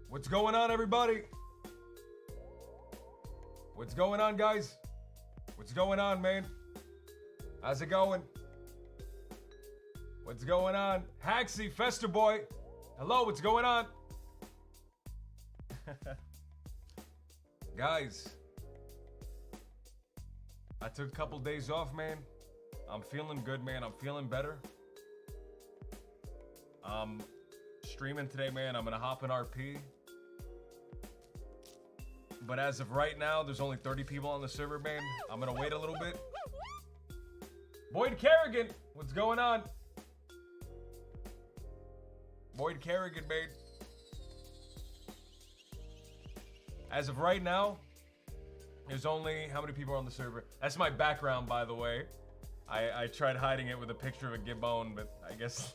What's going on, everybody? What's going on, guys? What's going on, man? How's it going? What's going on? Haxie, Fester Boy. Hello, what's going on? Guys, I took a couple days off, man. I'm feeling good, man. I'm feeling better. Streaming today, man. I'm gonna hop in RP. But as of right now, there's only 30 people on the server, man. I'm gonna wait a little bit. Boyd Kerrigan, what's going on? Boyd Kerrigan, man. As of right now, there's only, how many people are on the server? That's my background, by the way. I tried hiding it with a picture of a gibbon, but I guess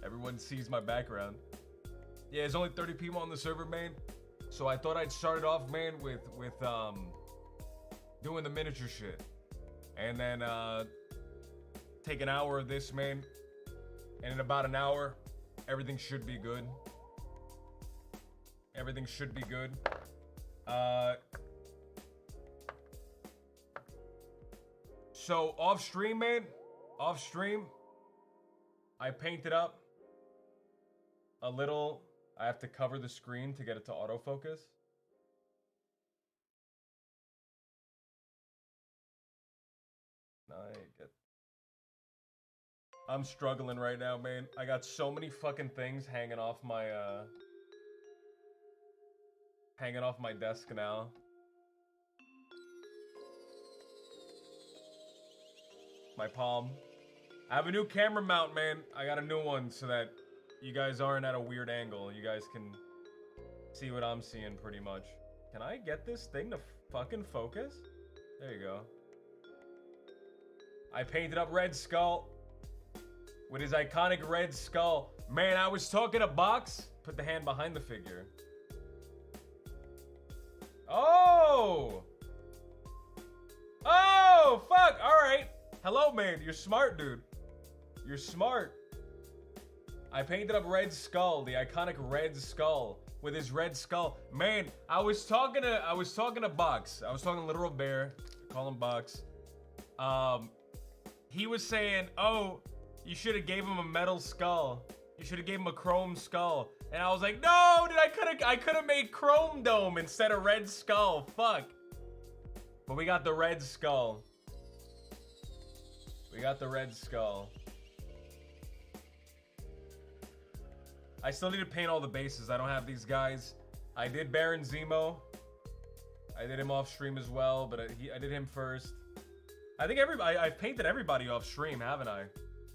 everyone sees my background. Yeah, there's only 30 people on the server, man. So I thought I'd start it off, man, with doing the miniature shit. And then take an hour of this, man. And in about an hour, everything should be good. Everything should be good. So off stream, man, off stream, I painted up a little. I have to cover the screen to get it to autofocus. I'm struggling right now, man. I got so many fucking things hanging off my desk now. My palm. I have a new camera mount, man. I got a new one so that you guys aren't at a weird angle. You guys can see what I'm seeing pretty much. Can I get this thing to fucking focus? There you go. I painted up Red Skull with his iconic red skull. Man, I was talking to Box. Put the hand behind the figure. Oh! Oh, fuck. All right. Hello, man. You're smart, dude. You're smart. I painted up Red Skull, the iconic Red Skull, with his red skull. Man, I was talking to Box. I was talking to Literal Bear. Call him Box. He was saying, "Oh, you should have gave him a metal skull. You should have gave him a chrome skull." And I was like, "No, dude, I could have made Chrome Dome instead of Red Skull. Fuck." But we got the Red Skull. We got the Red Skull. I still need to paint all the bases. I don't have these guys. I did Baron Zemo. I did him off stream as well, but I did him first. I think I've painted everybody off stream, haven't I?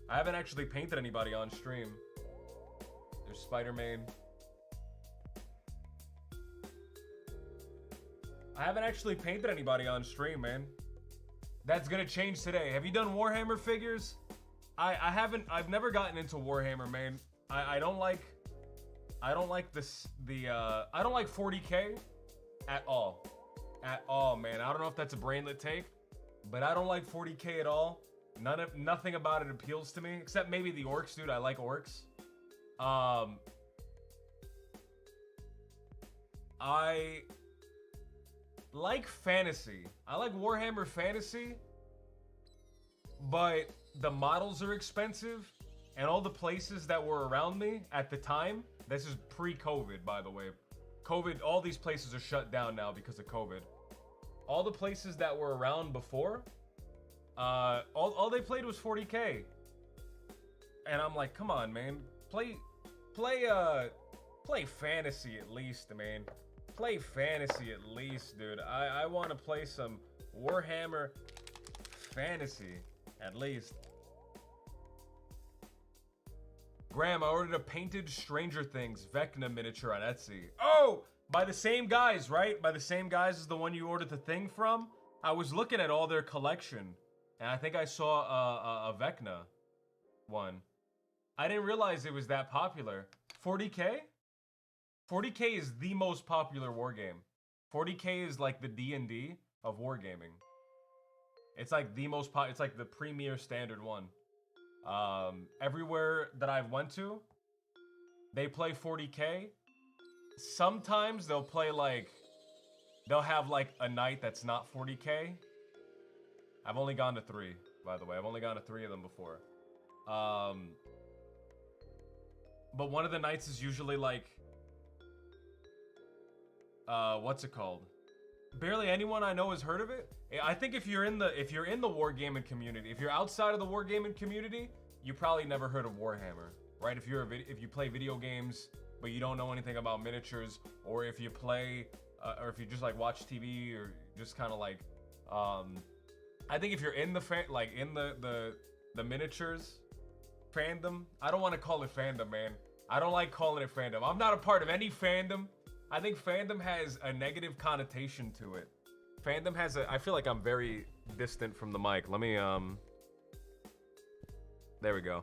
I haven't actually painted anybody on stream. There's Spider-Man. I haven't actually painted anybody on stream, man. That's gonna change today. Have you done Warhammer figures? I haven't. I've never gotten into Warhammer, man. I don't like this. I don't like 40K at all. At all, man. I don't know if that's a brainlet take, but I don't like 40K at all. Nothing about it appeals to me, except maybe the orcs, dude. I like orcs. I like fantasy. I like Warhammer Fantasy, but the models are expensive, and all the places that were around me at the time, this is pre-COVID, by the way. COVID, all these places are shut down now because of COVID. All the places that were around before, all they played was 40K. And I'm like, come on, man. Play fantasy at least, man. Play fantasy at least, dude. I want to play some Warhammer Fantasy, at least. Graham, I ordered a painted Stranger Things Vecna miniature on Etsy. Oh! By the same guys, right? By the same guys as the one you ordered the thing from? I was looking at all their collection, and I think I saw a Vecna one. I didn't realize it was that popular. 40K? 40K is the most popular wargame. 40K is like the D&D of wargaming. It's like the most it's like the premier standard one. Everywhere that I've went to, they play 40K, sometimes they'll play like, they'll have like a night that's not 40K. I've only gone to 3, by the way. I've only gone to 3 of them before. But one of the nights is usually like, what's it called? Barely anyone I know has heard of it. I think if you're in the wargaming community, if you're outside of the wargaming community, you probably never heard of Warhammer, right? If you play video games but you don't know anything about miniatures, or if you play, or if you just like watch TV, or just kind of like, I think if you're in the the miniatures fandom, I don't want to call it fandom, man. I don't like calling it fandom. I'm not a part of any fandom. I think fandom has a negative connotation to it. Fandom has I feel like I'm very distant from the mic. Let me, there we go.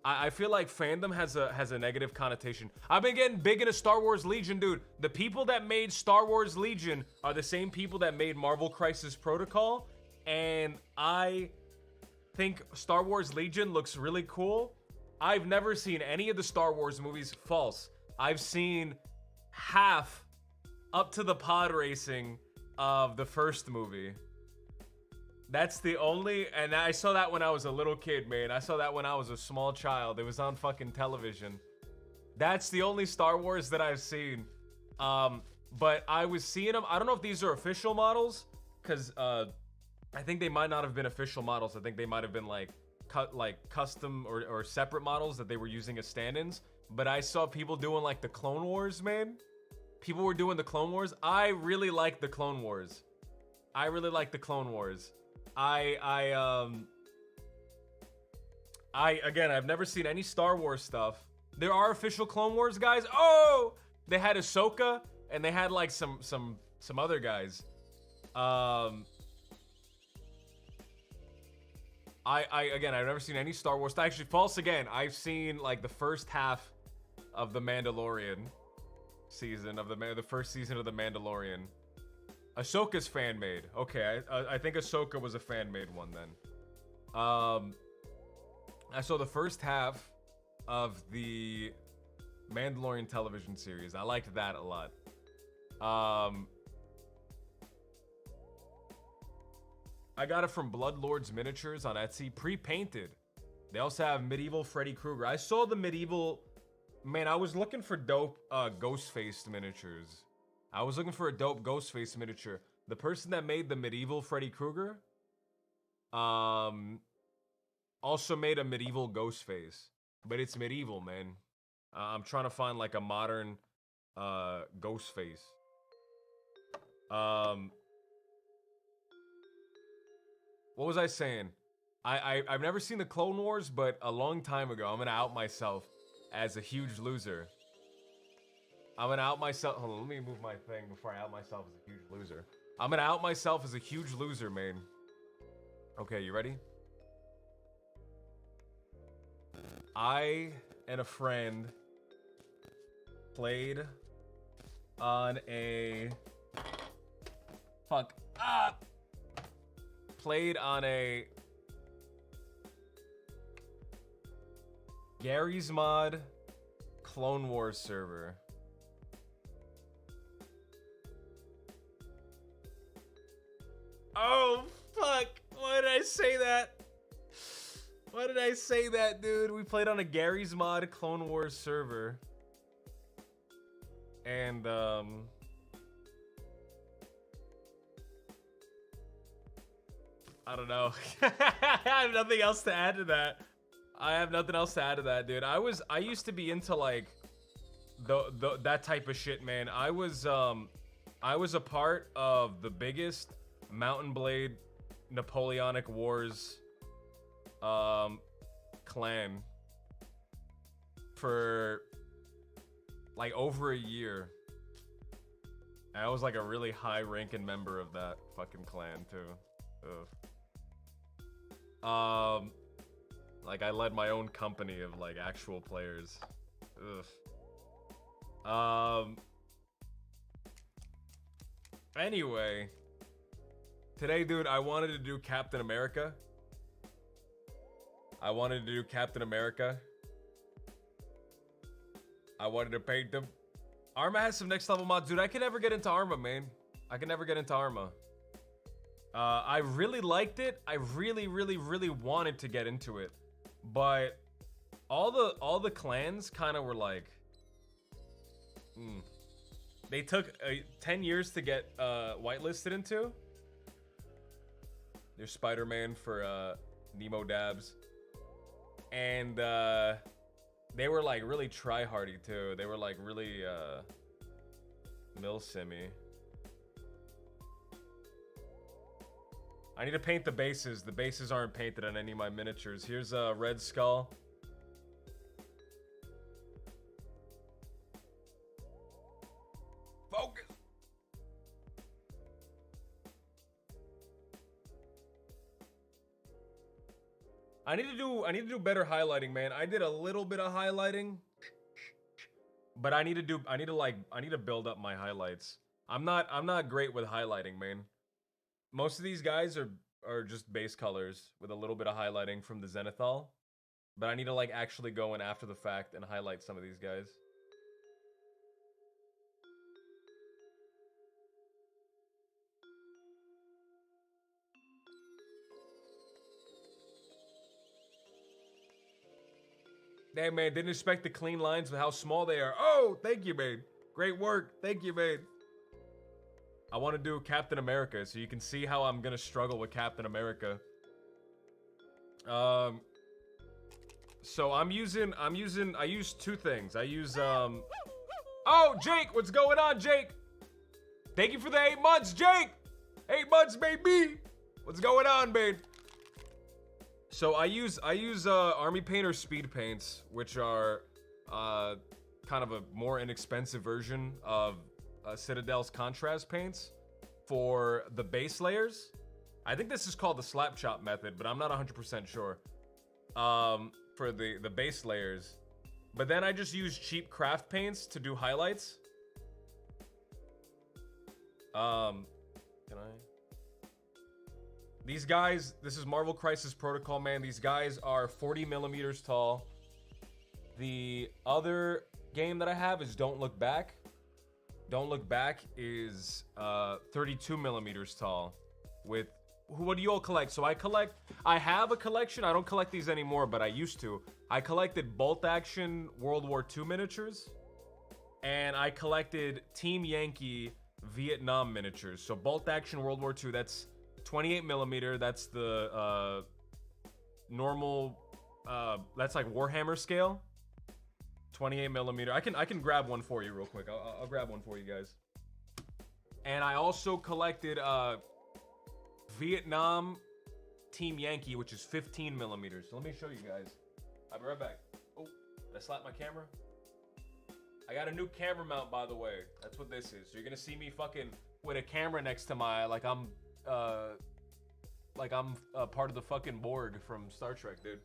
I feel like fandom has a negative connotation. I've been getting big into Star Wars Legion, dude. The people that made Star Wars Legion are the same people that made Marvel Crisis Protocol. And I think Star Wars Legion looks really cool. I've never seen any of the Star Wars movies. False. I've seen half up to the pod racing of the first movie. That's the only, and I saw that when I was a little kid, man. I saw that when I was a small child. It was on fucking television. That's the only Star Wars that I've seen. But I was seeing them. I don't know if these are official models, because I think they might not have been official models. I think they might have been like custom or separate models that they were using as stand-ins. But I saw people doing like the Clone Wars, man. People were doing the Clone Wars. I really like the Clone Wars. I really like the Clone Wars. Again, I've never seen any Star Wars stuff. There are official Clone Wars guys. Oh, they had Ahsoka and they had like some other guys. Again, I've never seen any Star Wars. Actually, false again. I've seen like the first half of the Mandalorian season of the first season of the Mandalorian. Ahsoka's fan made. Okay, I think Ahsoka was a fan made one then. I saw the first half of the Mandalorian television series. I liked that a lot. I got it from Bloodlords Miniatures on Etsy, pre-painted. They also have medieval Freddy Krueger. I saw the medieval. Man, I was looking for dope Ghostface miniatures. I was looking for a dope Ghostface miniature. The person that made the medieval Freddy Krueger also made a medieval Ghostface. But it's medieval, man. I'm trying to find like a modern Ghostface. What was I saying? I've never seen the Clone Wars, but a long time ago, I'm gonna out myself as a huge loser. I'm gonna out myself. Hold on, let me move my thing before I out myself as a huge loser. I'm gonna out myself as a huge loser, man. Okay, you ready? I and a friend played on a played on a Gary's Mod Clone Wars server. Oh, fuck. Why did I say that? Why did I say that, dude? We played on a Gary's Mod Clone Wars server. And, I don't know. I have nothing else to add to that. I have nothing else to add to that, dude. I used to be into like that type of shit, man. I was a part of the biggest Mountain Blade Napoleonic Wars clan for like over a year. And I was like a really high ranking member of that fucking clan too. Ugh. Like I led my own company of like actual players. Ugh. Anyway, today, dude, I wanted to do Captain America. I wanted to do Captain America. I wanted to paint him. Arma has some next level mods. Dude, I can never get into Arma, man. I can never get into Arma. I really liked it. I really, really, really wanted to get into it. But all the clans kind of were like... They took 10 years to get whitelisted into. There's Spider-Man for Nemo Dabs. And they were like really try-hardy too. They were like really mil-simmy. I need to paint the bases. The bases aren't painted on any of my miniatures. Here's a Red Skull. Focus. I need to do better highlighting, man. I did a little bit of highlighting, but I need to build up my highlights. I'm not great with highlighting, man. Most of these guys are just base colors with a little bit of highlighting from the Zenithal, but I need to like actually go in after the fact and highlight some of these guys. Damn, man, didn't expect the clean lines with how small they are. Oh, thank you, man. Great work. Thank you, man. I want to do Captain America, so you can see how I'm gonna struggle with Captain America. So I use two things. I use, Oh, Jake, what's going on, Jake? Thank you for the 8 months, Jake! 8 months, baby! What's going on, babe? So I use Army Painter speed paints, which are kind of a more inexpensive version of Citadel's contrast paints for the base layers. I think this is called the slap chop method, but I'm not 100% sure. For the base layers. But then I just use cheap craft paints to do highlights. Can I? These guys, this is Marvel Crisis Protocol, man. These guys are 40 millimeters tall. The other game that I have is Don't Look Back. Don't Look Back is 32 millimeters tall. With, what do you all collect? So I have a collection. I don't collect these anymore, but I used to. I collected Bolt Action World War II miniatures. And I collected Team Yankee Vietnam miniatures. So Bolt Action World War II, that's 28 millimeter. That's the normal, that's like Warhammer scale. 28 millimeter. I can grab one for you real quick. I'll grab one for you guys. And I also collected Vietnam Team Yankee, which is 15 millimeters. So let me show you guys. I'll be right back. Oh, did I slap my camera? I got a new camera mount, by the way. That's what this is. So you're gonna see me fucking with a camera next to my, like I'm part of the fucking Borg from Star Trek, dude.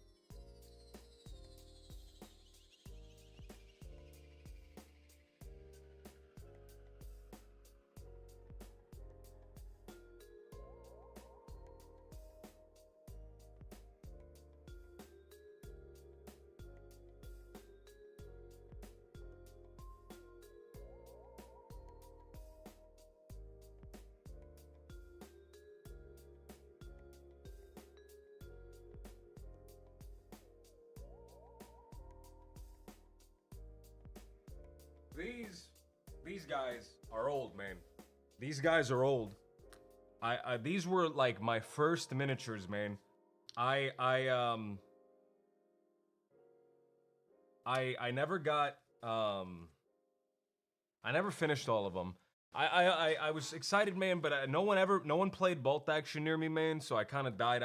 These guys are old, man. These guys are old. These were like my first miniatures, man. I never got I never finished all of them. I was excited, man, but no one played Bolt Action near me, man. So I kind of died.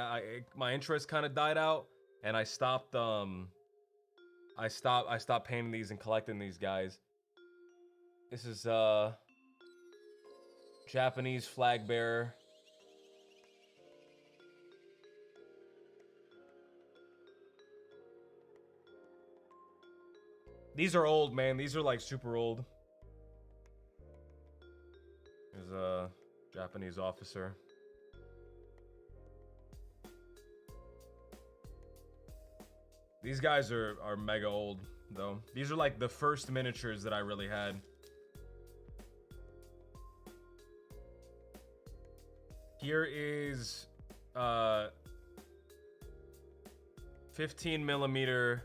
My interest kind of died out, and I stopped painting these and collecting these guys. This is Japanese flag bearer. These are old, man. These are like super old. There's a Japanese officer. These guys are mega old, though. These are like the first miniatures that I really had. Here is 15 millimeter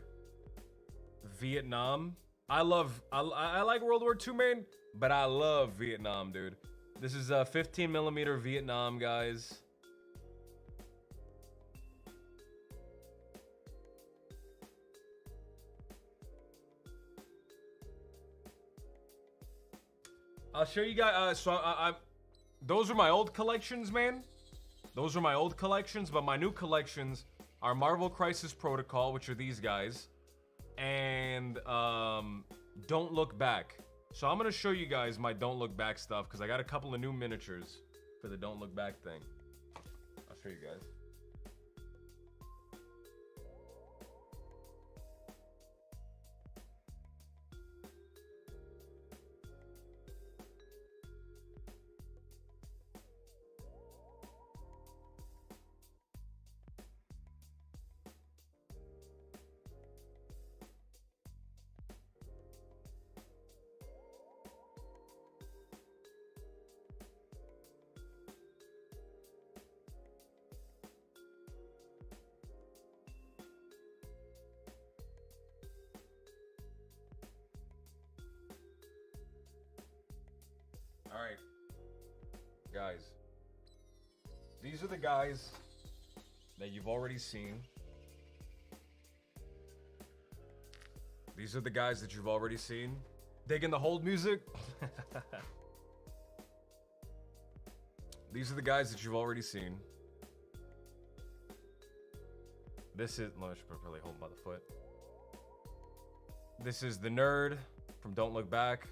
Vietnam. I like World War II, man, but I love Vietnam, dude. This is 15 millimeter Vietnam, guys. I'll show you guys. Those are my old collections, man. Those are my old collections, but my new collections are Marvel Crisis Protocol, which are these guys, and Don't Look Back. So I'm gonna show you guys my Don't Look Back stuff because I got a couple of new miniatures for the Don't Look Back thing. I'll show you guys. All right, guys, these are the guys that you've already seen. These are the guys that you've already seen. Digging the hold music? These are the guys that you've already seen. This is, I should probably hold him by the foot. This is the nerd from Don't Look Back.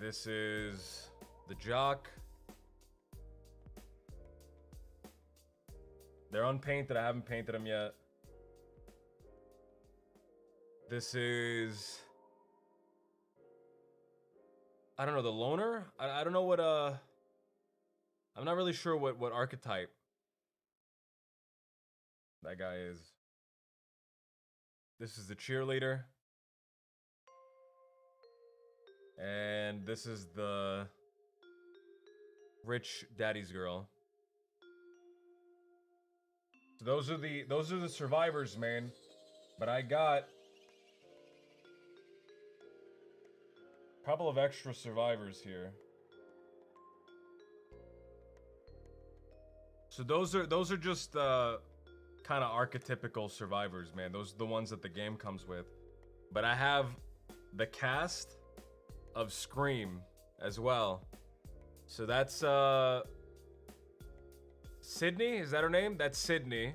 This is the jock. They're unpainted. I haven't painted them yet. This is, I don't know, the loner? I don't know what, I'm not really sure what archetype that guy is. This is the cheerleader. And this is the rich daddy's girl. So those are the survivors, man. But I got a couple of extra survivors here. So those are just kind of archetypical survivors, man. Those are the ones that the game comes with. But I have the cast of Scream as well. So that's Sydney, is that her name? That's Sydney,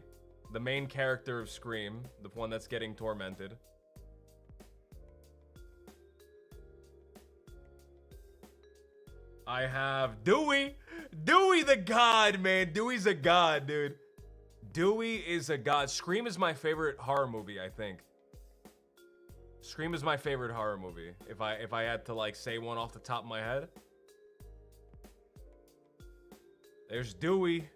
the main character of Scream, the one that's getting tormented. I have Dewey. Dewey the god, man. Dewey's a god, dude. Dewey is a god. Scream is my favorite horror movie, I think. Scream is my favorite horror movie. If I had to like say one off the top of my head. There's Dewey.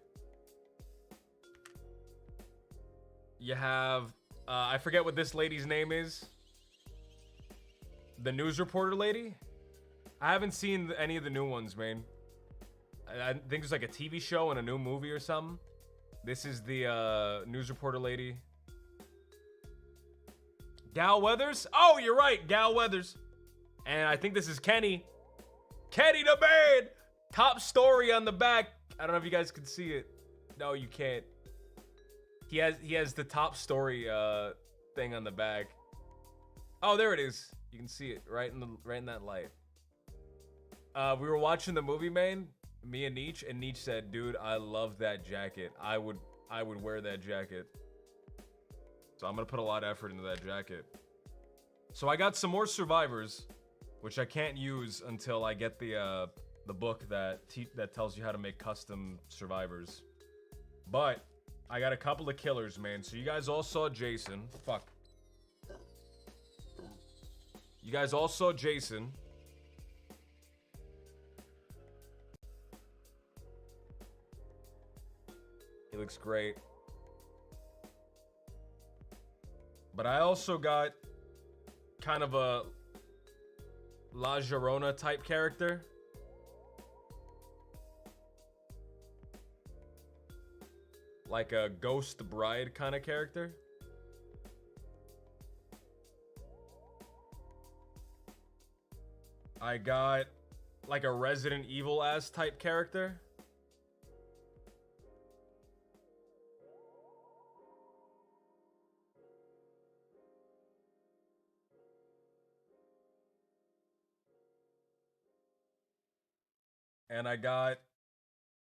You have I forget what this lady's name is. The news reporter lady? I haven't seen any of the new ones, man. I think there's like a TV show and a new movie or something. This is the news reporter lady. Gal Weathers? Oh, you're right, Gal Weathers. And I think this is Kenny. Kenny the man! Top story on the back. I don't know if you guys can see it. No, you can't. He has the top story thing on the back. Oh, there it is. You can see it right in that light. We were watching the movie, man. Me and Neech said, "Dude, I love that jacket. I would wear that jacket." So I'm gonna put a lot of effort into that jacket. So I got some more survivors, which I can't use until I get the book that tells you how to make custom survivors. But I got a couple of killers, man. So you guys all saw Jason. Fuck. You guys all saw Jason. He looks great. But I also got kind of a La Llorona type character. Like a ghost bride kind of character. I got like a Resident Evil ass type character. And I got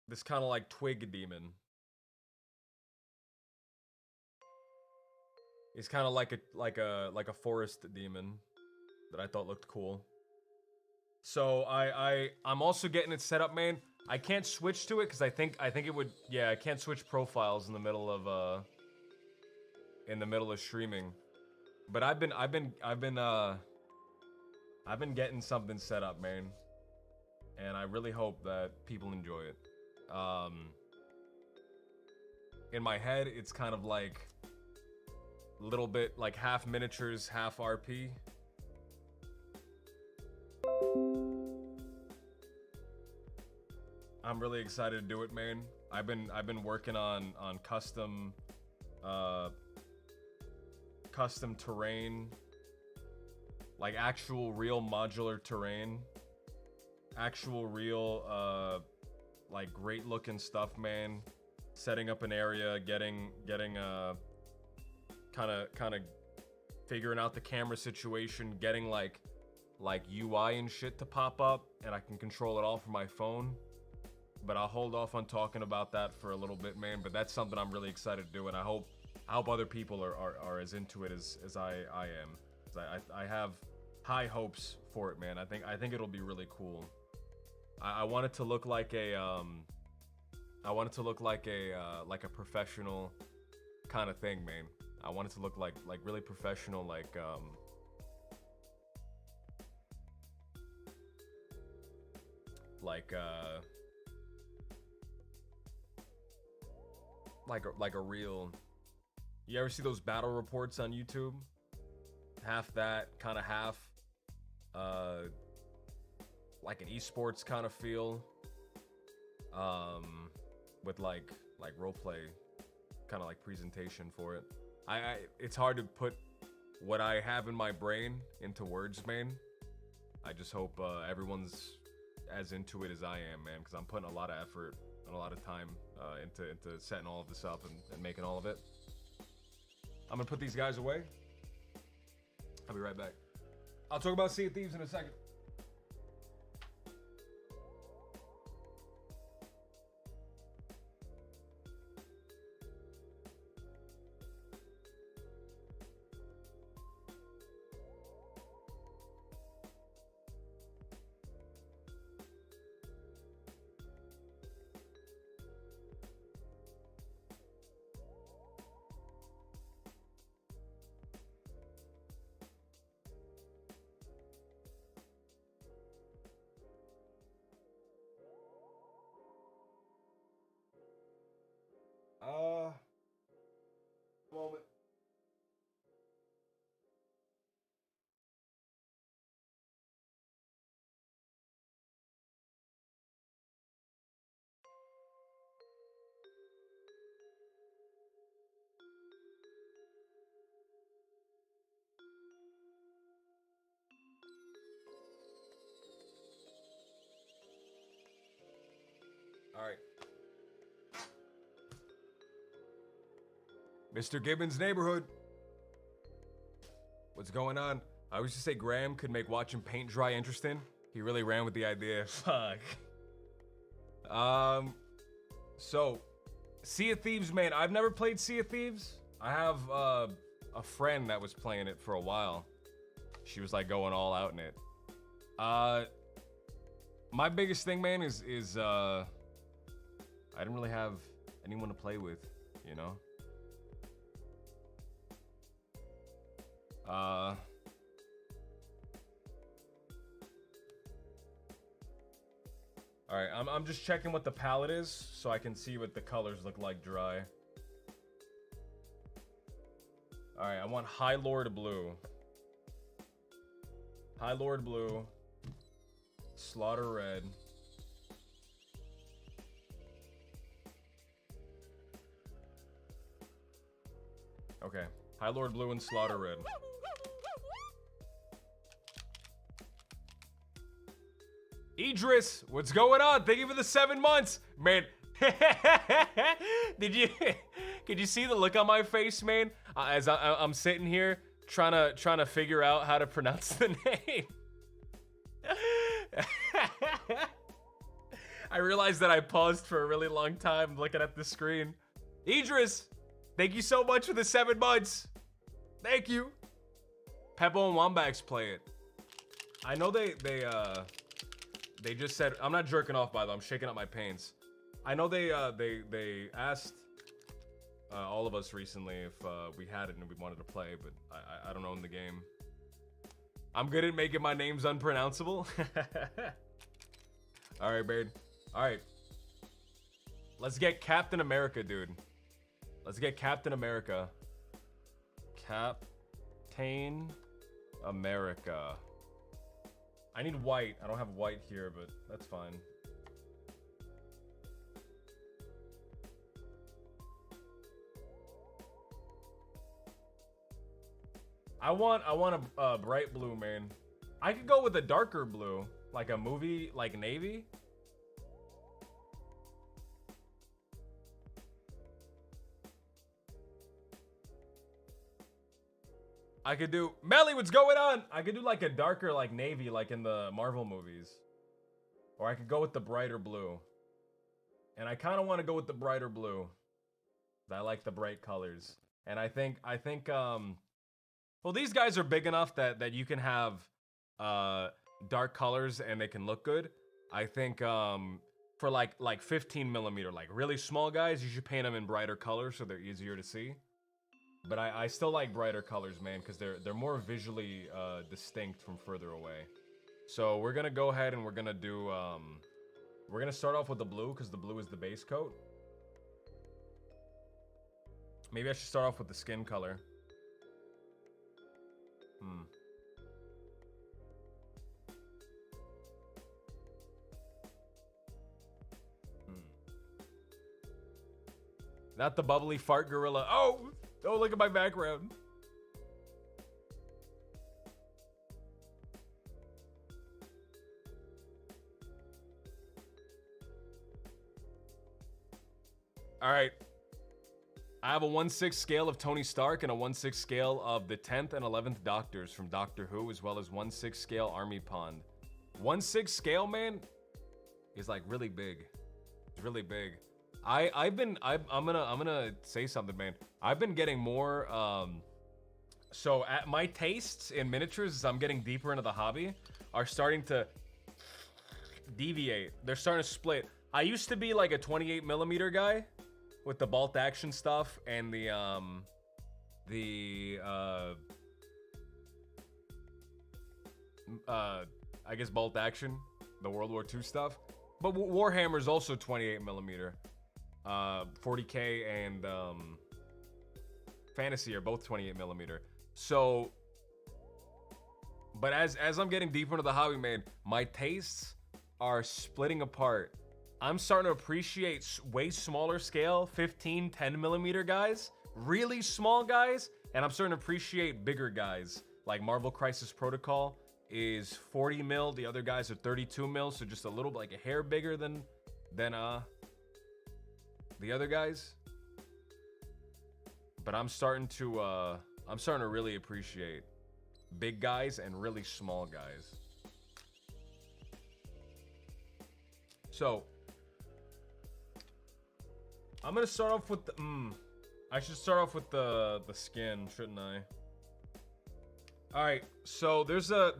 this kind of like twig demon. He's kind of like a forest demon that I thought looked cool. So I'm also getting it set up, man. I can't switch to it because I think it would, yeah, I can't switch profiles in the middle of streaming. But I've been getting something set up, man. And I really hope that people enjoy it. In my head, it's kind of like a little bit like half miniatures, half RP. I'm really excited to do it, man. I've been working on custom terrain, like actual real modular terrain, actual real like great looking stuff, man. Setting up an area, getting kind of figuring out the camera situation, getting like UI and shit to pop up, and I can control it all from my phone. But I'll hold off on talking about that for a little bit, man. But that's something I'm really excited to do, and I hope other people are as into it as I am. 'Cause I have high hopes for it, man. I think it'll be really cool. I want it to look like a like a professional kind of thing, man. I want it to look like really professional, like a real. You ever see those battle reports on YouTube? Half that, kind of half like an esports kind of feel, with like role play kind of like presentation for it. It's hard to put what I have in my brain into words, man. I just hope everyone's as into it as I am, man, because I'm putting a lot of effort and a lot of time into setting all of this up and making all of it. I'm gonna put these guys away. I'll be right back. I'll talk about Sea of Thieves in a second. Moment. All right. Mr. Gibbon's neighborhood. What's going on? I used to say Graham could make watching paint dry interesting. He really ran with the idea. Fuck. So, Sea of Thieves, man. I've never played Sea of Thieves. I have a friend that was playing it for a while. She was like going all out in it. My biggest thing, man, is I didn't really have anyone to play with, you know? Alright, I'm just checking what the palette is so I can see what the colors look like dry. Alright, I want High Lord Blue. High Lord Blue. Slaughter red. Okay. High Lord blue and slaughter red. Idris, what's going on? Thank you for the 7 months. Man, could you see the look on my face, man? As I'm sitting here trying to figure out how to pronounce the name. I realized that I paused for a really long time looking at the screen. Idris, thank you so much for the 7 months. Thank you. Peppo and Wombax play it. I know they just said, I'm not jerking off by the way, I'm shaking up my pains. I know they asked all of us recently if we had it and we wanted to play, but I don't own the game. I'm good at making my names unpronounceable. All right, Baird. All right. Let's get Captain America, dude. Let's get Captain America. Captain America. I need white. I don't have white here, but that's fine. I want a bright blue, man. I could go with a darker blue, like a movie, like navy. I could do Melly, what's going on? I could do like a darker, like navy, like in the Marvel movies, or I could go with the brighter blue. And I kind of want to go with the brighter blue. I like the bright colors, and I think well, these guys are big enough that you can have dark colors and they can look good. I think for like 15 millimeter, like really small guys, you should paint them in brighter colors so they're easier to see. But I still like brighter colors, man, because they're more visually distinct from further away. So we're gonna go ahead and we're gonna do we're gonna start off with the blue because the blue is the base coat. Maybe I should start off with the skin color. Not the bubbly fart gorilla. Oh, look at my background. All right. I have a 1/6 scale of Tony Stark and a 1/6 scale of the 10th and 11th Doctors from Doctor Who, as well as 1/6 scale Army Pond. 1/6 scale, man, is like really big. It's really big. I'm gonna say something, man. I've been getting more. So at my tastes in miniatures, as I'm getting deeper into the hobby, are starting to deviate. They're starting to split. I used to be like a 28 millimeter guy with the bolt action stuff and the I guess bolt action, the World War II stuff. But Warhammer's also 28 millimeter. 40K and Fantasy are both 28 millimeter. So, but as I'm getting deeper into the hobby, man, my tastes are splitting apart. I'm starting to appreciate way smaller scale, 15, 10 millimeter guys, really small guys, and I'm starting to appreciate bigger guys. Like Marvel Crisis Protocol is 40 mil, the other guys are 32 mil, so just a little, like a hair bigger than the other guys. But I'm starting to really appreciate big guys and really small guys. So I'm gonna start off with the I should start off with the skin, shouldn't I? All right, so there's a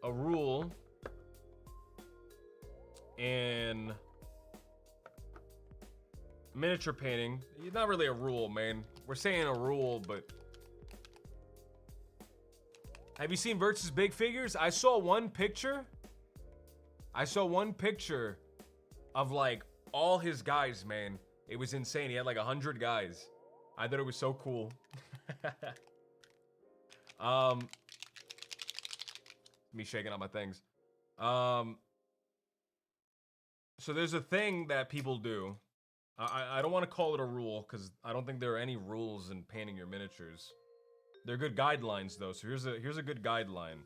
rule in miniature painting. Not really a rule, man. We're saying a rule, but have you seen Versus Big Figures? I saw one picture of like all his guys, man. It was insane. He had like 100 guys. I thought it was so cool. Me shaking out my things. Um, so there's a thing that people do. I don't want to call it a rule because I don't think there are any rules in painting your miniatures. They're good guidelines though. So here's a good guideline.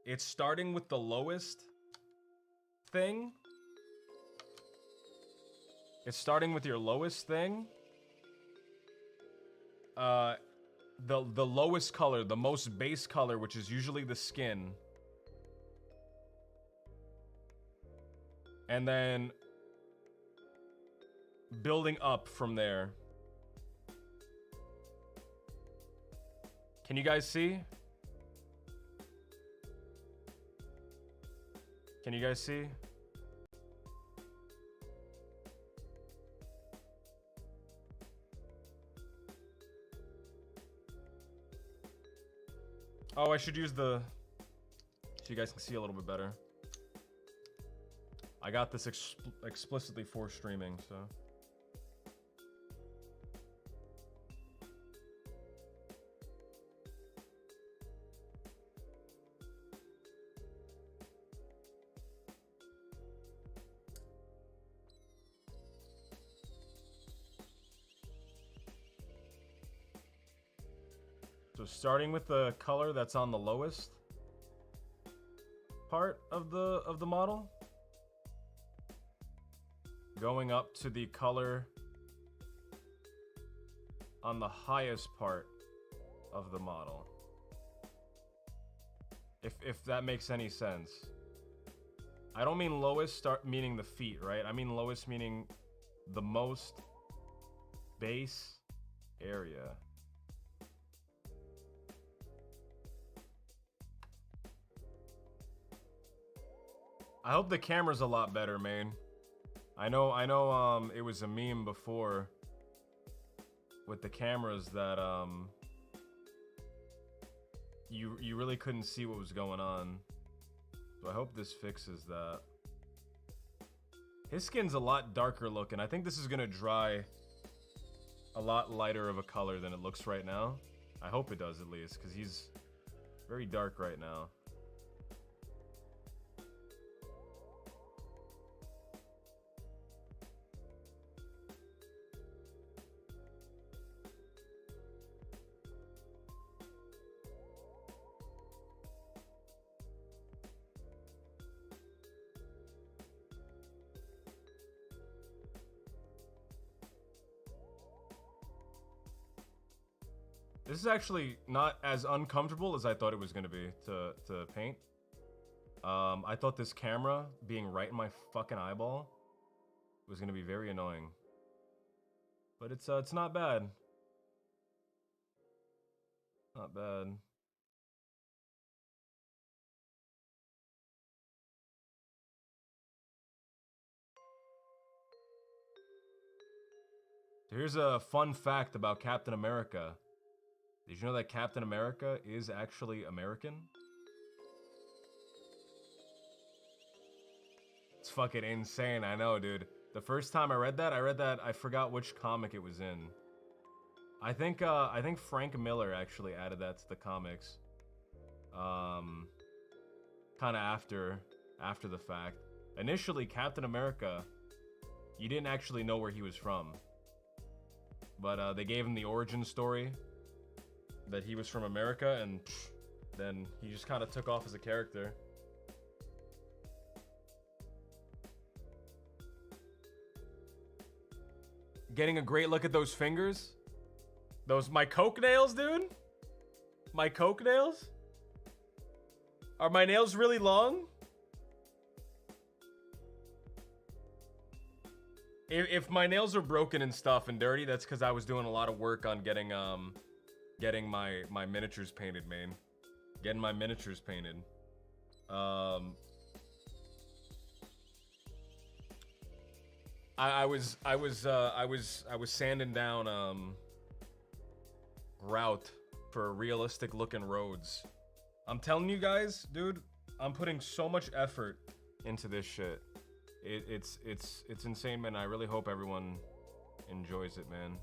It's starting with the lowest thing. It's starting with your lowest thing. The lowest color, the most base color, which is usually the skin. And then building up from there. Can you guys see? Can you guys see? Oh, I should use the... so you guys can see a little bit better. I got this explicitly for streaming, so... So starting with the color that's on the lowest part of the model, going up to the color on the highest part of the model. If that makes any sense. I don't mean lowest start meaning the feet, right? I mean lowest meaning the most base area. I hope the camera's a lot better, man. I know it was a meme before with the cameras that you really couldn't see what was going on. So I hope this fixes that. His skin's a lot darker looking. I think this is gonna dry a lot lighter of a color than it looks right now. I hope it does at least, because he's very dark right now. This is actually not as uncomfortable as I thought it was going to be to paint. I thought this camera being right in my fucking eyeball was going to be very annoying. But it's not bad. Not bad. So here's a fun fact about Captain America. Did you know that Captain America is actually American? It's fucking insane, I know, dude. The first time I read that, I forgot which comic it was in. I think Frank Miller actually added that to the comics. Kind of after the fact. Initially, Captain America, you didn't actually know where he was from. But they gave him the origin story that he was from America, and then he just kind of took off as a character. Getting a great look at those fingers. My coke nails, dude? My coke nails? Are my nails really long? If my nails are broken and stuff and dirty, that's because I was doing a lot of work on getting my miniatures painted, man. Getting my miniatures painted. I was sanding down grout for realistic looking roads. I'm telling you guys, dude, I'm putting so much effort into this shit. It's insane, man. I really hope everyone enjoys it, man.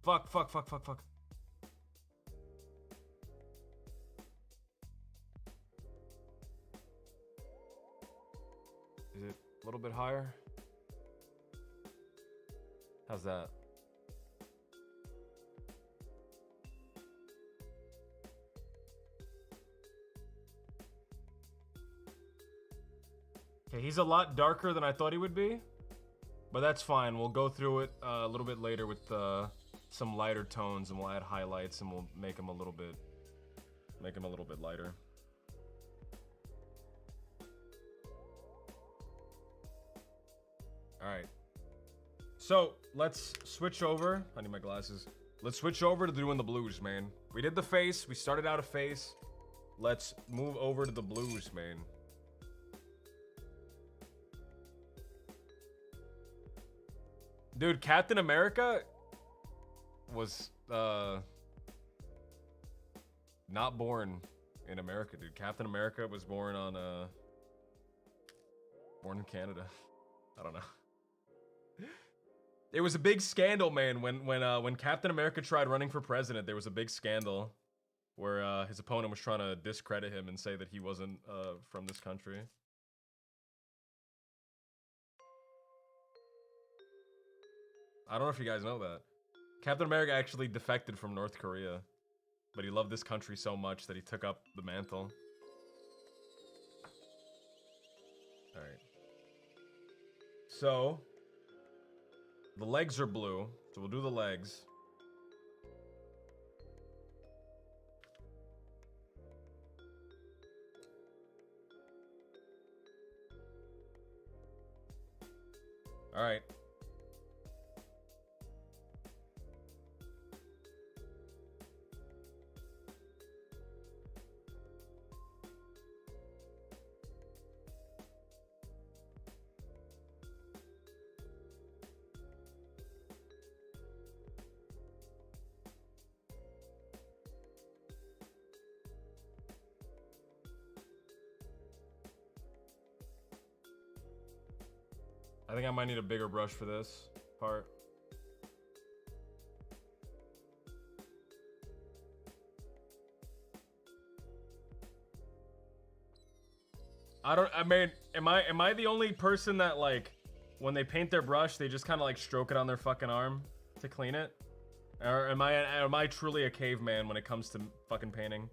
Fuck, fuck, fuck, fuck, fuck. Is it a little bit higher? How's that? Okay, he's a lot darker than I thought he would be, but that's fine. We'll go through it a little bit later with some lighter tones, and we'll add highlights, and we'll make him a little bit lighter. All right. So let's switch over. I need my glasses. Let's switch over to doing the blues, man. We did the face. We started out a face. Let's move over to the blues, man. Dude, Captain America was not born in America, dude. Captain America was born on born in Canada. I don't know. It was a big scandal, man. When Captain America tried running for president, there was a big scandal where his opponent was trying to discredit him and say that he wasn't from this country. I don't know if you guys know that. Captain America actually defected from North Korea, but he loved this country so much that he took up the mantle. Alright. So, the legs are blue, so we'll do the legs. Alright. I think I might need a bigger brush for this part. I mean, am I the only person that, like, when they paint their brush, they just kind of like stroke it on their fucking arm to clean it? Or am I truly a caveman when it comes to fucking painting?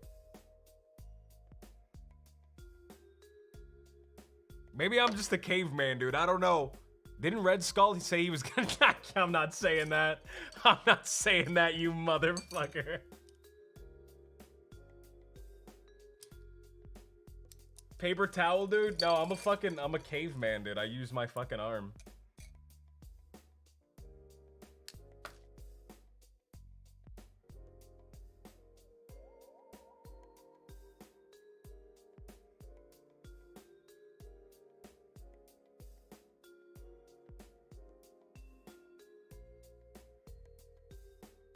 Maybe I'm just a caveman, dude. I don't know. Didn't Red Skull say he was gonna... I'm not saying that. I'm not saying that, you motherfucker. Paper towel, dude? No, I'm a caveman, dude. I use my fucking arm.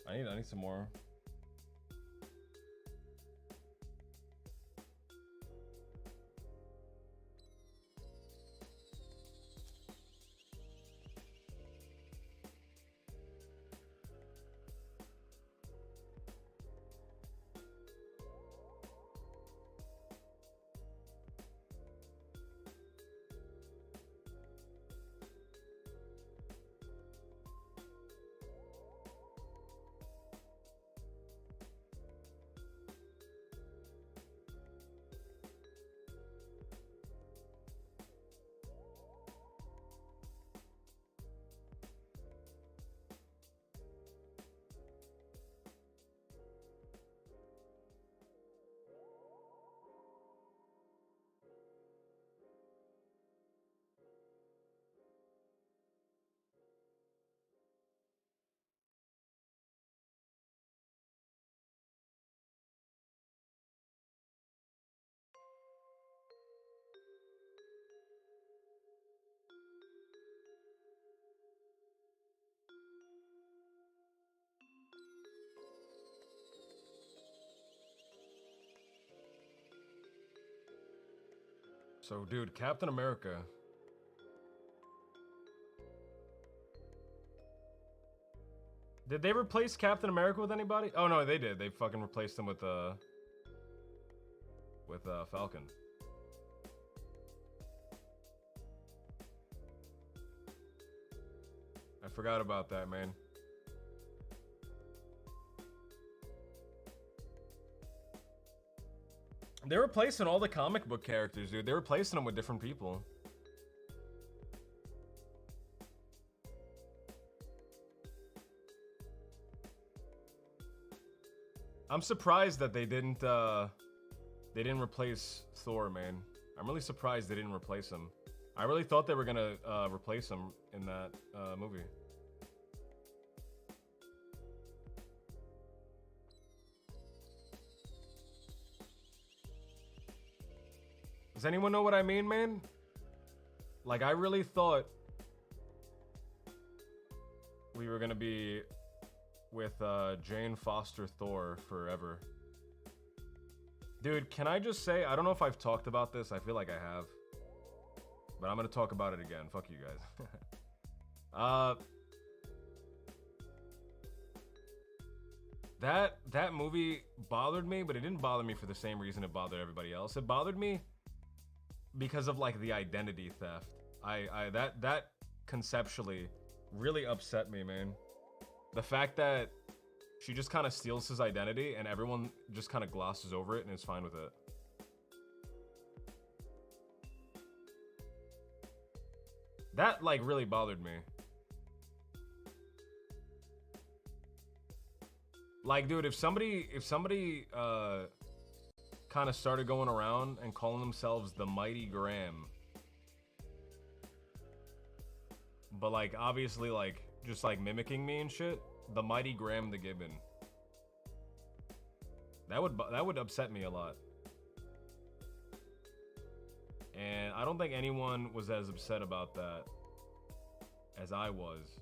I need some more. So, dude, Captain America. Did they replace Captain America with anybody? Oh no, they did. They fucking replaced him with Falcon. I forgot about that, man. They're replacing all the comic book characters, dude. They're replacing them with different people. I'm surprised that they didn't replace Thor, man. I'm really surprised they didn't replace him. I really thought they were gonna replace him in that movie. Does anyone know what I mean, man? Like, I really thought we were gonna be with Jane Foster Thor forever. Dude, can I just say, I don't know if I've talked about this. I feel like I have. But I'm gonna talk about it again. Fuck you guys. That movie bothered me, but it didn't bother me for the same reason it bothered everybody else. It bothered me because of like the identity theft. That conceptually really upset me, man. The fact that she just kind of steals his identity and everyone just kind of glosses over it and is fine with it. That like really bothered me. Like, dude, if somebody kind of started going around and calling themselves the Mighty Graham, but like obviously like just like mimicking me and shit, the Mighty GrammTheGibbon, that would upset me a lot. And I don't think anyone was as upset about that as I was.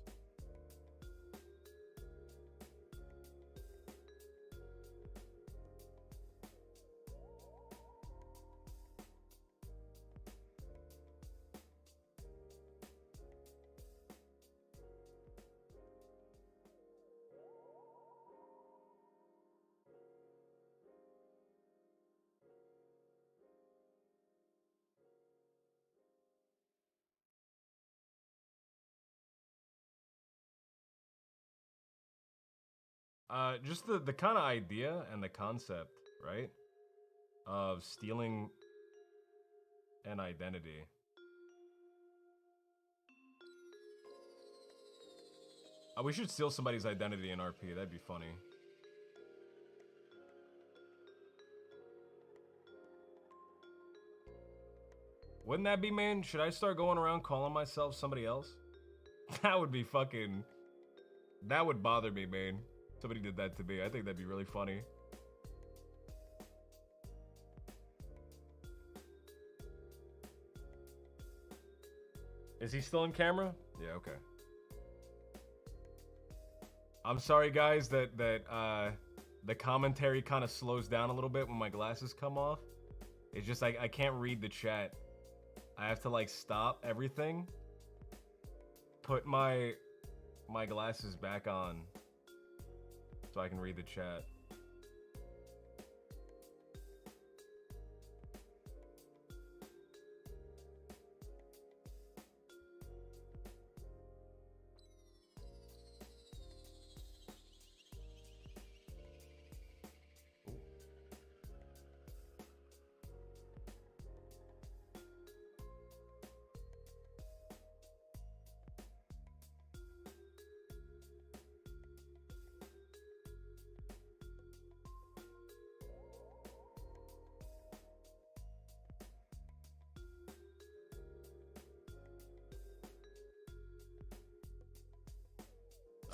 Just the kind of idea and the concept, right? Of stealing an identity. We should steal somebody's identity in RP. That'd be funny. Wouldn't that be, man? Should I start going around calling myself somebody else? That would be fucking... That would bother me, man. Somebody did that to me. I think that'd be really funny. Is he still in camera? Yeah, okay. I'm sorry, guys, that the commentary kind of slows down a little bit when my glasses come off. It's just like I can't read the chat. I have to like stop everything, put my glasses back on so I can read the chat.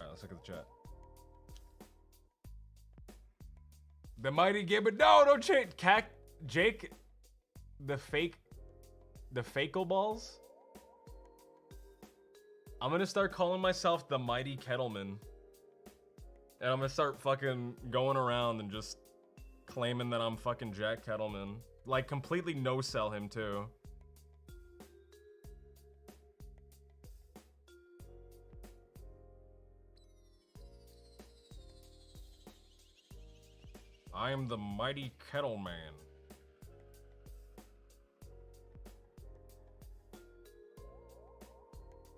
Alright, let's look at the chat. The Mighty Gibbon. No, don't change. Jake, the Fakel balls. I'm gonna start calling myself the Mighty Kettleman. And I'm gonna start fucking going around and just claiming that I'm fucking Jack Kettleman. Like, completely no-sell him, too. I am the mighty kettle man.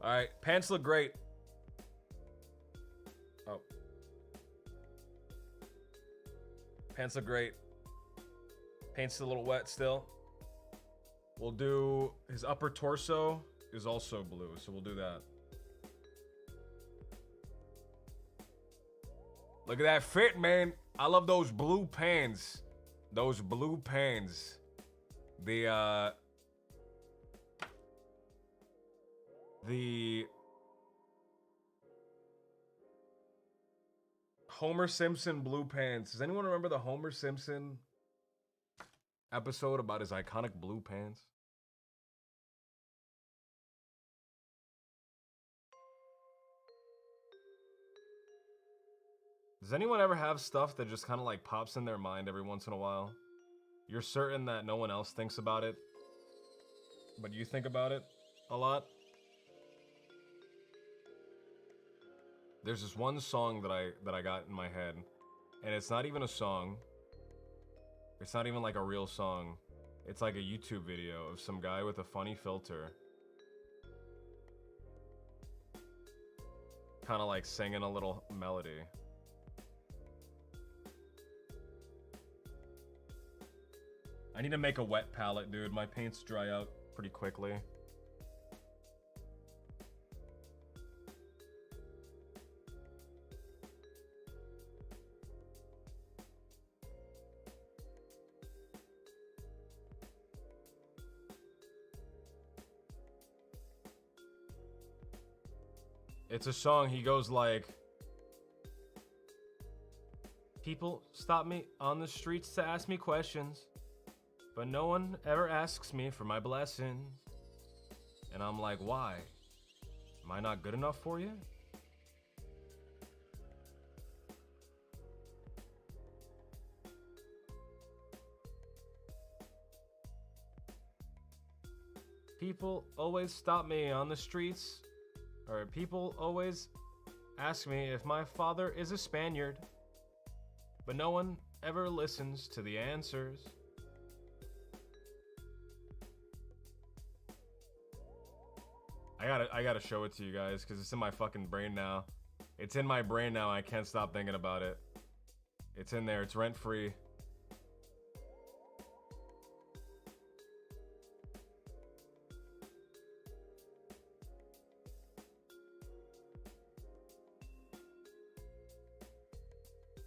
Alright, pants look great. Oh. Pants look great. Paint's a little wet still. We'll do his upper torso is also blue, so we'll do that. Look at that fit, man. I love those blue pants. Those blue pants. The Homer Simpson blue pants. Does anyone remember the Homer Simpson episode about his iconic blue pants? Does anyone ever have stuff that just kind of like pops in their mind every once in a while? You're certain that no one else thinks about it, but you think about it a lot? There's this one song that I got in my head, and it's not even a song. It's not even like a real song. It's like a YouTube video of some guy with a funny filter, kind of like singing a little melody. I need to make a wet palette, dude. My paints dry out pretty quickly. It's a song. He goes like, people stop me on the streets to ask me questions, but no one ever asks me for my blessings. And I'm like, why? Am I not good enough for you? People always stop me on the streets, or people always ask me if my father is a Spaniard, but no one ever listens to the answers. I gotta show it to you guys because it's in my fucking brain now. It's in my brain now. I can't stop thinking about it. It's in there. It's rent free.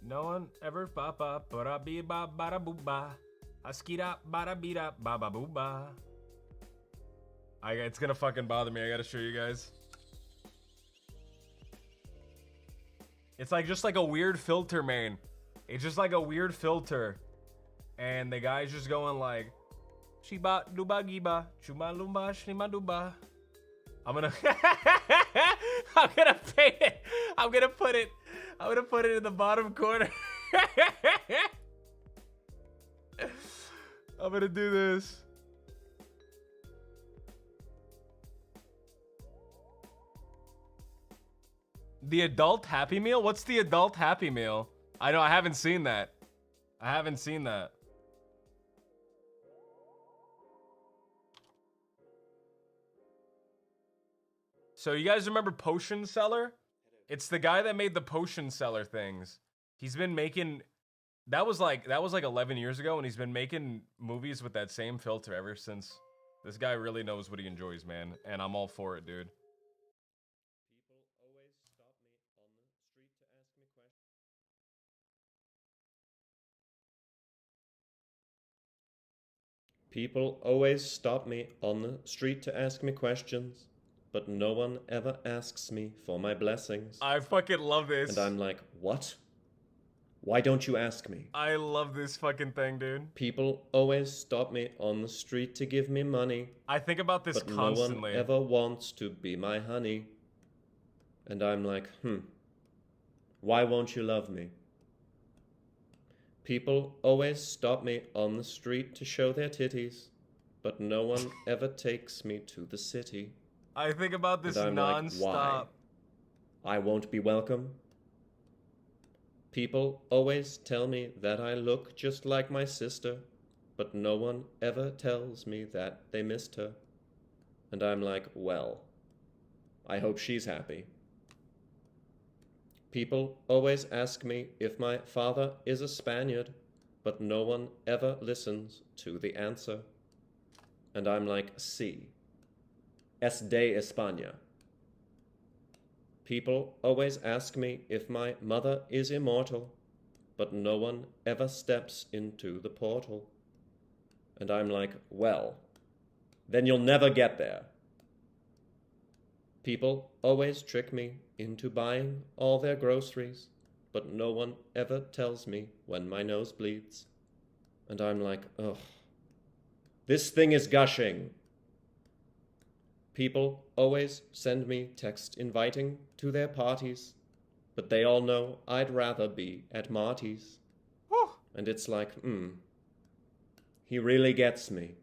No one ever ba ba ba be ba ba boo ba. Askida ba be da ba ba boo ba. It's gonna fucking bother me. I gotta show you guys. It's like just like a weird filter, man. It's just like a weird filter, and the guy's just going like, "Shiba duba giba, chuma lumba shnima duba." I'm gonna paint it. I'm gonna put it in the bottom corner. I'm gonna do this. The adult Happy Meal? What's the adult Happy Meal? I know, I haven't seen that. I haven't seen that. So you guys remember Potion Seller? It's the guy that made the Potion Seller things. He's been making... That was like 11 years ago, and he's been making movies with that same filter ever since. This guy really knows what he enjoys, man. And I'm all for it, dude. People always stop me on the street to ask me questions, but no one ever asks me for my blessings. I fucking love this. And I'm like, what? Why don't you ask me? I love this fucking thing, dude. People always stop me on the street to give me money. I think about this but constantly. No one ever wants to be my honey. And I'm like, why won't you love me? People always stop me on the street to show their titties, but no one ever takes me to the city. I think about this and I'm non-stop. Like, why? I won't be welcome. People always tell me that I look just like my sister, but no one ever tells me that they missed her. And I'm like, well, I hope she's happy. People always ask me if my father is a Spaniard, but no one ever listens to the answer. And I'm like, sí, es de España. People always ask me if my mother is immortal, but no one ever steps into the portal. And I'm like, well, then you'll never get there. People always trick me into buying all their groceries, but no one ever tells me when my nose bleeds. And I'm like, ugh, this thing is gushing. People always send me text inviting to their parties, but they all know I'd rather be at Marty's. Whew. And it's like, he really gets me.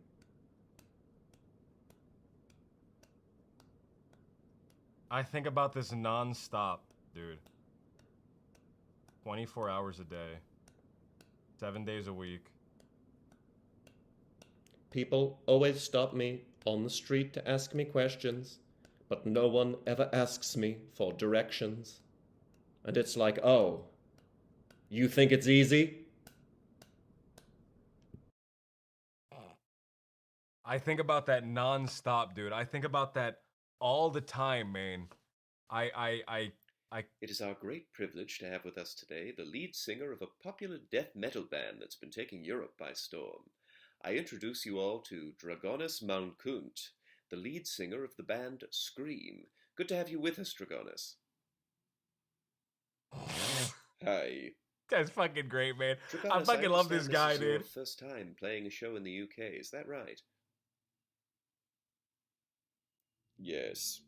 I think about this non-stop, dude. 24 hours a day. 7 days a week. People always stop me on the street to ask me questions, but no one ever asks me for directions. And it's like, oh, you think it's easy? I think about that non-stop, dude. I think about that all the time, man. It is our great privilege to have with us today the lead singer of a popular death metal band that's been taking Europe by storm. I introduce you all to Dragonis Mountkunt, the lead singer of the band Scream. Good to have you with us, Dragonis. Hi. That's fucking great, man. Dragonis, I fucking love this guy, this is your dude. first time playing a show in the UK, is that right? Yes.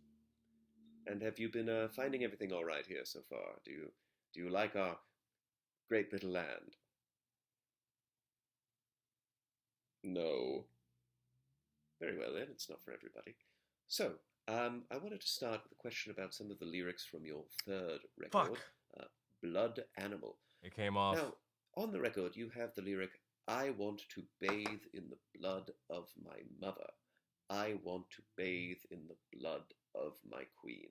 And have you been finding everything all right here so far? Do you like our great little land? No. Very well then, it's not for everybody. So, I wanted to start with a question about some of the lyrics from your third record, Blood Animal. It came off. Now, on the record, you have the lyric, I want to bathe in the blood of my mother. I want to bathe in the blood of my queen.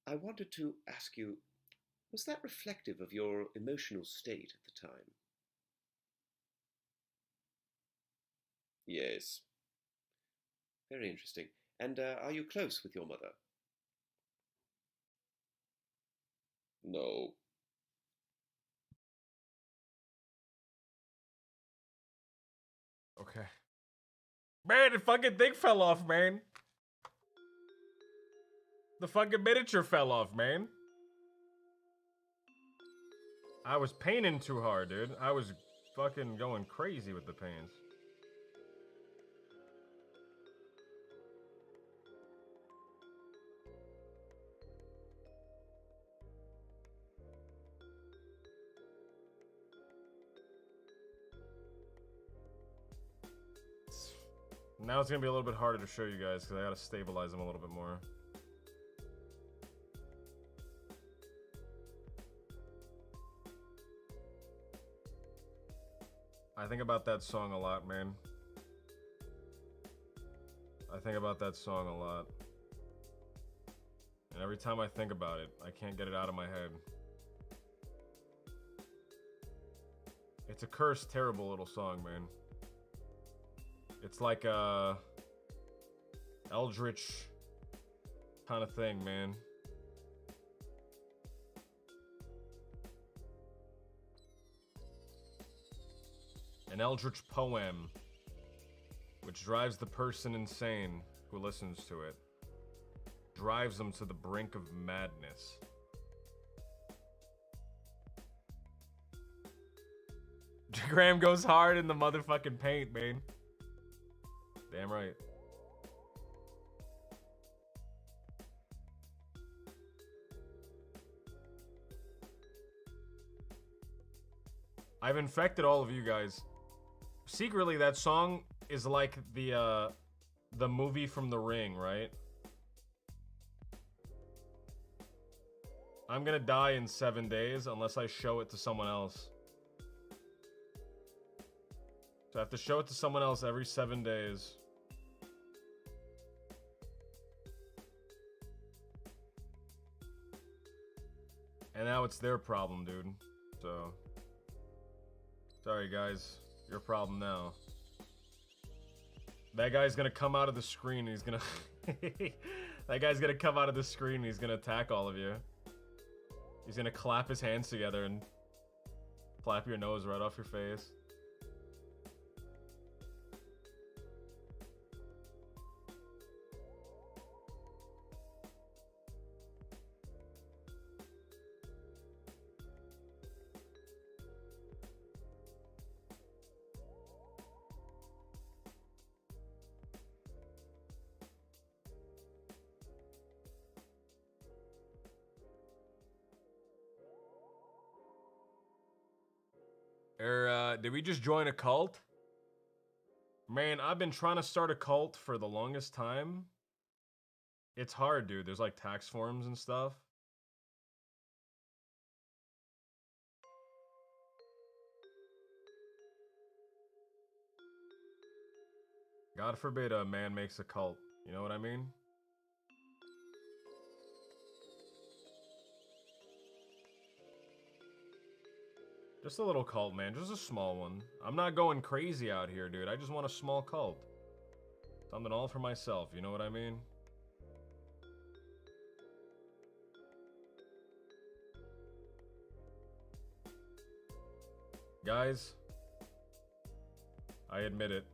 I wanted to ask you, was that reflective of your emotional state at the time? Yes. Very interesting. And are you close with your mother? No. Okay. Man, the fucking thing fell off, man. The fucking miniature fell off, man. I was painting too hard, dude. I was fucking going crazy with the pains. Now it's gonna be a little bit harder to show you guys because I gotta stabilize them a little bit more. I think about that song a lot, man. I think about that song a lot. And every time I think about it, I can't get it out of my head. It's a cursed, terrible little song, man. It's like a eldritch kind of thing, man. An eldritch poem which drives the person insane who listens to it. Drives them to the brink of madness. Graham goes hard in the motherfucking paint, man. Damn right. I've infected all of you guys. Secretly, that song is like the movie from The Ring, right? I'm gonna die in 7 days unless I show it to someone else. So I have to show it to someone else every 7 days. And now it's their problem, dude. So... sorry, guys. Your problem now. That guy's gonna come out of the screen and he's gonna... that guy's gonna come out of the screen and he's gonna attack all of you. He's gonna clap his hands together and flap your nose right off your face. Did we just join a cult? Man, I've been trying to start a cult for the longest time. It's hard, dude. There's like tax forms and stuff. God forbid a man makes a cult. You know what I mean? Just a little cult, man. Just a small one. I'm not going crazy out here, dude. I just want a small cult. Something all for myself, you know what I mean? Guys, I admit it.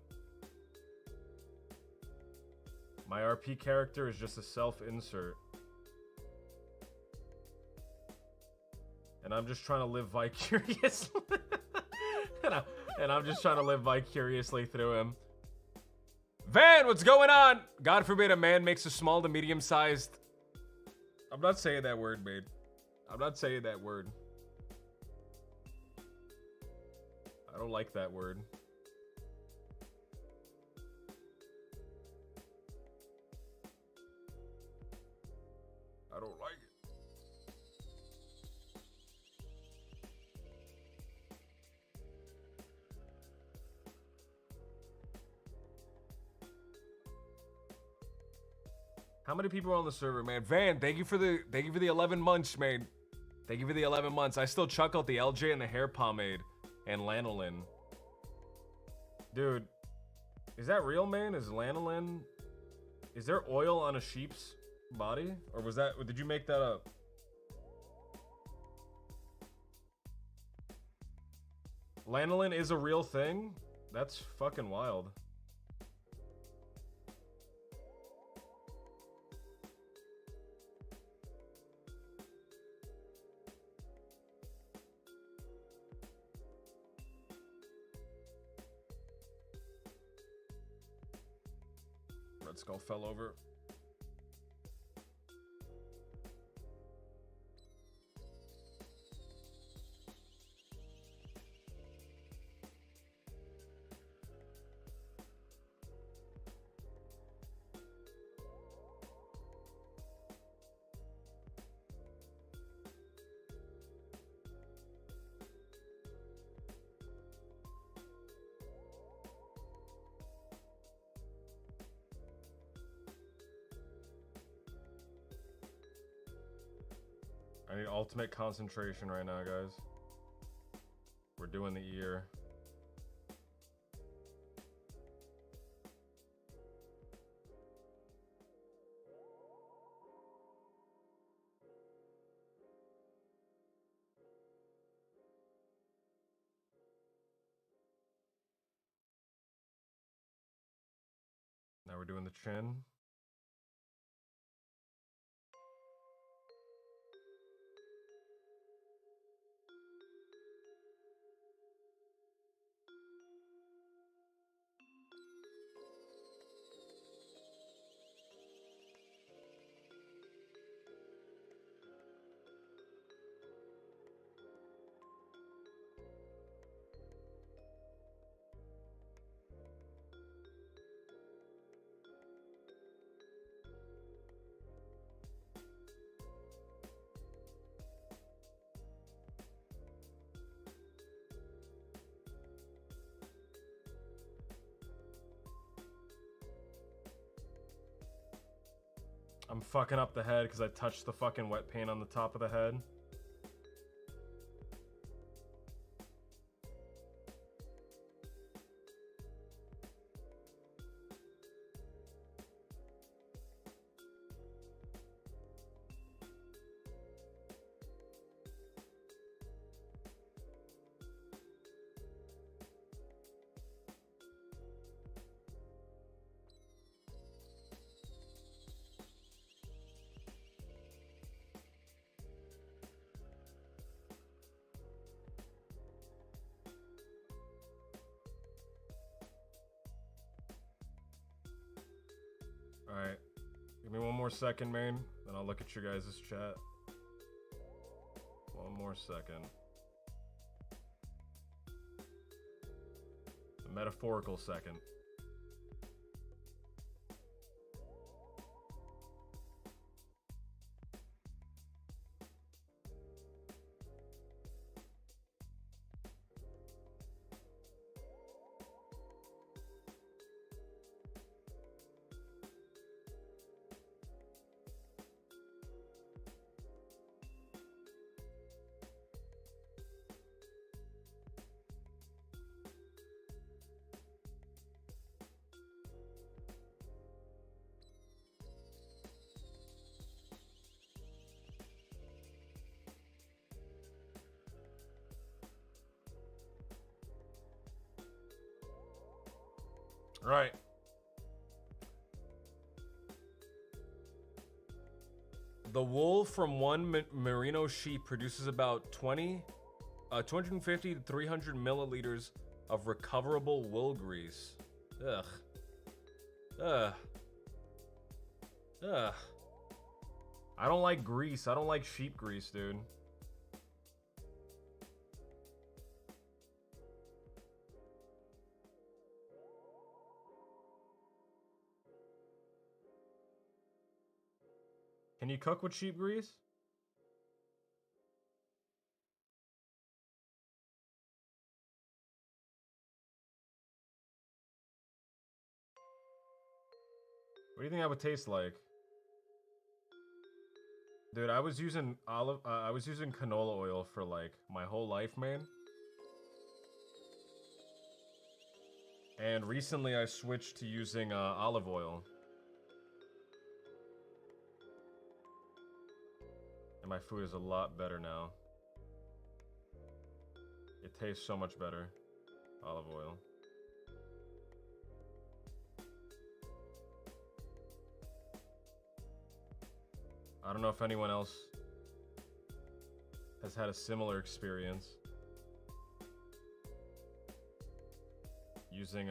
My RP character is just a self-insert. And I'm just trying to live vicariously. and I'm just trying to live vicariously through him. Van, what's going on? God forbid a man makes a small to medium-sized... I'm not saying that word, mate. I'm not saying that word. I don't like that word. I don't like it. How many people are on the server, man? Van, thank you for the 11 months, man. Thank you for the 11 months. I still chuck out the LJ and the hair pomade and lanolin. Dude, is that real, man? Is lanolin... is there oil on a sheep's body? Or was that... did you make that up? Lanolin is a real thing? That's fucking wild. Red Skull fell over. I need ultimate concentration right now, guys. We're doing the ear. Now we're doing the chin. I'm fucking up the head because I touched the fucking wet paint on the top of the head. Alright. Give me one more second, man. Then I'll look at your guys' chat. One more second. A metaphorical second. Right. The wool from one merino sheep produces about 250 to 300 milliliters of recoverable wool grease. Ugh. Ugh. Ugh. I don't like grease. I don't like sheep grease, dude. Can you cook with sheep grease? What do you think that would taste like? Dude, I was using canola oil for like my whole life, man. And recently I switched to using olive oil. And my food is a lot better now. It tastes so much better. Olive oil. I don't know if anyone else has had a similar experience using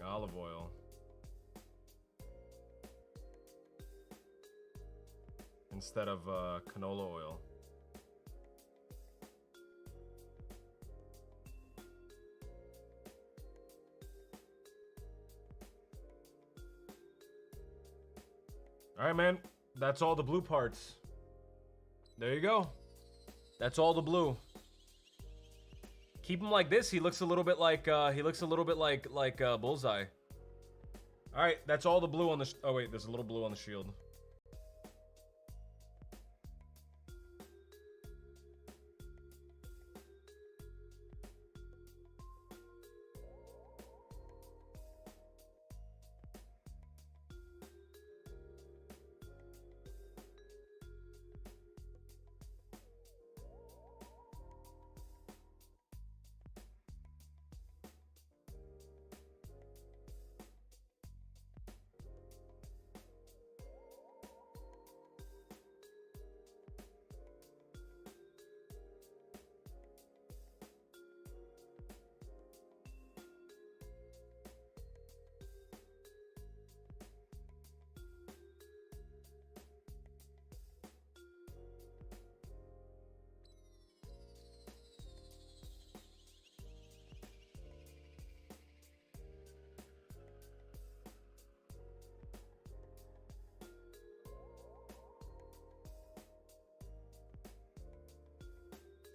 olive oil. Instead of canola oil. Alright, man. That's all the blue parts. There you go. That's all the blue. Keep him like this. He looks a little bit like Bullseye. Alright, that's all the blue on the... oh, wait. There's a little blue on the shield.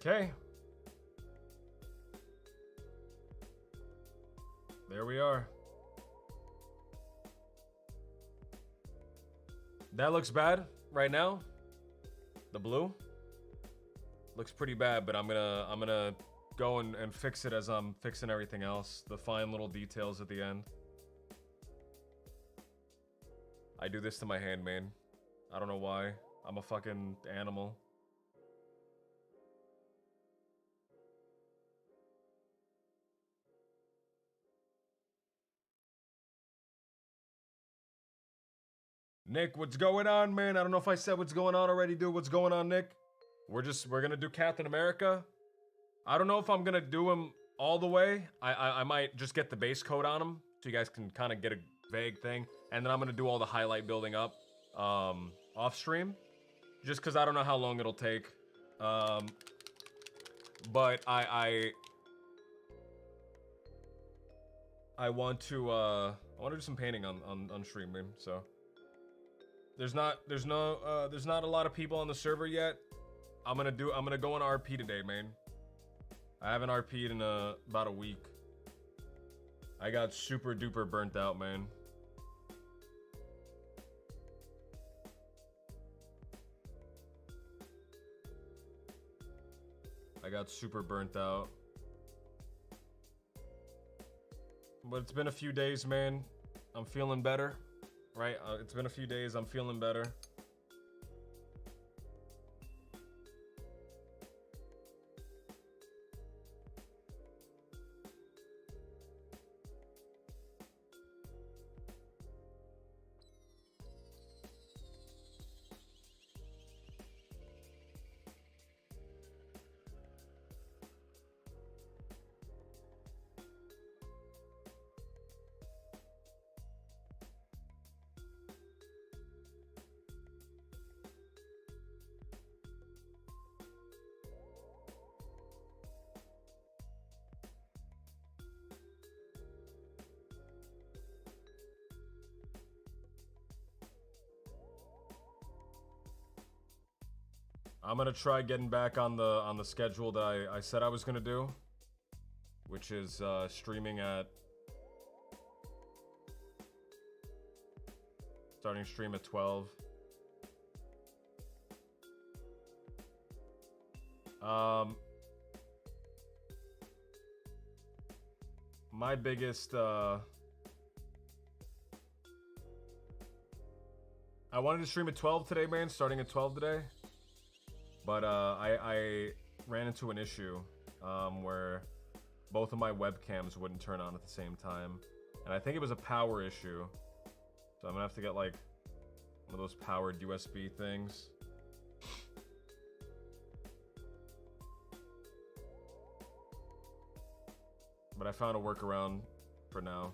Okay. There we are. That looks bad right now. The blue looks pretty bad, but I'm gonna go and fix it as I'm fixing everything else. The fine little details at the end. I do this to my hand, man. I don't know why. I'm a fucking animal. Nick, what's going on, man? I don't know if I said what's going on already, dude. What's going on, Nick? We're gonna do Captain America. I don't know if I'm gonna do him all the way. I might just get the base coat on him so you guys can kind of get a vague thing, and then I'm gonna do all the highlight building up off stream, just because I don't know how long it'll take. But I want to do some painting on stream, man. So there's not a lot of people on the server yet. I'm gonna go on RP today, man. I haven't RP'd in about a week. I got super duper burnt out, man. I got super burnt out. But it's been a few days, man. I'm feeling better, right? It's been a few days. I'm feeling better. I'm gonna try getting back on the schedule that I said I was gonna do, which is streaming starting stream at 12. My biggest I wanted to stream at 12 today, man, starting at 12 today. But I ran into an issue where both of my webcams wouldn't turn on at the same time. And I think it was a power issue. So I'm gonna have to get like one of those powered USB things. But I found a workaround for now.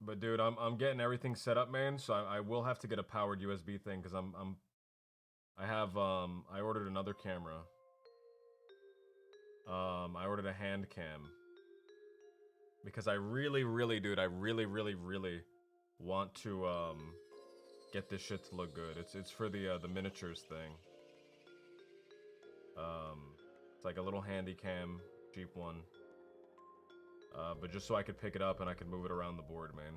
But dude, I'm getting everything set up, man. So I will have to get a powered USB thing because I ordered another camera. I ordered a hand cam because I really, dude, I really want to get this shit to look good. It's for the miniatures thing. It's like a little handy cam, cheap one. But just so I could pick it up and I could move it around the board, man.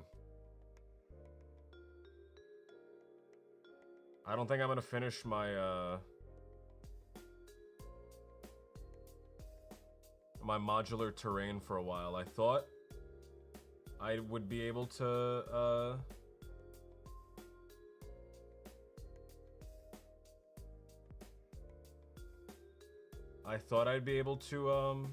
I don't think I'm gonna finish my my modular terrain for a while. I thought I would be able to I thought I'd be able to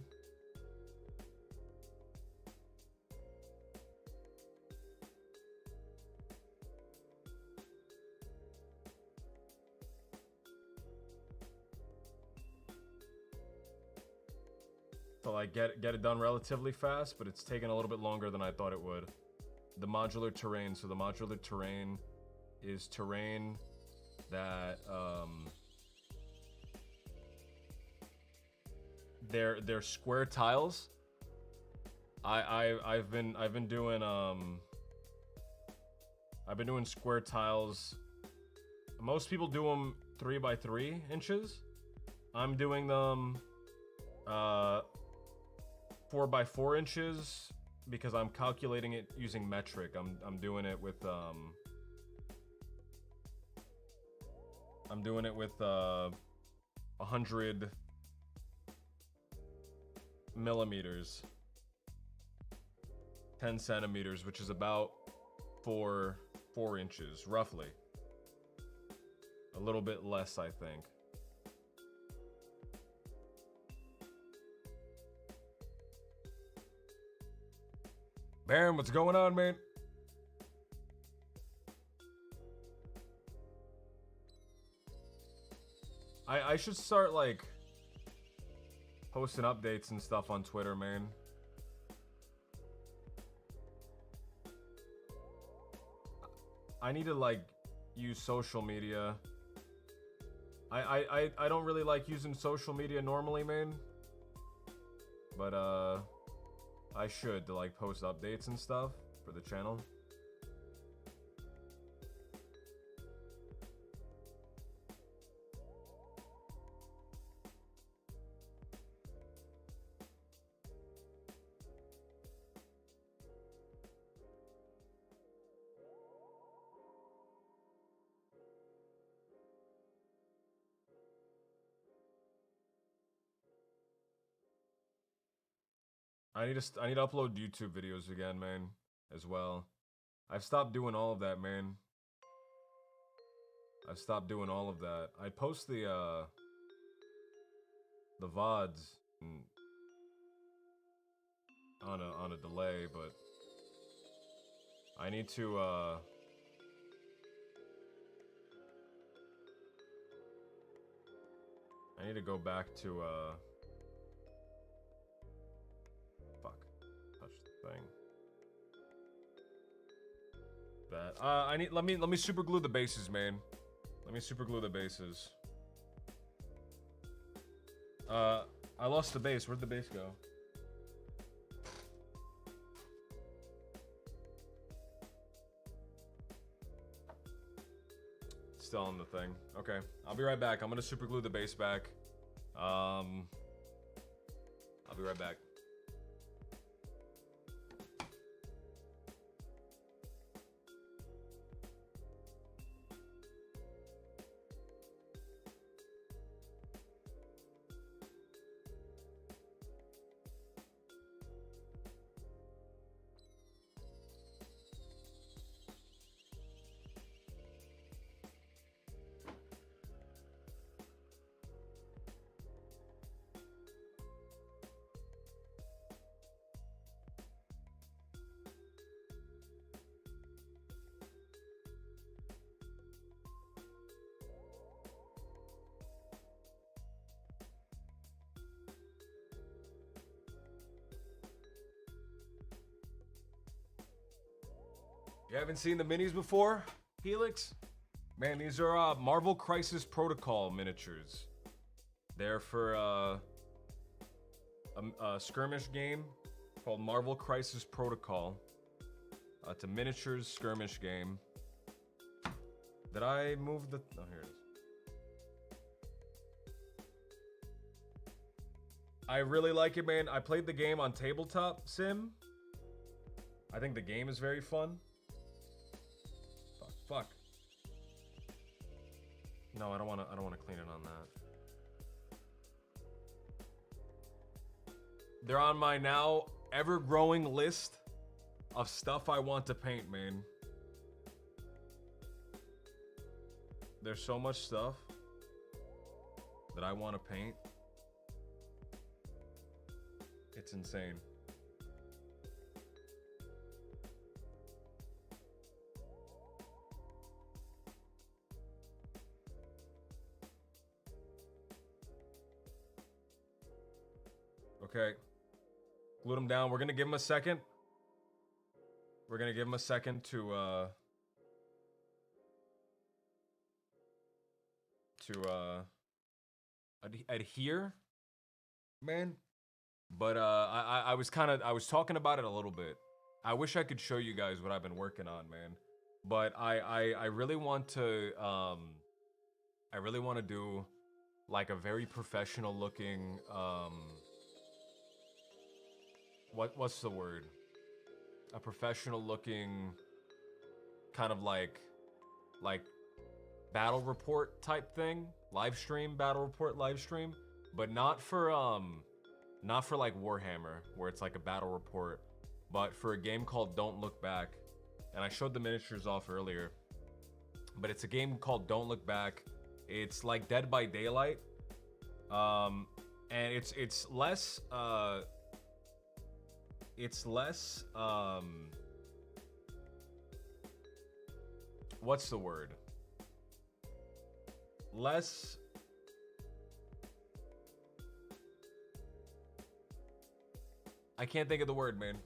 like get it done relatively fast, but it's taken a little bit longer than I thought it would. The modular terrain, so the modular terrain is terrain that they're square tiles. I've been doing square tiles. Most people do them 3 by 3 inches. I'm doing them 4 by 4 inches because I'm calculating it using metric. I'm doing it with 100 millimeters, 10 centimeters, which is about 4 inches roughly. A little bit less, I think. Baron, what's going on, man? I should start, like, posting updates and stuff on Twitter, man. I need to, like, use social media. I don't really like using social media normally, man. But, I should, to, like, post updates and stuff for the channel. I need to upload YouTube videos again, man, as well. I've stopped doing all of that, man. I've stopped doing all of that. I post the vods on a delay, but I need to go back to fuck, touch the thing. That let me super glue the bases, man. Let me super glue the bases. I lost the base. Where'd the base go? It's still on the thing. Okay, I'll be right back. I'm gonna super glue the base back. I'll be right back. You haven't seen the minis before, Helix? Man, these are Marvel Crisis Protocol miniatures. They're for a skirmish game called Marvel Crisis Protocol. It's a miniatures skirmish game. Did I move the... Oh, here it is. I really like it, man. I played the game on Tabletop Sim. I think the game is very fun. Fuck. No, I don't wanna clean it on that. They're on my now ever-growing list of stuff I want to paint, man. There's so much stuff that I want to paint. It's insane. Okay. Glued him down. We're gonna give him a second. We're gonna give him a second to adhere. man. But I was I was talking about it a little bit. I wish I could show you guys what I've been working on, man. But I really want to I really want to do like a very professional looking what's the word? A professional looking kind of like battle report type thing, live stream battle report live stream, but not for like Warhammer where it's like a battle report, but for a game called Don't Look Back. And I showed the miniatures off earlier, but it's a game called Don't Look Back. It's like Dead by Daylight, and it's less what's the word? Less I can't think of the word, man.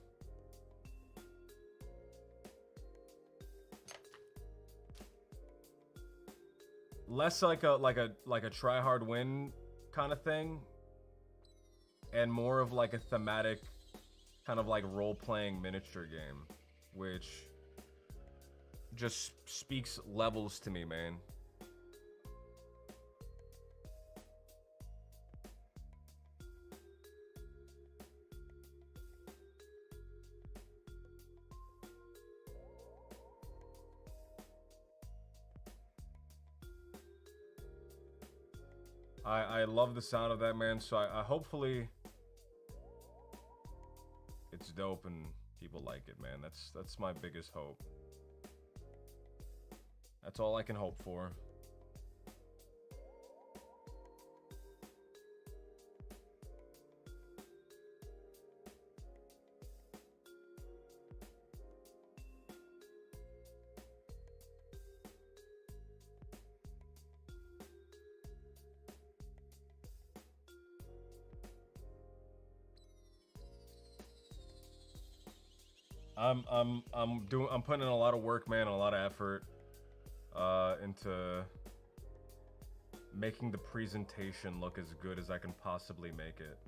Less like a try hard win kind of thing, and more of like a thematic kind of like role playing miniature game, which just speaks levels to me, man. I love the sound of that, man. So I hopefully it's dope and people like it, man. That's my biggest hope. That's all I can hope for. I'm putting in a lot of work, man, a lot of effort into making the presentation look as good as I can possibly make it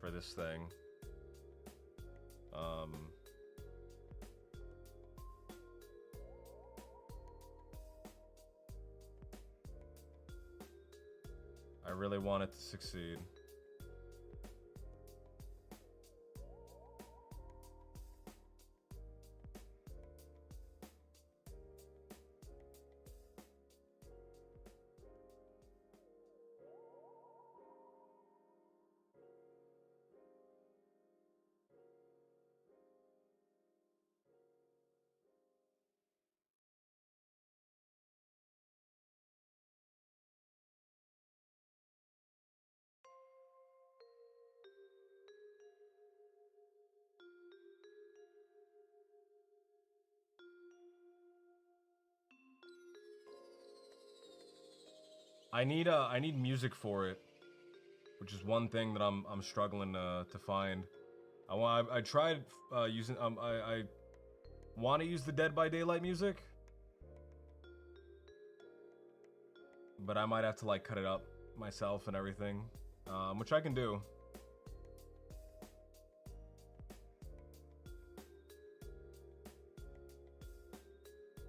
for this thing. I really want it to succeed. I need music for it, which is one thing that I'm struggling to find. I tried using I want to use the Dead by Daylight music, but I might have to like cut it up myself and everything, which I can do.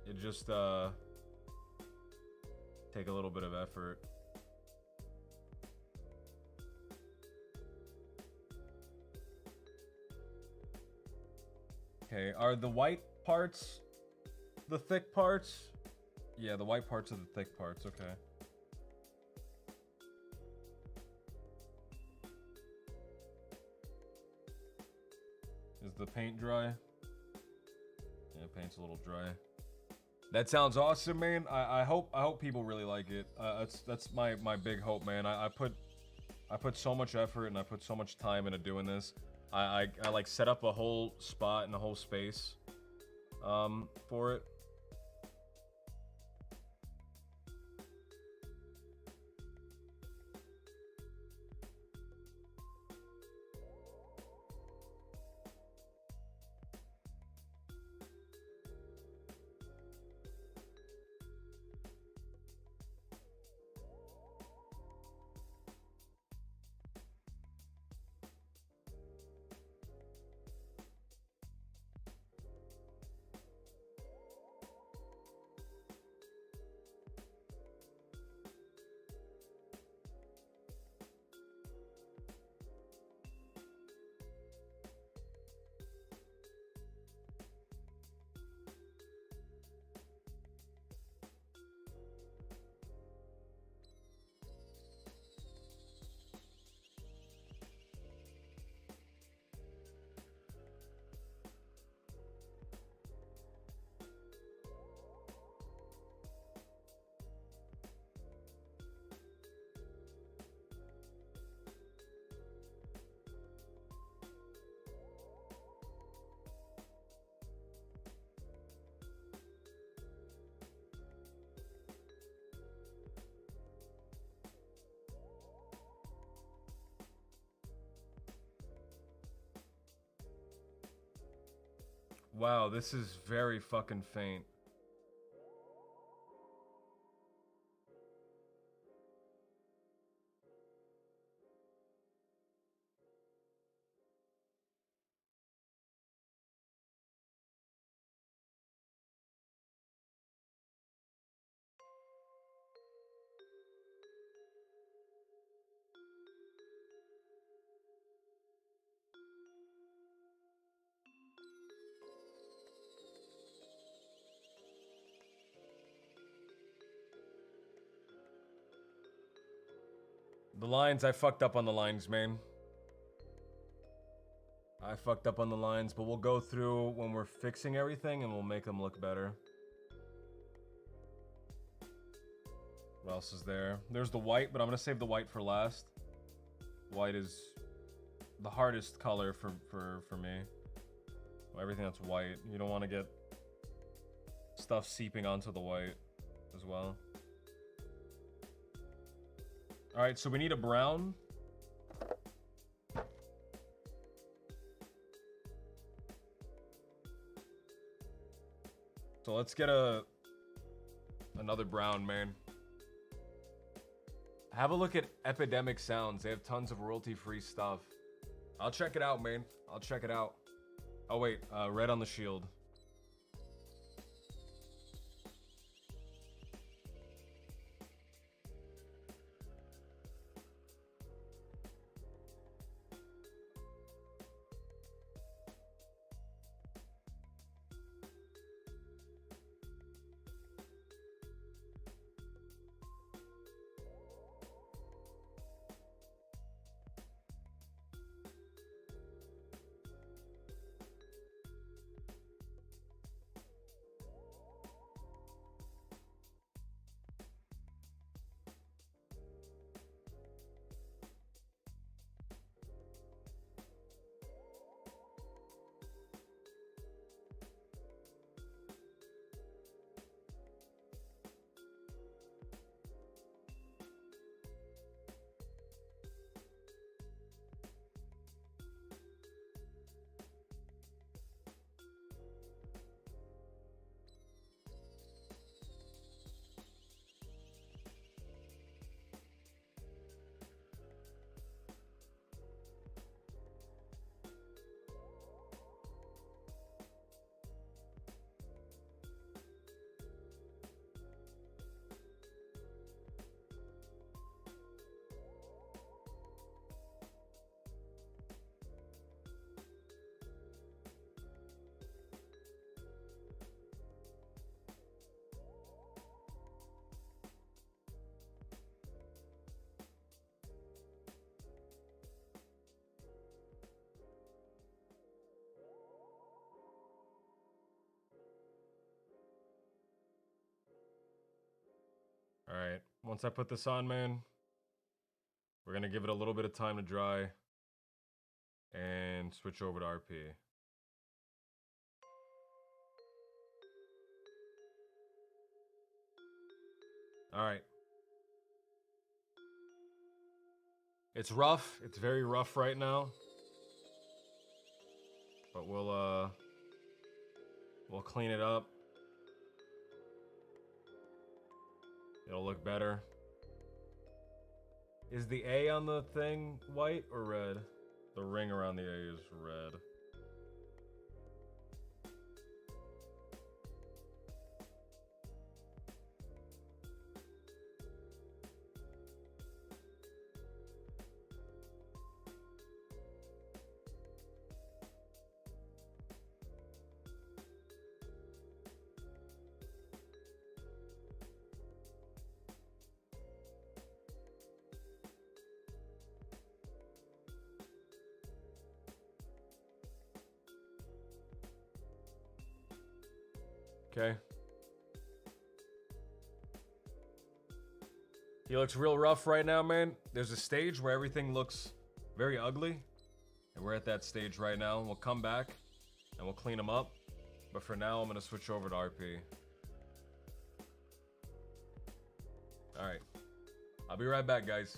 It just take a little bit of effort. Okay, are the white parts the thick parts? Yeah, the white parts are the thick parts, okay. Is the paint dry? Yeah, paint's a little dry. That sounds awesome, man. I hope people really like it. That's my big hope, man. I put so much effort and I put so much time into doing this. I like set up a whole spot and a whole space for it. Wow, this is very fucking faint. The lines, I fucked up on the lines, man. I fucked up on the lines, but we'll go through when we're fixing everything and we'll make them look better. What else is there? There's the white, but I'm gonna save the white for last. White is the hardest color for me. Everything that's white. You don't want to get stuff seeping onto the white as well. Alright, so we need a brown. So let's get another brown, man. Have a look at Epidemic Sounds. They have tons of royalty-free stuff. I'll check it out, man. I'll check it out. Oh wait, red on the shield. Alright, once I put this on, man, we're gonna give it a little bit of time to dry and switch over to RP. Alright. It's rough. It's very rough right now. But we'll clean it up. It'll look better. Is the A on the thing white or red? The ring around the A is red. Okay. He looks real rough right now, man. There's a stage where everything looks very ugly. And we're at that stage right now. We'll come back and we'll clean them up. But for now, I'm going to switch over to RP. Alright. I'll be right back, guys.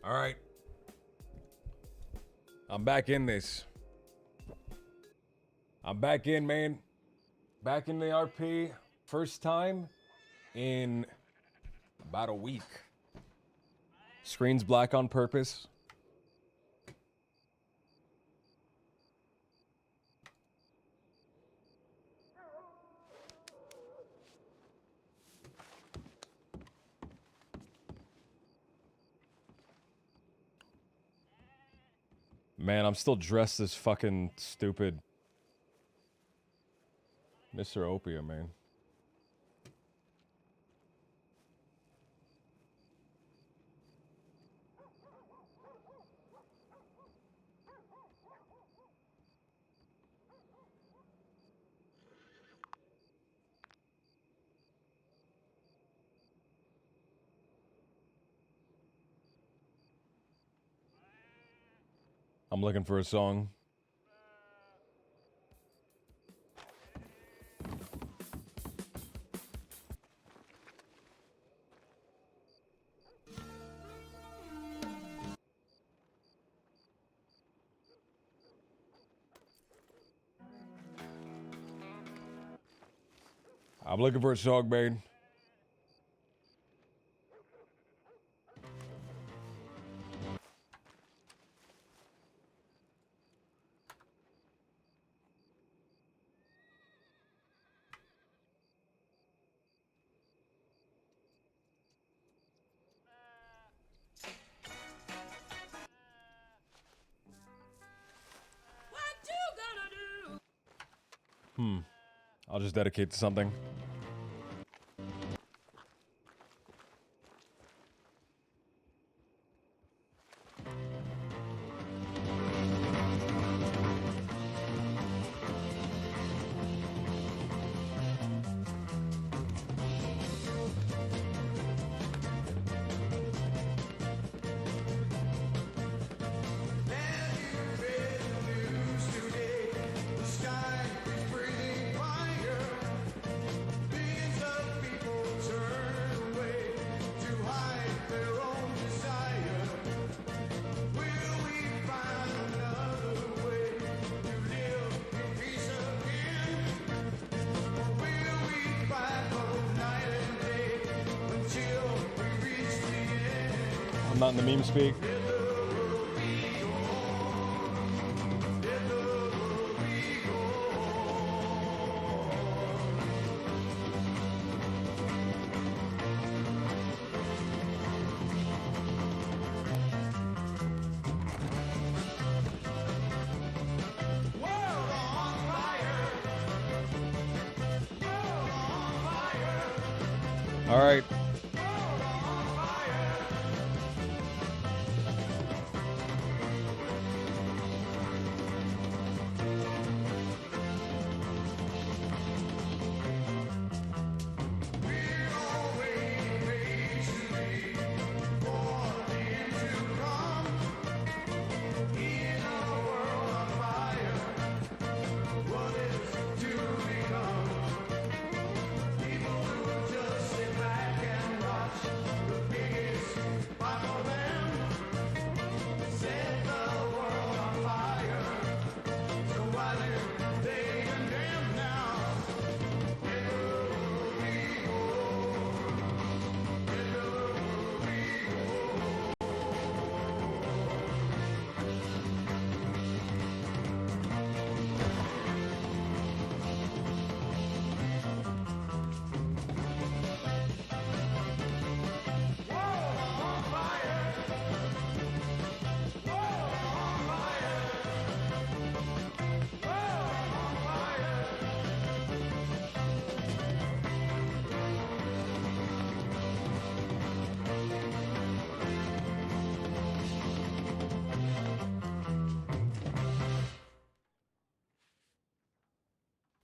All right. I'm back in this. I'm back in, man. Back in the RP. First time in about a week. Screen's black on purpose. Man, I'm still dressed as fucking stupid Mr. Opium, man. I'm looking for a song. I'm looking for a song, man. I'll just dedicate to something. I'm not in the meme speak. All right.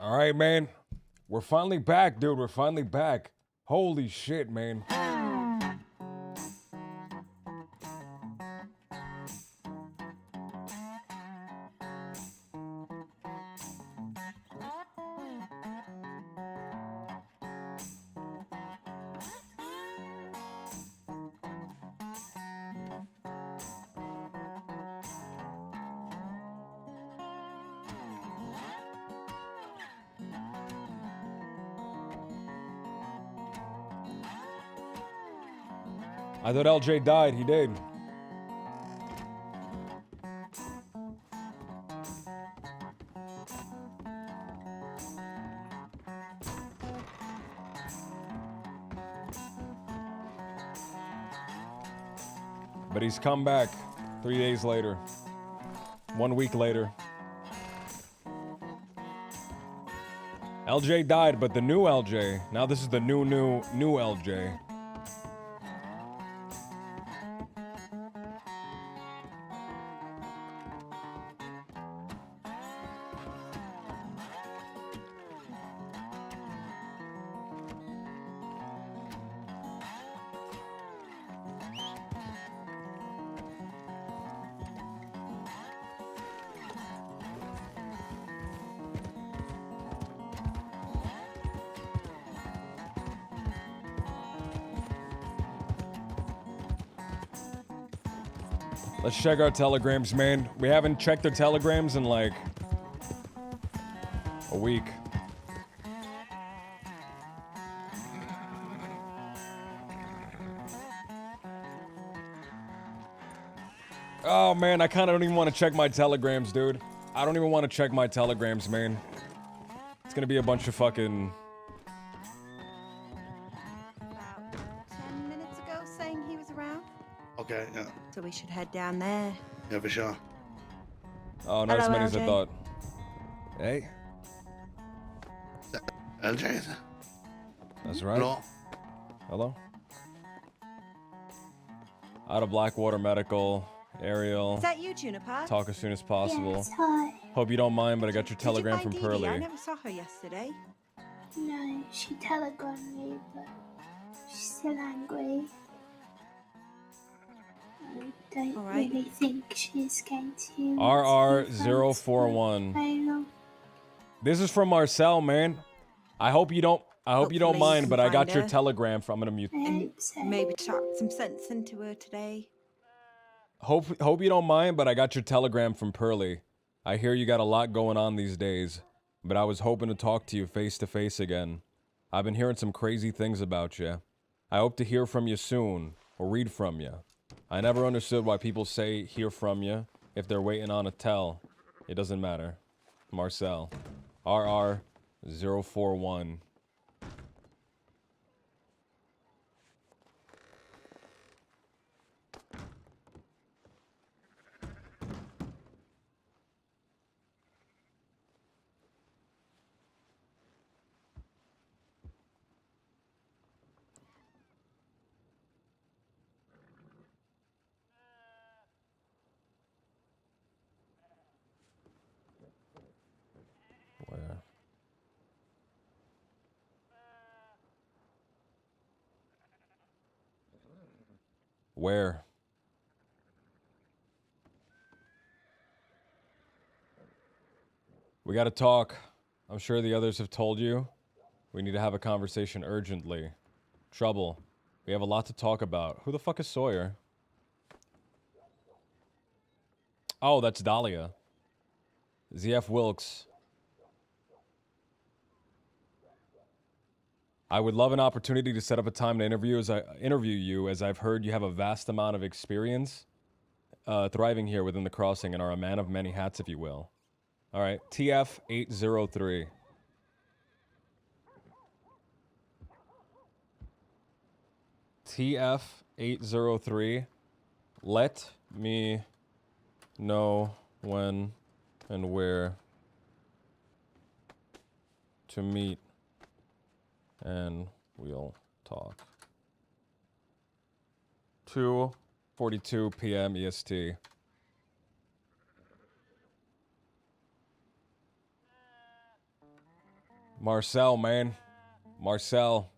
All right, man. We're finally back, dude. We're finally back. Holy shit, man. I thought LJ died. He did. But he's come back 3 days later. 1 week later. LJ died, but the new LJ. Now this is the new LJ. Let's check our telegrams, man. We haven't checked our telegrams in like a week. Oh man, I kind of don't even want to check my telegrams, dude. I don't even want to check my telegrams, man. It's gonna be a bunch of fucking... 10 minutes ago saying he was around. Okay, yeah. So we should head down there. Yeah, for sure. Oh, not as Hello, many as I LJ. thought. Hey, LJ, is it? that's right. Hello? Hello? Out of Blackwater Medical, Ariel. Is that you, Juniper? Talk as soon as possible. Yes, hi. Hope you don't mind, but I got your telegram Did from you find Dee Dee? I Pearly. never saw her yesterday. No, she telegrammed me, but she's still angry. I don't All right. really think she's going to. RR041. Hello. This is from Marcel, man. I hope you don't Hopefully mind, you but can I got find your her. telegram from... I'm gonna mute. I hope so. Maybe talk some sense into her today. Hope you don't mind, but I got your telegram from Pearly. I hear you got a lot going on these days, but I was hoping to talk to you face to face again. I've been hearing some crazy things about you. I hope to hear from you soon, or read from you. I never understood why people say hear from you if they're waiting on a tell. It doesn't matter. Marcel. RR041. Where? Where? We gotta talk. I'm sure the others have told you. We need to have a conversation urgently. Trouble. We have a lot to talk about. Who the fuck is Sawyer? Oh, that's Dahlia. ZF Wilkes. I would love an opportunity to set up a time to interview you, as I've heard you have a vast amount of experience thriving here within the crossing and are a man of many hats, if you will. All right, TF803. TF803. Let me know when and where to meet, and we'll talk. 2:42 p.m. EST. Marcel, man. Marcel.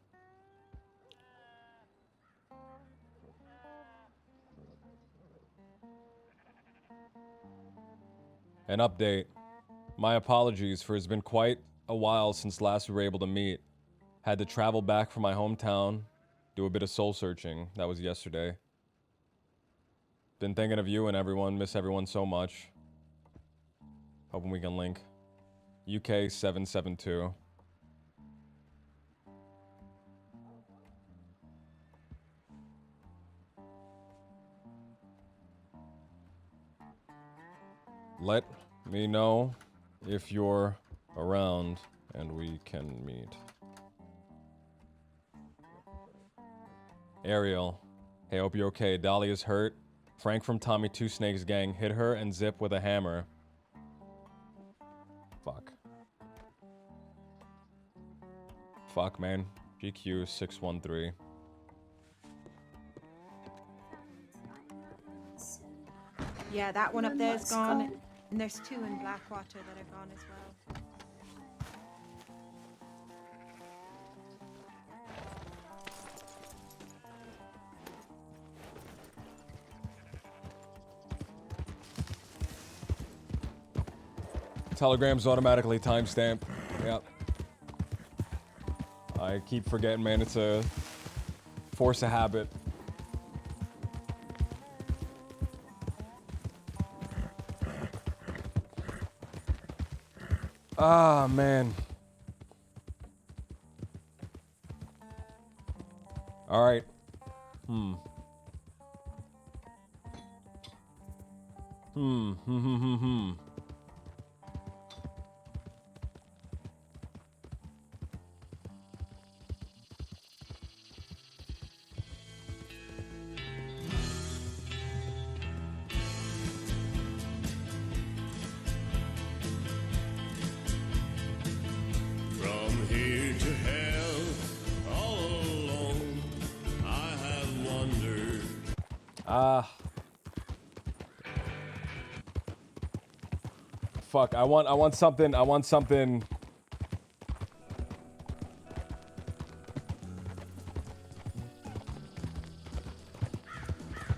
An update. My apologies, for it's been quite a while since last we were able to meet. Had to travel back from my hometown, do a bit of soul searching. That was yesterday. Been thinking of you and everyone, miss everyone so much. Hoping we can link. UK 772. Let me know if you're around and we can meet. Ariel. Hey, hope you're okay. Dolly is hurt. Frank from Tommy Two Snakes gang hit her and Zip with a hammer. Fuck. Fuck, man. GQ 613. Yeah, that one up there's gone. And there's two in Blackwater that are gone as well. Telegram's automatically timestamped. Yep. I keep forgetting, man. It's a force of habit. Ah, man. All right. Hmm. From here to hell, all alone, I have wandered. Fuck, I want something.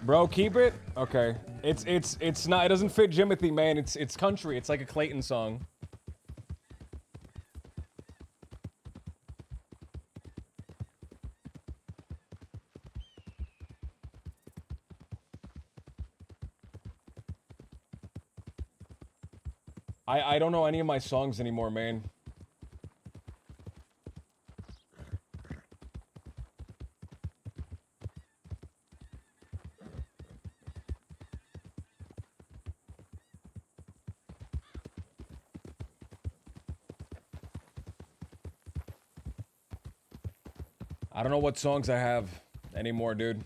Bro, keep it? Okay. It's not, it doesn't fit Jimothy, man. It's country. It's like a Clayton song. I don't know any of my songs anymore, man. I don't know what songs I have anymore, dude.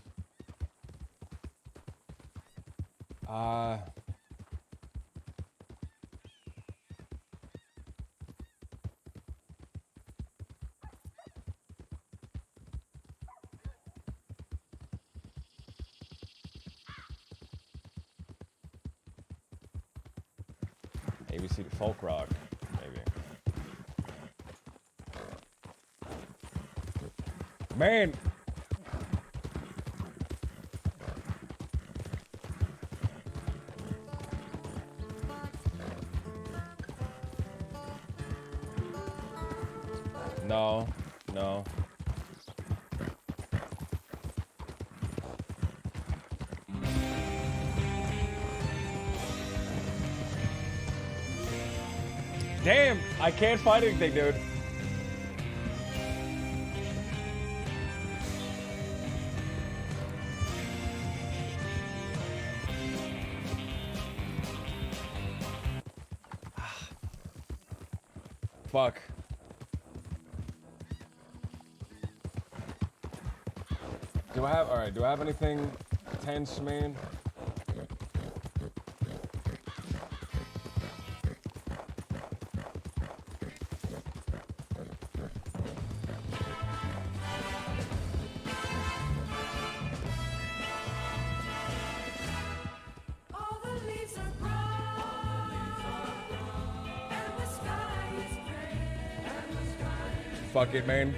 ABC folk rock, maybe. Man. No, no. Damn, I can't find anything, dude. Fuck. Do I have, alright, do I have anything tense, man? Fuck it, man.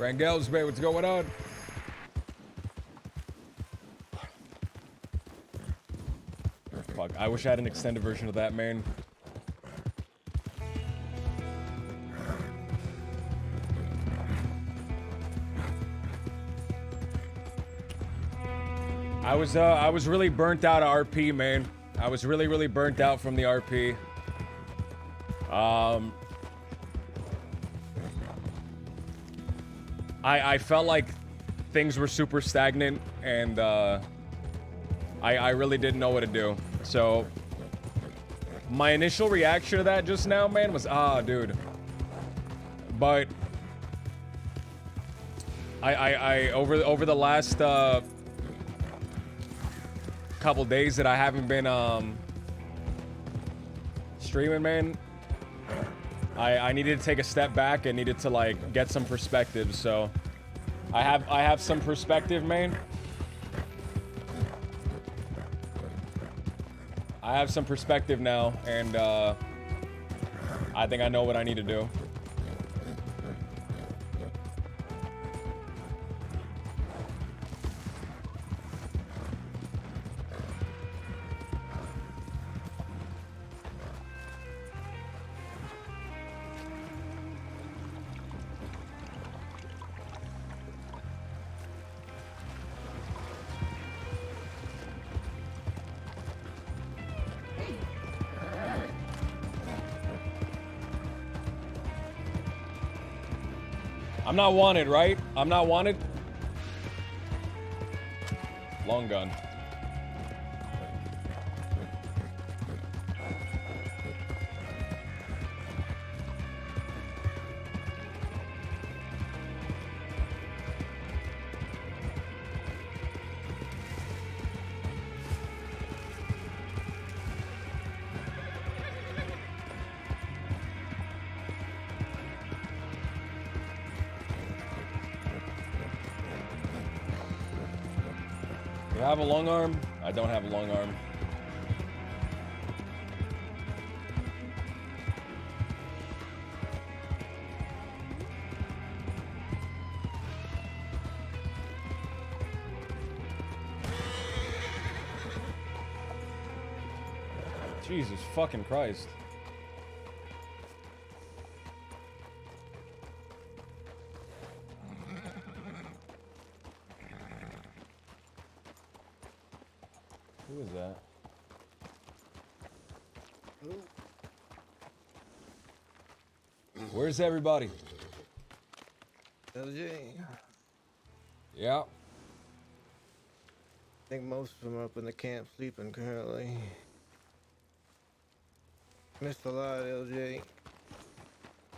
Rangels, babe, what's going on? Fuck, I wish I had an extended version of that, man. I was really burnt out of RP, man. I was really burnt out from the RP. I felt like things were super stagnant, and I really didn't know what to do. So my initial reaction to that just now, man, was dude. But I over the last couple days that I haven't been streaming, man, I needed to take a step back and needed to like get some perspective. So I have some perspective, man. I have some perspective now, and I think I know what I need to do. I'm not wanted, right? I'm not wanted. Long gun. Do I have a long arm? I don't have a long arm. Jesus fucking Christ. Who is that? Where's everybody? LJ. Yeah. I think most of them are up in the camp sleeping currently. Missed a lot, LJ.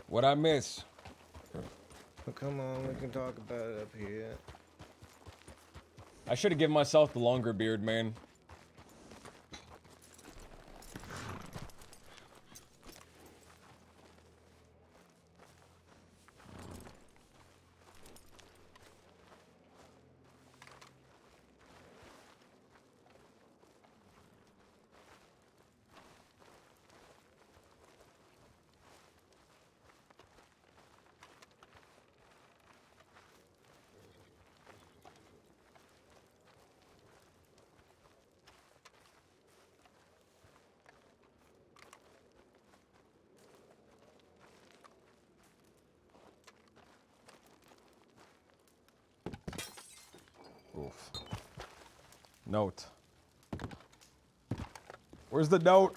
What I miss? Well, come on, we can talk about it up here. I should have given myself the longer beard, man. Oof. Note. Where's the note?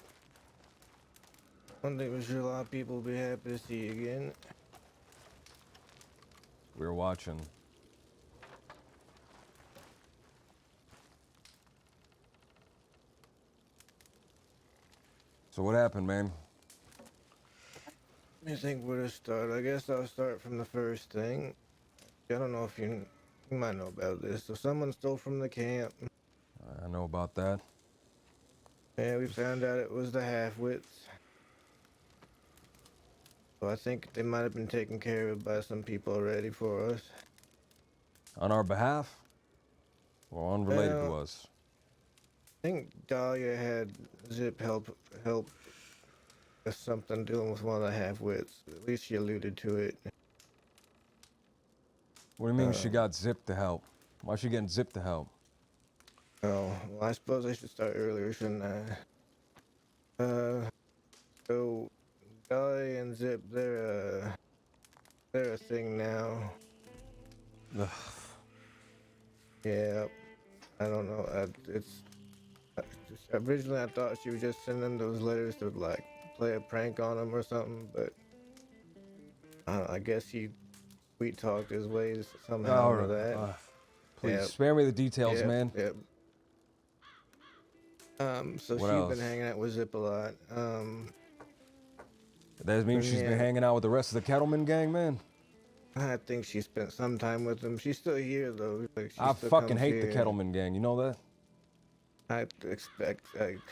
One thing for sure, a lot of people will be happy to see you again. We're watching. So what happened, man? I think where to start. I guess I'll start from the first thing. I don't know if you might know about this. So someone stole from the camp. I know about that. Yeah, we found out it was the half-wits. So I think they might have been taken care of by some people already for us. On our behalf? Or unrelated to Well, us? I think Dahlia had Zip help with something dealing with one of the half-wits. At least she alluded to it. What do you mean she got zipped to help? Why is she getting zipped to help? Oh, well, I suppose I should start earlier, shouldn't I? So Dolly and Zip, they're a thing now. Ugh. Yeah, I don't know. Originally I thought she was just sending those letters to like play a prank on him or something, but I guess he sweet talked his ways somehow or that. Please Yep. spare me the details, man. Yep. So What she's else? been hanging out with Zip a lot. That means she's been hanging out with the rest of the Kettleman gang, man. I think she spent some time with them. She's still here though. Like, I fucking hate the Kettleman gang. You know that? I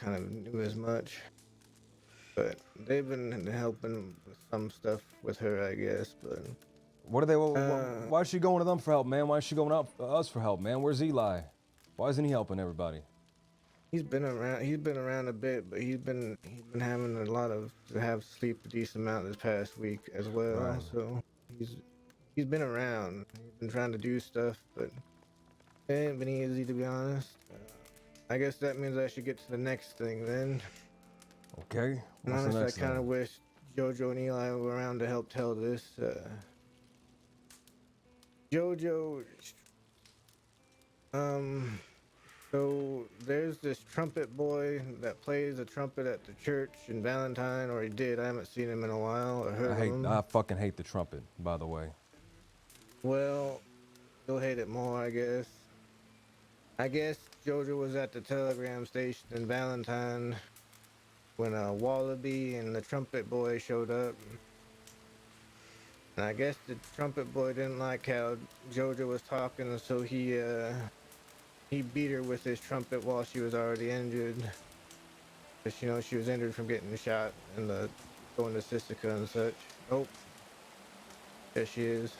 kind of knew as much. But they've been helping with some stuff with her, I guess. But what are they? Why is she going to them for help, man? Why is she going out us for help, man? Where's Eli? Why isn't he helping everybody? He's been around. He's been around a bit, but he's been having a lot of to have sleep a decent amount this past week as well. Right. So he's been around. He's been trying to do stuff, but it ain't been easy to be honest. I guess that means I should get to the next thing then. Okay. What's the Honestly, next I kind of thing? wish JoJo and Eli were around to help tell this. JoJo, so there's this trumpet boy that plays a trumpet at the church in Valentine, or he did. I haven't seen him in a while or heard of him. I fucking hate the trumpet, by the way. Well, you'll hate it more, I guess. I guess JoJo was at the telegram station in Valentine when Wallaby and the trumpet boy showed up. And I guess the trumpet boy didn't like how JoJo was talking, so he beat her with his trumpet while she was already injured. Because, you know, she was injured from getting shot and going to Sisika and such. Oh, there she is.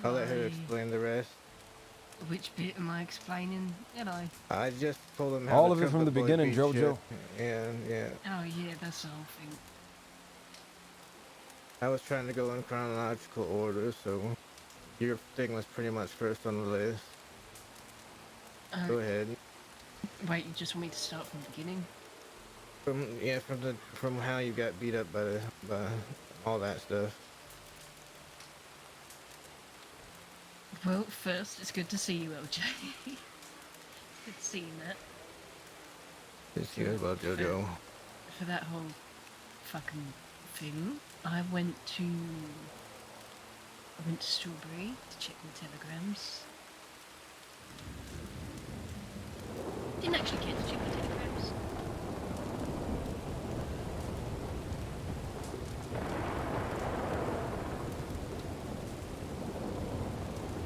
I'll let her explain the rest. Which bit am I explaining? I just told him how All the of it from trumpet the boy beginning, beat JoJo. shit. Yeah. Oh yeah, that's the whole thing. I was trying to go in chronological order, so your thing was pretty much first on the list. Go ahead. Wait, you just want me to start from the beginning? From how you got beat up by all that stuff. Well, first, it's good to see you, LJ. Good seeing that. It's you about JoJo. For that whole fucking thing, I went to Strawberry to check my telegrams. Didn't actually get to check my telegrams.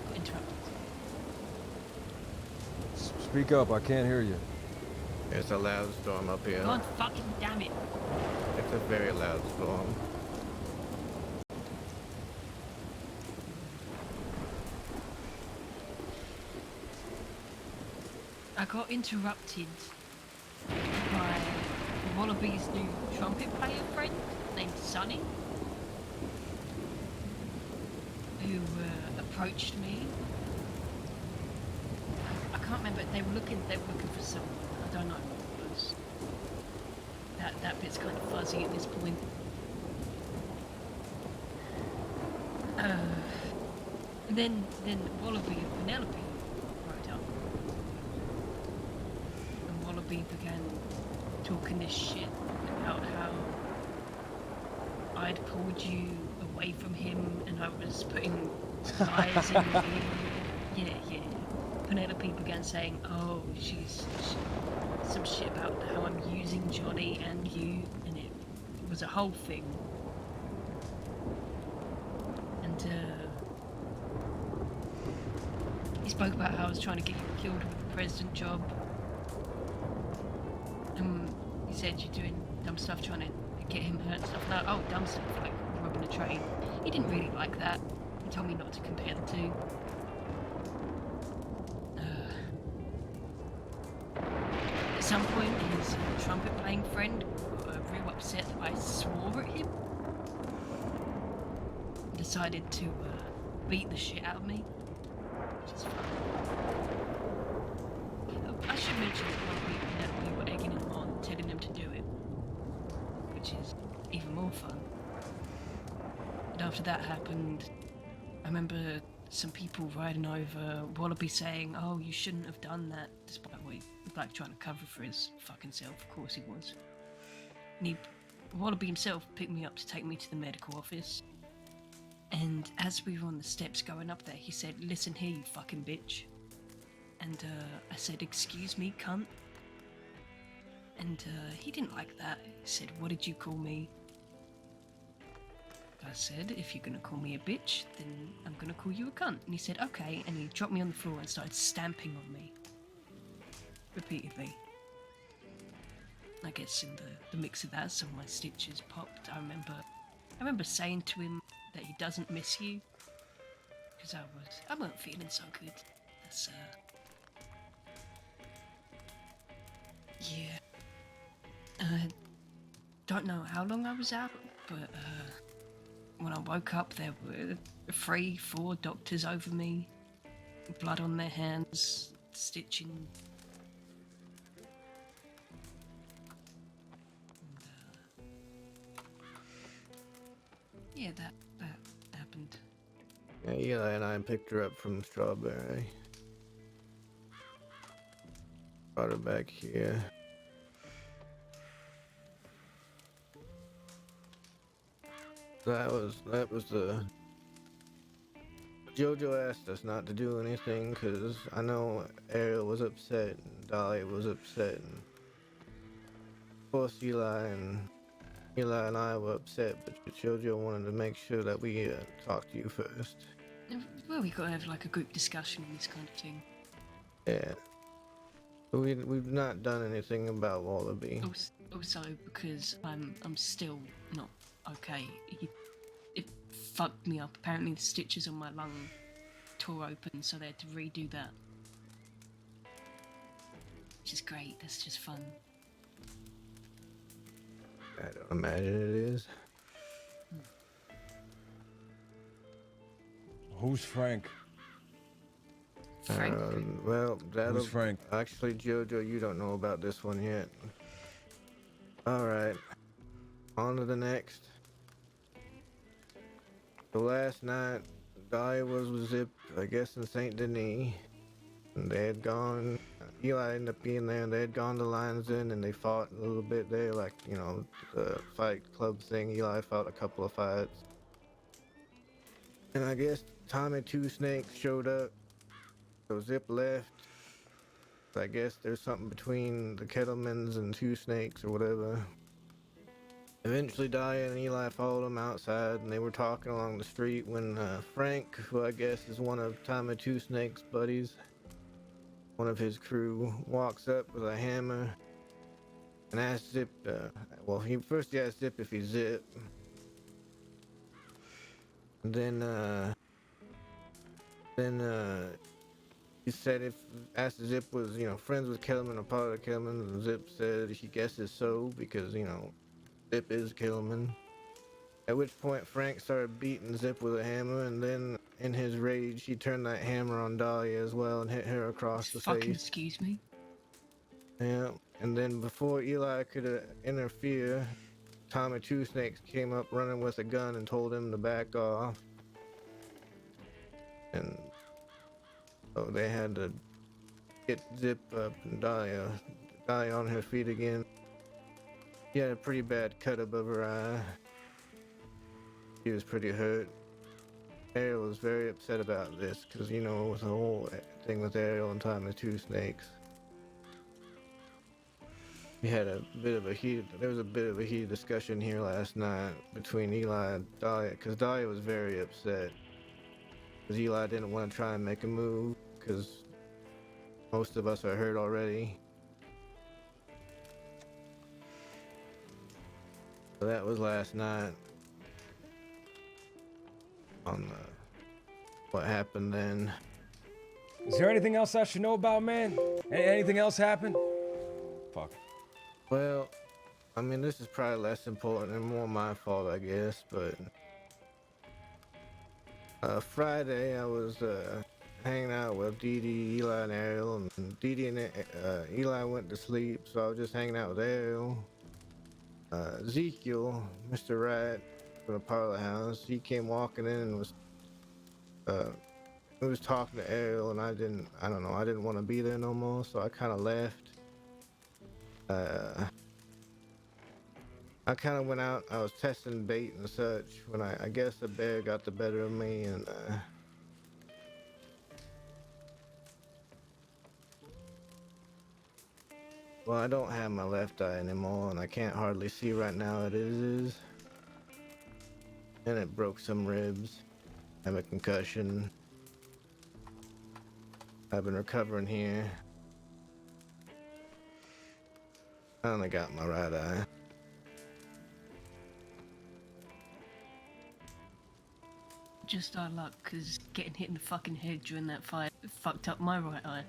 Got interrupted. Speak up, I can't hear you. It's a loud storm up here. God fucking damn it. It's a very loud storm. I got interrupted by Wallaby's new trumpet player friend named Sonny, who approached me. I can't remember. They were looking for someone. I don't know what it was. That bit's kind of fuzzy at this point. Then Wallaby and Penelope rode up. And Wallaby began talking this shit about how I'd pulled you away from him and I was putting lies in your ear. Yeah. Penelope began saying, oh, she's some shit about how I'm using Johnny and you, and it was a whole thing. And he spoke about how I was trying to get you killed with the president job. He said you're doing dumb stuff trying to get him hurt and stuff. Like, oh, dumb stuff, like robbing a train. He didn't really like that. He told me not to compare the two. At some point, his trumpet playing friend got real upset that I swore at him. Decided to beat the shit out of me. Which is fun. I should mention that we were egging him on, telling him to do it, which is even more fun. And after that happened, I remember some people riding over Wallaby saying, "Oh, you shouldn't have done that," despite what he was like trying to cover for his fucking self. Of course he was. And Wallaby himself picked me up to take me to the medical office. And as we were on the steps going up there, he said, "Listen here, you fucking bitch." And I said, "Excuse me, cunt." And he didn't like that. He said, "What did you call me?" I said, "If you're gonna call me a bitch, then I'm gonna call you a cunt." And he said, "Okay," and he dropped me on the floor and started stamping on me. Repeatedly. I guess in the mix of that, some of my stitches popped. I remember saying to him that he doesn't miss you. Because I weren't feeling so good. That's, yeah. I don't know how long I was out, but, when I woke up, there were 3-4 doctors over me, blood on their hands, stitching. And, yeah, that happened. Yeah, Eli and I picked her up from Strawberry. Brought her back here. That was the... Jojo asked us not to do anything because I know Ariel was upset and Dolly was upset, and of course Eli and I were upset, but Jojo wanted to make sure that we talked to you first. Well, we gotta have like a group discussion on this kind of thing. Yeah. But we've not done anything about Wallaby. Also, because I'm still not okay. It fucked me up. Apparently the stitches on my lung tore open, so they had to redo that. Which is great. That's just fun. I don't imagine it is. Who's Frank? Frank? Well, Who's Frank? Actually, Jojo, you don't know about this one yet. Alright. On to the next. The last night, Dahlia was with Zip, I guess, in St. Denis. And they had gone... Eli ended up being there, and they had gone to Lions Inn, and they fought a little bit there, like, you know, the fight club thing. Eli fought a couple of fights. And I guess Tommy Two Snakes showed up. So Zip left. I guess there's something between the Kettlemans and Two Snakes or whatever. Eventually, Dahlia and Eli followed him outside, and they were talking along the street when Frank, who I guess is one of Tommy Two Snakes' buddies, one of his crew, walks up with a hammer and asks Zip, he first asked Zip if he's Zip. And then he said asked Zip was, friends with Kellerman or part of Kellerman, and Zip said he guesses so because, Zip is Kellerman. At which point Frank started beating Zip with a hammer, and then in his rage he turned that hammer on Dahlia as well and hit her across the Fucking face. excuse me? Yeah, and then before Eli could interfere, Tommy Two Snakes came up running with a gun and told him to back off. And so they had to get Zip up and Dahlia on her feet again. She had a pretty bad cut above her eye. She was pretty hurt. Ariel was very upset about this because, it was the whole thing with Ariel and Tommy Two Snakes. We had there was a bit of a heated discussion here last night between Eli and Dahlia, because Dahlia was very upset. Because Eli didn't want to try and make a move, because most of us are hurt already. So that was last night. On what happened then. Is there anything else I should know about, man? Anything else happen? Fuck. Well, I mean, this is probably less important and more my fault, I guess, but Friday, I was hanging out with Dee Dee, Eli, and Ariel, and Dee Dee and Eli went to sleep, so I was just hanging out with Ariel. Ezekiel, Mr. Rat, from the parlor house, he came walking in and was talking to Ariel, and I don't know, I didn't want to be there no more, so I kind of left. I kind of went out. I was testing bait and such when I guess the bear got the better of me, and well, I don't have my left eye anymore, and I can't hardly see right now. It is, and it broke some ribs. I have a concussion. I've been recovering here. I only got my right eye. Just our luck, because getting hit in the fucking head during that fight fucked up my right eye.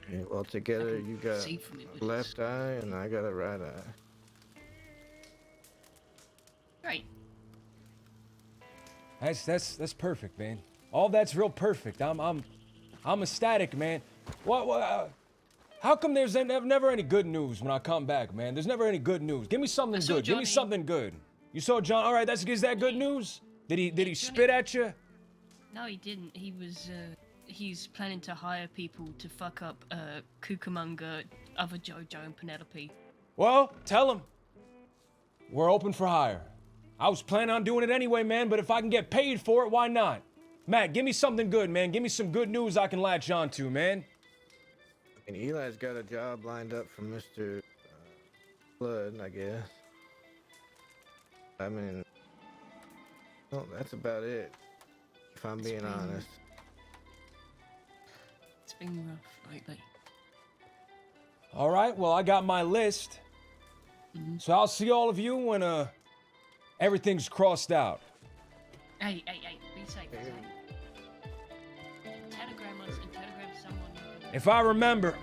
Okay, well, together you got See from it, but left eye, and I got a right eye. Great. That's perfect, man. All that's real perfect. I'm ecstatic, man. What? How come there's never any good news when I come back, man? There's never any good news. Give me something good. Give me something good. You saw John? All right, is that good news? Did he spit at you? No, he didn't. He was, he's planning to hire people to fuck up, Cucamonga, other Jojo, and Penelope. Well, tell him. We're open for hire. I was planning on doing it anyway, man, but if I can get paid for it, why not? Matt, give me something good, man. Give me some good news I can latch on to, man. And Eli's got a job lined up for Mr. Blood, I guess. I mean, well, that's about it, if I'm being honest. It's been rough lately. All right, well, I got my list. So I'll see all of you when everything's crossed out. Hey, be safe. Telegram us and telegram someone. If I remember.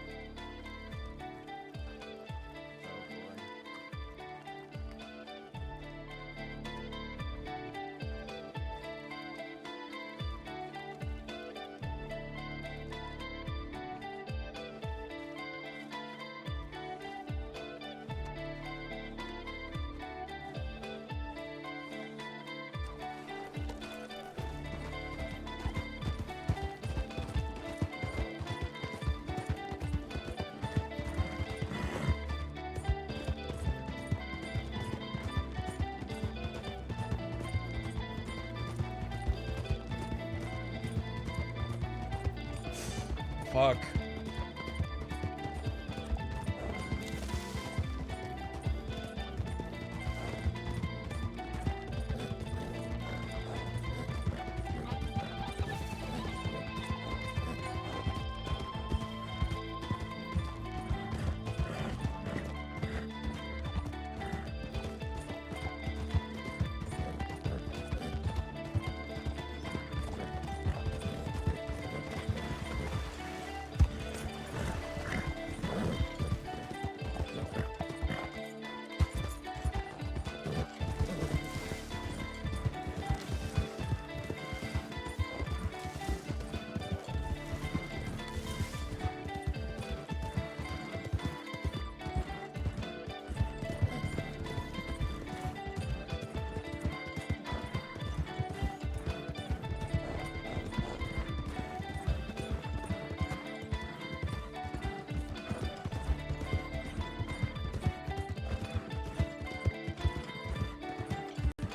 Fuck.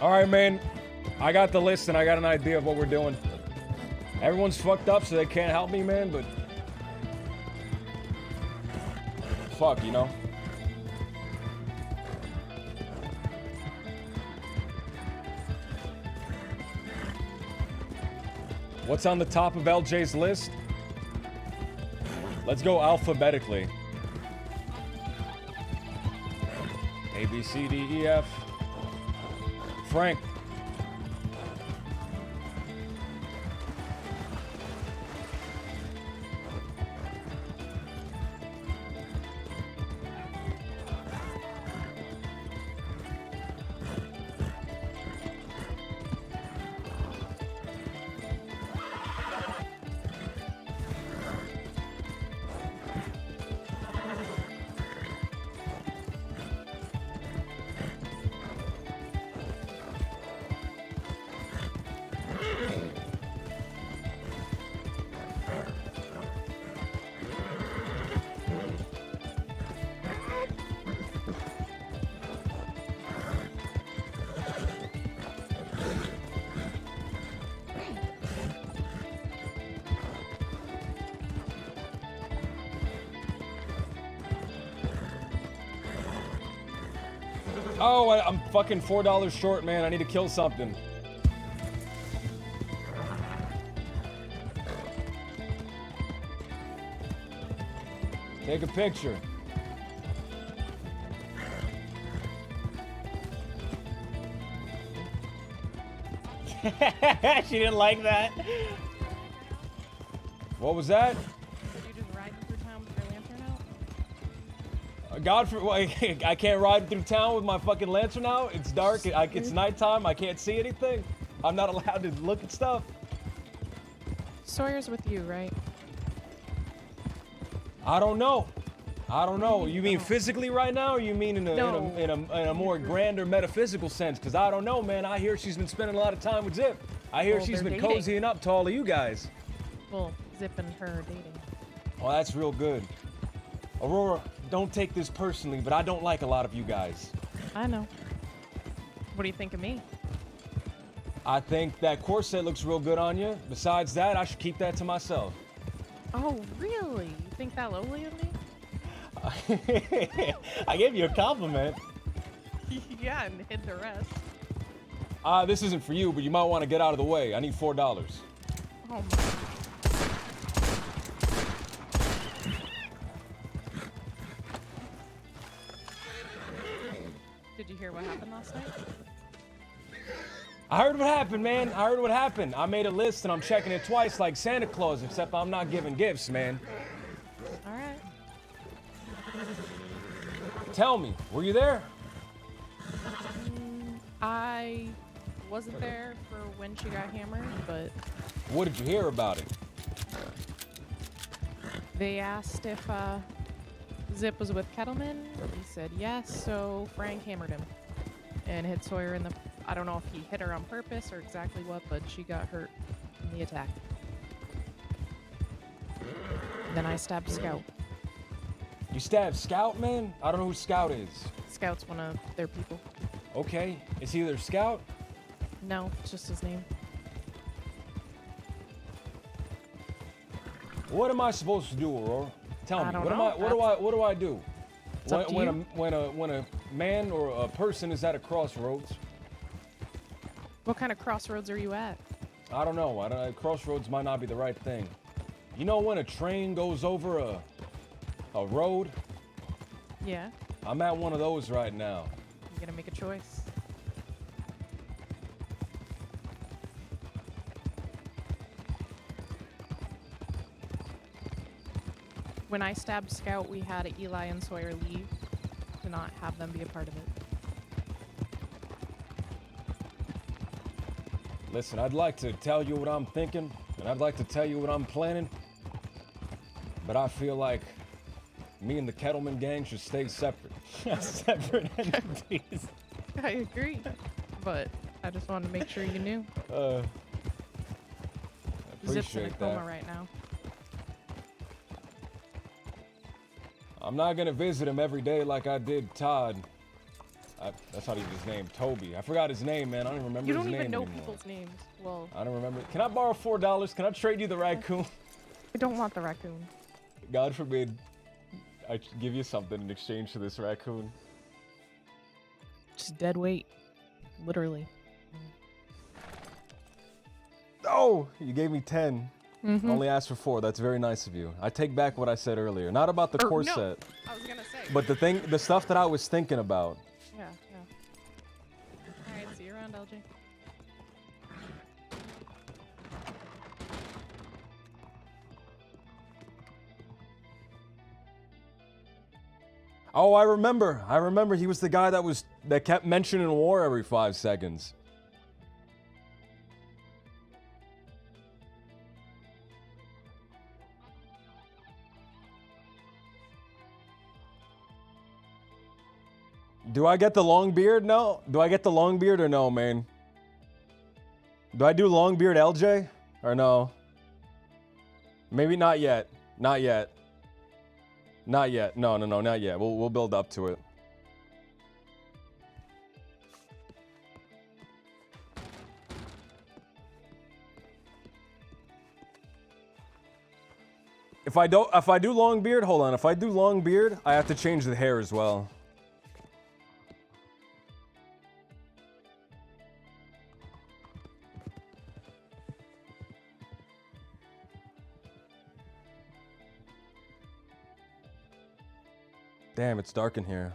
All right, man. I got the list and I got an idea of what we're doing. Everyone's fucked up, so they can't help me, man, but... fuck, you know? What's on the top of LJ's list? Let's go alphabetically. A, B, C, D, E, F. Frank. Oh, I'm fucking $4 short, man. I need to kill something. Take a picture. She didn't like that. What was that? You just riding through town with your lantern out? God for I can't ride through town with my fucking lantern out. It's dark. It's nighttime. I can't see anything. I'm not allowed to look at stuff. Sawyer's with you, right? I don't know. I don't know. You mean physically right now, or you mean in a more grander metaphysical sense? Because I don't know, man. I hear she's been spending a lot of time with Zip. I hear Well, she's they're been dating. cozying up to all of you guys. Well, Zip and her are dating. Well, that's real good. Aurora, don't take this personally, but I don't like a lot of you guys. I know. What do you think of me? I think that corset looks real good on you. Besides that, I should keep that to myself. Oh, really? You think that lowly of me? I gave you a compliment. Yeah, and hid the rest. This isn't for you, but you might want to get out of the way. I need $4. Oh my. Did you hear what happened last night? I heard what happened, man. I heard what happened. I made a list and I'm checking it twice like Santa Claus, except I'm not giving gifts, man. All right. Tell me, were you there? I wasn't there for when she got hammered, but What did you hear about it? they asked if Zip was with Kettleman. He said yes, so Frank hammered him and hit Sawyer in the... I don't know if he hit her on purpose or exactly what, but she got hurt in the attack. Then I stabbed Scout. You stabbed Scout, man? I don't know who Scout is. Scout's one of their people. Okay, is he their Scout? No, it's just his name. What am I supposed to do, Aurora? Tell I me. don't What know. what do I do? It's up to you. When a man or a person is at a crossroads, What kind of crossroads are you at? I don't know. Crossroads might not be the right thing. You know when a train goes over a road? Yeah, I'm at one of those right now. you gotta make a choice. When I stabbed Scout, we had Eli and Sawyer leave to not have them be a part of it. Listen, I'd like to tell you what I'm thinking, and I'd like to tell you what I'm planning, but I feel like me and the Kettleman gang should stay separate. Separate entities. I agree, but I just wanted to make sure you knew. I Zip's in a appreciate coma that. right now. I'm not gonna visit him every day like I did Todd. That's not even his name, Toby. I forgot his name, man. I don't remember You his don't name even know anymore. people's names. Well, I don't remember. Can I borrow $4? Can I trade you the raccoon? I don't want the raccoon. God forbid I give you something in exchange for this raccoon. Just dead weight. Literally. Oh, you gave me 10. Mhm. Only asked for 4. That's very nice of you. I take back what I said earlier. Not about the No, corset, I was gonna say. but the stuff that I was thinking about. Yeah, yeah. Alright, see you around, LJ. Oh, I remember. I remember he was the guy that kept mentioning war every 5 seconds. Do I get the long beard? No. Do I get the long beard or no, man? Do I do long beard LJ or no? Maybe not yet. Not yet. Not yet. No, not yet. We'll build up to it. If I do long beard, hold on. If I do long beard, I have to change the hair as well. Damn, it's dark in here.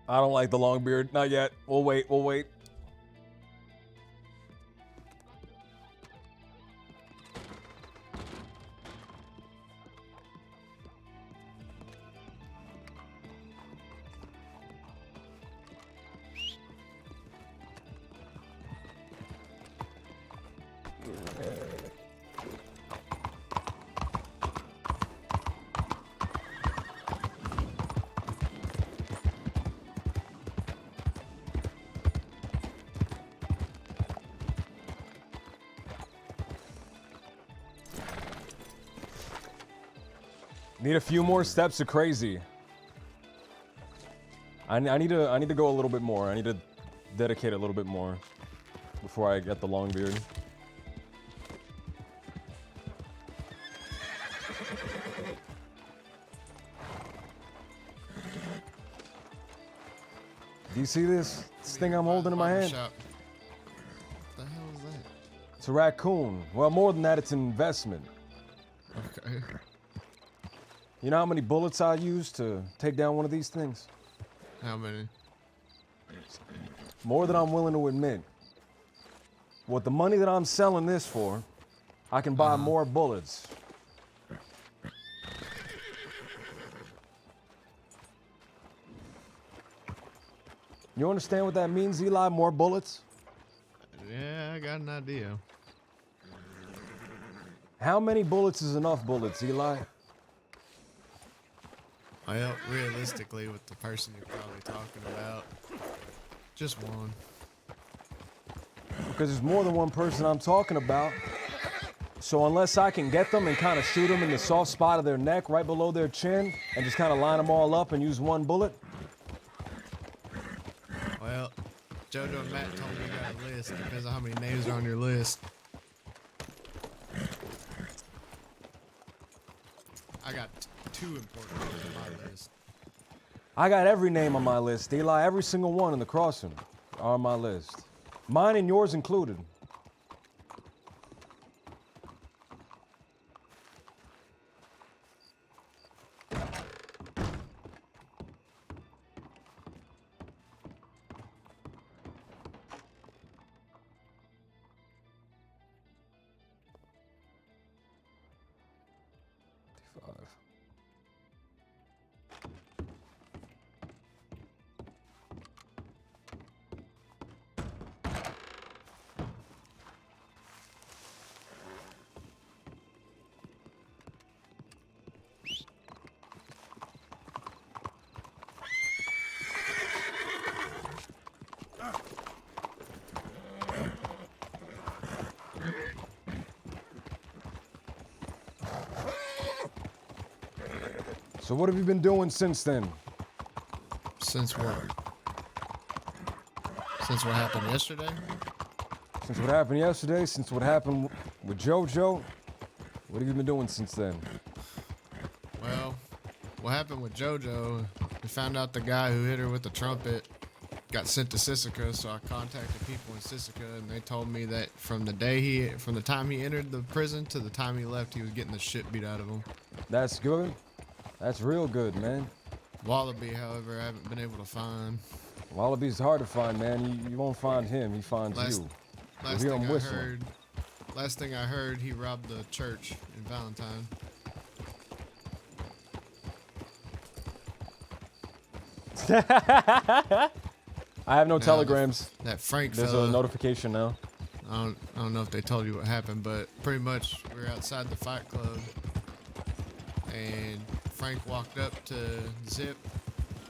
I don't like the long beard. Not yet. We'll wait. We'll wait. Need a few more steps of crazy. I need to go a little bit more. I need to dedicate a little bit more before I get the long beard. Do you see this? This thing I'm holding in my hand? What the hell is that? It's a raccoon. Well, more than that, it's an investment. Okay. You know how many bullets I use to take down one of these things? How many? More than I'm willing to admit. With the money that I'm selling this for, I can buy more bullets. You understand what that means, Eli? More bullets? Yeah, I got an idea. How many bullets is enough bullets, Eli? Well, realistically, with the person you're probably talking about, just one. Because there's more than one person I'm talking about. So unless I can get them and kind of shoot them in the soft spot of their neck, right below their chin, and just kind of line them all up and use one bullet. Well, JoJo and Matt told me you got a list. Depends on how many names are on your list. I got two important names on my list. I got every name on my list, Eli. Every single one in the crossing are on my list. Mine and yours included. So what have you been doing since then? Since what? Since what happened yesterday? Since what happened yesterday? Since what happened with JoJo? What have you been doing since then? Well, what happened with JoJo, we found out the guy who hit her with the trumpet got sent to Sisika, so I contacted people in Sisika, and they told me that from the time he entered the prison to the time he left, he was getting the shit beat out of him. That's good. That's real good, man. Wallaby, however, I haven't been able to find. Wallaby's hard to find, man. You won't find him. He finds you. Last thing I heard, he robbed the church in Valentine. I have no telegrams. That Frank There's fella, a notification now. I don't know if they told you what happened, but pretty much we were outside the Fight Club, and Frank walked up to Zip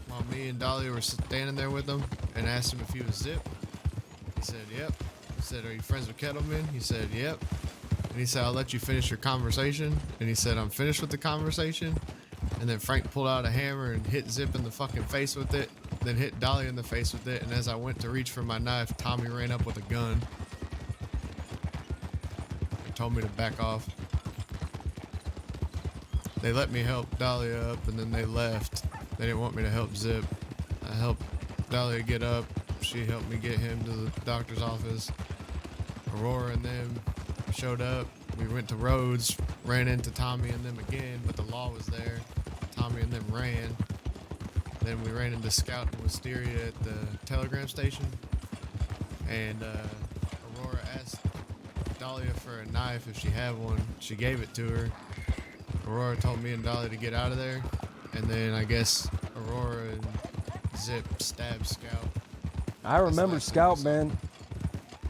while me and Dolly were standing there with him and asked him if he was Zip. He said, yep. I said, are you friends with Kettleman? He said, yep. And he said, I'll let you finish your conversation. And he said, I'm finished with the conversation. And then Frank pulled out a hammer and hit Zip in the fucking face with it. then hit Dolly in the face with it, and as I went to reach for my knife, Tommy ran up with a gun. He told me to back off. They let me help Dahlia up, and then they left. They didn't want me to help Zip. I helped Dahlia get up. She helped me get him to the doctor's office. Aurora and them showed up. We went to Rhodes, ran into Tommy and them again, but the law was there. Tommy and them ran. Then we ran into Scout and Wisteria at the telegram station. And Aurora asked Dahlia for a knife if she had one. She gave it to her. Aurora told me and Dahlia to get out of there. And then I guess Aurora and Zip stabbed Scout. I remember Scout, man.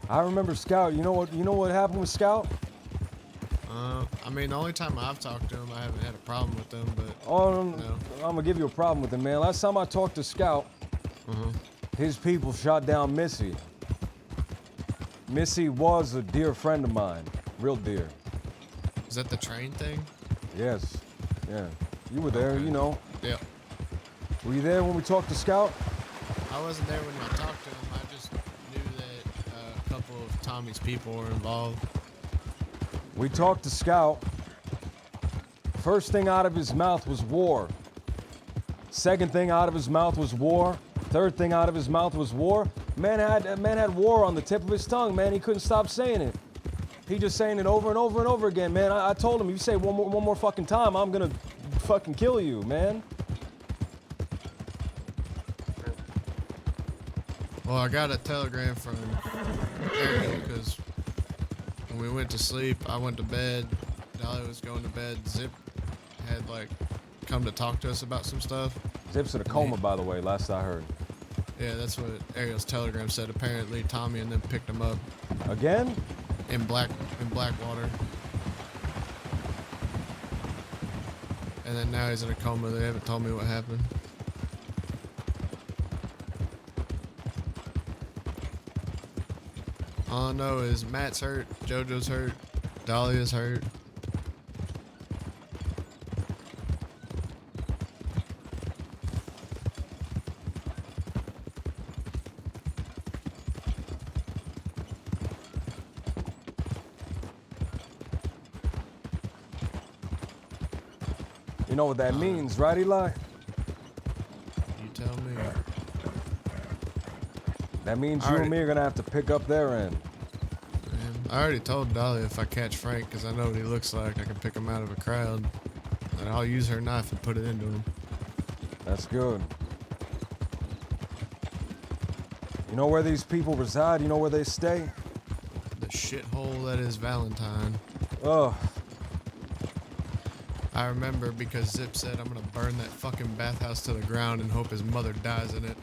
I remember Scout. You know what happened with Scout? I mean, the only time I've talked to him, I haven't had a problem with him, but... Oh, no. I'm gonna give you a problem with him, man. Last time I talked to Scout, his people shot down Missy. Missy was a dear friend of mine. Real dear. Is that the train thing? Yes. Yeah. You were there, you know. Yeah. Were you there when we talked to Scout? I wasn't there when I talked to him. I just knew that a couple of Tommy's people were involved. We talked to Scout. First thing out of his mouth was war. Second thing out of his mouth was war. Third thing out of his mouth was war. Man had war on the tip of his tongue, man. He couldn't stop saying it. He just saying it over and over and over again, man. I told him, you say one more fucking time, I'm gonna fucking kill you, man. Well, I got a telegram from Ariel because when we went to sleep, I went to bed. Dolly was going to bed. Zip had come to talk to us about some stuff. Zip's in a coma, by the way, last I heard. Yeah, that's what Ariel's telegram said. Apparently, Tommy and them picked him up. Again? In Blackwater. And then now he's in a coma. They haven't told me what happened. All I know is Matt's hurt, JoJo's hurt, Dahlia's hurt. You know what that means, right, Eli? You tell me. That means you and me are gonna have to pick up their end. I already told Dahlia if I catch Frank, because I know what he looks like, I can pick him out of a crowd. And I'll use her knife and put it into him. That's good. You know where these people reside? You know where they stay? The shithole that is Valentine. Ugh. I remember because Zip said I'm gonna burn that fucking bathhouse to the ground and hope his mother dies in it.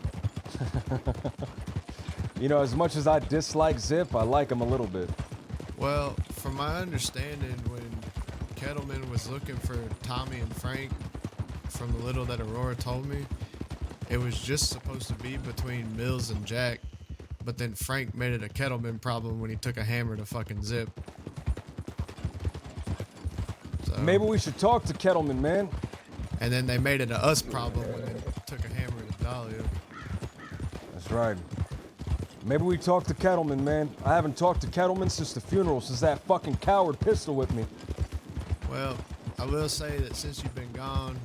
You know, as much as I dislike Zip, I like him a little bit. Well, from my understanding, when Kettleman was looking for Tommy and Frank, from the little that Aurora told me, it was just supposed to be between Mills and Jack, but then Frank made it a Kettleman problem when he took a hammer to fucking Zip. So, maybe we should talk to Kettleman, man. And then they made it a us problem when they took a hammer to Dahlia. That's right. Maybe we talk to Kettleman, man. I haven't talked to Kettleman since the funeral, since that fucking coward pistol with me. Well, I will say that since you've been gone,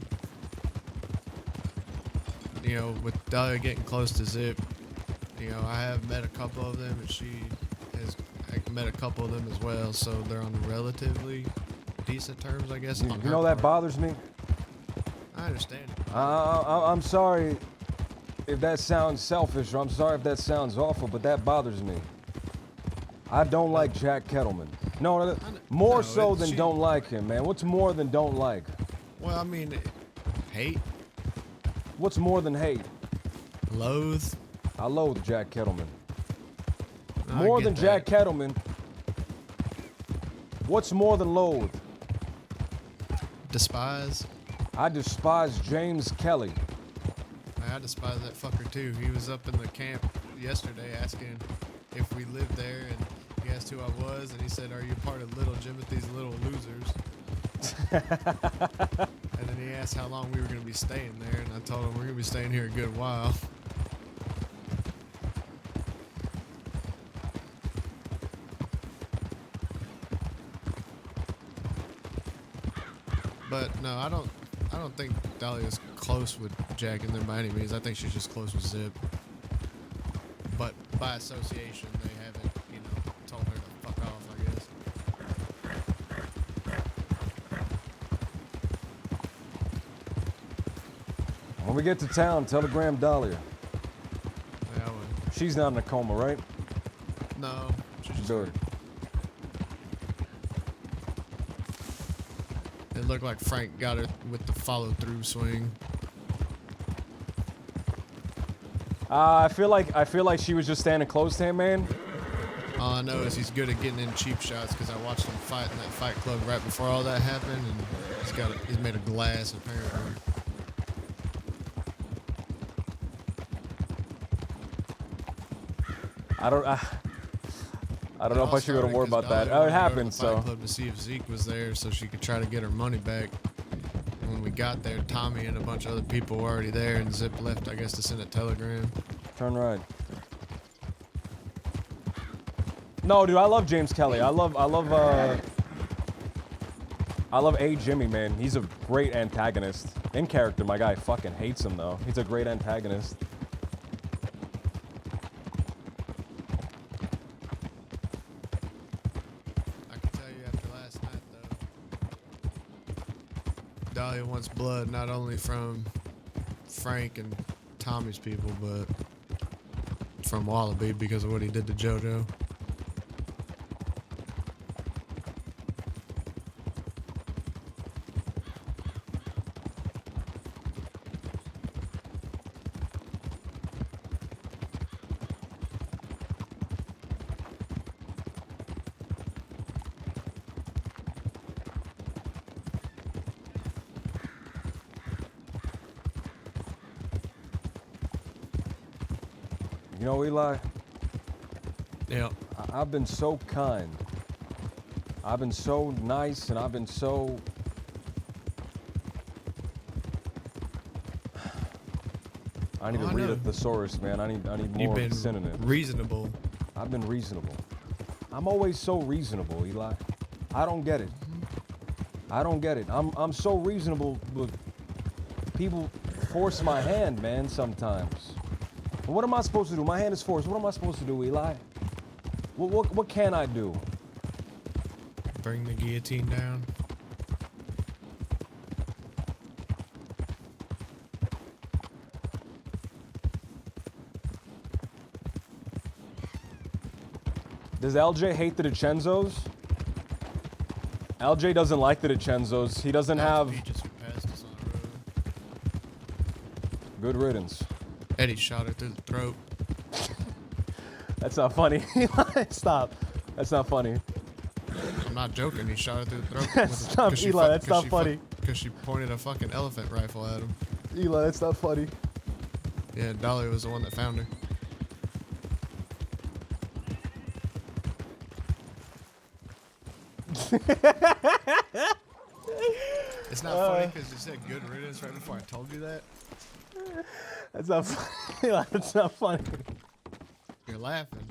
you know, with Dahlia getting close to Zip, you know, I have met a couple of them, and she has met a couple of them as well, so they're on relatively decent terms, I guess. You know that bothers me? I understand it. I'm sorry if that sounds selfish, or I'm sorry if that sounds awful, but that bothers me. I don't like Jack Kettleman. No, more so than don't like him, man. What's more than don't like? Well, I mean, hate. What's more than hate? Loathe. I loathe Jack Kettleman. More than Jack Kettleman. What's more than loathe? Despise. I despise James Kelly. I despise that fucker too. He was up in the camp yesterday asking if we lived there, and he asked who I was, and he said, "Are you part of Little Jimothy's Little Losers?" And then he asked how long we were going to be staying there, and I told him we're going to be staying here a good while. But no, I don't think Dahlia's close with Jack and them by any means. I think she's just close with Zip. But by association, they haven't, you know, told her to fuck off, I guess. When we get to town, telegram Dahlia. Yeah, I would. She's not in a coma, right? No, she's just good. It looked like Frank got her with the follow-through swing. I feel like she was just standing close to him, man. All I know is he's good at getting in cheap shots because I watched him fight in that fight club right before all that happened, and he's made a glass apparently. I don't know if I should go to war about that. Oh, it happened, so. Club to see if Zeke was there so she could try to get her money back. And when we got there, Tommy and a bunch of other people were already there, and Zip left, I guess, to send a telegram. Turn right. No, dude, I love James Kelly. I love A. Jimmy, man. He's a great antagonist. In character, my guy fucking hates him, though. He's a great antagonist. Dahlia wants blood not only from Frank and Tommy's people, but from Wallaby because of what he did to JoJo. You know, Eli? Yeah. I've been so kind. I've been so nice, and I've been so... I need to read a thesaurus, man. I need more synonyms. Reasonable. I've been reasonable. I'm always so reasonable, Eli. I don't get it. I don't get it. I'm so reasonable, but people force my hand, man, sometimes. What am I supposed to do? My hand is forced. What am I supposed to do, Eli? What can I do? Bring the guillotine down. Does LJ hate the DiCenzos? LJ doesn't like the DiCenzos. He doesn't have... Good riddance. Eddie shot her through the throat. That's not funny. Stop. That's not funny. I'm not joking. He shot her through the throat. Stop, Eli. That's not funny. Because she pointed a fucking elephant rifle at him. Eli, that's not funny. Yeah, Dahlia was the one that found her. It's not funny because you said good riddance right before I told you that. That's not funny. Eli, that's not funny. You're laughing.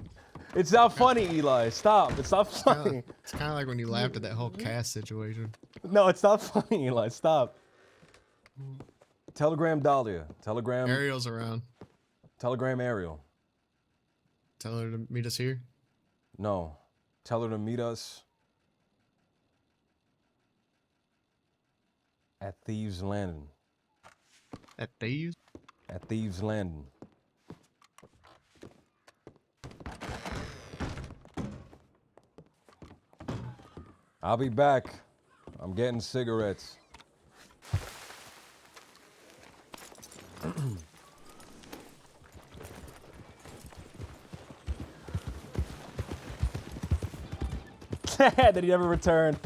It's not funny, Eli. Stop. It's not funny. It's kind of like when you laughed at that whole cast situation. No, it's not funny, Eli. Stop. Telegram Dahlia. Telegram. Ariel's around. Telegram Ariel. Tell her to meet us here? No. Tell her to meet us at Thieves Landing. At Thieves? At Thieves Landing. I'll be back. I'm getting cigarettes. Did he ever return?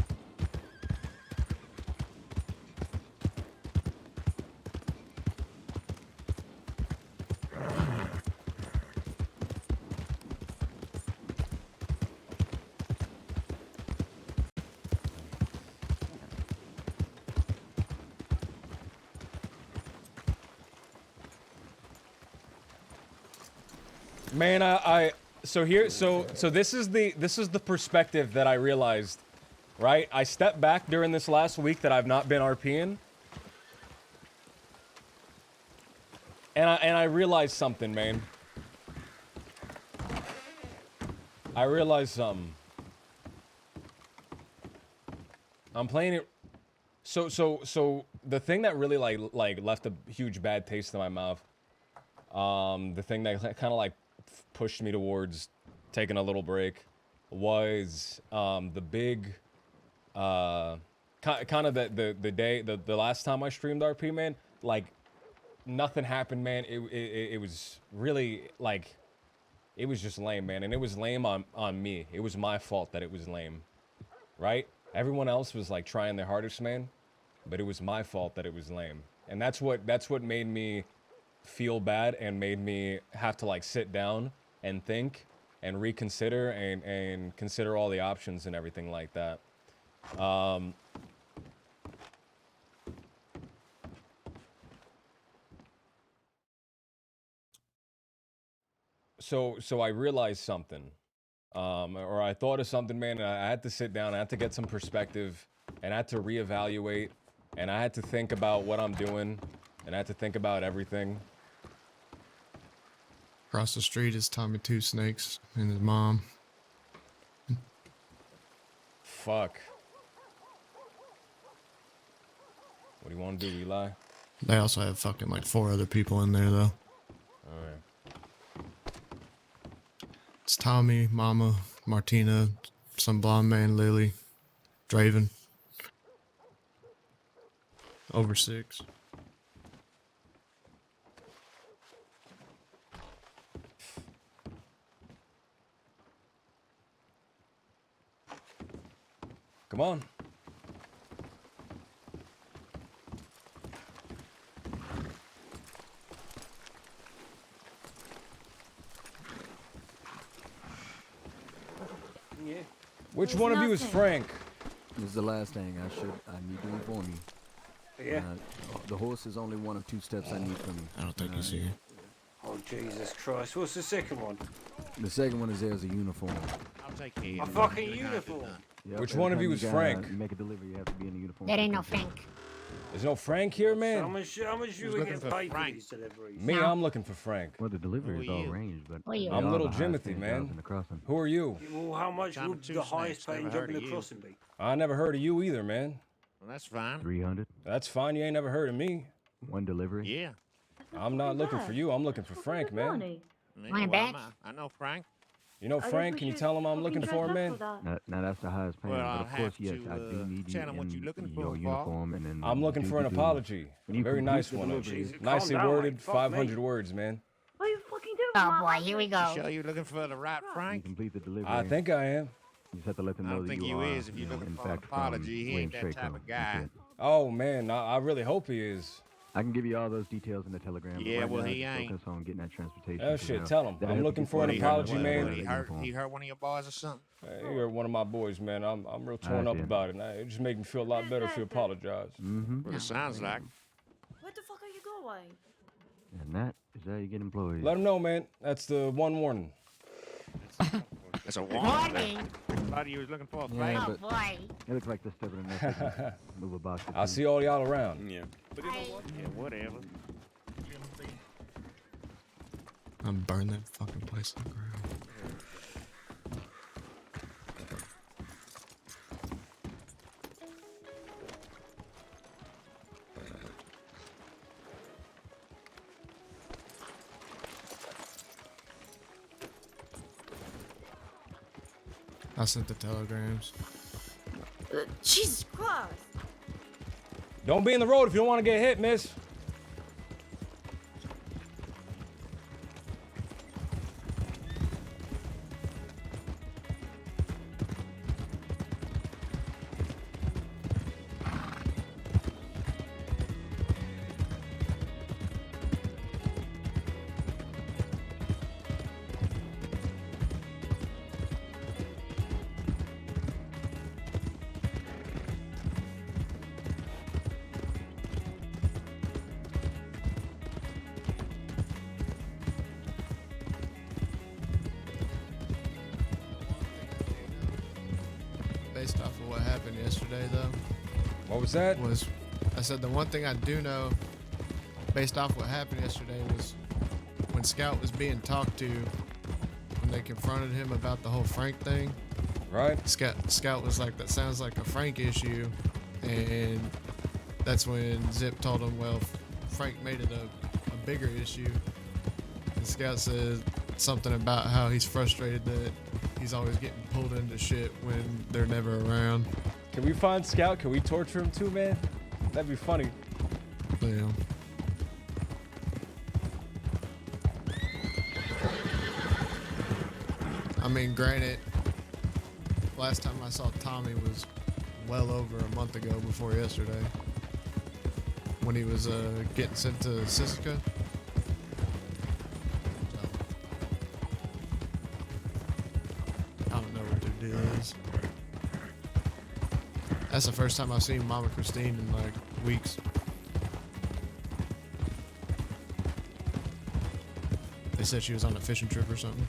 Man, so this is the perspective that I realized right? I stepped back during this last week that I've not been RPing. And I realized something, man. I realized something. I'm playing it. So the thing that really like left a huge bad taste in my mouth, the thing that kind of like pushed me towards taking a little break, was the big, kind of the last time I streamed RP, man. Like nothing happened, man. It was really like, it was just lame, man, and it was lame on me. It was my fault that it was lame, right? Everyone else was like trying their hardest, man, but it was my fault that it was lame. And that's what made me feel bad and made me have to like sit down and think and reconsider and consider all the options and everything like that. So I realized something, or I thought of something, man, and I had to sit down, I had to get some perspective, and I had to reevaluate, and I had to think about what I'm doing, and I had to think about everything. Across the street is Tommy Two Snakes and his mom. Fuck. What do you want to do, Eli? They also have fucking like 4 other people in there though. Alright. It's Tommy, Mama, Martina, some blonde man, Lily, Draven. Over 6. Come on. Yeah. Which one of you is Frank? This is the last thing I need to inform you. Yeah. The horse is only one of 2 steps I need from you. I don't think he's here. Oh, Jesus Christ. What's the second one? The second one is there as a uniform. I'll take care A of it. fucking uniform. Yep, Which every one of time you is gotta Frank? Make a delivery, you have to be in a uniform. There ain't no Frank. There's no Frank here, man? How much you looking get for paid for Frank? these deliveries? Me, I'm looking for Frank. Well, the delivery is Who are all you? arranged, but Who are you? they I'm are little the highest Jimothy, paying man. jobs in the crossing. Who are you? Well, how much Time would two the highest snakes, paying never job heard in of the you. crossing be? I never heard of you either, man. Well, that's fine. 300, That's fine, you ain't never heard of me. 1 delivery. Yeah. I'm not looking for you, I'm looking for Frank, man. Yeah, Want a well, badge? I know Frank. You know Frank, can you tell him I'm looking for him, man? Now that's the highest paying, Well, but I'll of course, have yes, to, I do need you tell him what in you're looking for, your Paul. uniform, and then I'm looking do for an the do. apology. When A you very complete nice the one. delivery- Jesus, Nicely calm down, worded, mate. Fuck 500 me. words, man. What are you fucking doing? Oh boy, here we You go. sure you're looking for the right You Frank? complete the delivery. I think I am. You just have to let them I know don't that think you you are, is if you're looking in for an fact, apology. He ain't William that type Straco. of guy. That's it. Oh, man, I really hope he is. I can give you all those details in the telegram. but Yeah, right well, now, he just ain't. focus on getting that transportation. Oh, 'cause shit, now tell him. that'll I'm have to looking be for an sorted apology, out. man. What, he hurt one of your boys or something? You're one of my boys, man. I'm real torn up see. about it. It just makes me feel a lot better if you apologize. Mm-hmm. What it sounds like. Where the fuck are you going? And that is how you get employees. Let him know, man. That's the one warning. It's a warning. Morning. Thought you was looking for a Yeah, Frank. Oh but boy. it looks like they're stepping in there. Move a box. or I'll two. see all y'all around. Yeah. Yeah, whatever. I'm burn that fucking place to the ground. I sent the telegrams. Jesus Christ. Don't be in the road if you don't want to get hit, miss. yesterday, though. What was that? I said the one thing I do know, based off what happened yesterday, was when Scout was being talked to, when they confronted him about the whole Frank thing. Right. Scout was like, that sounds like a Frank issue. And that's when Zip told him, well, Frank made it a bigger issue. And Scout said something about how he's frustrated that he's always getting pulled into shit when they're never around. Can we find Scout? Can we torture him too, man? That'd be funny. Yeah. I mean, granted, last time I saw Tommy was well over a month ago before yesterday, when he was getting sent to Siska. So, I don't know what their deal is. That's the first time I've seen Mama Christine in like weeks. They said she was on a fishing trip or something.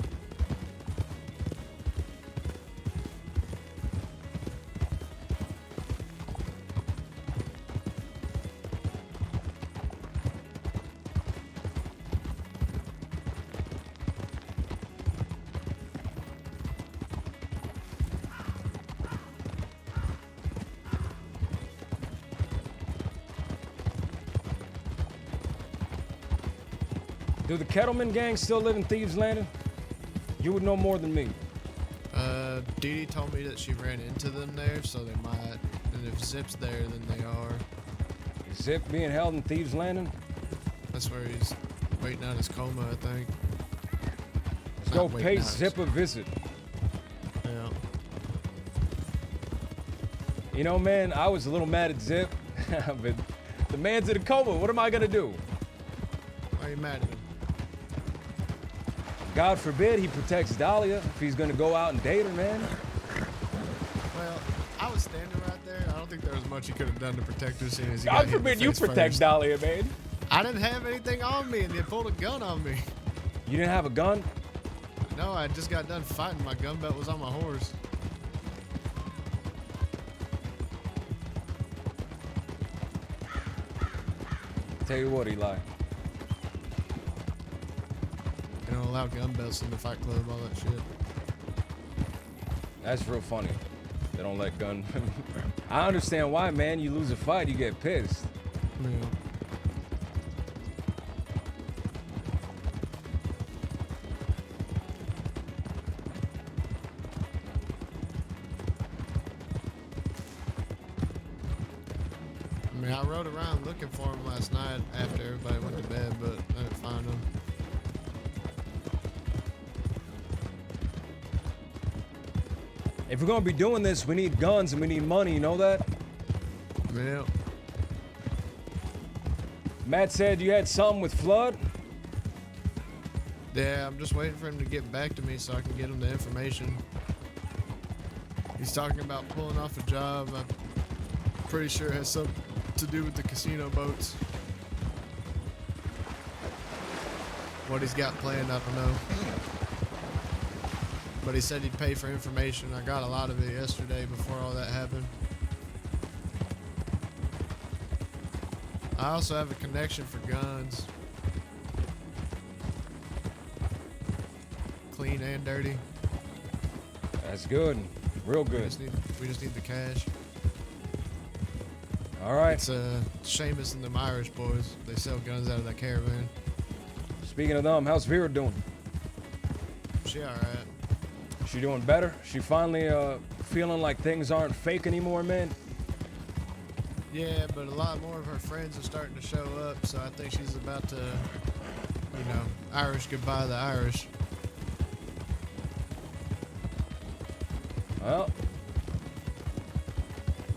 Do the Kettleman gang still live in Thieves Landing? You would know more than me. Dee Dee told me that she ran into them there, so they might. And if Zip's there, then they are. Is Zip being held in Thieves Landing? That's where he's waiting out his coma, I think. Let's go pay Zip a visit. Yeah. You know, man, I was a little mad at Zip, but the man's in a coma. What am I gonna do? Why are you mad at him? God forbid he protects Dahlia if he's gonna go out and date her, man. Well, I was standing right there. I don't think there was much he could have done to protect her, seeing as he God got hit in forbid the you face protect first. Dahlia, man. I didn't have anything on me, and they pulled a gun on me. You didn't have a gun? No, I just got done fighting. My gun belt was on my horse. Tell you what, Eli. They don't allow gun belts in the fight club, all that shit. That's real funny. They don't let gun. I understand why, man. You lose a fight, you get pissed. Yeah. I mean, I rode around looking for him last night after everybody went to bed, but I didn't find him. If we're gonna be doing this, we need guns and we need money, you know that? Yeah. Matt said you had something with Flood? Yeah, I'm just waiting for him to get back to me so I can get him the information. He's talking about pulling off a job. I'm pretty sure it has something to do with the casino boats. What he's got planned, I don't know. But he said he'd pay for information. I got a lot of it yesterday before all that happened. I also have a connection for guns. Clean and dirty. That's good. Real good. We just need the cash. All right. It's Seamus and them Irish boys. They sell guns out of that caravan. Speaking of them, how's Vera doing? She alright. She doing better? She finally feeling like things aren't fake anymore, man? Yeah, but a lot more of her friends are starting to show up, so I think she's about to, you know, Irish goodbye the Irish. Well,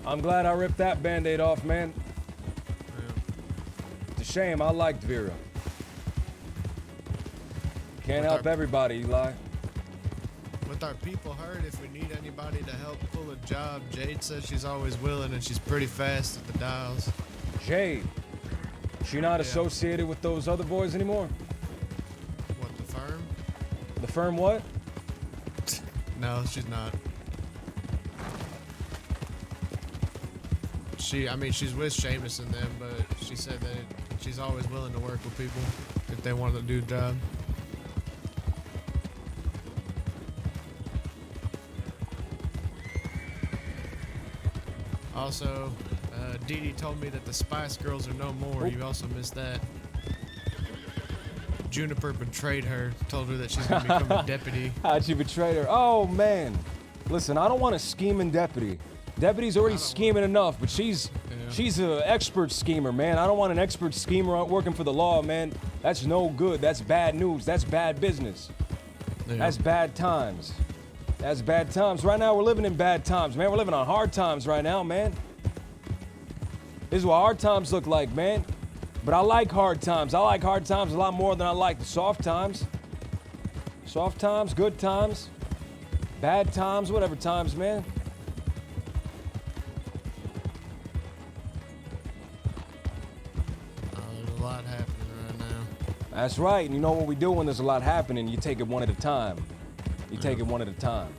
I'm glad I ripped that band-aid off, man. Yeah. It's a shame. I liked Vera. Can't help everybody, Eli. With our people hurt, if we need anybody to help pull a job, Jade says she's always willing and she's pretty fast at the dials. Jade? She not associated with those other boys anymore? What, the firm? The firm what? No, she's not. I mean, she's with Seamus and them, but she said that she's always willing to work with people if they want to do the job. Also, Dee Dee told me that the Spice Girls are no more. You also missed that. Juniper betrayed her, told her that she's gonna become a deputy. How'd you betray her? Oh, man. Listen, I don't want a scheming deputy. Deputy's already scheming enough, but she's an expert schemer, man. I don't want an expert schemer working for the law, man. That's no good. That's bad news. That's bad business. Yeah. That's bad times. That's bad times. Right now, we're living in bad times, man. We're living on hard times right now, man. This is what hard times look like, man. But I like hard times. I like hard times a lot more than I like the soft times. Soft times, good times, bad times, whatever times, man. There's a lot happening right now. That's right. And you know what we do when there's a lot happening? You take it one at a time. You take it one at a time.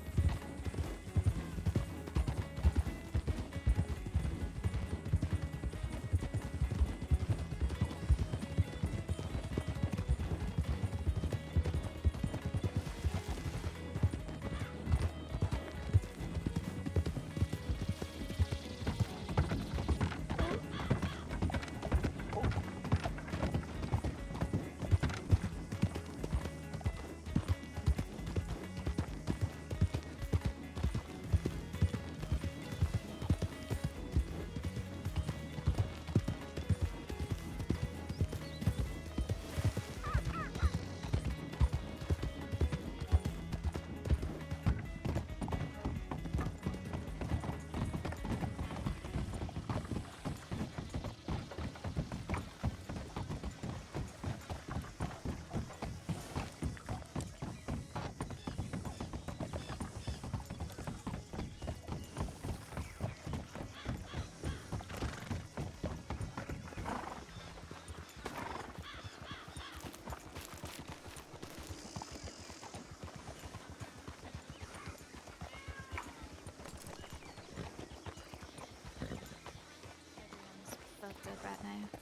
Fucked up right now.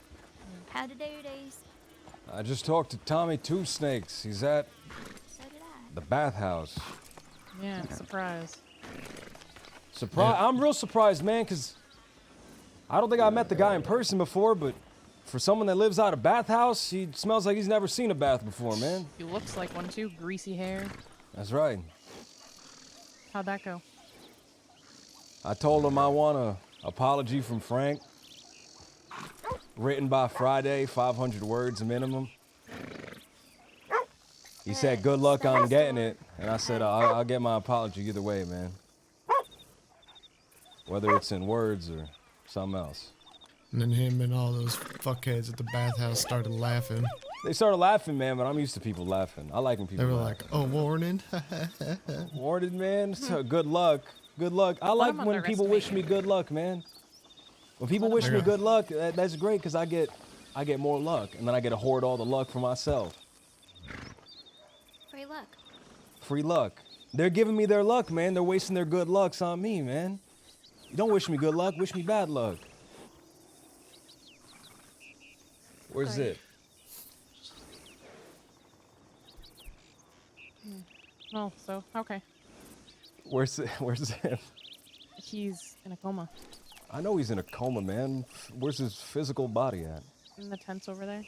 How to do these? I just talked to Tommy Two Snakes. He's at the bathhouse. Yeah, surprise. Surprise! I'm real surprised, man, because I don't think I met the guy in person before, but for someone that lives out of bathhouse, he smells like he's never seen a bath before, man. He looks like one too. Greasy hair. That's right. How'd that go? I told him I want an apology from Frank. Written by Friday, 500 words minimum. He said, good luck on getting it. And I said, I'll get my apology either way, man. Whether it's in words or something else. And then him and all those fuckheads at the bathhouse started laughing. They started laughing, man, but I'm used to people laughing. I like when people They were laugh. like, oh, warning. Warning, man. So good luck. Good luck. I like when people wish me good luck, man. When people wish me good luck, that's great because I get more luck, and then I get to hoard all the luck for myself. Free luck. Free luck. They're giving me their luck, man. They're wasting their good lucks on me, man. You don't wish me good luck, wish me bad luck. Where's Zip? Oh, so, okay. Where's Zip? He's in a coma. I know he's in a coma, man. Where's his physical body at? In the tents over there.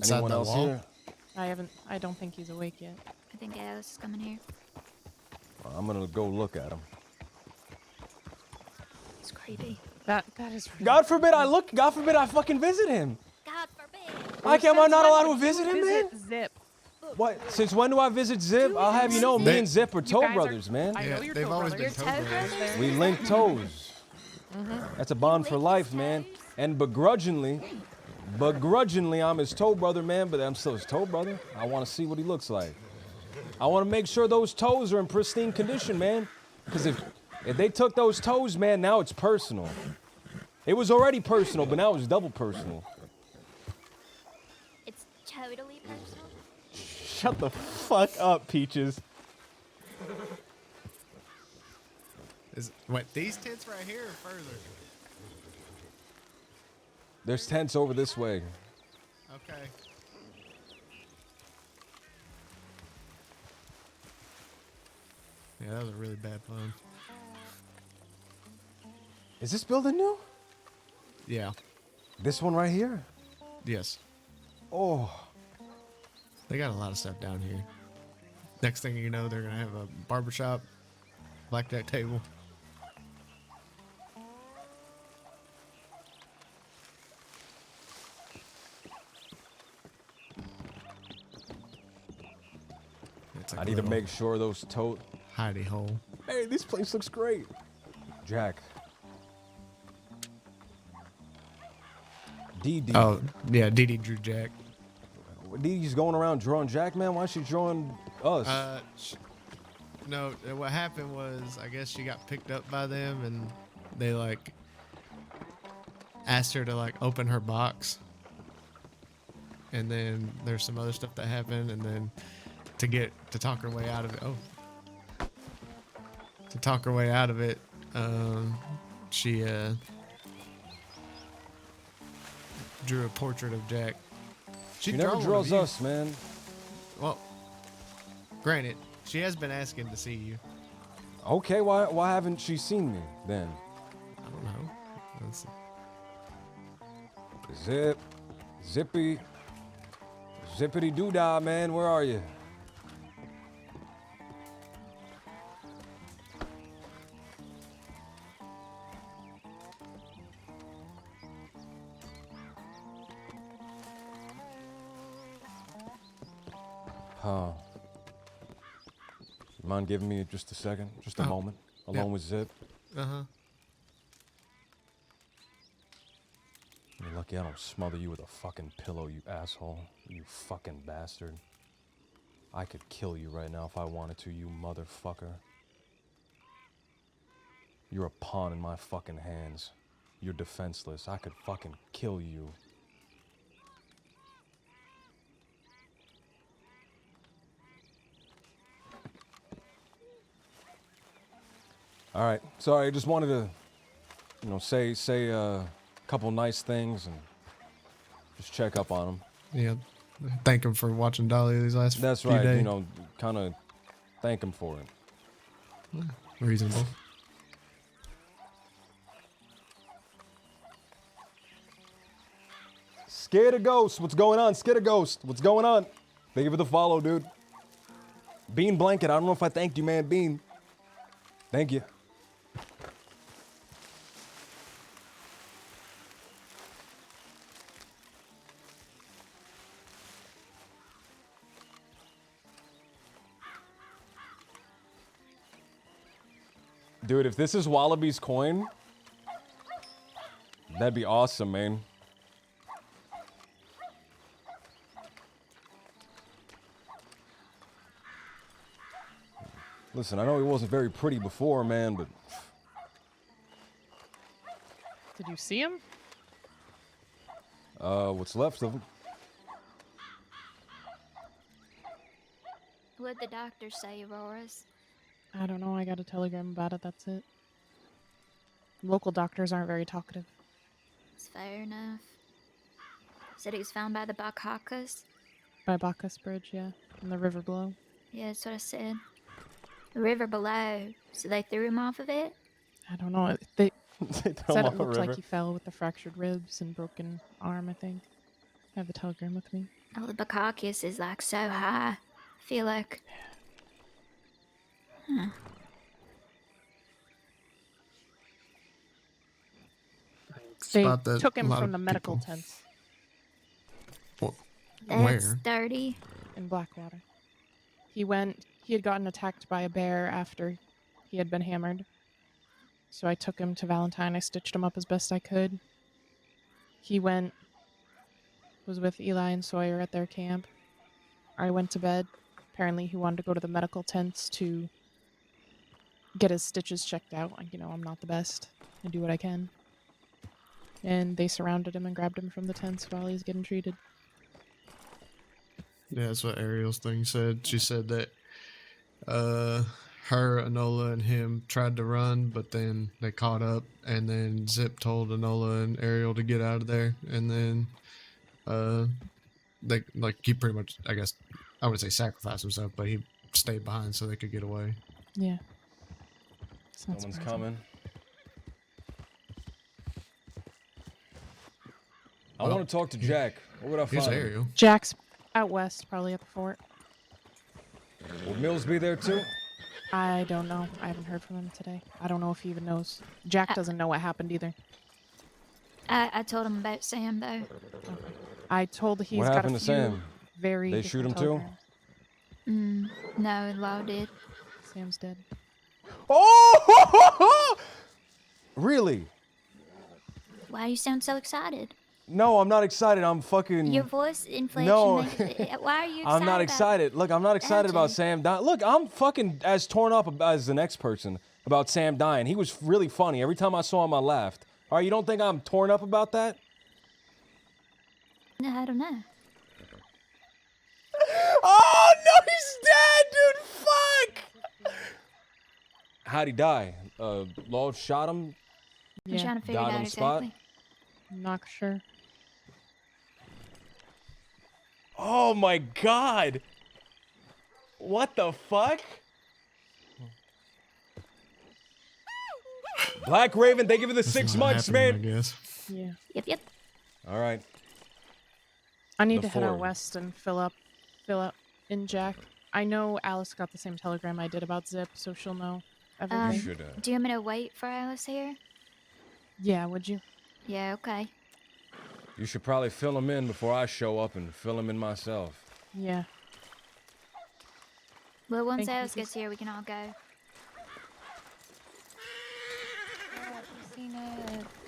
Anyone else here? I don't think he's awake yet. I think Alice is coming here. Well, I'm gonna go look at him. It's creepy. That is really God forbid I look. God forbid I fucking visit him. God forbid. Why am I not allowed to visit him, man? Zip. What? Since when do I visit Zip? I'll have you know, me and Zip are toe brothers, man. I know you're they've toe always brothers. been toe brothers. We link toes. That's a bond for life, man. And begrudgingly, I'm his toe brother, man, but I'm still his toe brother. I want to see what he looks like. I want to make sure those toes are in pristine condition, man. Because if they took those toes, man, now it's personal. It was already personal, but now it's double personal. It's totally personal. Shut the fuck up, Peaches. What, these tents right here or further? There's tents over this way. Okay. Yeah, that was a really bad pun. Is this building new? Yeah. This one right here? Yes. Oh. They got a lot of stuff down here. Next thing you know, they're gonna have a barbershop, blackjack table. I need to make sure those hidey hole. Hey, this place looks great. Jack. DD. Oh, yeah, DD drew Jack. DD's going around drawing Jack, man. Why is she drawing us? No, what happened was, I guess she got picked up by them, and they, like, asked her to, like, open her box. And then there's some other stuff that happened, and then to talk her way out of it. Oh. To talk her way out of it, she, drew a portrait of Jack. She never draws us, man. Well, granted, she has been asking to see you. Okay, why haven't she seen me then? I don't know. Let's see. Zip, zippy, zippity doo dah, man. Where are you? Huh. You mind giving me just a second? Just a moment? Alone with Zip? Uh-huh. You're lucky I don't smother you with a fucking pillow, you asshole. You fucking bastard. I could kill you right now if I wanted to, you motherfucker. You're a pawn in my fucking hands. You're defenseless. I could fucking kill you. All right. Sorry, I just wanted to, say a couple nice things and just check up on him. Yeah. Thank him for watching Dolly these last That's few right. days. Kind of thank him for it. Yeah, reasonable. Scared of Ghost. What's going on? Scared of Ghost. What's going on? Thank you for the follow, dude. Bean Blanket. I don't know if I thanked you, man. Bean. Thank you. Dude, if this is Wallaby's coin, that'd be awesome, man. Listen, I know he wasn't very pretty before, man, but... Did you see him? What's left of him. What'd the doctor say, Aurora's? I don't know. I got a telegram about it. That's it. Local doctors aren't very talkative. It's fair enough. Said he was found by the Bakakas? By Bacchus Bridge, yeah. In the river below. Yeah, that's what I said. The river below. So they threw him off of it? I don't know. They said it looked like he fell with the fractured ribs and broken arm, I think. I have the telegram with me. Oh, the Bakakas is like so high. I feel like... Huh. They took him from the medical tents. That's dirty. In Blackwater. He had gotten attacked by a bear after he had been hammered. So I took him to Valentine. I stitched him up as best I could. He was with Eli and Sawyer at their camp. I went to bed. Apparently he wanted to go to the medical tents to get his stitches checked out. I'm not the best. I do what I can. And they surrounded him and grabbed him from the tents while he's getting treated. Yeah, that's what Ariel's thing said. She said that her, Enola, and him tried to run, but then they caught up, and then Zip told Enola and Ariel to get out of there, and then they he pretty much, I guess, I would say sacrificed himself, but he stayed behind so they could get away. Yeah. Someone's coming. I want to talk to Jack. Where would I find him? Jack's out west, probably at the fort. Will Mills be there too? I don't know. I haven't heard from him today. I don't know if he even knows. Jack doesn't know what happened either. I told him about Sam though. I told he's What got a happened few to Sam? very They shoot him different too? telegrams. No, Lau did. Sam's dead. Oh! Really? Why you sound so excited? No, I'm not excited. I'm fucking. Your voice inflation. No. Why are you excited? I'm not excited. Look, I'm not excited about Sam dying. Look, I'm fucking as torn up as the next person about Sam dying. He was really funny. Every time I saw him, I laughed. All right, you don't think I'm torn up about that? No, I don't know. Oh, no, he's dead, dude. Fuck. How'd he die? Law shot him? I'm trying to figure it Died out on the spot? exactly. I'm not sure. Oh, my God. What the fuck? Black Raven, thank you for the 6 months, man. I guess. Yeah. Yep. All right. I need The to head out Ford. west and fill up in Jack. I know Alice got the same telegram I did about Zip, so she'll know everything. Do you want me to wait for Alice here? Yeah, would you? Yeah, okay. You should probably fill him in before I show up and fill him in myself. Yeah. Well, once Thank you, Alice sis. gets here, we can all go.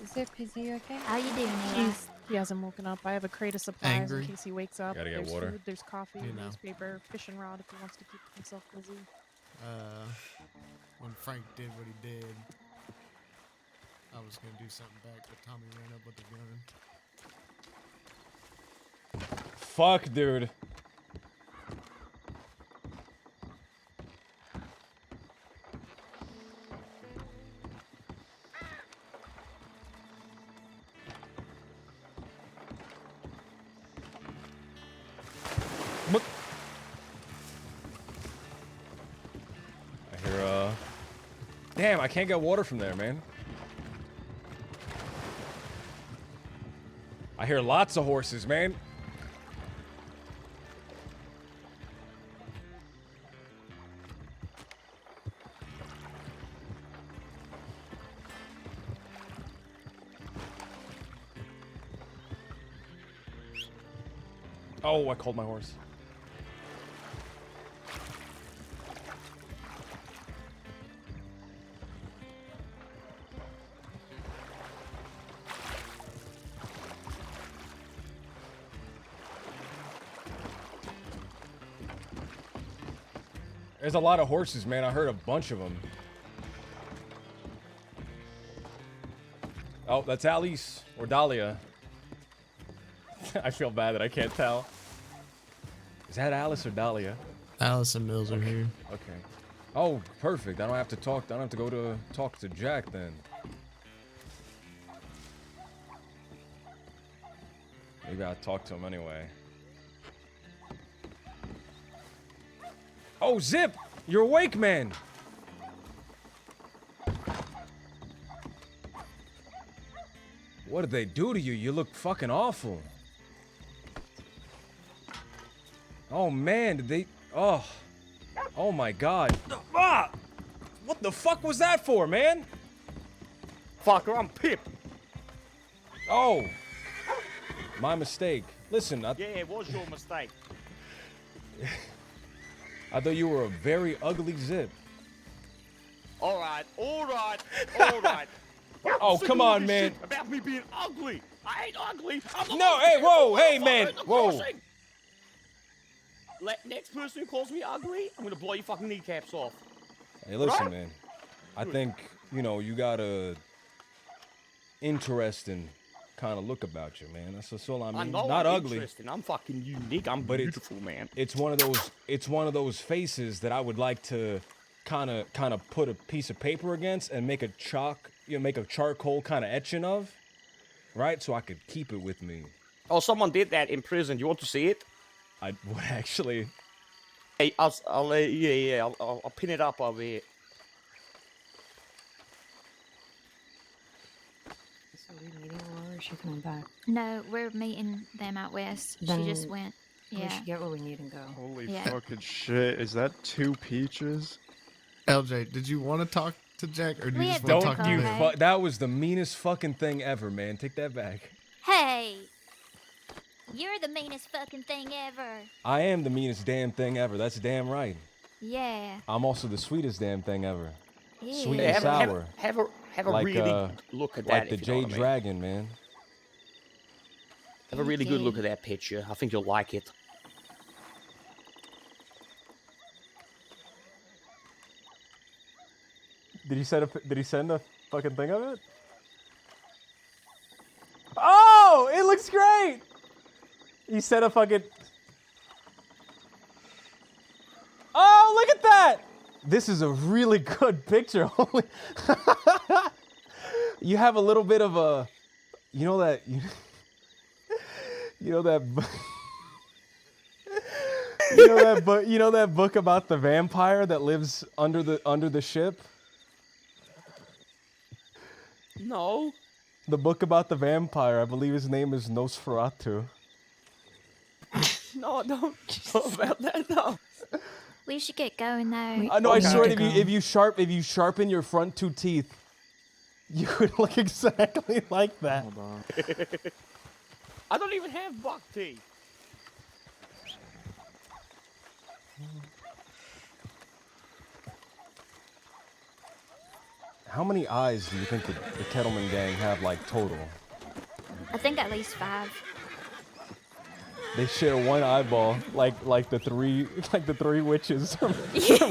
Zip, is he okay? How you doing, Alice? He hasn't woken up. I have a crate of supplies Angry. in case he wakes up. Gotta get There's water. food, there's coffee, You know. newspaper, fishing rod if he wants to keep himself busy. When Frank did what he did, I was gonna do something back, but Tommy ran up with the gun. Fuck, dude. What? I hear, damn, I can't get water from there, man. I hear lots of horses, man. Oh, I called my horse. There's a lot of horses, man. I heard a bunch of them. Oh, that's Alice or Dahlia. I feel bad that I can't tell. Is that Alice or Dahlia? Alice and Mills are here. Okay. Oh, perfect. I don't have to talk. I don't have to go to talk to Jack then. Maybe I'll talk to him anyway. Oh, Zip! You're awake, man! What did they do to you? You look fucking awful. Oh, man, did they... Oh. Oh, my God. Ah! What the fuck was that for, man? Fucker, I'm Pip. Oh. My mistake. Listen, Yeah, it was your mistake. I thought you were a very ugly Zip. All right, all right, all right. Oh, Sick come of all on, this man. shit About me being ugly. I ain't ugly. I'm the No, one hey, who whoa, cares. hey, man, I'm the whoa. crossing. Next person who calls me ugly, I'm gonna blow your fucking kneecaps off. Hey, listen, Right? man. I think, you know, you got a interesting kind of look about you, man. That's all I mean. I know Not I'm ugly. interesting. I'm fucking unique. I'm But beautiful, man. It's one of those faces that I would like to kind of put a piece of paper against and make a charcoal kind of etching of, right? So I could keep it with me. Oh, someone did that in prison. You want to see it? I would actually. Hey, I'll pin it up over here. So are we meeting Laura, or is she coming back? No, we're meeting them out west. Then she just went. We Yeah. should get where we need and go. Holy Yeah. fucking shit. Is that 2 peaches? LJ, did you want to talk to Jack, or do We you just had want to to talk to go, me? okay? That was the meanest fucking thing ever, man. Take that back. Hey, you're the meanest fucking thing ever. I am the meanest damn thing ever. That's damn right. Yeah. I'm also the sweetest damn thing ever. Yeah. Sweet Yeah, and sour. have a like, really good look at that. Like the if you know Jade what I mean. Dragon, man. Have a really good look at that picture. I think you'll like it. Did he send a fucking thing of it? Oh, it looks great. He sent a fucking. Oh, look at that. This is a really good picture. Holy. You have a little bit of a, you know that you know that you know that book about the vampire that lives under the ship? No. The book about the vampire, I believe his name is Nosferatu. No, don't know about that. No. We should get going though. I know. I swear, if you sharpen your front 2 teeth, you would look exactly like that. Hold on. I don't even have buck teeth. How many eyes do you think the Kettleman gang have, like, total? I think at least 5. They share one eyeball, like the three witches from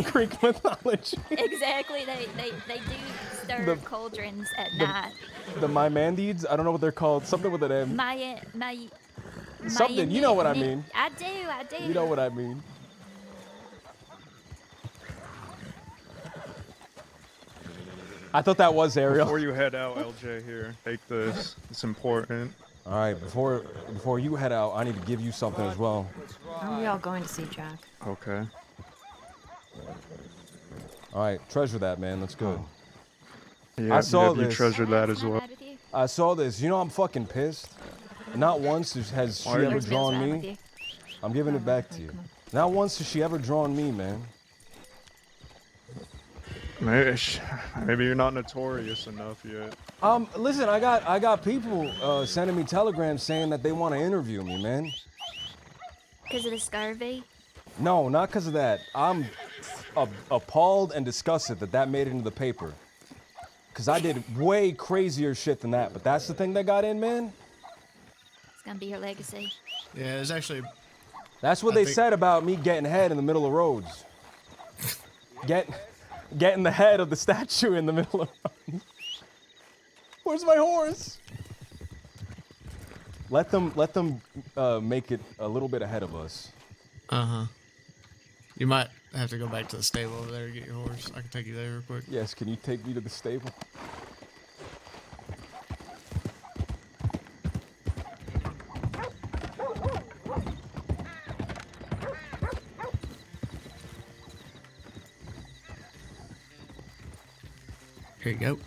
Greek mythology. Exactly. They do stir cauldrons at night. The Maimandides, I don't know what they're called. Something with an M. Something. You know what I mean. I do. You know what I mean. I thought that was Ariel. Before you head out, LJ, here, take this. It's important. All right, before you head out, I need to give you something as well. How are we all going to see Jack? Okay. All right, treasure that, man. That's good. Yeah, I saw you this. treasure that as well. I saw this. You know, I'm fucking pissed. Not once has she ever drawn me. I'm giving it back to you. Not once has she ever drawn me, man. Maybe you're not notorious enough yet. Listen, I got people sending me telegrams saying that they want to interview me, man. Because of the scurvy? No, not because of that. I'm appalled and disgusted that made it into the paper. Because I did way crazier shit than that. But that's the thing that got in, man. It's going to be your legacy. Yeah, it's actually... That's what they said about me getting head in the middle of roads. Getting the head of the statue in the middle of roads. Where's my horse? Let them make it a little bit ahead of us. Uh-huh. You might have to go back to the stable over there to get your horse. I can take you there real quick. Yes, can you take me to the stable? Here you go.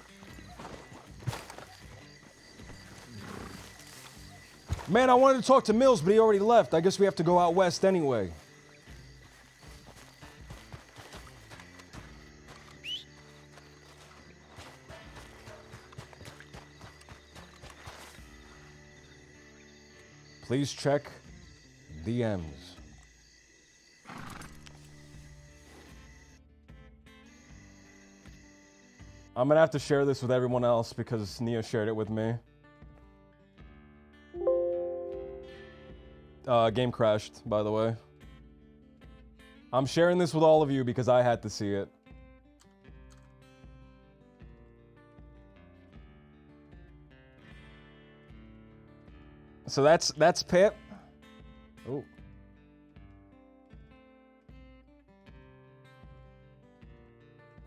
Man, I wanted to talk to Mills, but he already left. I guess we have to go out west anyway. Please check DMs. I'm gonna have to share this with everyone else because Nia shared it with me. Game crashed, by the way. I'm sharing this with all of you because I had to see it. So that's Pip. Oh.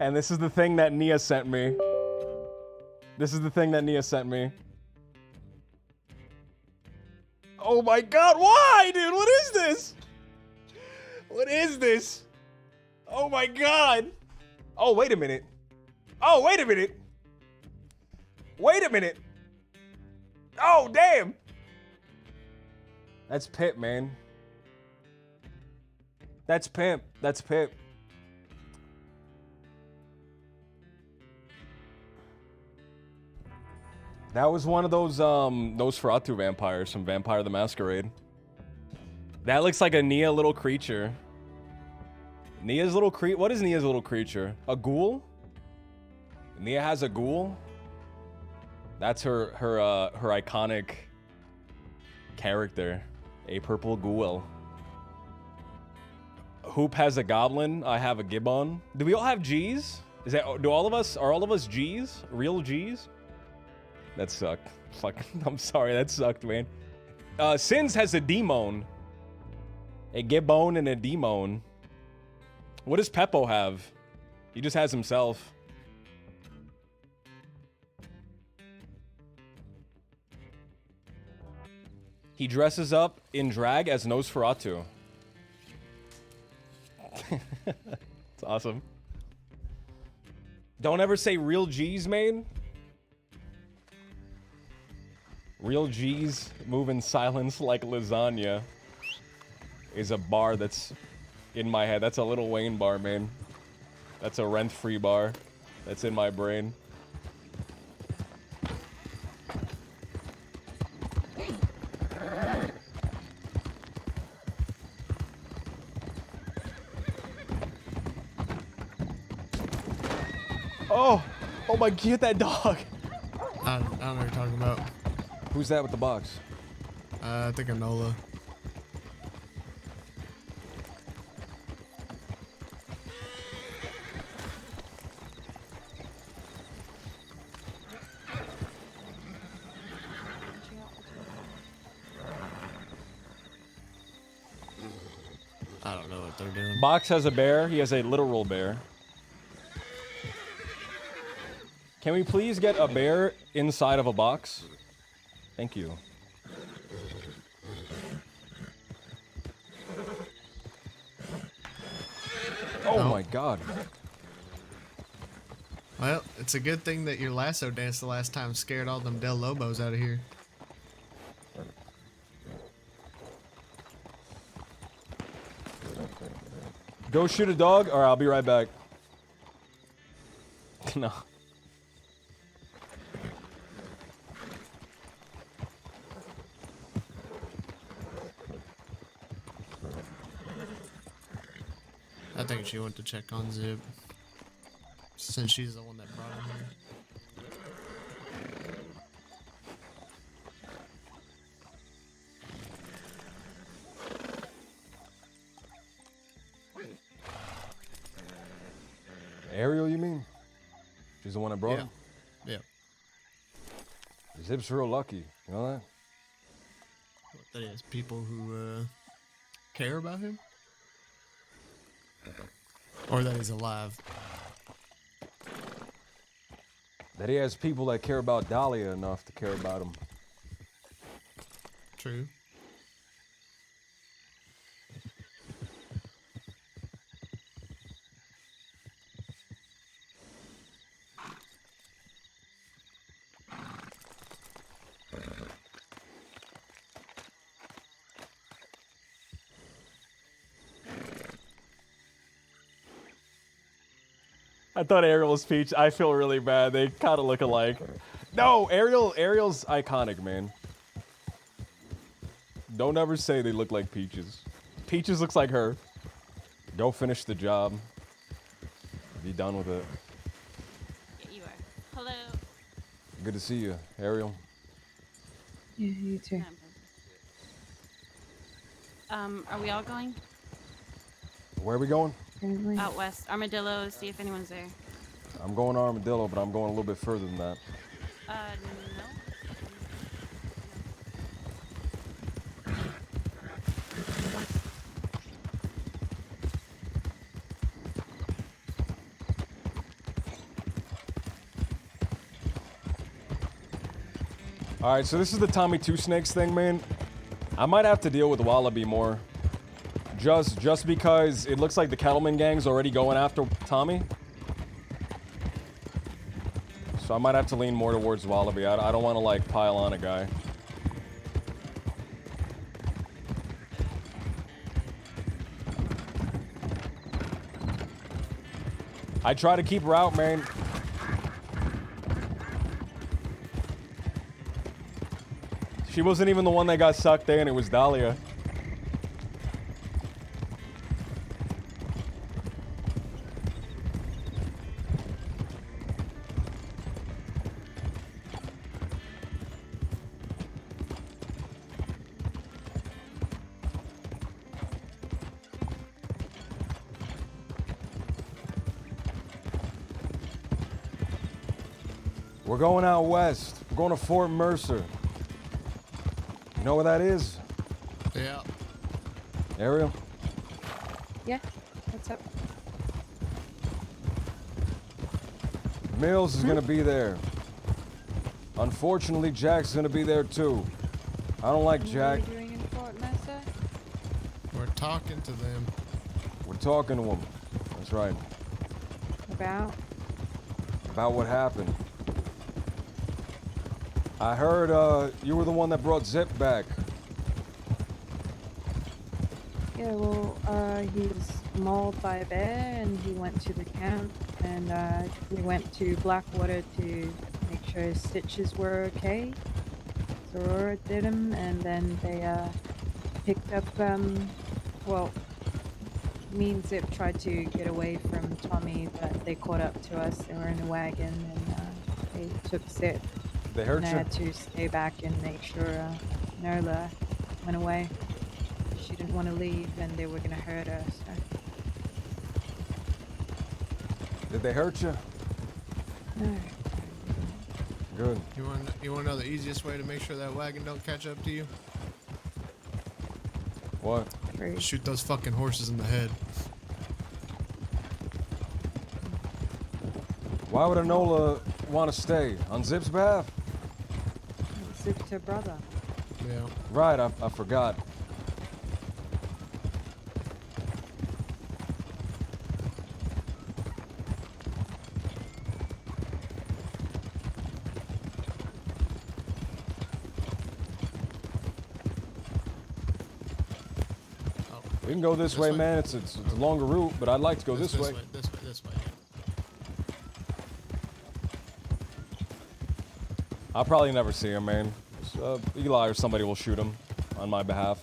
And this is the thing that Nia sent me. This is the thing that Nia sent me. Oh my god, why, dude? What is this? What is this? Oh my god. Oh, wait a minute. Oh, wait a minute. Wait a minute. Oh, damn. That's Pip, man. That's Pimp. That's Pip. That was one of those Nosferatu vampires from Vampire the Masquerade. That looks like a Nia little creature. Nia's little what is Nia's little creature? A ghoul? Nia has a ghoul? That's her iconic character. A purple ghoul. Hoop has a goblin. I have a gibbon. Do we all have G's? Are all of us G's? Real G's? That sucked. Fuck. I'm sorry, that sucked, man. Sins has a demon. A gibbon and a demon. What does Peppo have? He just has himself. He dresses up in drag as Nosferatu. It's awesome. Don't ever say real G's, man. Real G's move in silence like lasagna is a bar that's in my head. That's a Lil Wayne bar, man. That's a rent-free bar that's in my brain. Oh my, get that dog. I don't know what you're talking about. Who's that with the box? I think Enola. I don't know what they're doing. Box has a bear. He has a literal bear. Can we please get a bear inside of a box? Thank you. Oh my god. Well, it's a good thing that your lasso dance the last time scared all them Del Lobos out of here. Go shoot a dog, or I'll be right back. No. I think she went to check on Zip, since she's the one that brought him here. Ariel, you mean? She's the one that brought him? Yeah. Zip's real lucky, you know that? That is people who care about him? Or that he's alive. That he has people that care about Dahlia enough to care about him. True. I thought Ariel was Peach. I feel really bad. They kind of look alike. No, Ariel's iconic, man. Don't ever say they look like Peaches. Peaches looks like her. Go finish the job. Be done with it. Yeah, you are. Hello. Good to see you, Ariel. Yeah, you too. Are we all going? Where are we going? Out west. Armadillo, see if anyone's there. I'm going to Armadillo, but I'm going a little bit further than that. No. All right, so this is the Tommy Two Snakes thing, man. I might have to deal with Wallaby more. Just because it looks like the Kettleman gang's already going after Tommy. So I might have to lean more towards Wallaby. I don't want to, like, pile on a guy. I try to keep her out, man. She wasn't even the one that got sucked in, it was Dahlia. We're going out west. We're going to Fort Mercer. You know where that is? Yeah. Ariel? Yeah. What's up? Mills is gonna be there. Unfortunately, Jack's gonna be there too. I don't like Jack. What are you doing in Fort Mercer? We're talking to them. We're talking to him. That's right. About? About what happened. I heard you were the one that brought Zip back. Yeah, well, he was mauled by a bear and he went to the camp and we went to Blackwater to make sure his stitches were okay. Aurora did him and then they picked up, well, me and Zip tried to get away from Tommy, but they caught up to us. They were in a wagon and they took Zip. They hurt and I you? had to stay back and make sure Nerla went away. She didn't want to leave and they were going to hurt her, so. Did they hurt you? No. Good. You want to know the easiest way to make sure that wagon don't catch up to you? What? Shoot those fucking horses in the head. Why would Enola want to stay? On Zip's behalf? Zip's her brother. Yeah. Right, I forgot. We can go this way, man. It's a longer route, but I'd like to go this way. This way. I'll probably never see him, man. Eli or somebody will shoot him on my behalf.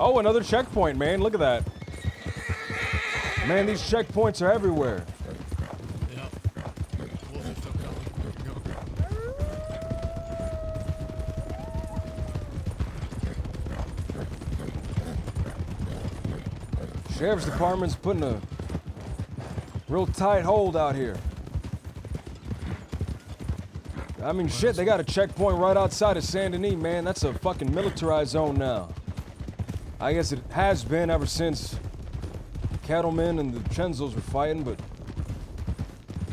Oh, another checkpoint, man. Look at that. Man, these checkpoints are everywhere. Sheriff's Department's putting a real tight hold out here. I mean, shit, they got a checkpoint right outside of Saint Denis, man. That's a fucking militarized zone now. I guess it has been ever since Cattlemen and the Chenzos were fighting, but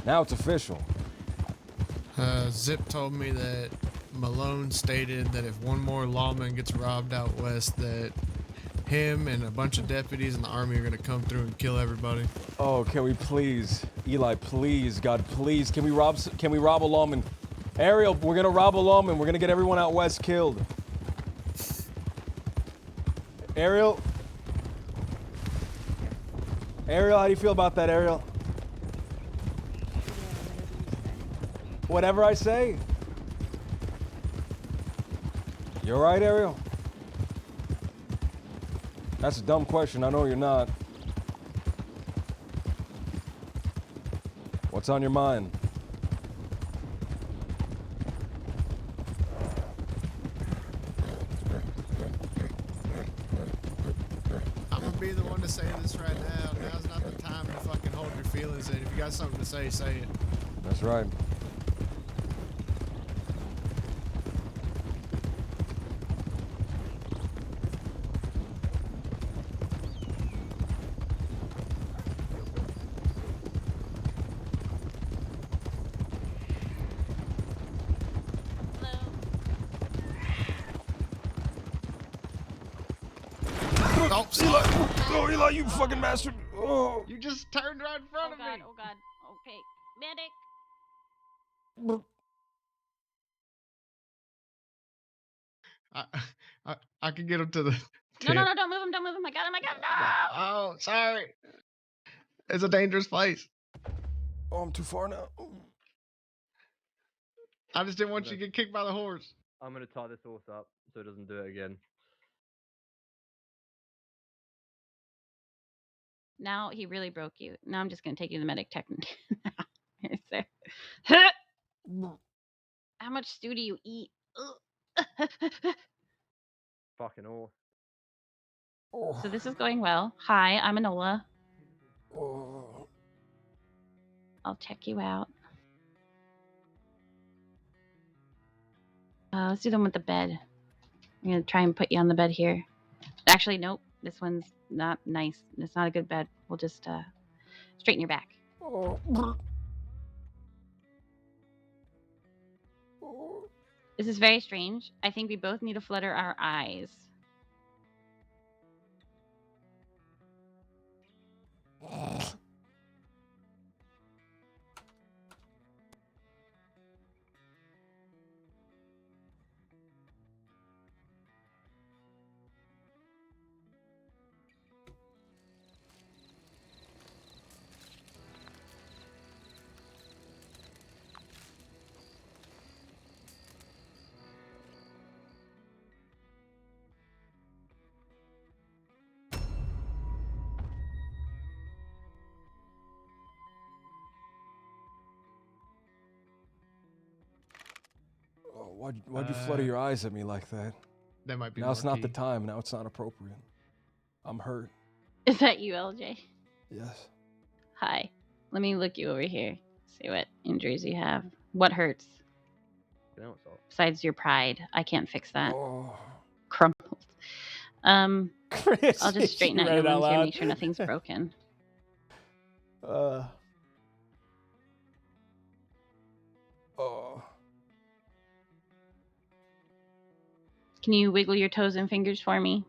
now it's official. Zip told me that Malone stated that if one more lawman gets robbed out west, that him and a bunch of deputies in the army are gonna come through and kill everybody. Oh, can we please, Eli, please, God, please, can we rob a lawman? Ariel, we're gonna rob a lawman. We're gonna get everyone out west killed. Ariel, how do you feel about that, Ariel? Whatever I say. You all right, Ariel? That's a dumb question. I know you're not. What's on your mind? feelings, and if you got something to say, say it. That's right. Oh, Eli! Oh, Eli, you fucking bastard! Oh. You just turned right in front of me. Oh god. Okay. Medic. I can get him to the. No, no, no, don't move him, don't move him. I got him, I got him. No! Oh, sorry. It's a dangerous place. Oh, I'm too far now. I just didn't want you to get kicked by the horse. I'm gonna tie this horse up so it doesn't do it again. Now he really broke you. Now I'm just gonna take you to the medic technically. How much stew do you eat? Fucking horse. So this is going well. Hi, I'm Enola. I'll check you out. Let's do the one with the bed. I'm gonna try and put you on the bed here. Actually, nope. This one's not nice. It's not a good bed. We'll just straighten your back. This is very strange. I think we both need to flutter our eyes. Oh, why'd you flutter your eyes at me like that? That might be Now it's not the Marquis. time. Now it's not appropriate. I'm hurt. Is that you, LJ? Yes. Hi. Let me look you over here. See what injuries you have. What hurts? Besides your pride. I can't fix that. Crumpled. Chris, I'll just straighten out you your read it out wounds here, loud. make sure nothing's broken. Oh. Can you wiggle your toes and fingers for me?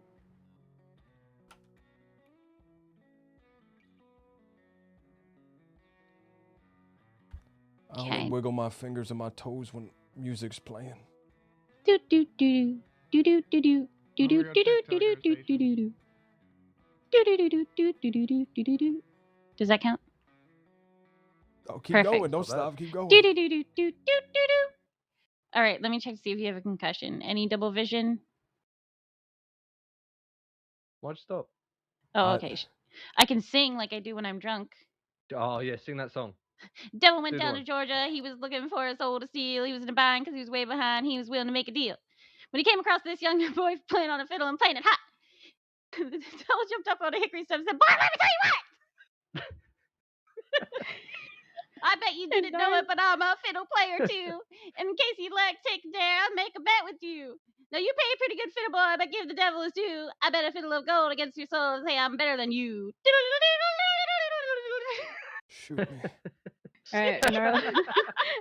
I only wiggle my fingers and my toes when music's playing. Do do do do do do do do do do do do do do do do do. Do do do do do do do do do do do. Does that count? Oh, keep Perfect. going. Don't stop. Keep going. Do do do do do do do do. All right, let me check to see if you have a concussion. Any double vision? Why'd you stop? Oh, okay. I can sing like I do when I'm drunk. Oh yeah, sing that song. Devil went Good down one. to Georgia. He was looking for a soul to steal. He was in a bind because he was way behind. He was willing to make a deal. When he came across this young boy playing on a fiddle and playing it hot, the devil jumped up on a hickory stump and said, "Boy, let me tell you what! I bet you didn't know it, but I'm a fiddle player too. And in case you'd like to take a dare, I'll make a bet with you. Now you pay a pretty good fiddle boy, but give the devil his due. I bet a fiddle of gold against your soul and say I'm better than you." Shoot me. Alright, Narla,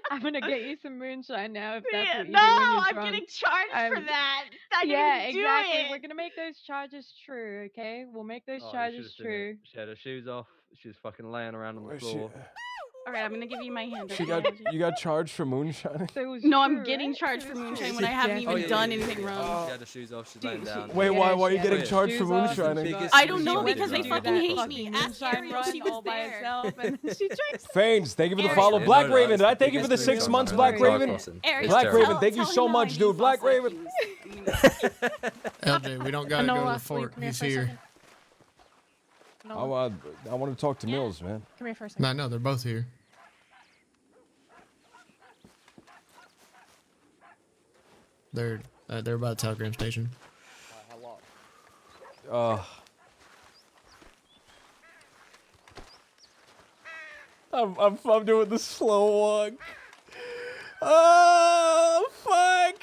I'm gonna get you some moonshine now if that's what you No, do when you're I'm drunk. getting charged for that. I didn't yeah, even do exactly. it. We're gonna make those charges true, okay? We'll make those Oh, you charges should've seen it. true. She had her shoes off. She was fucking laying around on the Where's she- floor. All right, I'm gonna give you my hand. She okay, got LJ? you got charged for moonshining. No, I'm getting charged for moonshine when I haven't even done anything wrong. She had her shoes off. She's laying down. Wait, why are you Yeah, getting yeah. charged for Shoes off, moonshining? I don't know She went because to they do fucking that hate fucking me. Ask moonshine Ariel, run she was all by there. herself, and then she drinks. Fanes, thank you for the Ariel. follow. Yeah, Black no, Raven, it's did I the thank you for the biggest 6 thing months, on Black Star Raven? Crossing. Ariel, Black It's Raven, terrible. thank you tell so him how I much, use dude. Black false Raven. LJ, we don't gotta go to the fort. He's here. I want to talk to Mills, man. Come here for a second. No, no, they're both here. They're by the telegram station. I'm doing the slow walk. Oh, fuck.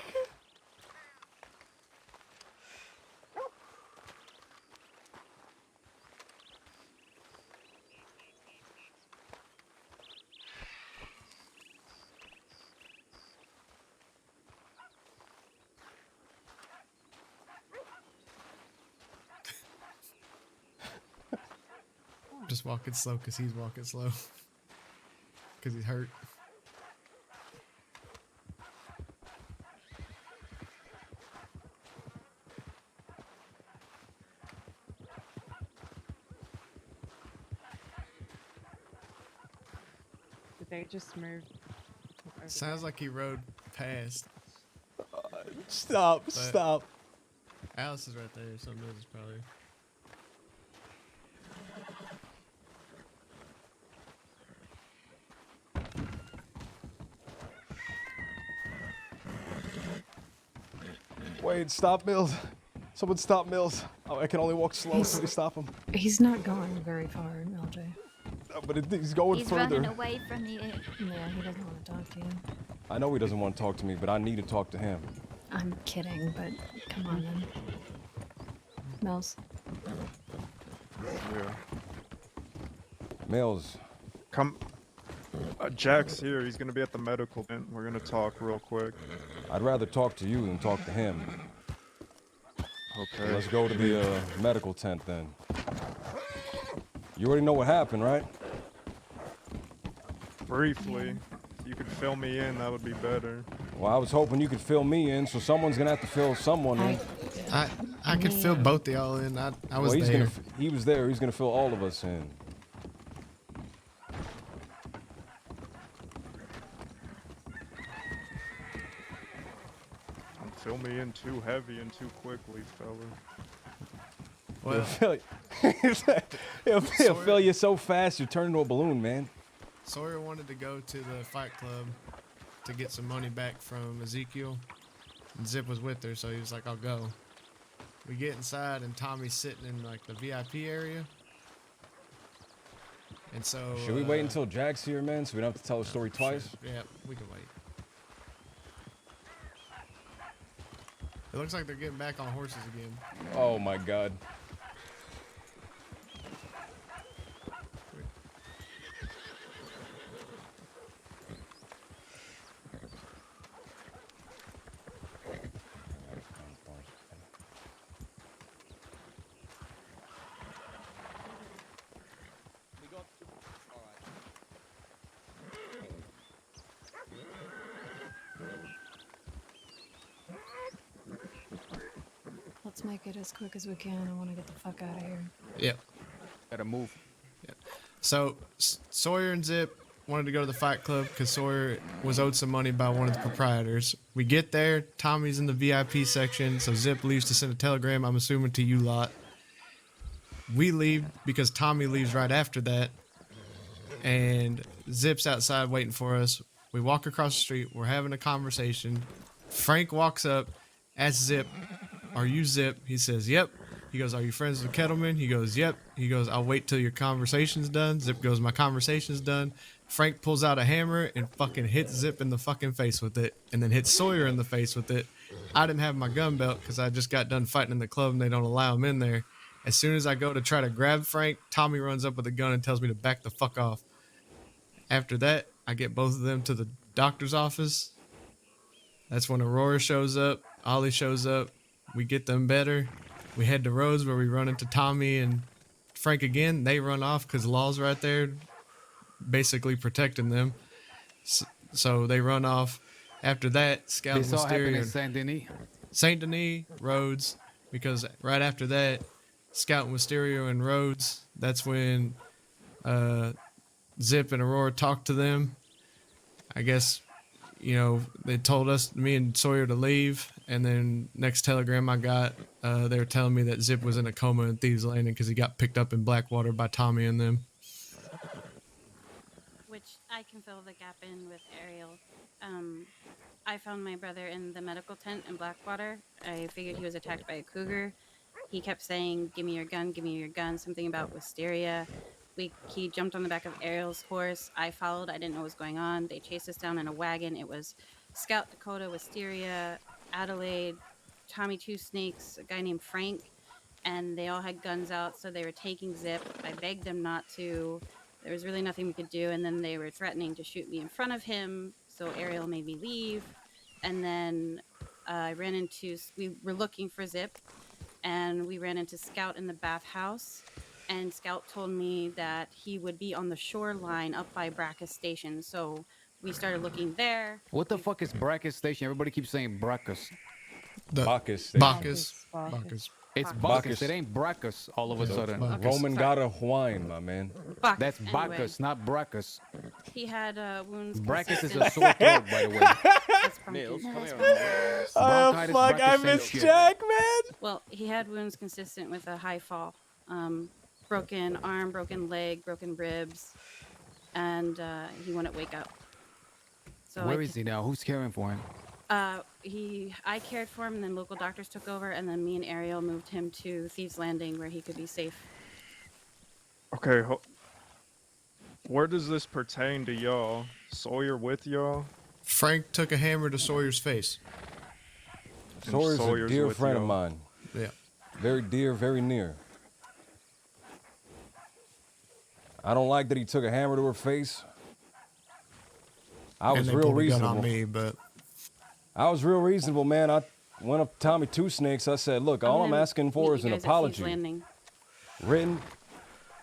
Just walking slow because he's walking slow. Because he's hurt. Did they just move? over Sounds like he rode past. Stop, But stop. Alice is right there. Something else is probably. Wait, stop Mills. Someone stop Mills. Oh, I can only walk slow. He's- Somebody stop him. He's not going very far, LJ. But he's going He's further. running away from you. Yeah, he doesn't want to talk to you. I know he doesn't want to talk to me, but I need to talk to him. I'm kidding, but come on then. Mills. Yeah. Mills. Come. Jack's here. He's gonna be at the medical tent. We're gonna talk real quick. I'd rather talk to you than talk to him. Okay. So let's go to the medical tent then. You already know what happened, right? Briefly. If you could fill me in, that would be better. Well, I was hoping you could fill me in, so someone's gonna have to fill someone in. I could fill both of y'all in. I was Well, he's there. he was there. He's gonna fill all of us in. Don't fill me in too heavy and too quickly, fella. Well, he'll fill you so fast you turn into a balloon, man. Sawyer wanted to go to the fight club to get some money back from Ezekiel. And Zip was with her, so he was like, I'll go. We get inside and Tommy's sitting in like the VIP area. And so Should we wait until Jack's here, man, so we don't have to tell the story twice? Yeah, we can wait. It looks like they're getting back on horses again. Oh my god. Let's make it as quick as we can. I want to get the fuck out of here. Yep. Gotta move. Yep. So Sawyer and Zip wanted to go to the fight club because Sawyer was owed some money by one of the proprietors. We get there, Tommy's in the VIP section, so Zip leaves to send a telegram, I'm assuming to you lot. We leave because Tommy leaves right after that, and Zip's outside waiting for us. We walk across the street, we're having a conversation. Frank walks up, asks Zip, "Are you Zip?" He says, "Yep." He goes, "Are you friends with Kettleman?" He goes, "Yep." He goes, "I'll wait till your conversation's done." Zip goes, "My conversation's done." Frank pulls out a hammer and fucking hits Zip in the fucking face with it, and then hits Sawyer in the face with it. I didn't have my gun belt because I just got done fighting in the club and they don't allow him in there. As soon as I go to try to grab Frank, Tommy runs up with a gun and tells me to back the fuck off. After that, I get both of them to the doctor's office. That's when Aurora shows up, Ollie shows up, we get them better. We head to Rhodes where we run into Tommy and Frank again. They run off because Law's right there basically protecting them. So they run off. After that, Scout and This all happened in Mysterio. Saint Denis. Saint Denis, Rhodes, because right after that, Scout and Mysterio and Rhodes, that's when Zip and Aurora talked to them. I guess, you know, they told us, me and Sawyer, to leave. And then next telegram I got, they were telling me that Zip was in a coma in Thieves Landing because he got picked up in Blackwater by Tommy and them. Which I can fill the gap in with Ariel. I found my brother in the medical tent in Blackwater. I figured he was attacked by a cougar. He kept saying, "Give me your gun, give me your gun," something about wisteria. He jumped on the back of Ariel's horse. I followed. I didn't know what was going on. They chased us down in a wagon. It was Scout, Dakota, Wisteria, Adelaide, Tommy Two Snakes, a guy named Frank, and they all had guns out, so they were taking Zip. I begged them not to. There was really nothing we could do, and then they were threatening to shoot me in front of him, so Ariel made me leave. And then we were looking for Zip, and we ran into Scout in the bathhouse, and Scout told me that he would be on the shoreline up by Brackus Station, so we started looking there. What the fuck is Brackus Station? Everybody keeps saying Brackus. Bacchus. Bacchus. It's Bacchus. Bacchus. It ain't Brackus all of a sudden. Roman god of wine, my man. That's Anyway. Bacchus, not Bracchus. He had wounds. Bracchus is consistent- a sore throat, by the way. That's Nils, bronchitis. come here. Oh Bronchitis, fuck, I Bracchus, same missed shit. Jack, man. Well, he had wounds consistent with a high fall. Broken arm, broken leg, broken ribs, and he wouldn't wake up. So Where is he now? Who's caring for him? I cared for him, and then local doctors took over, and then me and Ariel moved him to Thieves Landing, where he could be safe. Okay, where does this pertain to y'all? Sawyer with y'all? Frank took a hammer to Sawyer's face. And Sawyer's a dear with friend of y'all. mine. Yeah. Very dear, very near. I don't like that he took a hammer to her face. I was and they real pulled a gun reasonable. on me, but I was real reasonable, man. I went up to Tommy Two Snakes. I said, look, all I'm gonna asking for meet is you an guys at Thieves apology. Landing. Written,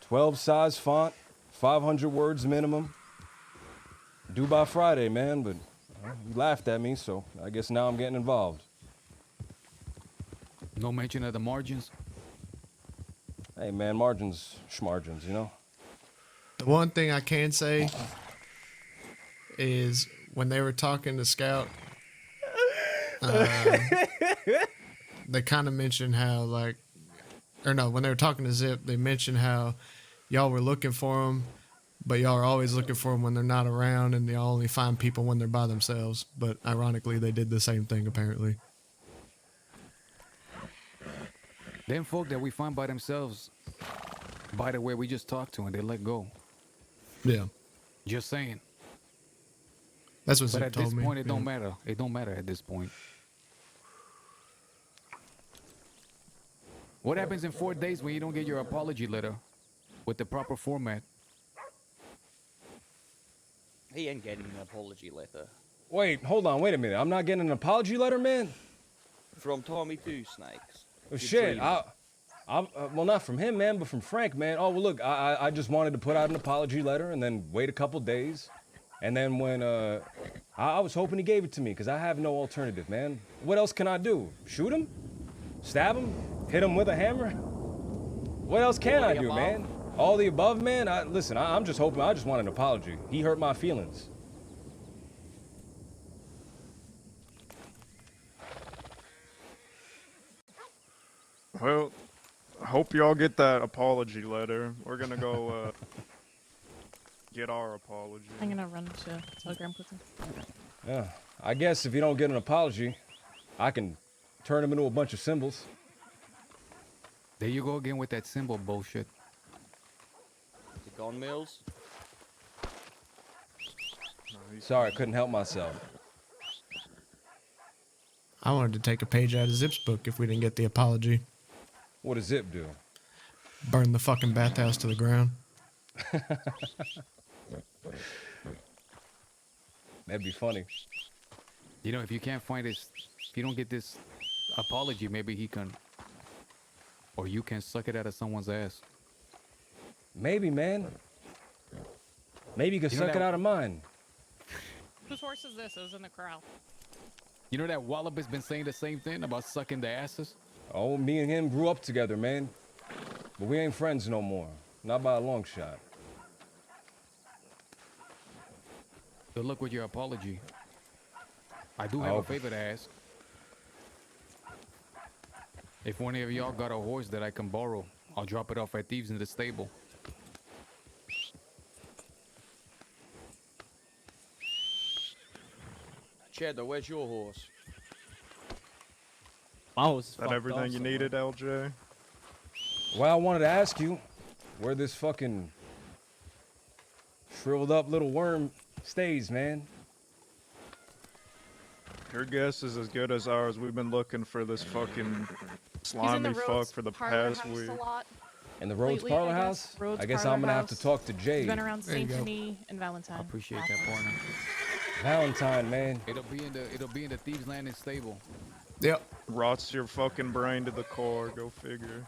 12 size font, 500 words minimum. Due by Friday, man, but you laughed at me, so I guess now I'm getting involved. No mention of the margins? Hey, man, margins, schmargins, you know? the one thing I can say is when they were talking to Scout, they kind of mentioned how, like, or no, when they were talking to Zip, they mentioned how y'all were looking for him, but y'all are always looking for them when they're not around, and y'all only find people when they're by themselves. But ironically, they did the same thing, apparently. Them folk that we find by themselves, by the way, we just talked to and they let go. Yeah. Just saying. That's what But Zip at told this me. point, it don't yeah. matter. It don't matter at this point. What happens in 4 days when you don't get your apology letter with the proper format? He ain't getting an apology letter. Wait, hold on, wait a minute. I'm not getting an apology letter, man? From Tommy Two Snakes. Well, You're shit, dreaming. well, not from him, man, but from Frank, man. Oh, well, look, I just wanted to put out an apology letter and then wait a couple days. And then when, I was hoping he gave it to me because I have no alternative, man. What else can I do? Shoot him? Stab him? Hit him with a hammer? What else can I do, man? All the above, man? Listen, I'm just hoping, I just want an apology. He hurt my feelings. Well, I hope y'all get that apology letter. We're gonna go get our apology. I'm gonna run to Telegram quickly. Yeah, I guess if you don't get an apology, I can turn him into a bunch of symbols. There you go again with that symbol bullshit. The gun mills. Sorry, I couldn't help myself. I wanted to take a page out of Zip's book if we didn't get the apology. What does Zip do? Burn the fucking bathhouse to the ground. That'd be funny. You know, if you can't find this, if you don't get this apology, maybe he can, or you can suck it out of someone's ass. Maybe, man. Maybe you could You know suck it that- out of mine. Whose horse is this? It was in the corral. You know that Wallop has been saying the same thing about sucking the asses? Oh, me and him grew up together, man. But we ain't friends no more. Not by a long shot. Good luck with your apology. I do I have a hope- favor to ask. If one of y'all got a horse that I can borrow, I'll drop it off at Thieves in the stable. Cheddar, where's your horse? Is that everything you needed, LJ? Well, I wanted to ask you where this fucking Shriveled up little worm stays, man. Your guess is as good as ours. We've been looking for this fucking He's in the slimy fuck Rhodes for the parlor past house week. a lot. In the Rhodes Lately, Parlor I House? guess. Rhodes I guess Parlor I'm gonna have House. to talk to He's Jade. been around There you Saint go. Denis and Valentine. I appreciate that, partner. Valentine, man. It'll be in the Thieves Landing stable. Yep. Rots your fucking brain to the core. Go figure.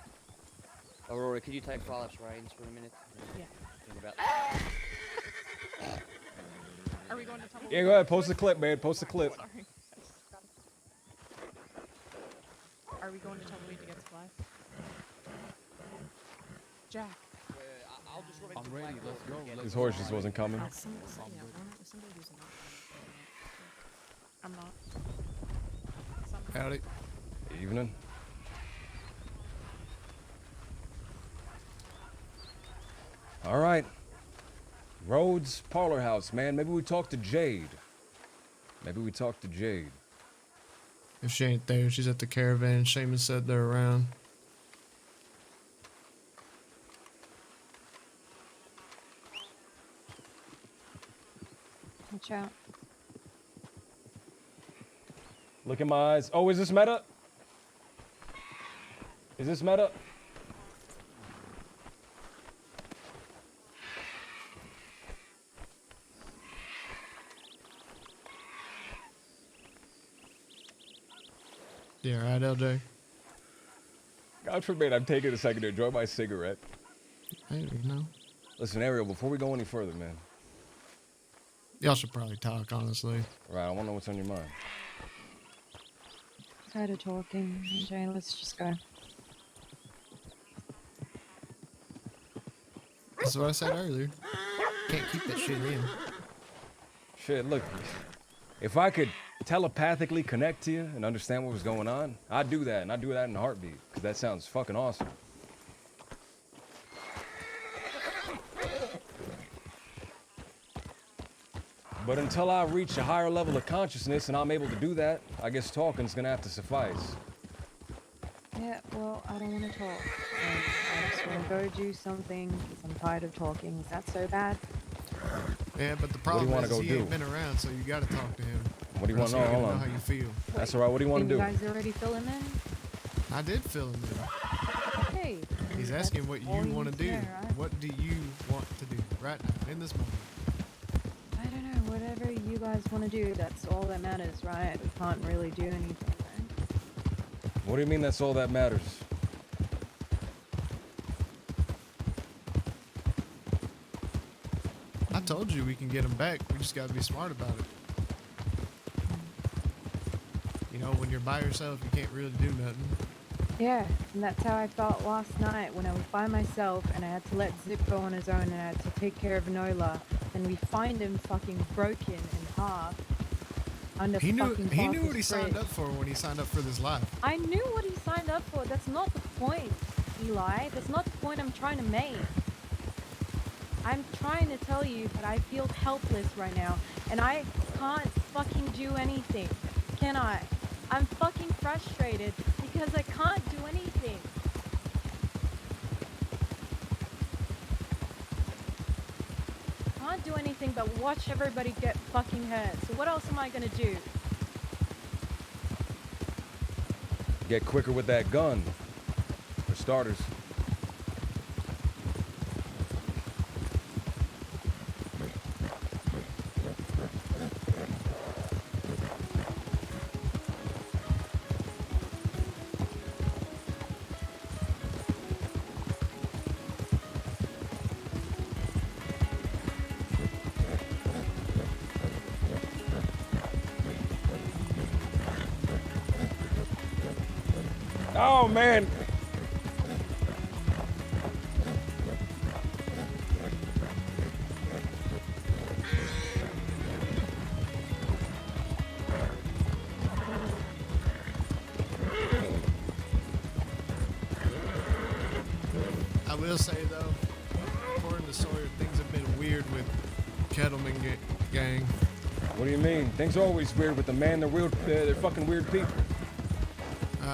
Aurora, could you take Follows Reigns for a minute? Yeah. Think about Are we going to Tumbleweed? Yeah, go ahead. Post the clip, man. Post the clip. Sorry. Are we going to Tumbleweed to get supplies? Jack. I'll just run into I'm ready. Let's go. His horse just wasn't coming. I'm not. Howdy. Evening. All right. Rhodes Parlor House, man. Maybe we talk to Jade. Maybe we talk to Jade. If she ain't there, she's at the caravan. Shaman said they're around. Watch out. Look in my eyes. Oh, is this meta? Is this meta? Yeah, right, LJ. God forbid I'm taking a second to enjoy my cigarette. I don't know. Listen, Ariel, before we go any further, man. Y'all should probably talk, honestly. Right, I want to know what's on your mind. Tired of talking. Jay, let's just go. That's what I said earlier. Can't keep that shit in. Shit, look. If I could telepathically connect to you and understand what was going on, I'd do that, and I'd do that in a heartbeat, because that sounds fucking awesome. But until I reach a higher level of consciousness and I'm able to do that, I guess talking's gonna have to suffice. Yeah, well, I don't want to talk. I just want to go do something because I'm tired of talking. Is that so bad? Yeah, but the What do problem you wanna is go he do? ain't been around, so you gotta talk to him. What do you want to know? Or else you're Hold gonna on. know how you feel. That's all right. What do you want to You do? guys already fill him in? I did fill him in. Okay. He's asking what all you you want to need do. to know, right? What do you want to do right now, in this moment? I don't know. Whatever you guys want to do, that's all that matters, right? We can't really do anything, right? What do you mean that's all that matters? I told you we can get him back. We just gotta be smart about it. You know, when you're by yourself, you can't really do nothing. Yeah, and that's how I felt last night when I was by myself and I had to let Zip go on his own and I had to take care of Nola. And we find him fucking broken in half. Under He knew fucking he knew what he Parker's signed fridge. up for when he signed up for this life. I knew what he signed up for. That's not the point, Eli. That's not the point I'm trying to make. I'm trying to tell you that I feel helpless right now, and I can't fucking do anything. Can I? I'm fucking frustrated because I can't do anything. Can't do anything but watch everybody get fucking hurt. So what else am I gonna do? Get quicker with that gun. For starters. Oh man. I will say though, according to Sawyer, things have been weird with Kettleman gang. What do you mean? Things are always weird with the man. They're fucking weird people.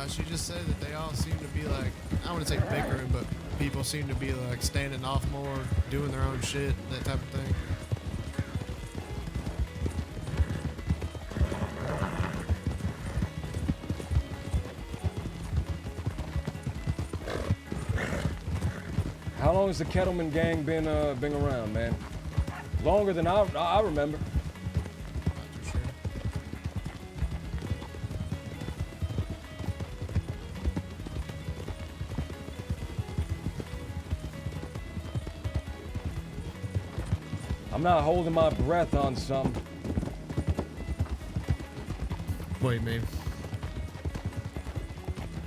She just said that they all seem to be like, I wouldn't say bickering, but people seem to be like standing off more, doing their own shit, that type of thing. long has the Kettleman gang been around, man? Longer than I remember. Not too sure. I'm not holding my breath on something. What do you mean?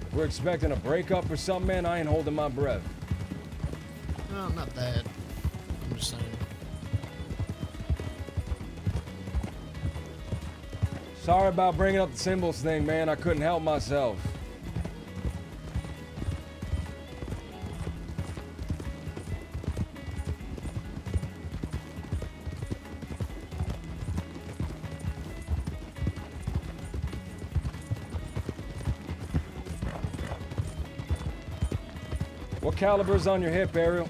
If we're expecting a breakup or something, man, I ain't holding my breath. No, not that. I'm just saying. Sorry about bringing up the symbols thing, man. I couldn't help myself. What caliber's on your hip, Ariel?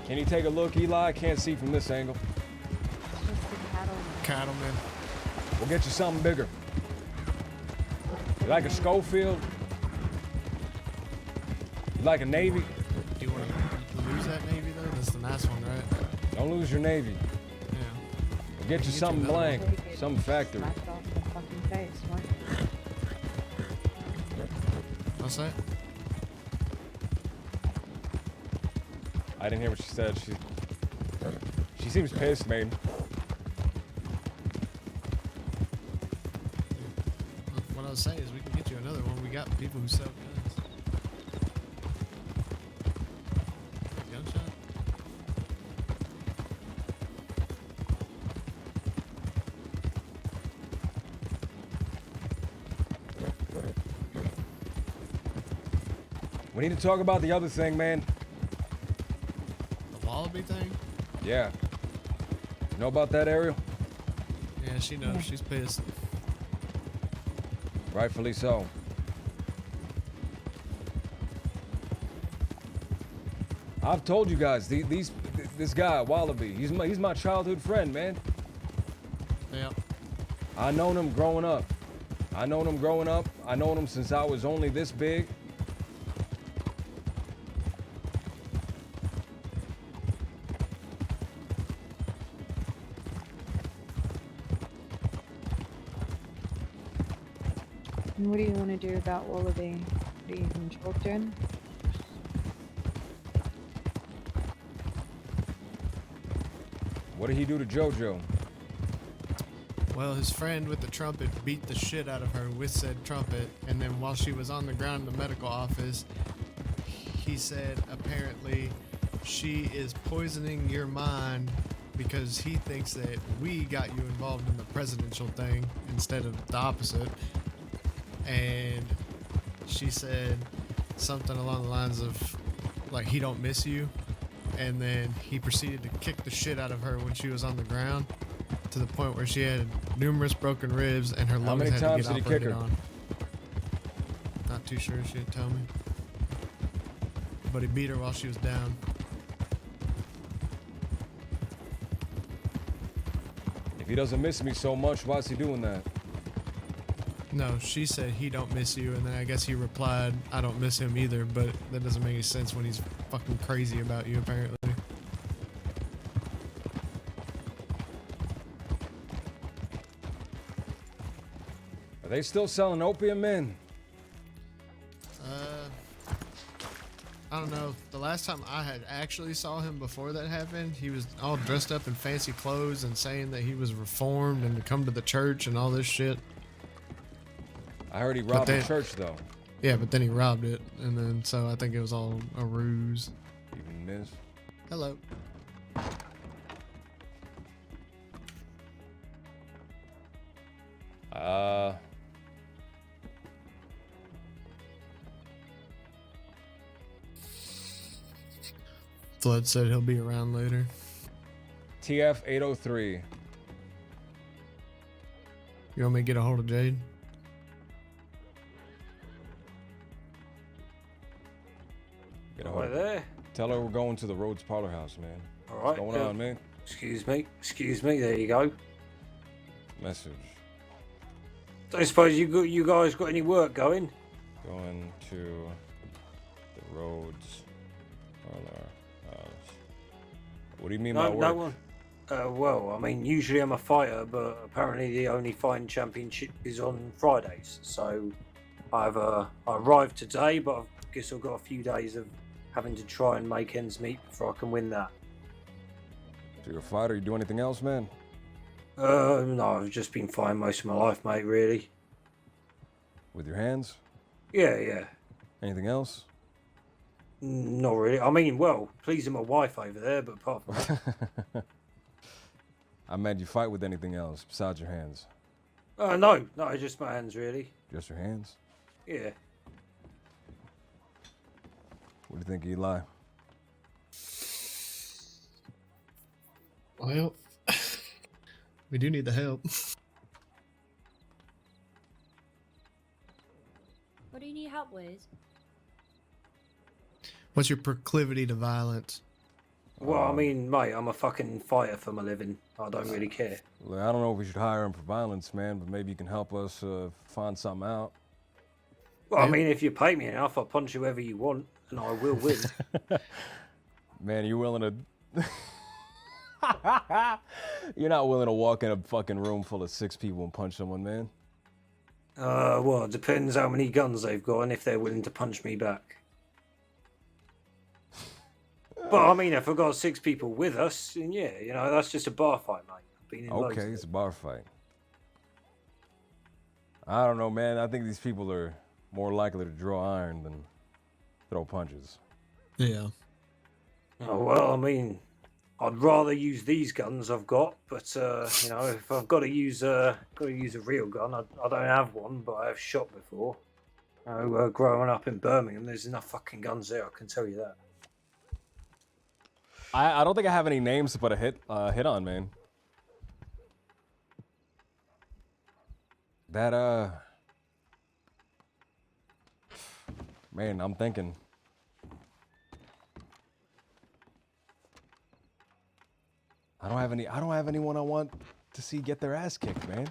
Can you take a look, Eli? I can't see from this angle. Cattleman. We'll get you something bigger. You like a Schofield? You like a Navy? Do you want to lose that Navy though? That's the nice one, right? Don't lose your Navy. Yeah. We'll get you something blank, something factory. Smack it off in the fucking face, right? What's that? I didn't hear what she said. She seems pissed, man. What I was saying is we can get you another one. We got people who sell guns. Gunshot? We need to talk about the other thing, man. The Wallaby thing? Yeah. You know about that, Ariel? Yeah, she knows. She's pissed. Rightfully so. I've told you guys, this guy, Wallaby, he's my childhood friend, man. Yeah. I known him growing up. I known him since I was only this big. And what do you want to do about Wallaby? Do you even talk to him? What did he do to JoJo? Well, his friend with the trumpet beat the shit out of her with said trumpet, and then while she was on the ground in the medical office, he said apparently she is poisoning your mind because he thinks that we got you involved in the presidential thing instead of the opposite. And she said something along the lines of like, he don't miss you. And then he proceeded to kick the shit out of her when she was on the ground, to the point where she had numerous broken ribs and her lungs had to get operated on. Not too sure, she didn't tell me. But he beat her while she was down. If he doesn't miss me so much, why is he doing that? No, she said he don't miss you, and then I guess he replied, I don't miss him either, but that doesn't make any sense when he's fucking crazy about you, apparently. Are they still selling opium, man? I don't know. The last time I had actually saw him before that happened, he was all dressed up in fancy clothes and saying that he was reformed and to come to the church and all this shit. I heard he robbed the church, though. Yeah, but then he robbed it, and then so I think it was all a ruse. Even this. Hello. Flood said he'll be around later. TF 803. You want me to get a hold of Jade? Get a hold. Right there. Tell her we're going to the Rhodes Parlor House, man. All right. What's going on, man? Excuse me. Excuse me. There you go. Message. I suppose you guys got any work going? Going to the roads. What do you mean by work? No one. Well, I mean, usually I'm a fighter, but apparently the only fighting championship is on Fridays. So I arrived today, but I guess I've got a few days of having to try and make ends meet before I can win that. So you're a fighter. You do anything else, man? No, I've just been fighting most of my life, mate. Really. With your hands? Yeah. Anything else? Not really. I mean, well, pleasing my wife over there, but apart from that. I meant you fight with anything else besides your hands? No, just my hands, really. Just your hands? Yeah. What do you think, Eli? Well, we do need the help. What do you need help with? What's your proclivity to violence? Well, I mean, mate, I'm a fucking fighter for my living. I don't really care. Look, I don't know if we should hire him for violence, man, but maybe you can help us find something out. Well, I mean, if you pay me enough, I'll punch whoever you want, and I will win. Man, are you willing to... You're not willing to walk in a fucking room full of 6 people and punch someone, man? Well, it depends how many guns they've got and if they're willing to punch me back. But, I mean, if I've got 6 people with us, then yeah, you know, that's just a bar fight, mate. I've been in loads Okay, of it's a them. bar fight. I don't know, man. I think these people are more likely to draw iron than throw punches. Yeah. Oh, well, I mean, I'd rather use these guns I've got, but, you know, if I've got to use a real gun, I don't have one, but I have shot before. You know, growing up in Birmingham, there's enough fucking guns there, I can tell you that. I don't think I have any names to put a hit on, man. That man, I'm thinking. I don't have anyone I want to see get their ass kicked, man.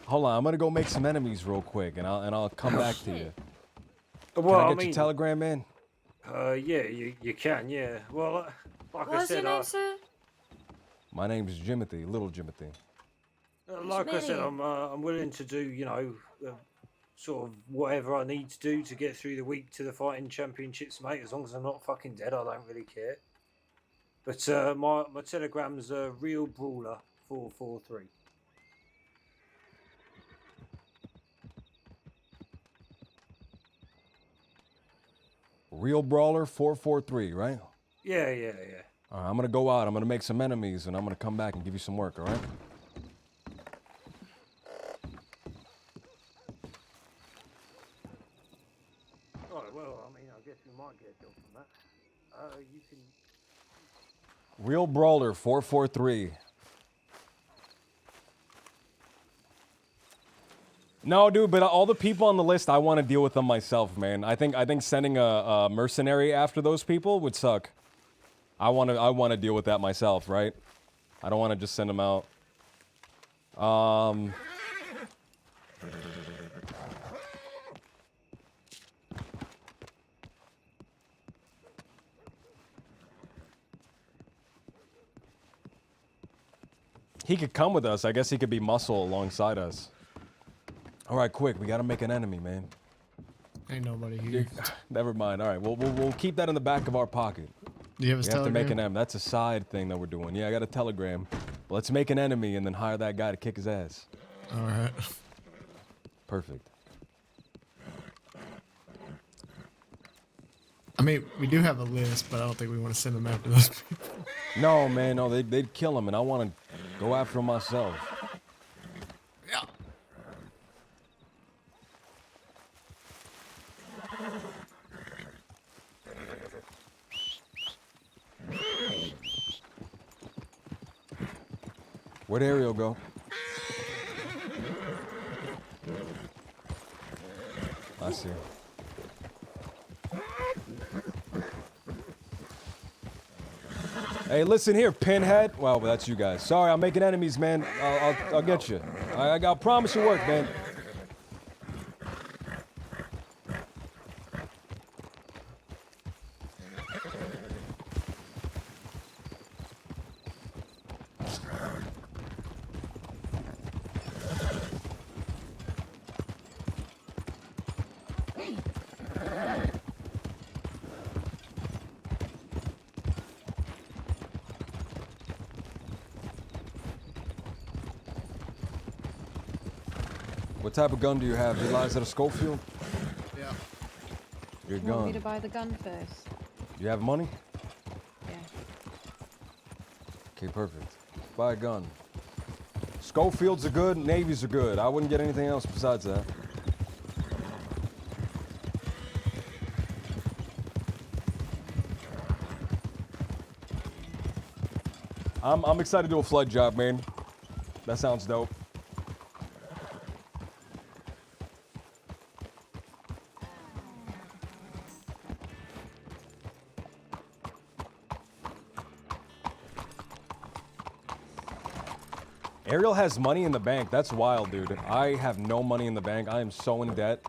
Hold on, I'm gonna go make some enemies real quick, and I'll come back to you. Well, Can I get your telegram, man? Yeah, you can, yeah. Well, like I What's said, your name, sir? My name's Jimothy, Little Jimothy. like I said, I'm willing to do, you know, sort of whatever I need to do to get through the week to the fighting championships, mate. As long as I'm not fucking dead, I don't really care. But my telegram's Real Brawler 443. Real Brawler 443, right? Yeah. All right, I'm gonna go out. I'm gonna make some enemies, and I'm gonna come back and give you some work. All right? Oh well, I mean, I guess you might get a job from that. You can. Real Brawler 443. No, dude, but all the people on the list, I want to deal with them myself, man. I think sending a mercenary after those people would suck. I want to deal with that myself, right? I don't want to just send them out. He could come with us. I guess he could be muscle alongside us. All right, quick. We got to make an enemy, man. Ain't nobody here. Never mind. All right, we'll keep that in the back of our pocket. Do you have his We have to make telegram? an enemy. That's a side thing that we're doing. Yeah, I got a telegram. Let's make an enemy and then hire that guy to kick his ass. All right. Perfect. I mean, we do have a list, but I don't think we want to send them after those people. No, man, no, they'd kill him, and I want to go after him myself. Yeah. Where'd Ariel go? I see. Hey, listen here, Pinhead. Well, that's you guys. Sorry, I'm making enemies, man. I'll get you. I promise you work, man. What type of gun do you have? Eli, is that a Schofield? Yeah. Your You want me to gun. buy the gun first? You have money? Yeah. Okay, perfect. Buy a gun. Schofields are good, Navies are good. I wouldn't get anything else besides that. I'm excited to do a flood job, man. That sounds dope. Ariel has money in the bank. That's wild, dude. I have no money in the bank. I am so in debt.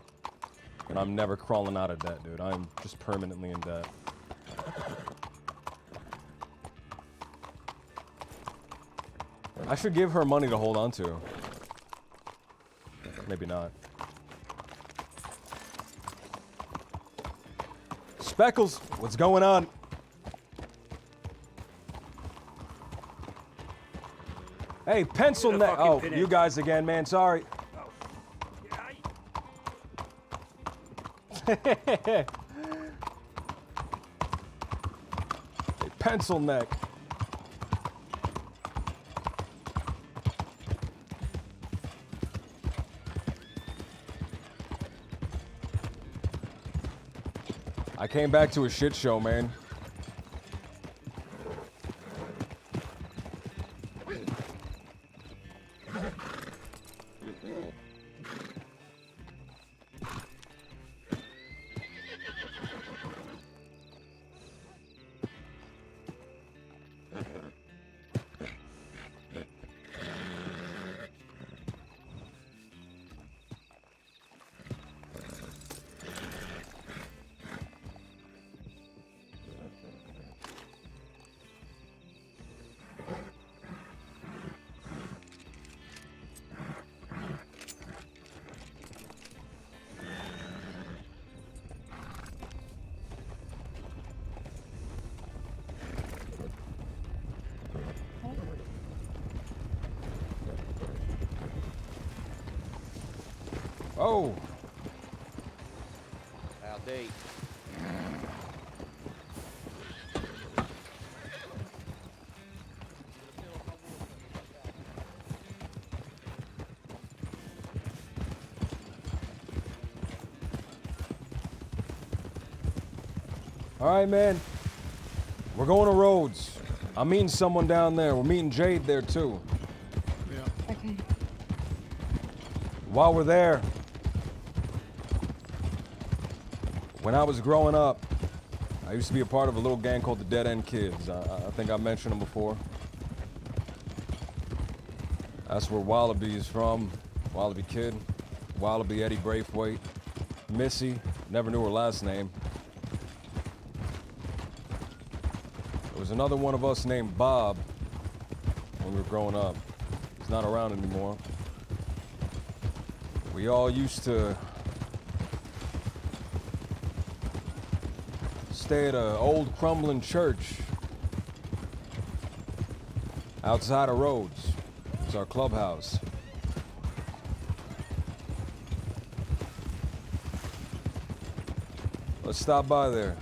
And I'm never crawling out of debt, dude. I'm just permanently in debt. I should give her money to hold on to. Maybe not. Speckles, what's going on? Hey, pencil neck. Oh, you guys again, man. Sorry. Hey, pencil neck. I came back to a shit show, man. Oh. Howdy. All right, man. We're going to Rhodes. I'm meeting someone down there. We're meeting Jade there, too. Yeah. Okay. While we're there, when I was growing up, I used to be a part of a little gang called the Dead End Kids. I think I mentioned them before. That's where Wallaby is from. Wallaby Kid. Wallaby Eddie Braithwaite. Missy. Never knew her last name. There was another one of us named Bob when we were growing up. He's not around anymore. We all used to stay at an old crumbling church outside of Rhodes. It's our clubhouse. Let's stop by there.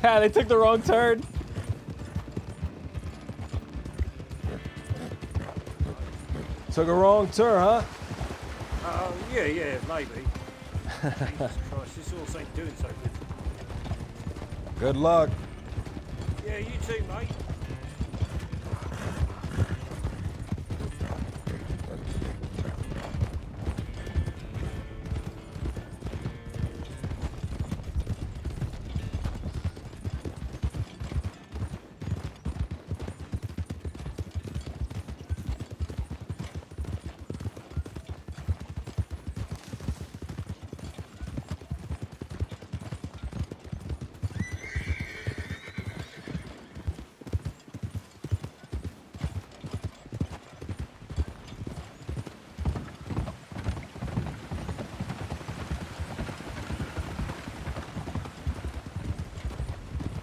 Yeah, they took the wrong turn. Took a wrong turn, huh? Yeah, maybe. Jesus Christ, this all ain't doing so good. Good luck. Yeah, you too, mate.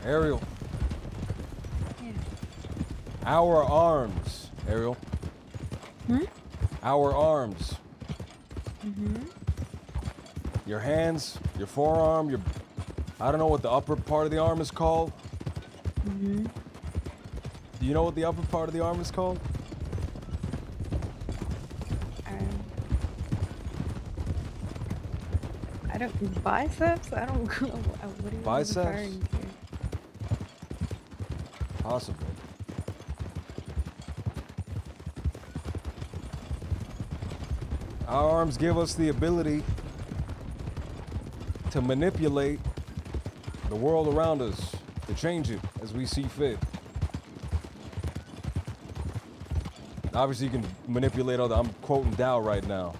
Ariel. Yeah. Our arms, Ariel. Hmm? Our arms. Mm-hmm. Your hands, your forearm, your... I don't know what the upper part of the arm is called. Mm-hmm. Do you know what the upper part of the arm is called? I don't biceps. I don't. What are you Biceps? referring to? Possibly. Our arms give us the ability to manipulate the world around us, to change it as we see fit. Obviously, you can manipulate other. I'm quoting Dow right now.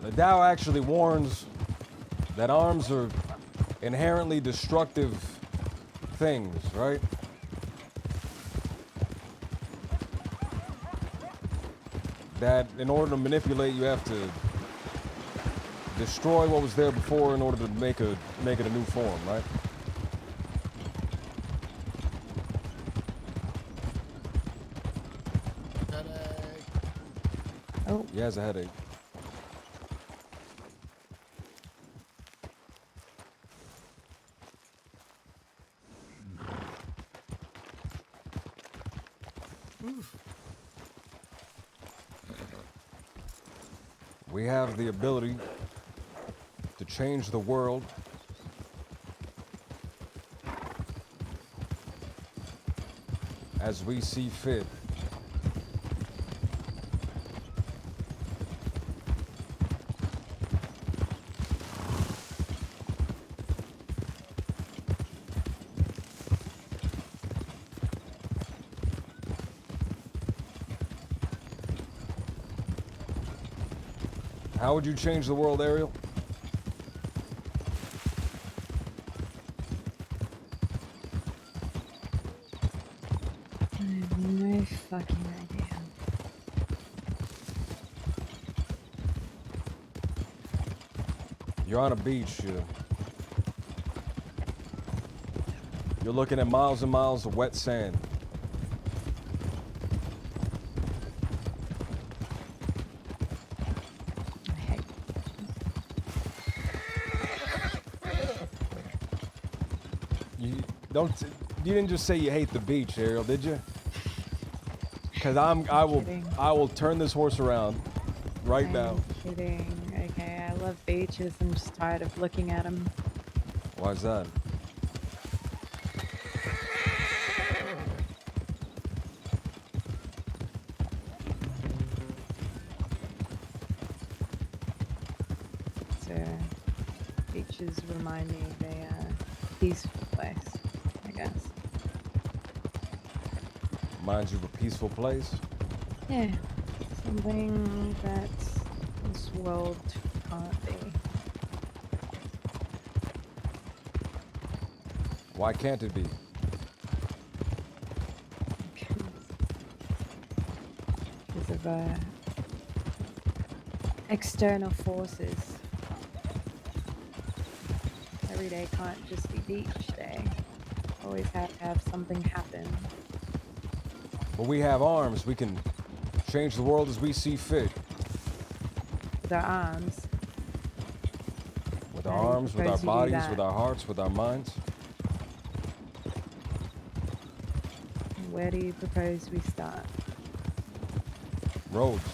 The Tao actually warns that arms are inherently destructive things, right? That in order to manipulate, you have to destroy what was there before in order to make it a new form, right? Oh. He has a headache. We have the ability to change the world as we see fit. How would you change the world, Ariel? I have no fucking idea. You're on a beach. You're looking at miles and miles of wet sand. You didn't just say you hate the beach, Ariel, did you? Because I will turn this horse around right now. I'm kidding. Okay, I love beaches. I'm just tired of looking at them. Why is that? So, beaches remind me of a peaceful place, I guess. Reminds you of a peaceful place? Yeah, something that this world can't be. Why can't it be? Because of external forces. Every day can't just be beach day. Always have to have something happen. But we have arms. We can change the world as we see fit. With our arms. With our arms, with our bodies, with our hearts, with our minds. Where do you propose we start? Roads.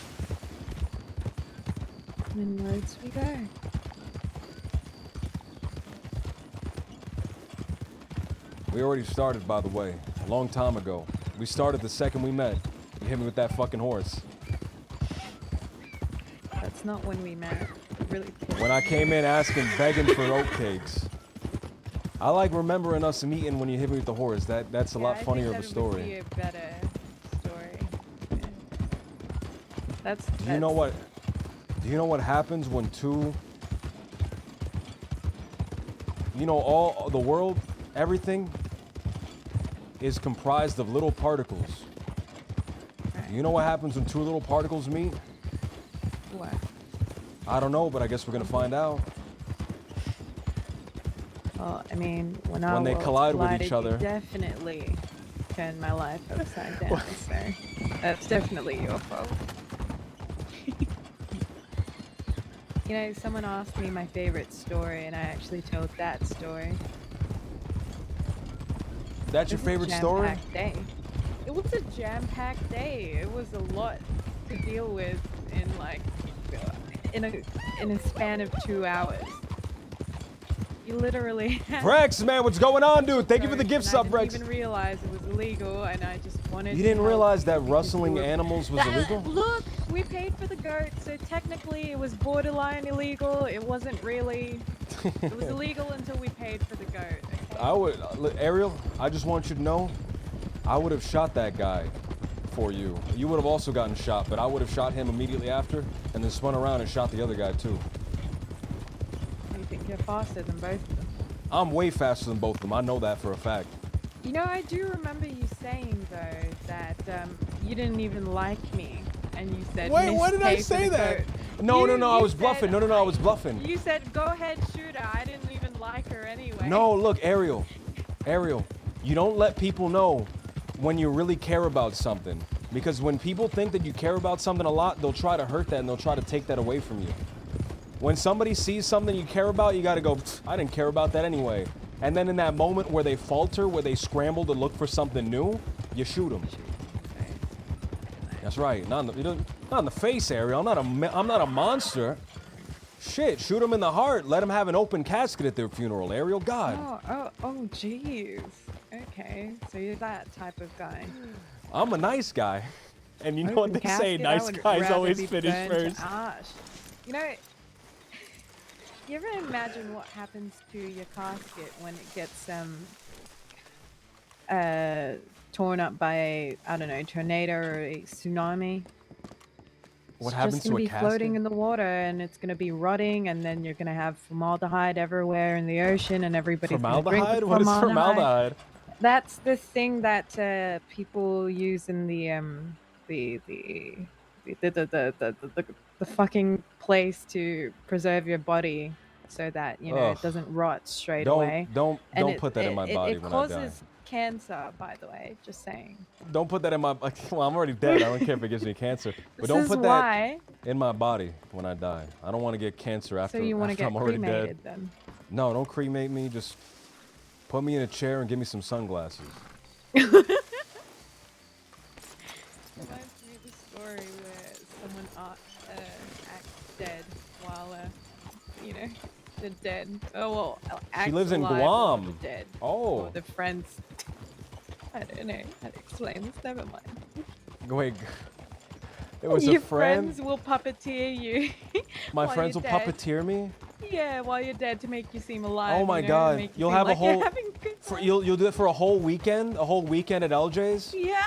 And roads we go. We already started, by the way, a long time ago. We started the second we met. You hit me with that fucking horse. That's not when we met. Really. When I came in asking, begging for oatcakes. I like remembering us meeting when you hit me with the horse. That's a lot funnier of a story. Would be a better story. Yeah. Do you know what? Do you know what happens when two? You know, all the world, everything is comprised of little particles. Right. You know what happens when two little particles meet? What? I don't know, but I guess we're gonna find out. Well, I mean, when When they collide with each other. You definitely turned my life upside down, so that's definitely your fault. You know, someone asked me my favorite story, and I actually told that story. That's your favorite story? Jam-packed day. It was a jam-packed day. It was a lot to deal with in like in a span of 2 hours. You literally had Rex, man, what's going on, dude? Thank you for the gift sub, I Rex. didn't even realize it was illegal, and I just wanted. You to didn't help realize that because rustling we were- animals was illegal? Look, we paid for the goat, so technically it was borderline illegal. It wasn't really. It was illegal until we paid for the goat. Okay? I would, Ariel, I just want you to know, I would have shot that guy for you. You would have also gotten shot, but I would have shot him immediately after, and then spun around and shot the other guy too. You think you're faster than both of them? I'm way faster than both of them. I know that for a fact. You know, I do remember you saying though that you didn't even like me, and you said. Wait, "Miss when did I pay for say the that? goat." No, You- I you was said- bluffing. No, I was bluffing. You said, "Go ahead, shoot her." I didn't even like her anyway. No, look, Ariel, you don't let people know when you really care about something. Because when people think that you care about something a lot, they'll try to hurt that and they'll try to take that away from you. When somebody sees something you care about, you gotta go, I didn't care about that anyway. And then in that moment where they falter, where they scramble to look for something new, you shoot them. That's right. Not in the face, Ariel. I'm not a monster. Shit, shoot them in the heart. Let them have an open casket at their funeral, Ariel. God. Oh, jeez. Okay, so you're that type of guy. I'm a nice guy. And you know Open what they say, casket, I nice would guys rather always be finish burned to first. ash. You know, you ever imagine what happens to your casket when it gets torn up by a, I don't know, tornado or a tsunami? What It's happens just to gonna a be casket? floating in the water, and it's gonna be rotting, and then you're gonna have formaldehyde everywhere in the ocean, and everybody's gonna drink Formaldehyde? the What is formaldehyde? That's the thing that people use in the fucking place to preserve your body, so that you know Ugh. it doesn't rot straight Don't- away. don't- And don't put that in my body It when I die. causes cancer, by the way. Just saying. Don't put that in my. Well, I'm already dead. I don't care if it gives me cancer. But This don't is put that why- in my body when I die. I don't want to get cancer after, So you want to after get I'm already cremated dead. then? No, don't cremate me. Just put me in a chair and give me some sunglasses. Reminds me of a story where someone acts dead while, you know, they're dead. Oh, well, acts lives in alive while Guam. they're dead. Oh. Or the friends. I don't know how to explain this. Never mind. Wait, it was Your a friend. friends will puppeteer you. My while friends will you're dead. puppeteer me. Yeah, while you're dead to make you seem alive. Oh my you know, God! make you You'll seem have a like you're whole. having a good For, you'll do it for a whole weekend at LJ's. Yeah.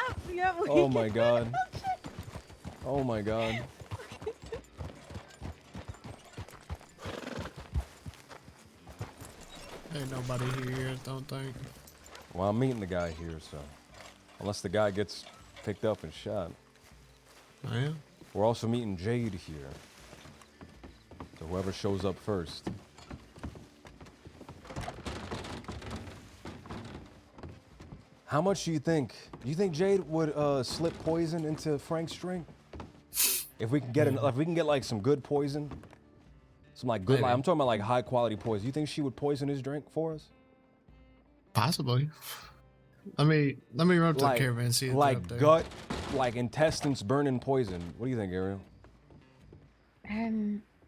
Oh my God. Oh my God. Ain't nobody here, I don't think. Well, I'm meeting the guy here, so unless the guy gets picked up and shot. Oh, yeah? We're also meeting Jade here. So whoever shows up first. How much do you think? Do you think Jade would slip poison into Frank's drink? If we can get if we can get like some good poison, some like good. Maybe. I'm talking about like high quality poison. You think she would poison his drink for us? Possibly. Let me run up to Like, the caravan and see if they're like up there. gut, like intestines burning poison. What do you think, Ariel? I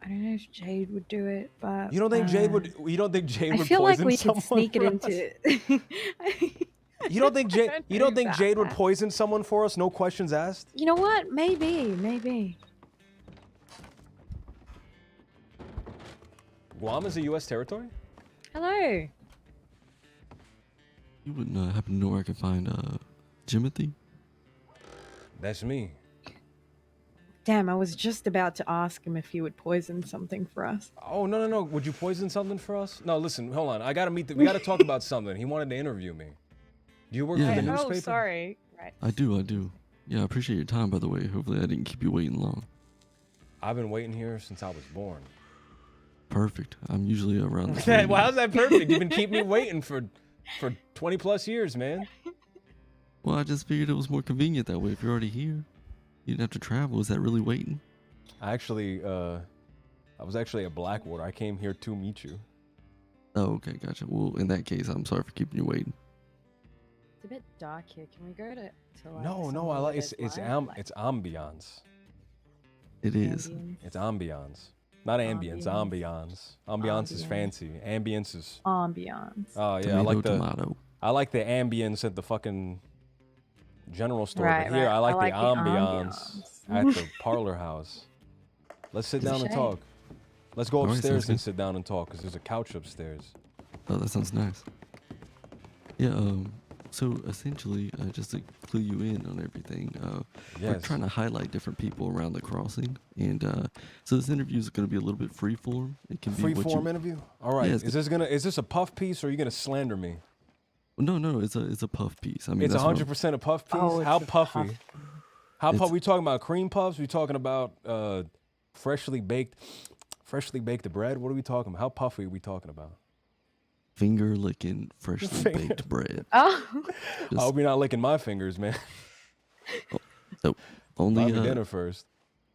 don't know if Jade would do it, but You don't think Jade would? You don't think Jade I would feel like poison we someone could sneak it for into. us? You don't think Jade? You don't think about Jade would that. poison someone for us? No questions asked. You know what? Maybe. Guam is a U.S. territory. Hello. You wouldn't happen to know where I could find Jimothy? That's me. Damn, I was just about to ask him if he would poison something for us. Oh no! Would you poison something for us? No, listen, hold on. I gotta meet. We gotta talk about something. He wanted to interview me. Do you work for the newspaper? Oh, sorry. Right. I do. Yeah, I appreciate your time, by the way. Hopefully I didn't keep you waiting long. I've been waiting here since I was born. Perfect. I'm usually around this way. Well, how's that perfect? You've been keeping me waiting for 20 plus years, man. Well, I just figured it was more convenient that way. If you're already here, you didn't have to travel. Is that really waiting? I was actually at Blackwater. I came here to meet you. Oh, okay, gotcha. Well, in that case, I'm sorry for keeping you waiting. It's a bit dark here. Can we go to like No, I somewhere like that's it's light? it's ambiance. It is. It's ambiance. Not ambience, ambiance. Ambiance is fancy. Ambience is Ambiance. Oh yeah, Tomato. I like the ambience at the fucking general store. Right, but here right. I like, I like the the ambiance at the parlor house. Let's sit It's a down and shame. talk. Let's go All right, sounds upstairs and good. sit down and talk because there's a couch upstairs. Oh, that sounds nice. Yeah, so essentially, just to clue you in on everything, we're Yes. trying to highlight different people around the crossing. And so this interview is going to be a little bit freeform. It can be what Free-form you... interview? All right. Yeah, Is this a puff piece or are you gonna slander me? No, it's a puff piece. I mean, It's that's what I'm- 100% a puff piece. Oh, it's How a puffy? puff. How It's- puffy? We talking about cream puffs? We talking about freshly baked bread? What are we talking about? How puffy are we talking about? finger licking, freshly baked bread. Oh. I hope you're not licking my fingers, man. So only Buy me dinner first.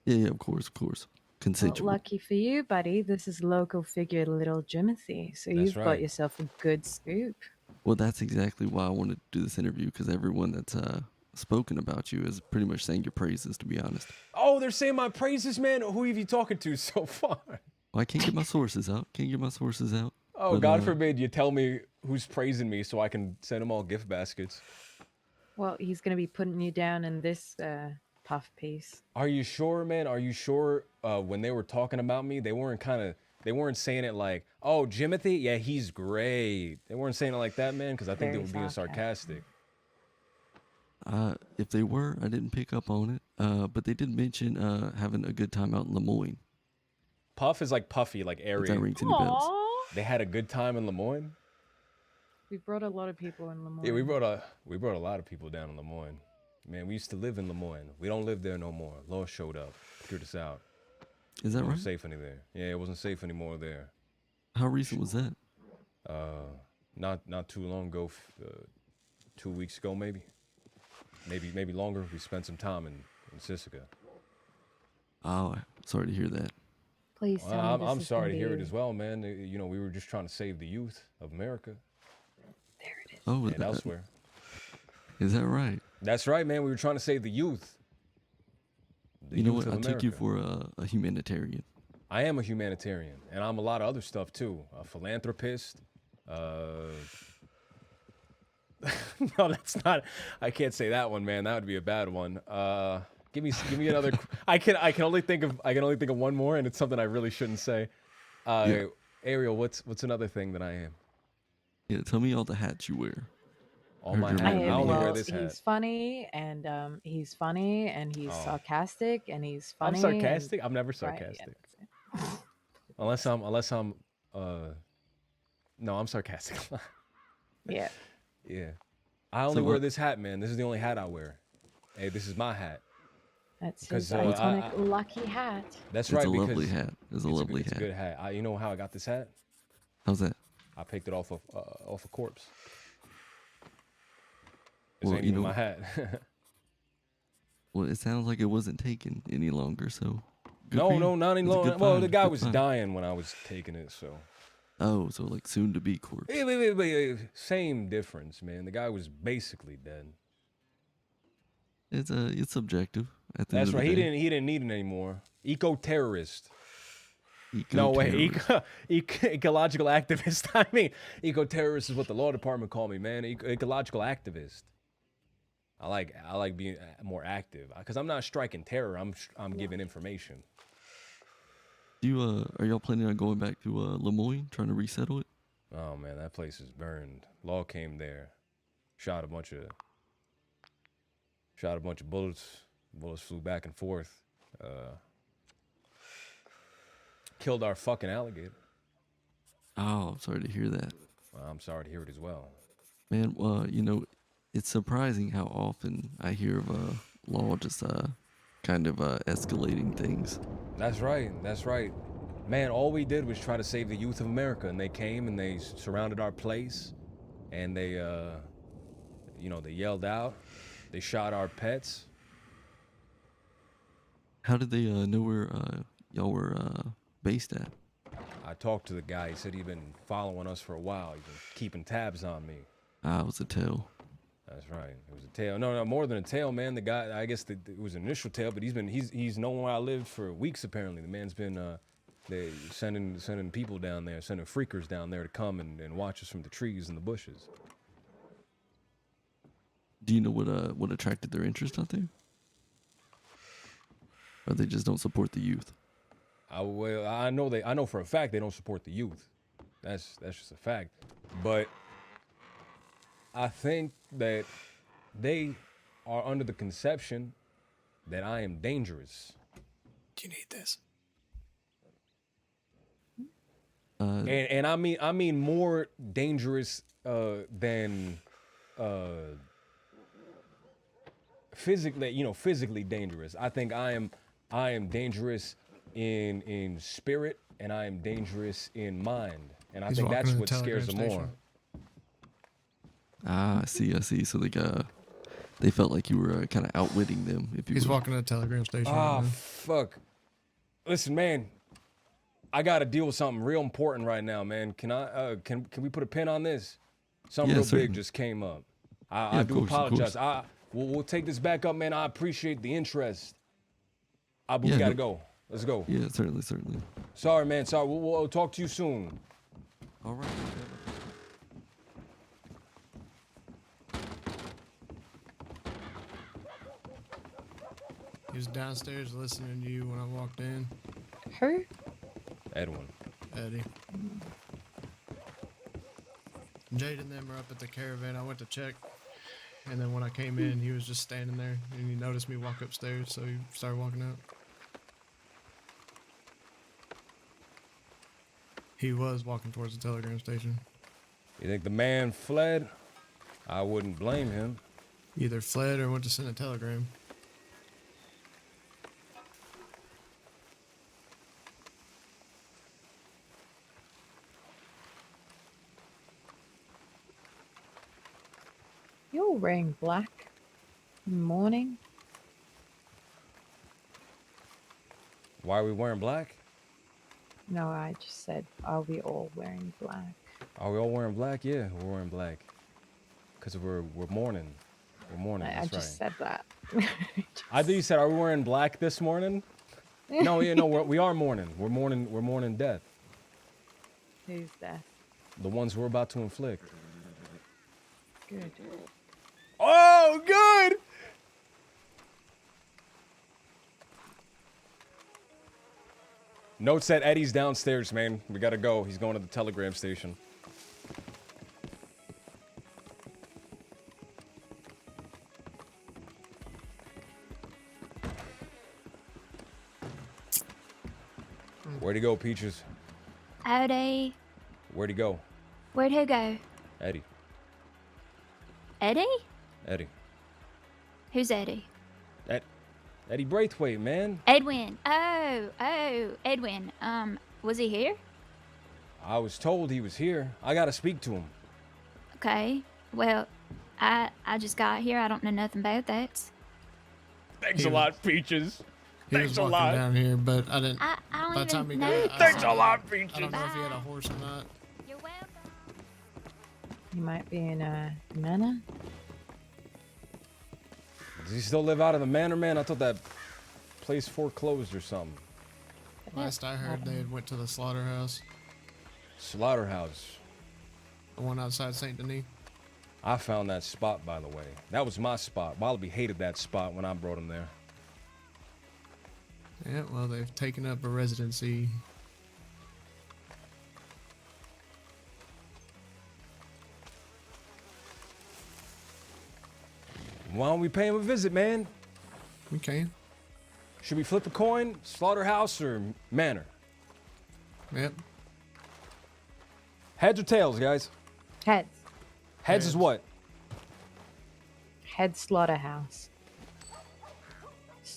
Yeah, of course. Well, Consensual. lucky for you, buddy, this is local figure Little Jimothy, so you've got right. yourself a good scoop. Well, that's exactly why I wanted to do this interview, because everyone that's spoken about you is pretty much saying your praises, to be honest. Oh, they're saying my praises, man. Who have you talking to so far? Well, I can't get my sources out. Oh, But, God forbid you tell me who's praising me so I can send them all gift baskets. Well, he's going to be putting you down in this puff piece. Are you sure, man? Are you sure when they were talking about me, they weren't saying it like, oh, Jimothy? Yeah, he's great. They weren't saying it like that, man, because I think they Very were being sarcastic. If they were, I didn't pick up on it. But they did mention having a good time out in Lemoyne. Puff is like puffy, like airy. If that rings any bells. They had a good time in Lemoyne? We brought a lot of people in Lemoyne. Yeah, we brought a lot of people down in Lemoyne. Man, we used to live in Lemoyne. We don't live there no more. Law showed up, cleared us out. Is that It right? wasn't safe any there. Yeah, it wasn't safe anymore there. How recent was that? Not too long ago. 2 weeks ago, maybe longer. We spent some time in Sisika. Oh, sorry to hear that. Please tell me this I'm is sorry gonna to hear be- it as well, man. You know, we were just trying to save the youth of America. Oh, And elsewhere. Is that right? That's right, man. We were trying to save the youth. The You know youth what? I of took you America. for a humanitarian. I am a humanitarian, and I'm a lot of other stuff too. A philanthropist. No, that's not. I can't say that one, man. That would be a bad one. Give me another. I can only think of one more, and it's something I really shouldn't say. Yeah. Ariel, what's another thing that I am? Yeah, tell me all the hats you wear. All my Heard hats. your I only wear Well, this hat. he's funny, and he's funny, and he's Oh. sarcastic, and he's I'm funny. sarcastic. and- I'm never Right, yeah, sarcastic. Unless I'm. No, I'm sarcastic. Yeah. Yeah. I only So wear what- this hat, man. This is the only hat I wear. Hey, this is my hat. That's 'Cause, his I- iconic lucky hat. That's It's right. a because lovely hat. It's a lovely it's hat. a good hat. You know how I got this hat? How's that? I picked it off a corpse. This Well, ain't you even know- my hat. Well, it sounds like it wasn't taken any longer, so. good for No, you. no, not any It was a longer. good Well, find, the guy good was find. dying when I was taking it, so. Oh, so like soon to be corpse. Wait. Same difference, man. The guy was basically dead. It's subjective. At the That's end of right. the He day. didn't need it anymore. Eco-terrorist. No way, ecological activist. I mean, eco-terrorist is what the law department called me, man. Ecological activist. I like being more active because I'm not striking terror. I'm giving information. Do you are y'all planning on going back to Lemoyne, trying to resettle it? Oh man, that place is burned. Law came there, shot a bunch of bullets. Bullets flew back and forth. Killed our fucking alligator. Oh, I'm sorry to hear that. I'm sorry to hear it as well. Man, you know, it's surprising how often I hear of law just kind of escalating things. That's right. That's right. Man, all we did was try to save the youth of America, and they came and they surrounded our place, and they, you know, they yelled out, they shot our pets. How did they know where y'all were based at? I talked to the guy. He said he'd been following us for a while. He's been keeping tabs on me. It was a tail. That's right. It was a tail. No, more than a tail, man. The guy, I guess it was an initial tail, but he's known where I lived for weeks. Apparently, the man's been they sending people down there, sending freakers down there to come and watch us from the trees and the bushes. Do you know what attracted their interest out there? Or they just don't support the youth? Well, I know for a fact they don't support the youth. That's just a fact. But I think that they are under the conception that I am dangerous. Do you need this? And I mean more dangerous than physically dangerous. I think I am dangerous in spirit, and I am dangerous in mind, and I think that's what scares them more. I see. So they felt like you were kind of outwitting them. If you He's walking to the telegram station. Ah, right now. fuck. Listen, man, I got to deal with something real important right now, man. Can I can we put a pin on this? Something real big just came up. I do apologize. We'll take this back up, man. I appreciate the interest. We gotta go. Let's go. Yeah, certainly. Sorry, man. Sorry. We'll talk to you soon. All right. He was downstairs listening to you when I walked in. Who? Edwin. Eddie. Jade and them are up at the caravan. I went to check, and then when I came in, he was just standing there, and he noticed me walk upstairs, so he started walking out. He was walking towards the telegram station. You think the man fled? I wouldn't blame him. Either fled or went to send a telegram. You're wearing black in the morning. Why are we wearing black? No, I just said, are we all wearing black? Are we all wearing black? Yeah, we're wearing black. Cause we're mourning. We're mourning. I That's just right. said that. I think you said, "Are we wearing black this morning?" No, we are mourning. We're mourning death. Who's death? The ones we're about to inflict. Good. Oh, good. Note said Eddie's downstairs, man. We gotta go. He's going to the telegram station. Where'd he go, Peaches? Howdy. Where'd he go? Where'd who go? Eddie. Eddie? Eddie. Who's Eddie? Eddie Braithwaite, man. Edwin. Oh, Edwin. Was he here? I was told he was here. I gotta speak to him. Okay. Well, I just got here. I don't know nothing about that. Thanks a lot, Peaches. He was walking down here, but I didn't. I don't by the time even he know. got, Thanks a lot, I don't know if he had a horse or not. You're welcome. You might be in a manor. Does he still live out of the manor, man? I thought that place foreclosed or something. Last I heard, they had went to the slaughterhouse. Slaughterhouse. The one outside Saint Denis. I found that spot, by the way. That was my spot. Wallaby hated that spot when I brought him there. Yeah, well, they've taken up a residency. Why don't we pay him a visit, man? We can. Should we flip a coin? Slaughterhouse or manor? Yep. Heads or tails, guys? Heads. Heads is what? Head slaughterhouse.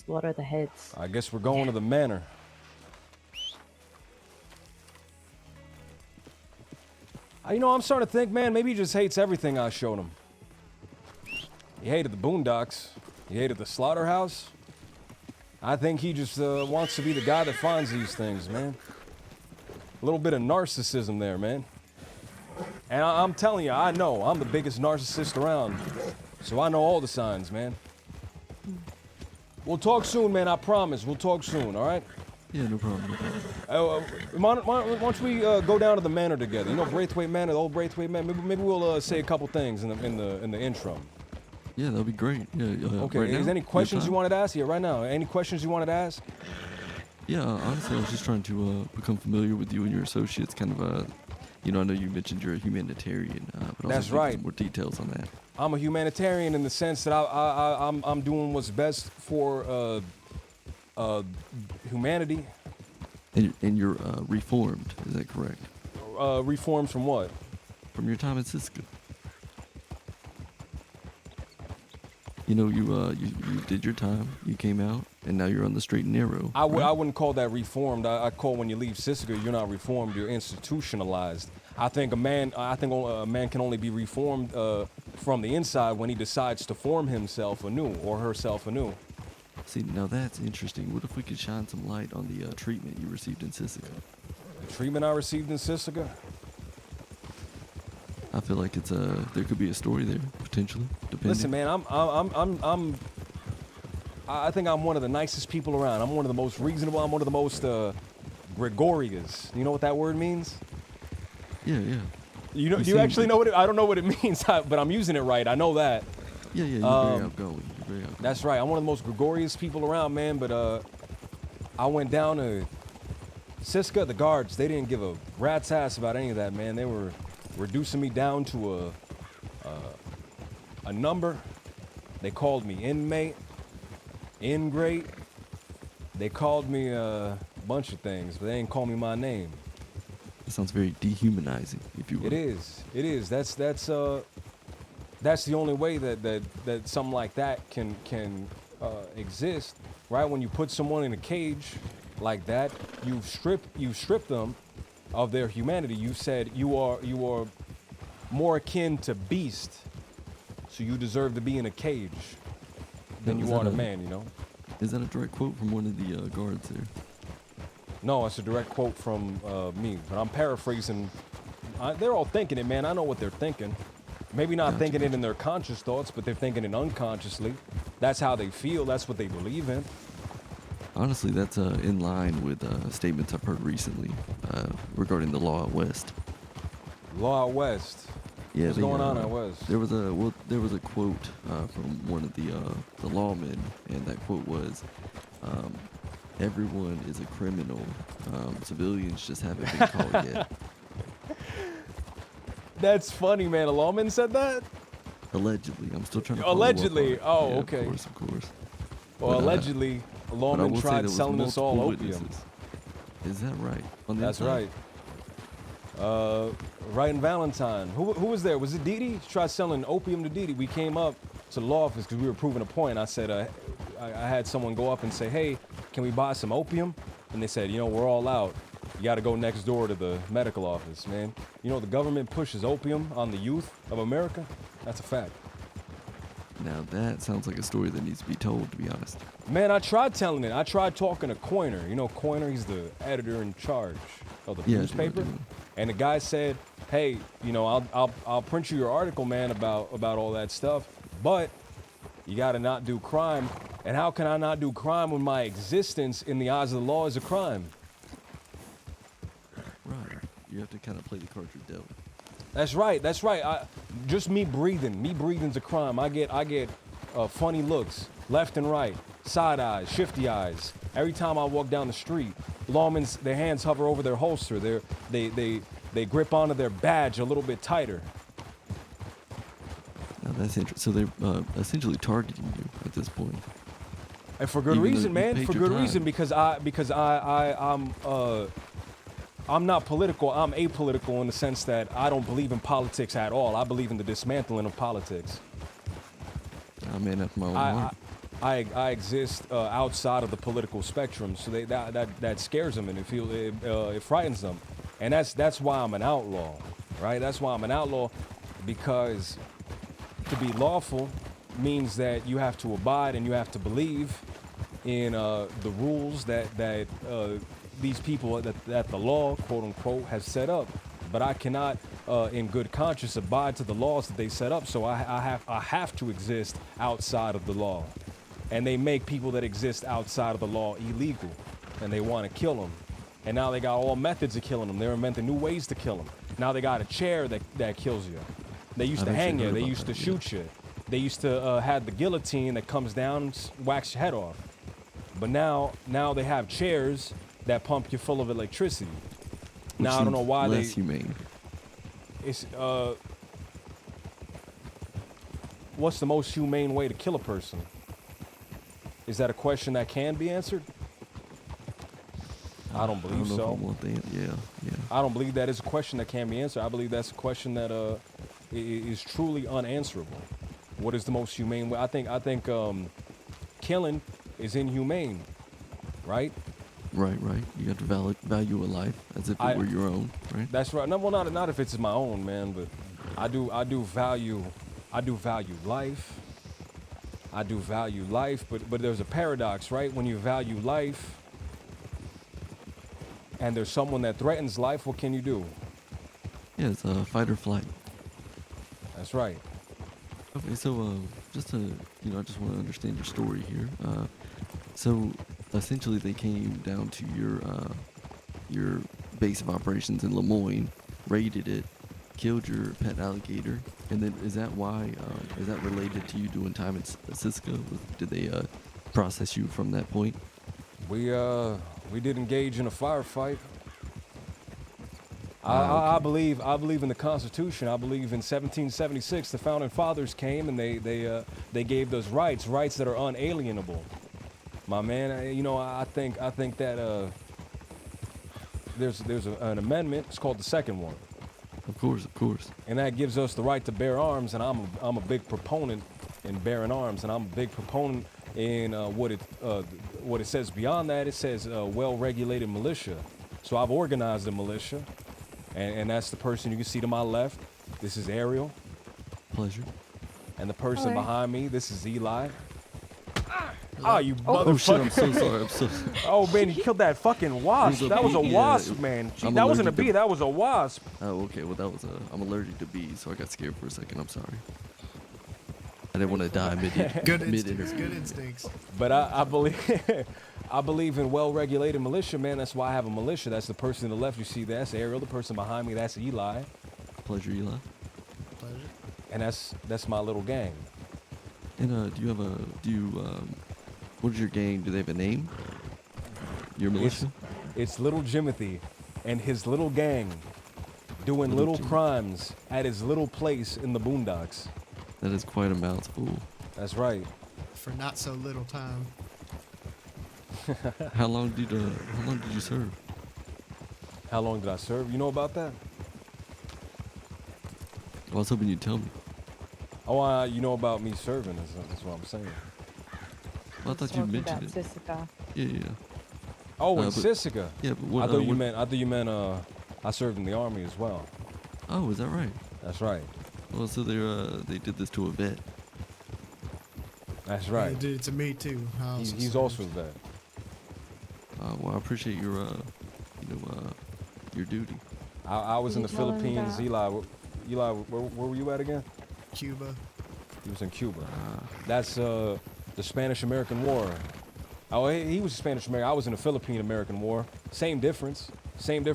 slaughter the heads. I guess we're going to the manor. You know, I'm starting to think, man, maybe he just hates everything I showed him. He hated the boondocks. He hated the slaughterhouse. I think he just wants to be the guy that finds these things, man. A little bit of narcissism there, man. And I'm telling you, I know. I'm the biggest narcissist around. So I know all the signs, man. We'll talk soon, man, I promise. We'll talk soon, all right? Yeah, no problem. Why don't we go down to the manor together? You know, Braithwaite Manor, the old Braithwaite Manor. Maybe we'll say a couple things in the intro. Yeah, that'd be great. Yeah. Okay. Right Is now? there any questions you Your time? wanted to ask? Yeah, right now. Any questions you wanted to ask? Yeah, honestly, I was just trying to become familiar with you and your associates. Kind of, you know, I know you mentioned you're a humanitarian, but I was That's looking for right. some more details on that. I'm a humanitarian in the sense that I'm doing what's best for humanity. And you're reformed, is that correct? Reformed from what? From your time at Cisco. You know, you did your time, you came out, and now you're on the straight and narrow. I wouldn't call that reformed. I call when you leave Cisco, you're not reformed. You're institutionalized. I think a man can only be reformed from the inside when he decides to form himself anew or herself anew. See, now that's interesting. What if we could shine some light on the treatment you received in Cisco? The treatment I received in Cisco? I feel like it's there could be a story there potentially. Depending. Listen, man, I think I'm one of the nicest people around. I'm one of the most reasonable. I'm one of the most gregarious. You know what that word means? Yeah. You know? Do you actually know what I don't know what it means, but I'm using it right. I know that. Yeah. You're very outgoing. That's right. I'm one of the most gregarious people around, man. But I went down to Cisco. The guards, they didn't give a rat's ass about any of that, man. They were reducing me down to a number. They called me inmate, ingrate. They called me a bunch of things, but they didn't call me my name. It sounds very dehumanizing, if you will. It is. That's the only way that something like that can exist, right? When you put someone in a cage like that, you've stripped them of their humanity. You said you are more akin to beast, so you deserve to be in a cage than you are a man. You know. Is that a direct quote from one of the guards there? No, it's a direct quote from me, but I'm paraphrasing. They're all thinking it, man. I know what they're thinking. Maybe not thinking it in their conscious thoughts, but they're thinking it unconsciously. That's how they feel. That's what they believe in. Honestly, that's in line with statements I've heard recently regarding the law out west. Law out west. Yeah, what's going on out west? There was a quote from one of the lawmen, and that quote was, "Everyone is a criminal. Civilians just haven't been caught yet." That's funny, man. A lawman said that? Allegedly. I'm still trying to Allegedly. Oh, yeah, okay. Of course. Well, But, allegedly, a lawman tried selling us all opium. Witnesses. Is that right? That's right. Right in Valentine. Who was there? Was it Dee Dee? She tried selling opium to Dee Dee. We came up to the law office because we were proving a point. I said, I had someone go up and say, hey, can we buy some opium? And they said, you know, we're all out. You got to go next door to the medical office, man. You know, the government pushes opium on the youth of America. That's a fact. Now that sounds like a story that needs to be told, to be honest. Man, I tried telling it. I tried talking to Coiner. You know Coiner? He's the editor in charge of the newspaper. And the guy said, hey, you know, I'll print you your article, man, about all that stuff. But you got to not do crime. And how can I not do crime when my existence in the eyes of the law is a crime? Right. You have to kind of play the cards you're dealt. That's right. That's right. Just me breathing's a crime. I get funny looks, left and right, side eyes, shifty eyes. Every time I walk down the street, lawmen's their hands hover over their holster. They grip onto their badge a little bit tighter. Now that's interesting. So they're essentially targeting you at this point. And for good reason, man. For good reason, because I'm not political. I'm apolitical in the sense that I don't believe in politics at all. I believe in the dismantling of politics. I man, that's my own heart. I exist outside of the political spectrum, so that scares them, and it frightens them, and that's why I'm an outlaw, right? That's why I'm an outlaw, because to be lawful means that you have to abide and you have to believe in the rules that these people that the law, quote unquote, has set up. But I cannot, in good conscience, abide to the laws that they set up. So I have to exist outside of the law. And they make people that exist outside of the law illegal, and they want to kill them. And now they got all methods of killing them. They're inventing new ways to kill them. Now they got a chair that kills you. They used to hang you. They used to shoot you. They used to have the guillotine that comes down and whacks your head off. But now they have chairs that pump you full of electricity. Now I don't know why less humane. It's what's the most humane way to kill a person? Is that a question that can be answered? I don't believe I don't know so. if I want that. Yeah. I don't believe that is a question that can be answered. I believe that's a question that is truly unanswerable. What is the most humane way? I think killing is inhumane, right? Right. You have to value a life as if it were your own, right? That's right. No, well, not if it's my own, man, but I do value life. I do value life, but there's a paradox, right? When you value life and there's someone that threatens life, what can you do? Yeah, it's fight or flight. That's right. Okay, so just to, I just want to understand your story here. So essentially they came down to your base of operations in Lemoyne, raided it, killed your pet alligator, and then is that why, is that related to you doing time at Cisco? Did they process you from that point? We did engage in a firefight. I believe in the Constitution. I believe in 1776 the founding fathers came and they gave those rights that are unalienable. My man, I think that there's an amendment. It's called the second one. Of course. And that gives us the right to bear arms, and I'm a big proponent in bearing arms, and I'm a big proponent in what it says beyond that. It says well-regulated militia. So I've organized a militia, and that's the person you can see to my left. This is Ariel. Pleasure. And the person behind me, this is Eli. You motherfucker. Oh shit, I'm so sorry. I'm so sorry. Oh man, you killed that fucking wasp. That was a wasp, man. That wasn't a bee, that was a wasp. Oh, okay. Well, that was I'm allergic to bees, so I got scared for a second. I'm sorry. I didn't want to die Good instincts. But I believe in well-regulated militia, man. That's why I have a militia. That's the person to the left. You see, that's Ariel. The person behind me, that's Eli. Pleasure, Eli. Pleasure. And that's my little gang. And what is your gang? Do they have a name? Your militia? It's Little Jimothy and his little gang doing little crimes at his little place in the boondocks. That is quite a mouthful. That's right. For not so little time. How long did you serve? How long did I serve? You know about that? I was hoping you'd tell me. Oh, you know about me serving, that's what I'm saying. Well, I thought you mentioned it. Sisica. Yeah. Oh, in Sisica. Yeah, but what? I thought you meant I served in the army as well. Oh, is that right? That's right. Well, so they did this to a vet. That's right. They did it to me too. He's also a vet. Well, I appreciate your duty. I was in the Did you tell him Philippines. that? Eli, where were you at again? Cuba. He was in Cuba. That's the Spanish-American War. Oh, he was Spanish-American. I was in the Philippine-American War. Same difference.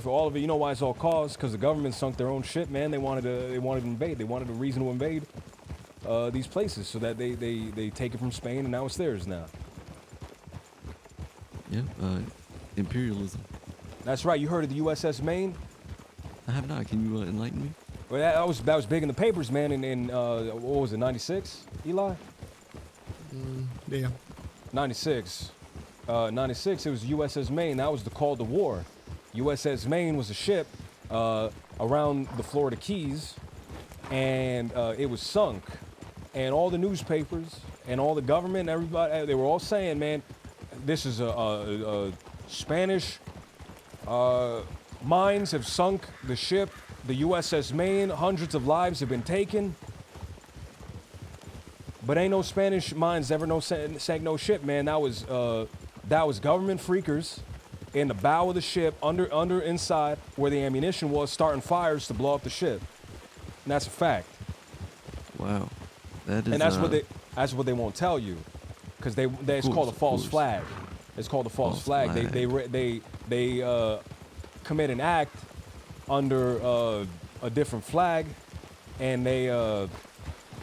All of it. You know why it's all caused? Because the government sunk their own shit, man. They wanted to invade. They wanted a reason to invade these places so that they take it from Spain, and now it's theirs now. Yeah, imperialism. That's right. You heard of the USS Maine? I have not. Can you enlighten me? Well, that was big in the papers, man. In what was it, 96, Eli? Yeah. 96. 96, it was USS Maine. That was the call to war. USS Maine was a ship around the Florida Keys, and it was sunk. And all the newspapers and all the government, everybody, they were all saying, man, this is a Spanish mines have sunk the ship, the USS Maine. Hundreds of lives have been taken. But ain't no Spanish mines ever sank no ship, man. That was government freakers in the bow of the ship, inside where the ammunition was, starting fires to blow up the ship. And that's a fact. Wow, that is. And that's what they won't tell you, because it's called a false flag. It's called a false flag. They commit an act under a different flag, and they to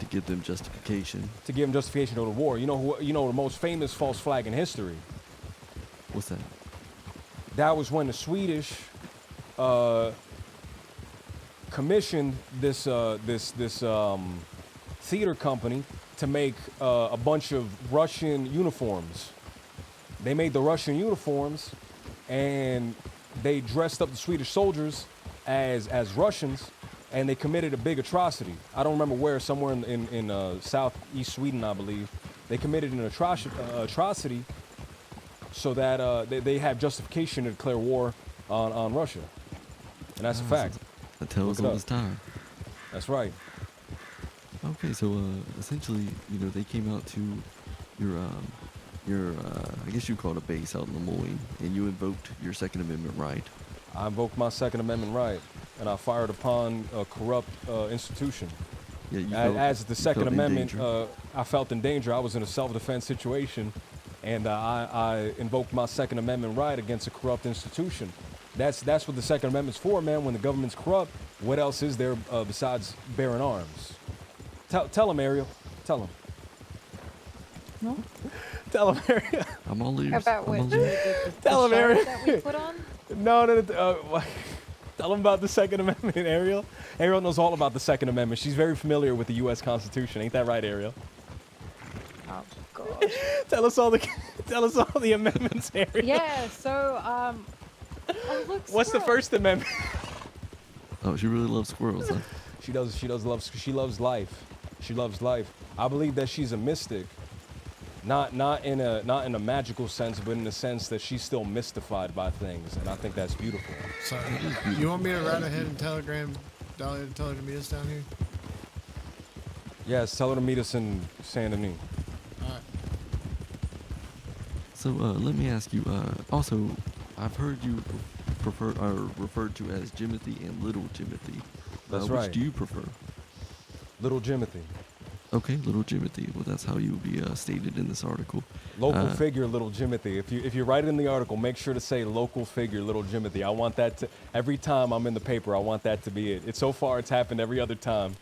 give them justification. To give them justification to the war. You know the most famous false flag in history. What's that? That was when the Swedish commissioned this theater company to make a bunch of Russian uniforms. They made the Russian uniforms, and they dressed up the Swedish soldiers as Russians, and they committed a big atrocity. I don't remember where, somewhere in southeast Sweden, I believe. They committed an atrocity so that they have justification to declare war on Russia. And that's a fact. That tells all this time. That's right. Okay, so essentially, they came out to your I guess you call it a base out in Lemoyne, and you invoked your Second Amendment right. I invoked my Second Amendment right, and I fired upon a corrupt institution. Yeah, as the Second Amendment, I felt in danger. I was in a self-defense situation, and I invoked my Second Amendment right against a corrupt institution. That's what the Second Amendment's for, man. When the government's corrupt, what else is there besides bearing arms? Tell him, Ariel. Tell him. No? Tell him, Ariel. I'm all ears. About what? Tell him, Ariel. That we put on? No. Tell him about the Second Amendment, Ariel. Ariel knows all about the Second Amendment. She's very familiar with the U.S. Constitution. Ain't that right, Ariel? Oh, God. Tell us all the amendments, Ariel. Yeah, so, oh, look, What's the squirrel. First Amendment? Oh, she really loves squirrels, huh? She loves life. She loves life. I believe that she's a mystic. Not in a magical sense, but in the sense that she's still mystified by things, and I think that's beautiful. So, you want me to write ahead and telegram Dahlia to tell her to meet us down here? Yes, tell her to meet us in Saint Denis. Alright. So let me ask you. Also, I've heard you referred to as Jimothy and Little Jimothy. That's right. Which do you prefer? Little Jimothy. Okay, Little Jimothy. Well, that's how you will be stated in this article. Local figure, Little Jimothy. If you write it in the article, make sure to say local figure, Little Jimothy. I want that to, every time I'm in the paper, I want that to be it. So far, it's happened every other time.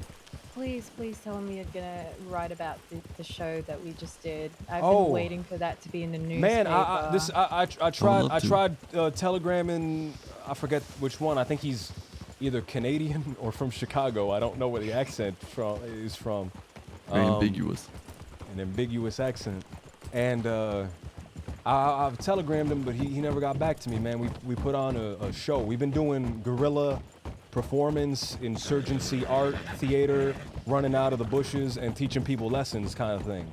Please tell him you're gonna write about the show that we just did. I've been waiting for that to be in the newspaper. Man, I tried telegramming. I forget which one. I think he's either Canadian or from Chicago. I don't know where the accent is from. Very ambiguous. An ambiguous accent. And I've telegrammed him, but he never got back to me, man. We put on a show. We've been doing guerrilla performance, insurgency, art, theater, running out of the bushes and teaching people lessons kind of thing.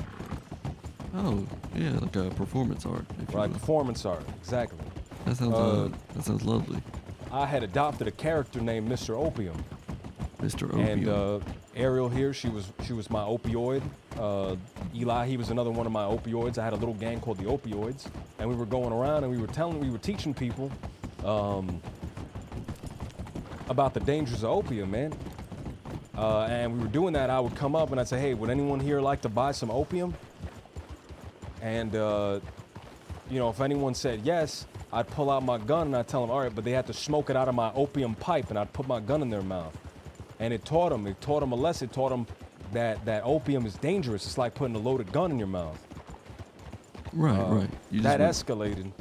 Oh, yeah, like a performance art. Right, performance art, exactly. That sounds lovely. I had adopted a character named Mr. Opium. Mr. Opium. And Ariel here, she was my opioid. Eli, he was another one of my opioids. I had a little gang called the Opioids, and we were going around and we were teaching people about the dangers of opium, man. And we were doing that. I would come up and I'd say, hey, would anyone here like to buy some opium? And if anyone said yes, I'd pull out my gun and I'd tell them, all right, but they had to smoke it out of my opium pipe, and I'd put my gun in their mouth. And it taught them a lesson. It taught them that opium is dangerous. It's like putting a loaded gun in your mouth. Right. That escalated.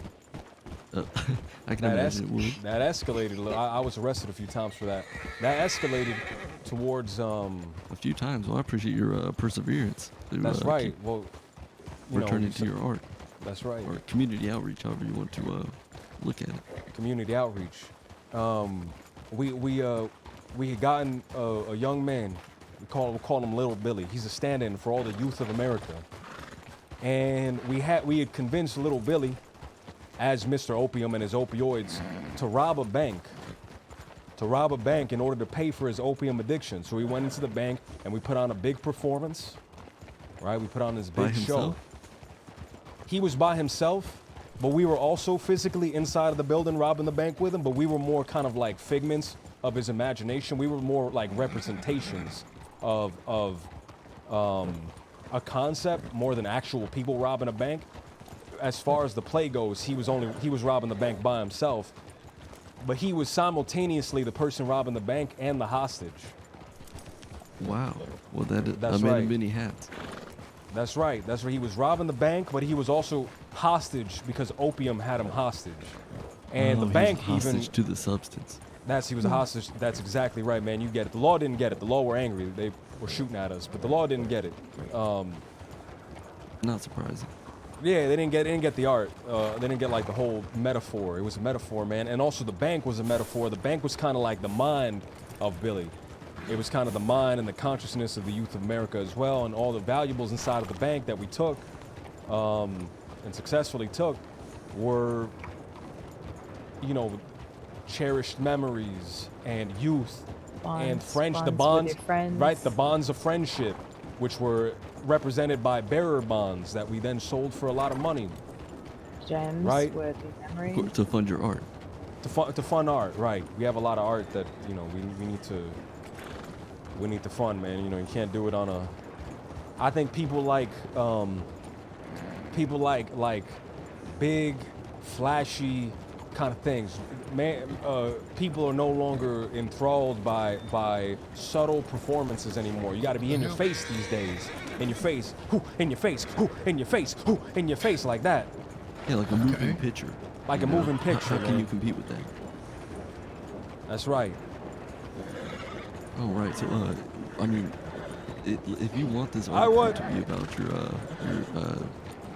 I can imagine it would. That escalated. I was arrested a few times for that. That escalated towards a few times. Well, I appreciate your perseverance. That's right. Well, returning to your art. That's right. Or community outreach, however you want to look at it. Community outreach. We had gotten a young man. We call him Little Billy. He's a stand-in for all the youth of America. and we had convinced Little Billy, as Mr. Opium and his opioids, to rob a bank. To rob a bank in order to pay for his opium addiction. So we went into the bank and we put on a big performance. Right? We put on this big show. He was by himself, but we were also physically inside of the building robbing the bank with him, but we were more kind of like figments of his imagination. We were more like representations of a concept more than actual people robbing a bank. As far as the play goes, he was robbing the bank by himself, but he was simultaneously the person robbing the bank and the hostage. Wow. Well, that's right. made many hats. That's right. That's where he was robbing the bank, but he was also hostage because opium had him hostage. And the bank he was hostage to the substance. He was a hostage. That's exactly right, man. You get it. The law didn't get it. The law were angry. They were shooting at us, but the law didn't get it. Not surprising. Yeah, they didn't get the art. They didn't get like the whole metaphor. It was a metaphor, man. And also the bank was a metaphor. The bank was kind of like the mind of Billy. It was kind of the mind and the consciousness of the youth of America as well. And all the valuables inside of the bank that we took and successfully took were, you know, cherished memories and youth and the bonds, right? The bonds of friendship, which were represented by bearer bonds that we then sold for a lot of money. Gems, right? worthy memories. To fund your art. To fund art, right? We have a lot of art that, you know, we need to fund, man. You know, you can't do it on a. I think people like big, flashy kind of things. Man, people are no longer enthralled by subtle performances anymore. You got to be in your face these days. In your face, in your face, in your face, in your face, like that. Yeah, like a moving picture. Like a moving picture. How can you compete with that? That's right. All right. So, I mean, if you want this article to be about your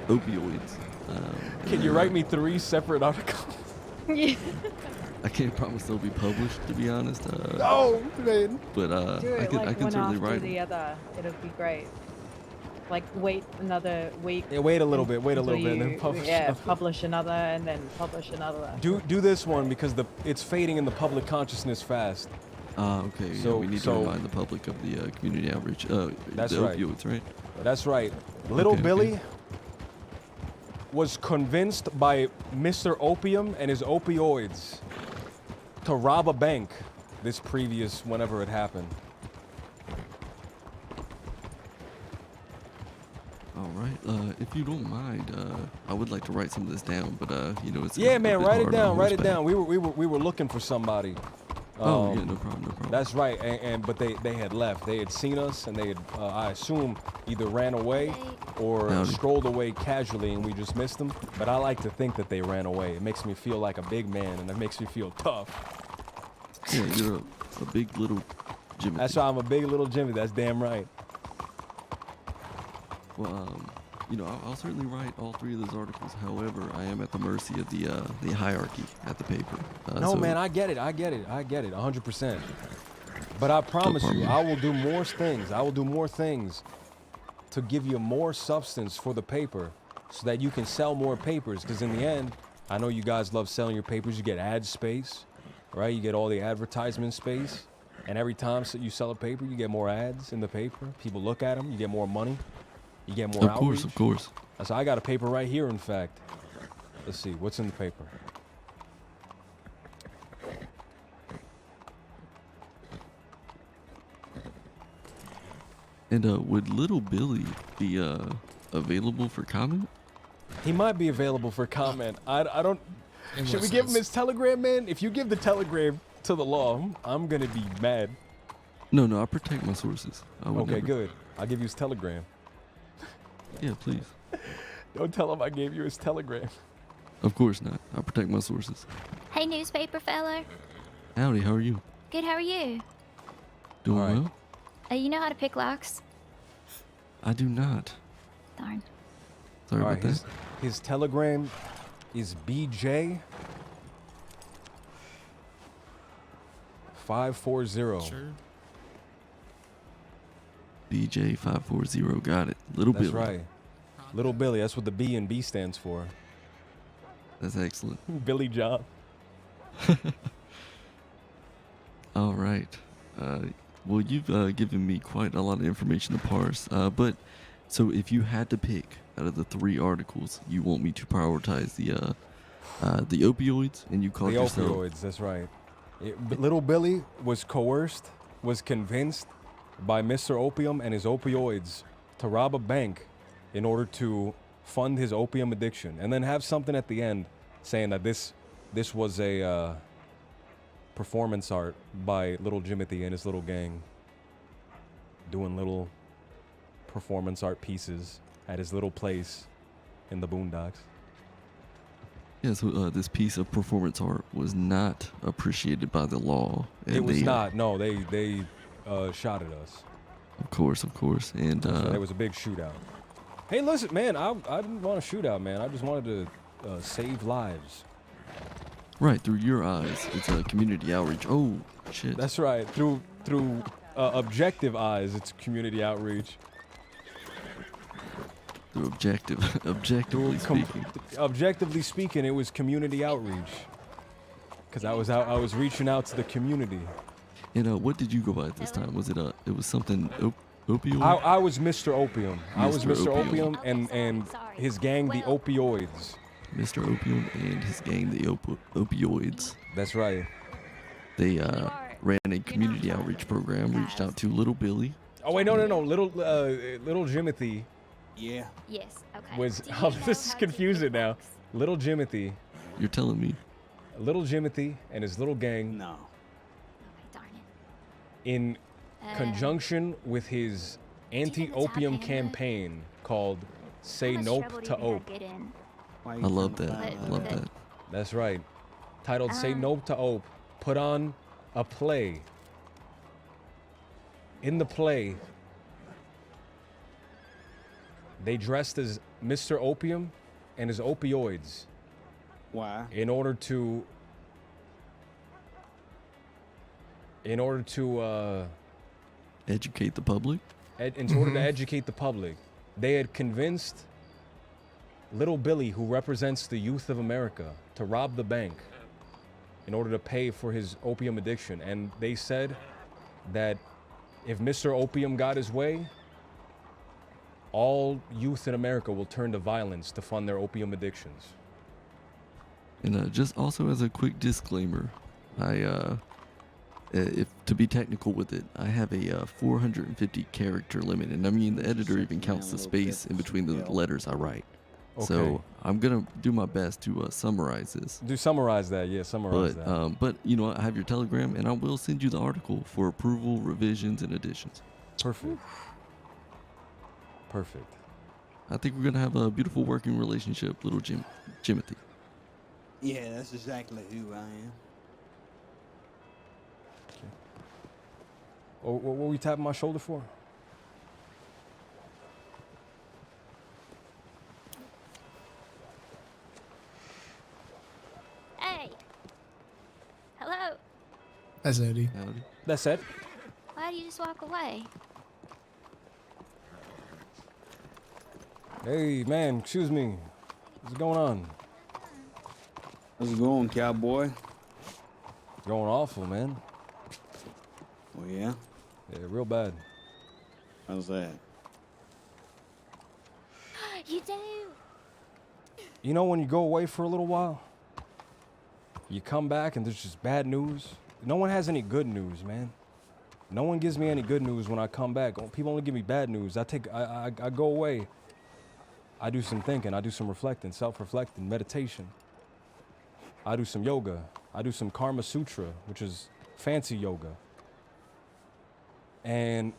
opioids, can you write me 3 separate articles? Yeah. I can't promise they'll be published, to be honest. No, man. But Do it I can one certainly after write. the other. It'll be great. Like wait another week. Yeah, wait a little bit. Wait a little bit, and then publish. Yeah, publish another, and then publish another. Do this one because it's fading in the public consciousness fast. Okay. So we need to remind the public of the community outreach. That's the right. opioids, right? That's right. Little Billy was convinced by Mr. Opium and his opioids to rob a bank this previous whenever it happened. All right. If you don't mind, I would like to write some of this down, but you know, it's yeah, a man, bit write it hard down. on Write it horseback. down. We were looking for somebody. Oh yeah, no problem, no problem. That's right, but they had left. They had seen us, and they had, I assume, either ran away or strolled away casually, and we just missed them. But I like to think that they ran away. It makes me feel like a big man, and it makes me feel tough. Yeah, you're a big little Jimmy. That's why I'm a big little Jimmy. That's damn right. Well, you know, I'll certainly write all 3 of those articles. However, I am at the mercy of the hierarchy at the paper. No, man, I get it, 100%. But I promise you, I will do more things. I will do more things to give you more substance for the paper so that you can sell more papers. Because in the end, I know you guys love selling your papers. You get ad space, right? You get all the advertisement space. And every time you sell a paper, you get more ads in the paper. People look at them. You get more money. You get more outreach. Of course. So I got a paper right here, in fact. Let's see, what's in the paper? And would Little Billy be available for comment? He might be available for comment. I don't. Should we give him his Telegram, man? If you give the Telegram to the law, I'm gonna be mad. No, I protect my sources. Okay, good. I'll give you his Telegram. Yeah, please. Don't tell him I gave you his Telegram. Of course not. I protect my sources. Hey, newspaper fella. Howdy, how are you? Good, how are you? Doing well? You know how to pick locks? I do not. Darn. Sorry about that. His Telegram is BJ 540. Sure. BJ540, got it. Little Billy. That's right. Little Billy, that's what the B and B stands for. That's excellent. Billy Job. All right. Well, you've given me quite a lot of information to parse. But so if you had to pick out of the 3 articles, you want me to prioritize the opioids, and you called The yourself opioids, that's right. Little Billy was coerced, was convinced by Mr. Opium and his opioids to rob a bank in order to fund his opium addiction, and then have something at the end saying that this was a performance art by Little Jimothy and his little gang, doing little performance art pieces at his little place in the boondocks. Yeah, so this piece of performance art was not appreciated by the law. And It was not. No, they shot at us. Of course. And So there was a big shootout. Hey, listen, man, I didn't want a shootout, man. I just wanted to save lives. right, through your eyes, it's a community outreach. Oh, shit. That's right. Through objective eyes, it's community outreach. Through objectively speaking. Objectively speaking, it was community outreach. Because I was reaching out to the community. And what did you go by at this time? Was it it was something opioid? I was Mr. Opium. I was Mr. Mr. Opium. Opium and his gang, the Opioids. Mr. Opium and his gang, the opioids. That's right. They ran a community outreach program, reached out to Little Billy. Oh wait, no. Little Jimothy. Yeah. Yes. Okay. Was this is confusing now. Little Jimothy. You're telling me. Little Jimothy and his little gang. No. In conjunction with his anti-opium campaign called "Say Nope to Op." I love that. I love that. That's right. Titled "Say Nope to Op." Put on a play. In the play, they dressed as Mr. Opium and his opioids. Why? In order to educate the public. In order to educate the public, they had convinced Little Billy, who represents the youth of America, to rob the bank in order to pay for his opium addiction. And they said that if Mr. Opium got his way, all youth in America will turn to violence to fund their opium addictions. And just also as a quick disclaimer, if to be technical with it, I have a 450 character limit, and I mean the editor even counts the space in between the letters I write. Okay. So I'm gonna do my best to summarize this. Summarize that, yeah. Summarize that. But you know, I have your Telegram, and I will send you the article for approval, revisions, and additions. Perfect. Perfect. I think we're gonna have a beautiful working relationship, Little Jimothy. Yeah, that's exactly who I am. Oh, what were you tapping my shoulder for? Hey. Hello. That's Eddie. That's it. Why do you just walk away? Hey, man, excuse me. What's going on? How's it going, cowboy? Going awful, man. Oh, yeah? Yeah, real bad. How's that? You do. You know when you go away for a little while, you come back and there's just bad news? No one has any good news, man. No one gives me any good news when I come back. People only give me bad news. I go away. I do some thinking. I do some reflecting, self-reflecting, meditation. I do some yoga. I do some Karma Sutra, which is fancy yoga. And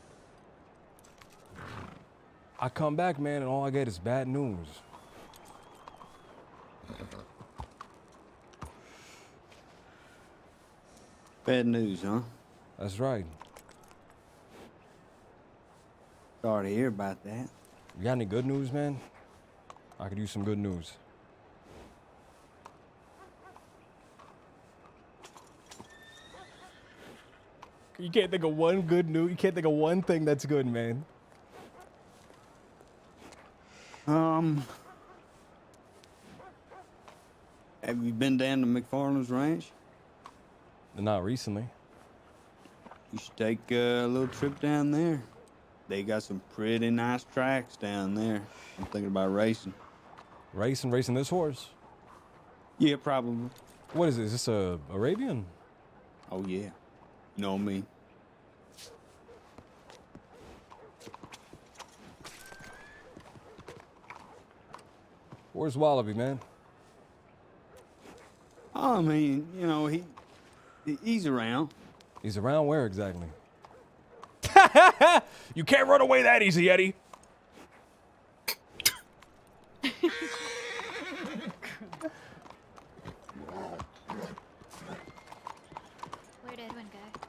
I come back, man, and all I get is bad news. Bad news, huh? That's right. Sorry to hear about that. You got any good news, man? I could use some good news. You can't think of one good news. You can't think of one thing that's good, man. Have you been down to McFarland's ranch? Not recently. You should take a little trip down there. They got some pretty nice tracks down there. I'm thinking about racing. Racing this horse? Yeah, probably. What is this? Is this a Arabian? Oh, yeah. You know me. Where's Wallaby, man? Oh, I mean, you know, he's around. He's around where exactly? You can't run away that easy, Eddie. Where'd Edwin go?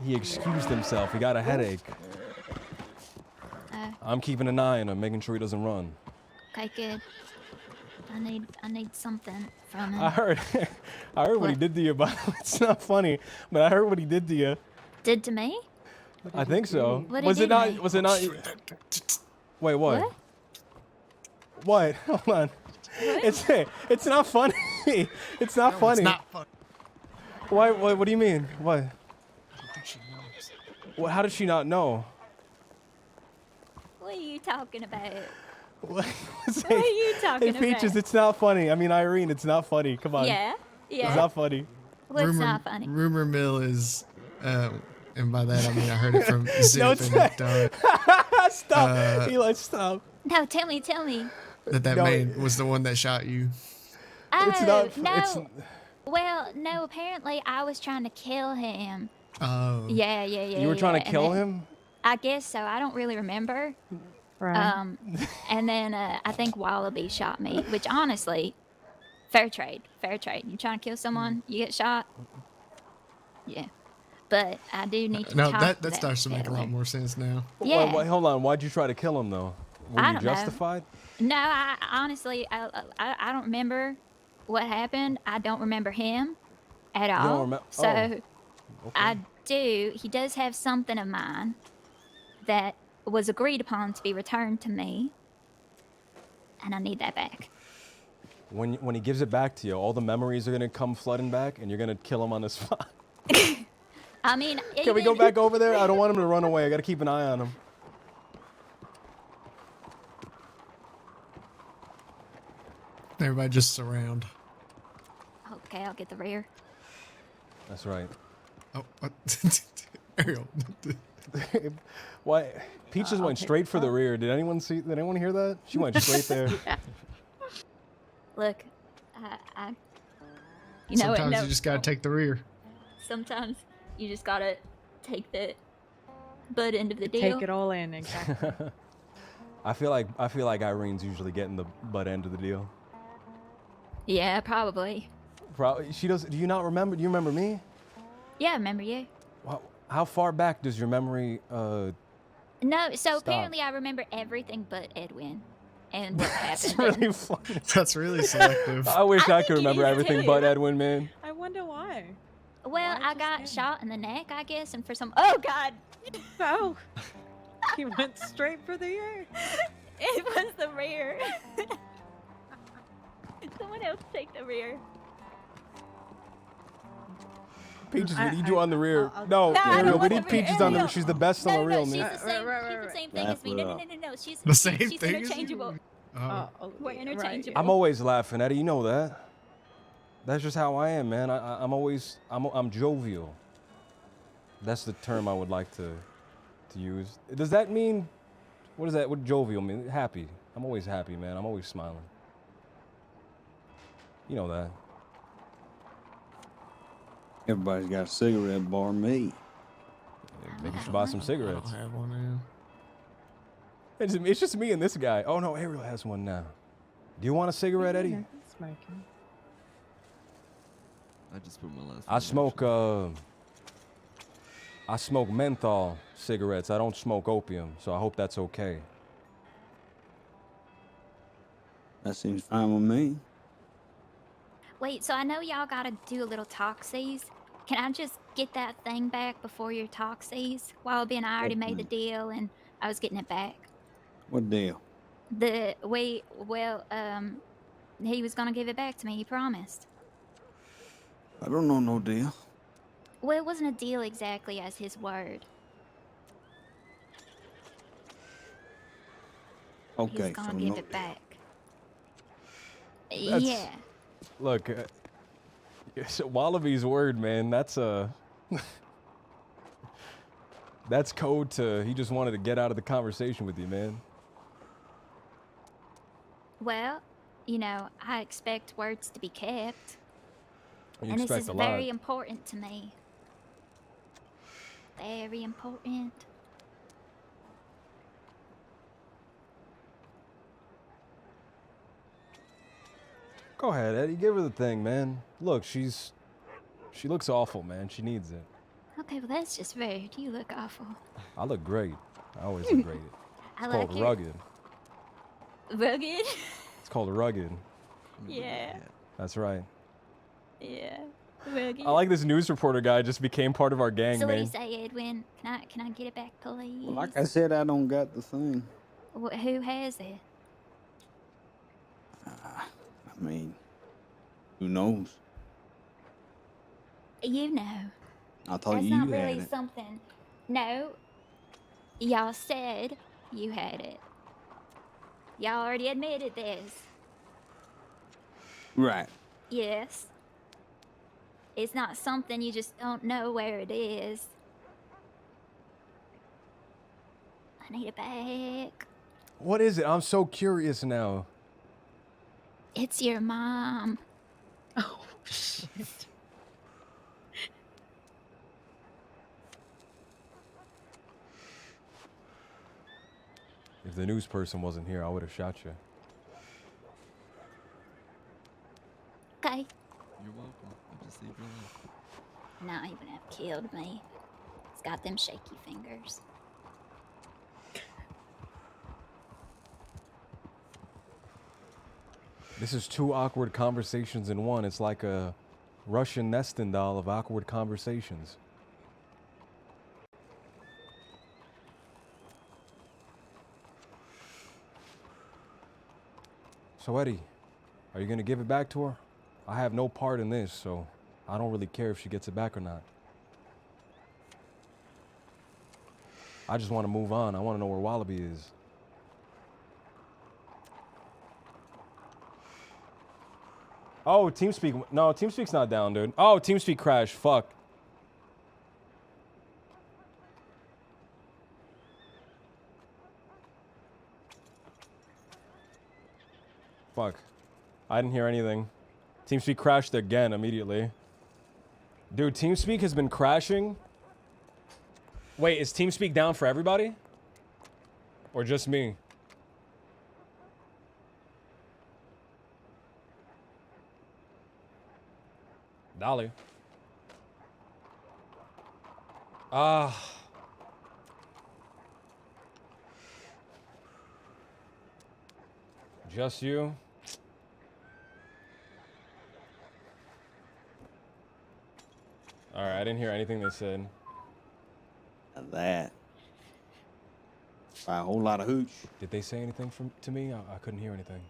He excused himself. He got a headache. I'm keeping an eye on him, making sure he doesn't run. Okay, good. I need something from him. I heard what he did to you, but it's not funny. But I heard what he did to you. Did to me? I think so. What Was he it did to not? me? Was it not? Wait, what? What? Hold on. It's not funny. It's not funny. It's not funny. Why? What do you mean? What? What? How did she not know? What are you talking about? What What are you talking Hey, Peaches, about? it's not funny. I mean, Irene, it's not funny. Come on. Yeah, yeah. It's not funny. What's not funny? Rumor mill is, and by that I mean I heard it from Zip No, and it's Dog. Stop. Eli, stop. No, tell me. That No, man was the one that shot you. It's not. No. It's, Well, no, apparently I was trying to kill him. Oh. Yeah. you were trying to and kill then- him? I guess so. I don't really remember. Right. And then I think Wallaby shot me, which honestly, fair trade. You trying to kill someone, you get shot. Yeah. But I do need to No, talk that to that starts to make a lot killer. more sense now. Yeah. Wait, hold on. Why'd you try to kill him though? Were I you don't know. justified? No, I honestly, I don't remember what happened. I don't remember him at don't all. remem- So oh, I do. He does have something of mine that was agreed upon to be returned to me, and I need that back. When he gives it back to you, all the memories are gonna come flooding back, and you're gonna kill him on the spot. I mean, Can we go back over there? I don't want him to run away. I gotta keep an eye on him. Everybody just surround. Okay, I'll get the rear. That's right. Oh, what? Ariel. Why? Peaches went straight for the rear. Did anyone hear that? She went straight there. Look, I you know Sometimes what? No, you just gotta take the rear. sometimes you just gotta take the butt end of the deal. Take it all in, exactly. I feel like Irene's usually getting the butt end of the deal. Yeah, probably. Probably. She does. Do you not remember? Do you remember me? Yeah, I remember you. How far back does your memory? No, so Stop. apparently I remember everything but Edwin and what That's happened. really funny. That's really selective. I wish I could think it remember is everything too. but Edwin, man. I wonder why. Well, I got shot in the neck, I guess, and for some. Oh God! Oh, he went straight for the ear. It was the rear. Someone else take the rear. Peaches, we need you on the rear. No, No, I Ariel, don't we want need the Peaches rear. on the rear. She's the best on the real, she's man. the same. She's the same thing as me. No. She's The same she's thing as you? interchangeable. We're interchangeable. I'm always laughing, Eddie. You know that. That's just how I am, man. I'm jovial. That's the term I would like to use. Does that mean? What does that? What jovial mean? Happy. I'm always happy, man. I'm always smiling. You know that. Everybody's got a cigarette bar me. Maybe you should buy some cigarettes. I don't have one now. It's just me and this guy. Oh no, Ariel has one now. Do you want a cigarette, Eddie? Smoking. I just put my last. I smoke menthol cigarettes. I don't smoke opium, so I hope that's okay. That seems fine with me. Wait, so I know y'all gotta do a little talksies. Can I just get that thing back before your talksies? Wallaby and I already made the deal, and I was getting it back. What deal? He was gonna give it back to me. He promised. I don't know no deal. Well, it wasn't a deal exactly as his word. He was Okay, gonna so give no it deal. back. That's- Yeah. Look, Wallaby's word, man. That's that's code to he just wanted to get out of the conversation with you, man. Well, you know, I expect words to be kept. You And this expect is a very lot. important to me. Very important. Go ahead, Eddie. Give her the thing, man. Look, she looks awful, man. She needs it. Okay, well that's just rude. You look awful. I look great. I always look great. I It's like called your- rugged. Rugged? It's called rugged. Yeah. That's right. Yeah. Rugged. I like this news reporter guy just became part of our gang, So what do man. you say, Edwin? Can I get it back, please? Well, like I said, I don't got the thing. Who has it? I mean, who knows? You know. I thought That's you not had really it. something. No. Y'all said you had it. Y'all already admitted this. Right. Yes. It's not something you just don't know where it is. I need it back. What is it? I'm so curious now. It's your mom. Oh, shit. If the news person wasn't here, I would have shot you. Okay. You're welcome. I just saved your life. Not even have killed me. It's got them shaky fingers. This is two awkward conversations in one. It's like a Russian nesting doll of awkward conversations. So Eddie, are you gonna give it back to her? I have no part in this, so I don't really care if she gets it back or not. I just want to move on. I want to know where Wallaby is. Oh, TeamSpeak. No, TeamSpeak's not down, dude. Oh, TeamSpeak crashed. Fuck. Fuck. I didn't hear anything. TeamSpeak crashed again immediately. Dude, TeamSpeak has been crashing. Wait, is TeamSpeak down for everybody? Or just me? Dolly. Ah. Just you? Alright, I didn't hear anything they said. That. By a whole lot of hooch. Did they say anything to me? I couldn't hear anything.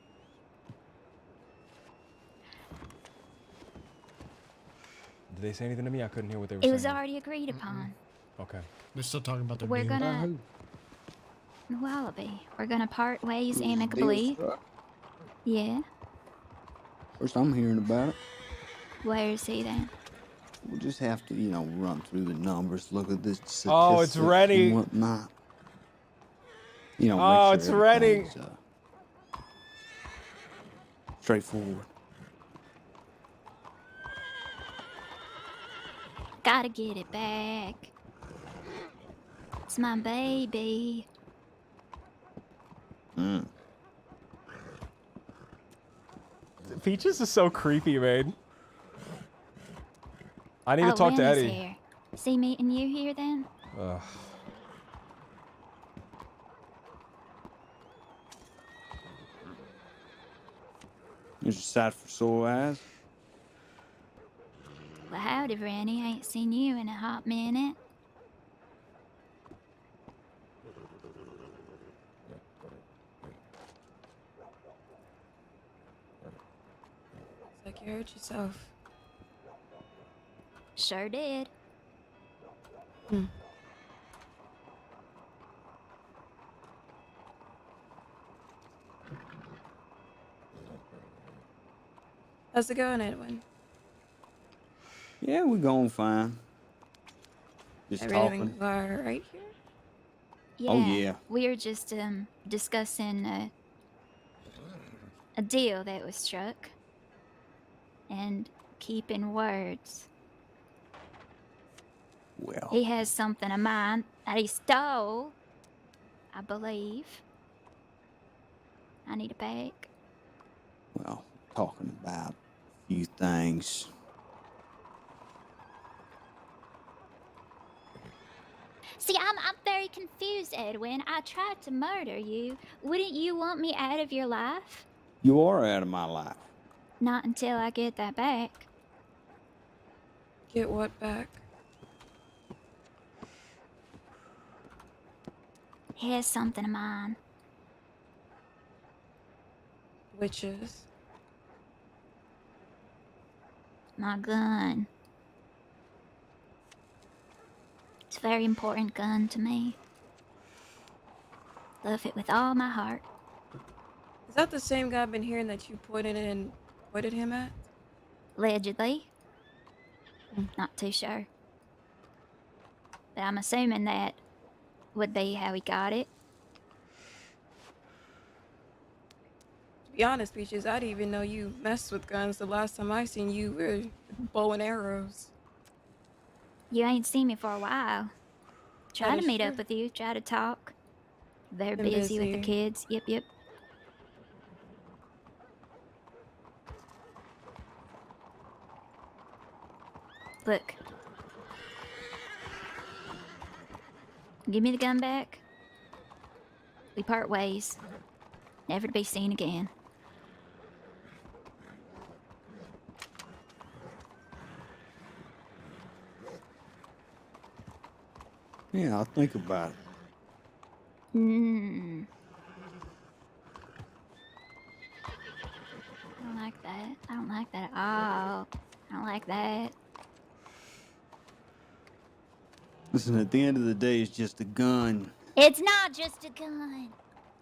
Did they say anything to me? I couldn't hear what they were It saying. was already agreed upon. Okay. They're still talking about their We're deal. gonna... Wallaby. We're gonna part ways Deal amicably. struck. Yeah. First I'm hearing about it. Where is he then? We'll just have to, run through the numbers, look at this statistics Oh, it's ready. and whatnot. Make Oh, sure it's ready. everything's, straightforward. Gotta get it back. It's my baby. Peaches is so creepy, man. I need to Oh, talk to Lynn is Eddie. here. Is he meeting you here then? Ugh. Is your side for sore eyes? Well, howdy, Rennie. I ain't seen you in a hot minute. scared yourself. Sure did. Hmm. How's it going, Edwin? Yeah, we're going fine. Just Everything talking. all right here? Yeah. Oh, yeah. We were just discussing a deal that was struck and keeping words. Well, He has something of mine that he stole, I believe. I need it back. well, talking about a few things. See, I'm very confused, Edwin. I tried to murder you. Wouldn't you want me out of your life? You are out of my life. Not until I get that back. Get what back? He has something of mine. Which is? My gun. It's a very important gun to me. Love it with all my heart. Is that the same guy I've been hearing that you pointed him at? Allegedly. Not too sure. But I'm assuming that would be how he got it. To be honest, Peaches, I didn't even know you messed with guns. The last time I seen you were bow and arrows. You ain't seen me for a while. Try That to is meet true. up with you, try to talk. They're Been busy with the busy. kids. Yep. Look. Give me the gun back. We part ways. Never to be seen again. Yeah, I'll think about it. I don't like that. I don't like that at all. I don't like that. Listen, at the end of the day, it's just a gun. It's not just a gun.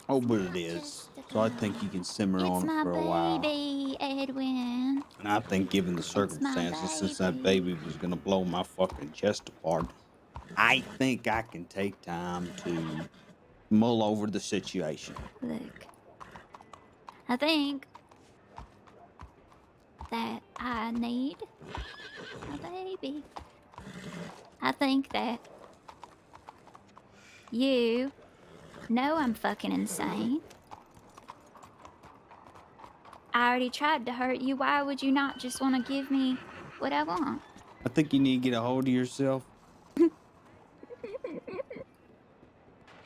Oh, but it is. So I think you can simmer It's on it my for a while. baby, Edwin. And I think, given the circumstances, since that baby was gonna blow my fucking chest apart, I think I can take time to mull over the situation. Look. I think that I need a baby. I think that you know I'm fucking insane. I already tried to hurt you. Why would you not just want to give me what I want? I think you need to get a hold of yourself.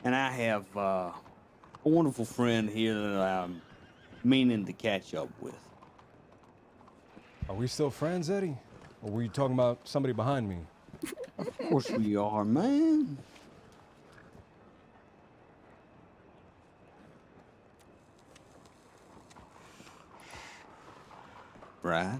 And I have a wonderful friend here that I'm meaning to catch up with. Are we still friends, Eddie? Or were you talking about somebody behind me? Of course we are, man. Right?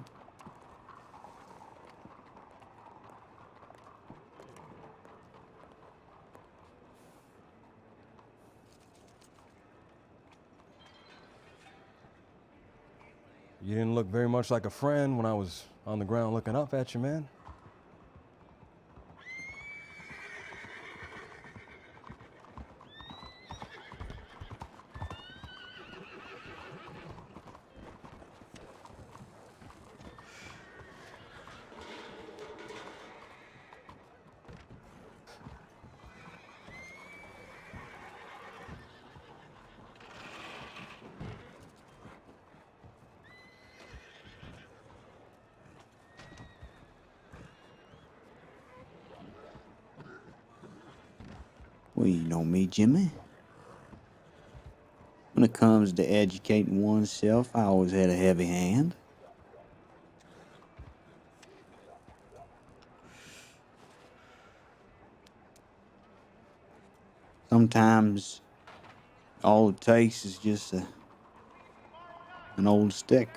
You didn't look very much like a friend when I was on the ground looking up at you, man. Well, you know me, Jimmy. When it comes to educating oneself, I always had a heavy hand. Sometimes all it takes is just an old stick.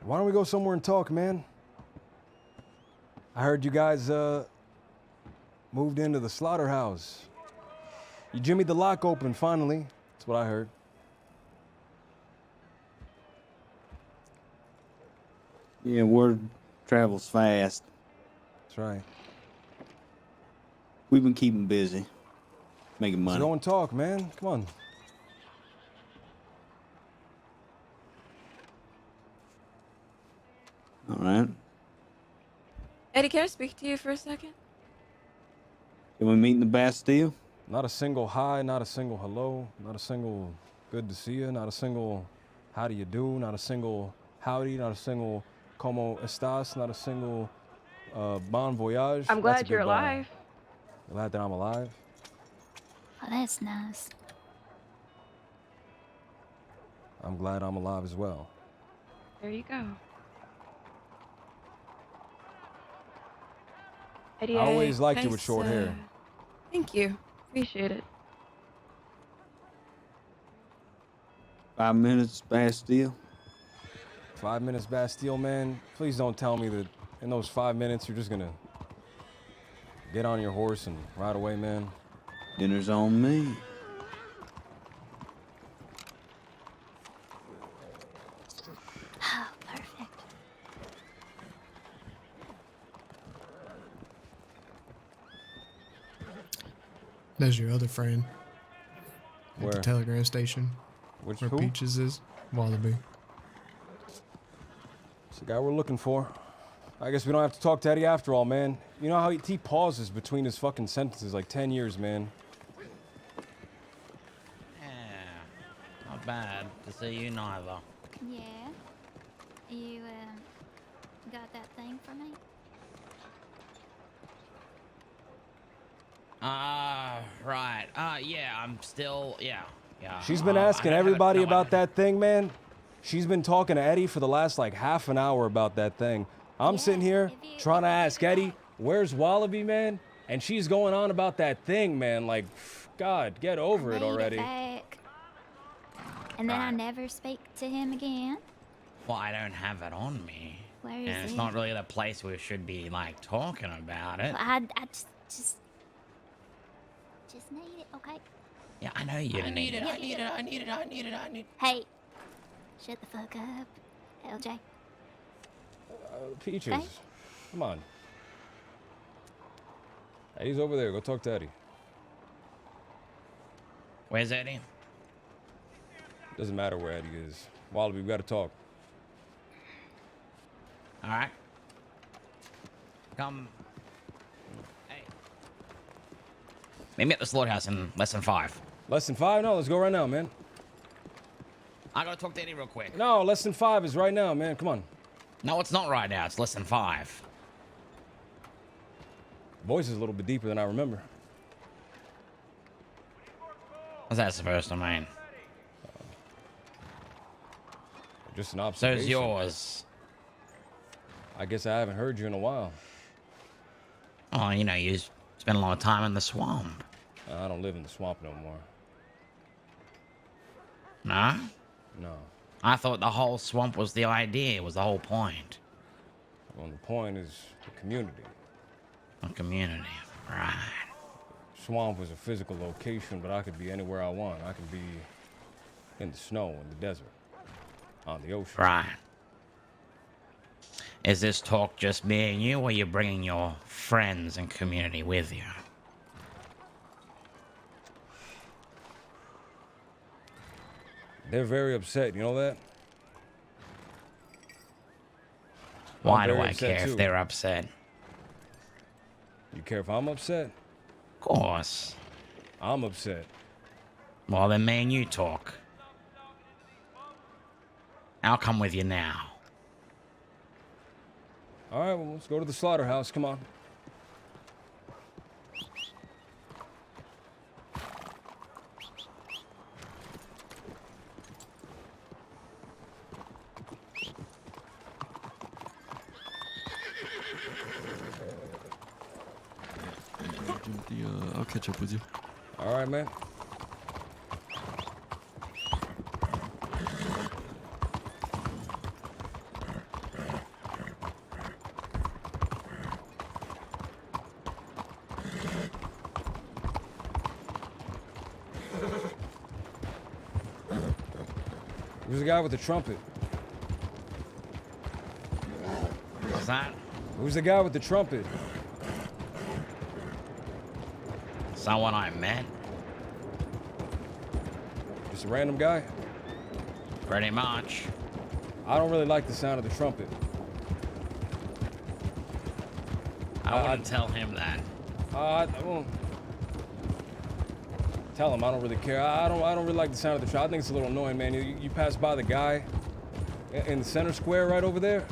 Why don't we go somewhere and talk, man? I heard you guys moved into the slaughterhouse. You jimmied the lock open finally. That's what I heard. Yeah, word travels fast. That's right. We've been keeping busy, making Let's money. go and talk, man. Come on. All right. Eddie, can I speak to you for a second? Can we meet in the Bastille? Not a single hi, not a single hello, not a single good to see you, not a single how do you do, not a single howdy, not a single como estas, not a single bon voyage. I'm That's a glad you're goodbye. alive. Glad that I'm alive. Oh, that's nice. I'm glad I'm alive as well. There you go. Eddie, I always liked you with nice, short hair. Thank you. Appreciate it. 5 minutes Bastille. 5 minutes Bastille, man. Please don't tell me that in those 5 minutes you're just gonna get on your horse and ride away, man. Dinner's on me. Oh, perfect. There's your other friend. At Where? the telegram station. Which where who? Peaches is. Wallaby. It's the guy we're looking for. I guess we don't have to talk to Eddie after all, man. You know how he pauses between his fucking sentences like 10 years, man. Yeah, not bad to see you neither. Yeah. You, got that thing for me? Right. Yeah, I'm still, yeah. She's been asking everybody about that thing, man. She's been talking to Eddie for the last like half an hour about that thing. I'm sitting here trying to ask Eddie, where's Wallaby, man? And she's going on about that thing, man. Like, God, get over it Made already. back. And then I never speak to him again. Well, I don't have it on me. Where is And it's it? not really the place we should be, like, talking about it. I just need it, okay? Yeah, I know you need it. I need it. Hey, shut the fuck up, LJ. Peaches, Okay. come on. Eddie's over there. Go talk to Eddie. Where's Eddie? Doesn't matter where Eddie is. Wallaby, we gotta talk. All right. Come. Hey. Meet me at the slaughterhouse in less than 5. Less than 5? No, let's go right now, man. I gotta talk to Eddie real quick. No, less than 5 is right now, man. Come on. No, it's not right now. It's less than 5. Voice is a little bit deeper than I remember. What's that supposed to mean? Just an observation. So's yours. I guess I haven't heard you in a while. Oh, you know, you spend a lot of time in the swamp. I don't live in the swamp no more. No? No. I thought the whole swamp was the idea, was the whole point. Well, the point is the community. A community, right. Swamp was a physical location, but I could be anywhere I want. I could be in the snow, in the desert, on the ocean. Right. Is this talk just me and you, or are you bringing your friends and community with you? They're very upset, you know that? Why I'm do very I upset, care too. if they're upset? You care if I'm upset? Of course. I'm upset. Well, then me and you talk. I'll come with you now. All right, well, let's go to the slaughterhouse. Come on. I'll catch up with you. All right, man. Who's the guy with the trumpet? What's that? Who's the guy with the trumpet? Someone I met. Just a random guy? Pretty much. I don't really like the sound of the trumpet. I wouldn't tell him that. I won't tell him. I don't really care. I don't really like the sound of the trumpet. I think it's a little annoying, man. You pass by the guy in the center square right over there.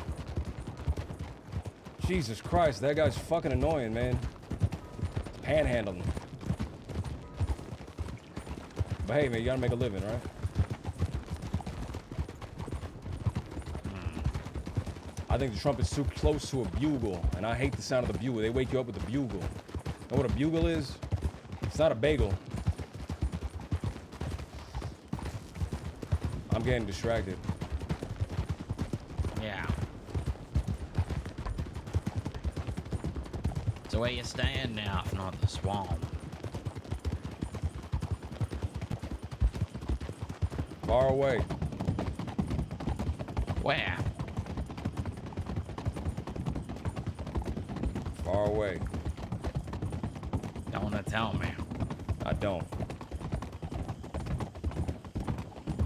Jesus Christ, that guy's fucking annoying, man. Panhandling. But hey, man, you gotta make a living, right? I think the trumpet's too close to a bugle, and I hate the sound of the bugle. They wake you up with the bugle. Know what a bugle is? It's not a bagel. I'm getting distracted. Yeah. So where you staying now, if not the swamp? Far away. Where? Far away. Don't want to tell me. I don't.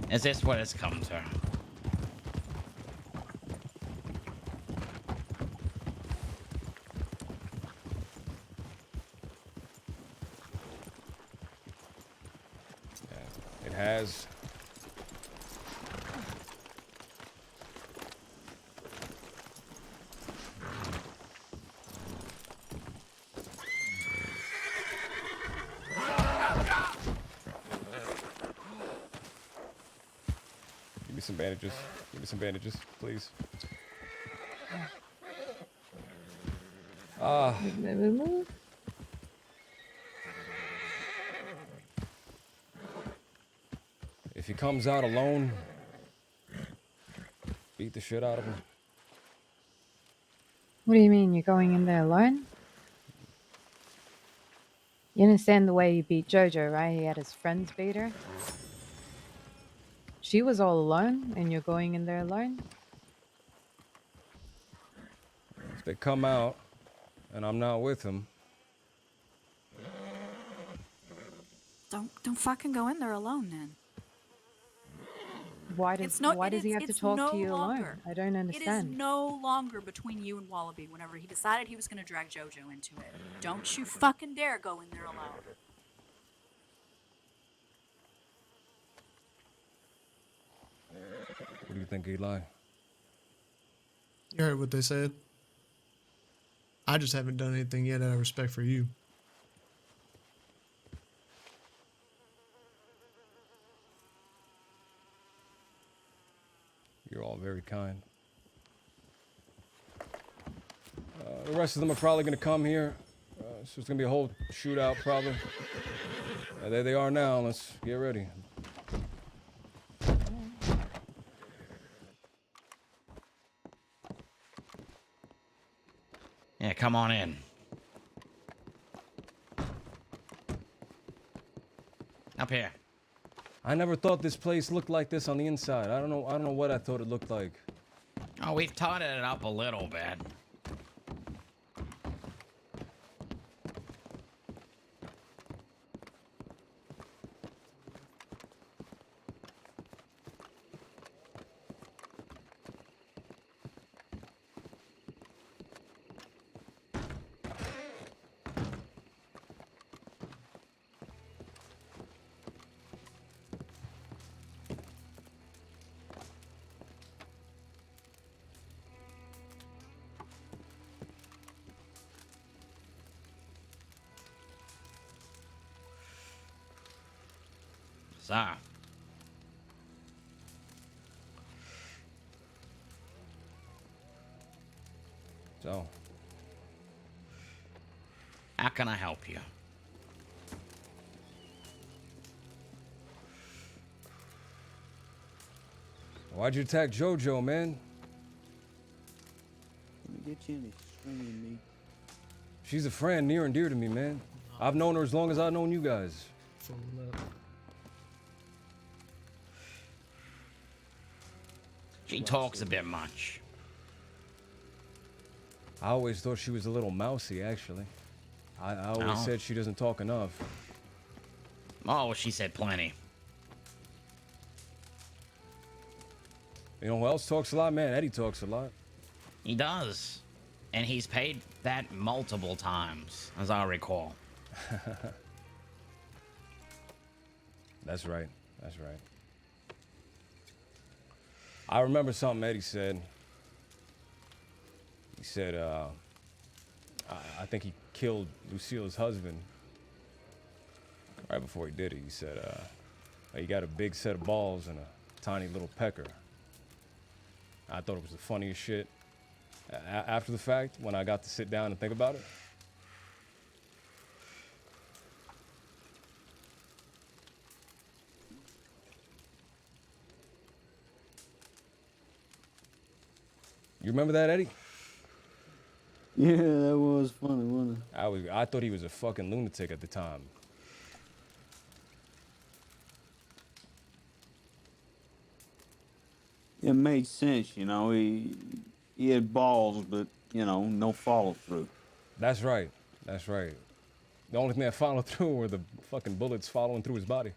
Is this what it's come to? It has. Give me some bandages. Give me some bandages, please. If he comes out alone, beat the shit out of him. What do you mean? You're going in there alone? You understand the way you beat Jojo, right? He had his friends beat her. She was all alone, and you're going in there alone? If they come out and I'm not with him, Don't fucking go in there alone then. Why does he have to talk to you alone? I don't understand. It is no longer between you and Wallaby whenever he decided he was going to drag Jojo into it. Don't you fucking dare go in there alone. what do you think, Eli? You heard what they said. I just haven't done anything yet out of respect for you. You're all very kind. The rest of them are probably going to come here. So it's going to be a whole shootout, probably. There they are now. Let's get ready. Yeah, come on in. Up here. I never thought this place looked like this on the inside. I don't know what I thought it looked like. Oh, we've tightened it up a little bit. So, how can I help you? why'd you attack JoJo, man? Let me get you any stringing meat. She's a friend near and dear to me, man. I've known her as long as I've known you guys. She talks a bit much. I always thought she was a little mousy, actually. I always Oh. said she doesn't talk enough. Oh, she said plenty. You know who else talks a lot? Man, Eddie talks a lot. He does. And he's paid that multiple times, as I recall. That's right. That's right. I remember something Eddie said. He said, I think he killed Lucille's husband right before he did it. He said, he got a big set of balls and a tiny little pecker. I thought it was the funniest shit. After the fact, when I got to sit down and think about it. You remember that, Eddie? Yeah, that was funny, wasn't it? I thought he was a fucking lunatic at the time. It made sense, you know. He had balls, but you know, no follow through. That's right. That's right. The only thing that followed through were the fucking bullets following through his body.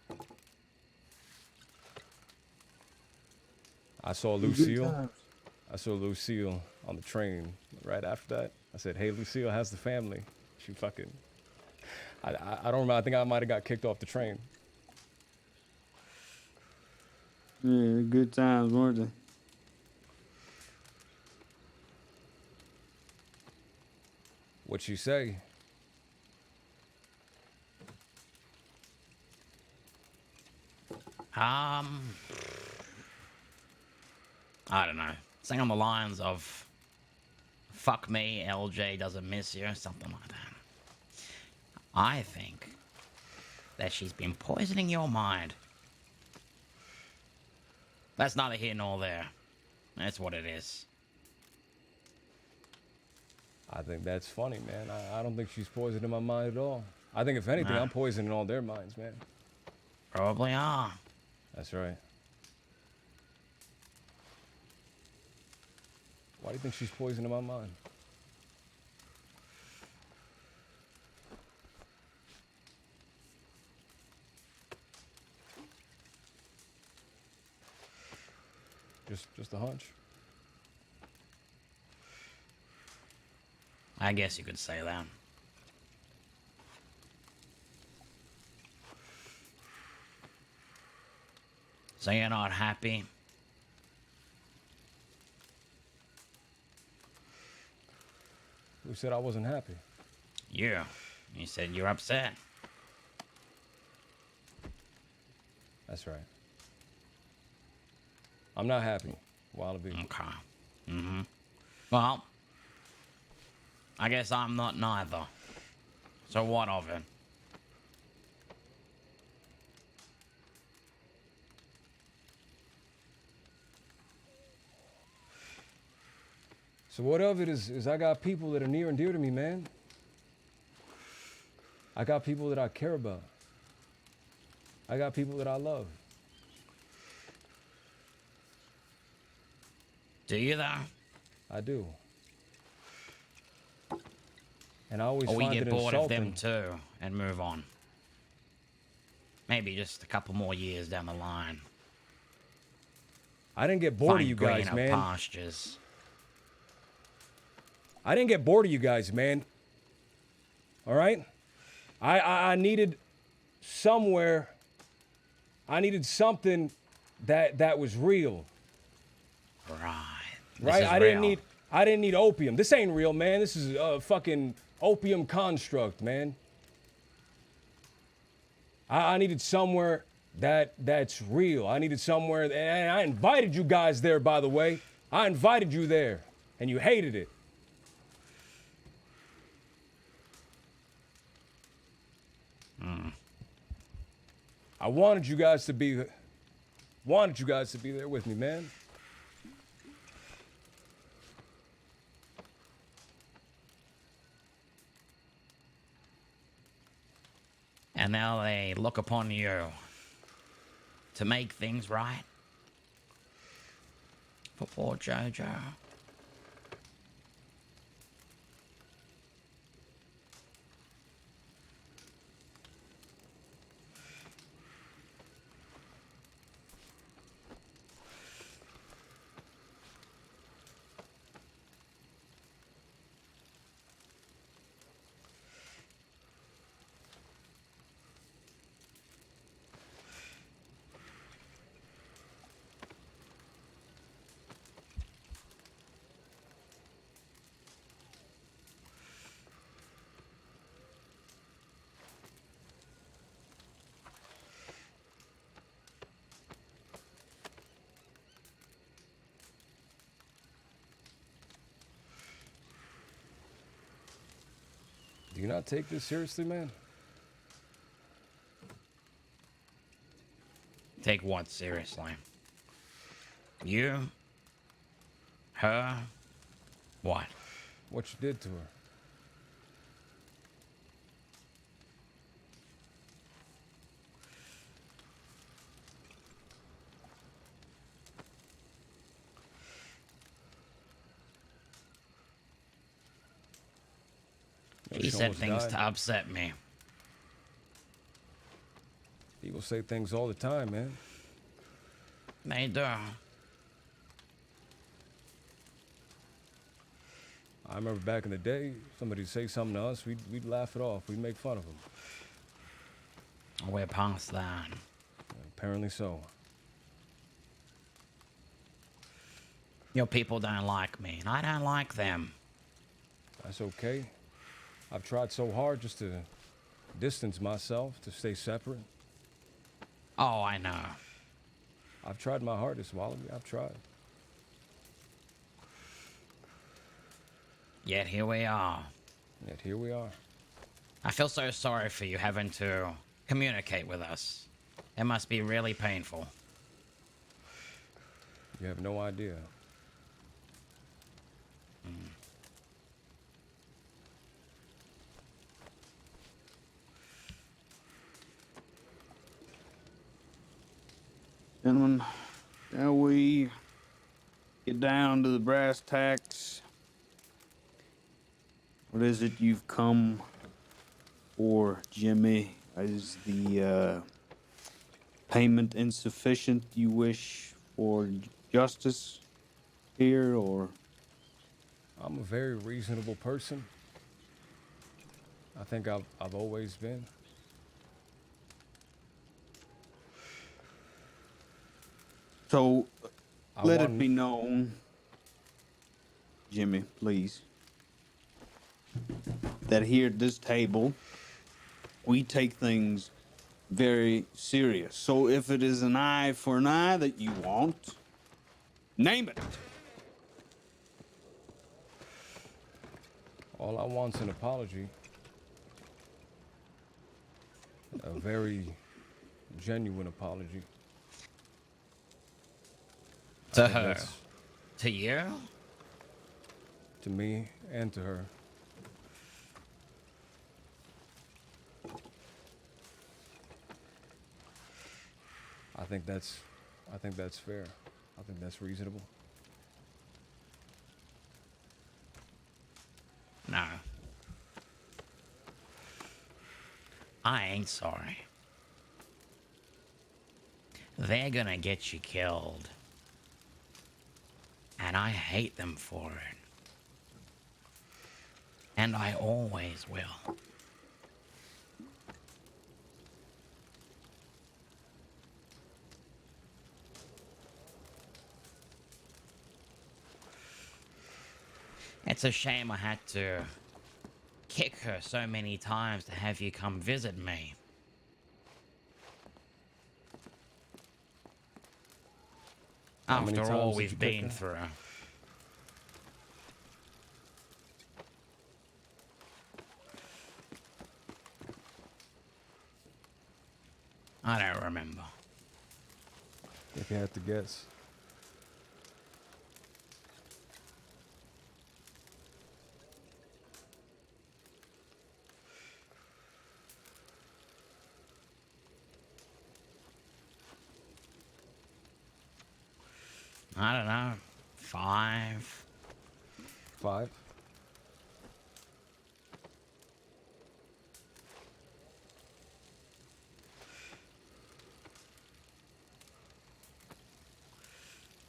I saw Lucille. I saw Lucille on the train right after that. I said, "Hey, Lucille, how's the family?" She fucking. I don't remember. I think I might have got kicked off the train. Yeah, good times, weren't they? What you say? I don't know. Something on the lines of, fuck me, LJ doesn't miss you, something like that. I think that she's been poisoning your mind. That's neither here nor there. That's what it is. I think that's funny, man. I don't think she's poisoning my mind at all. I think if anything, Nah. I'm poisoning all their minds, man. Probably are. That's right. Why do you think she's poisoning my mind? Just a hunch. I guess you could say that. So you're not happy? Who said I wasn't happy? You. You said you're upset. That's right. I'm not happy. Wallaby. Okay. Mm-hmm. Well, I guess I'm not neither. So what of it? So what of it is I got people that are near and dear to me, man. I got people that I care about. I got people that I love. Do you though? I do. And I always Or we find get it bored insulting. of them too and move on. Maybe just a couple more years down the line. I didn't get bored of Find you guys, greener man. pastures. I didn't get bored of you guys, man. All right? I needed somewhere. I needed something that was real. Right. Right? This is I didn't need opium. This ain't real, man. This is a fucking opium construct, man. I needed somewhere that's real. I needed somewhere, and I invited you guys there, by the way. I invited you there, and you hated it. I wanted you guys to be there with me, man. And now they look upon you to make things right. For poor Jojo. Do you not take this seriously, man? Take what seriously? You? Her? What? What you did to her? She said things to upset me. People say things all the time, man. They do. I remember back in the day, somebody'd say something to us, we'd laugh it off, we'd make fun of them. We're past that. Apparently so. Your people don't like me, and I don't like them. That's okay. I've tried so hard just to distance myself, to stay separate. Oh, I know. I've tried my hardest, Wallaby. I've tried. Yet here we are. Yet here we are. I feel so sorry for you having to communicate with us. It must be really painful. You have no idea. Gentlemen, shall we get down to the brass tacks? What is it you've come for, Jimmy? Is the payment insufficient? You wish for justice here, or? I'm a very reasonable person. I think I've always been. So, let it be known, Jimmy, please, that here at this table, we take things very serious. So if it is an eye for an eye that you want, name it. All I want's an apology. A very genuine apology. To her. To you? To me and to her. I think that's fair. I think that's reasonable. No. I ain't sorry. They're gonna get you killed. And I hate them for it. And I always will. It's a shame I had to kick her so many times to have you come visit me. How many After all times did we've you kick been her? through. I don't remember. If you had to guess. I don't know. 5. 5.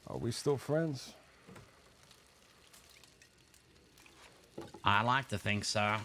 Are we still friends? I like to think so.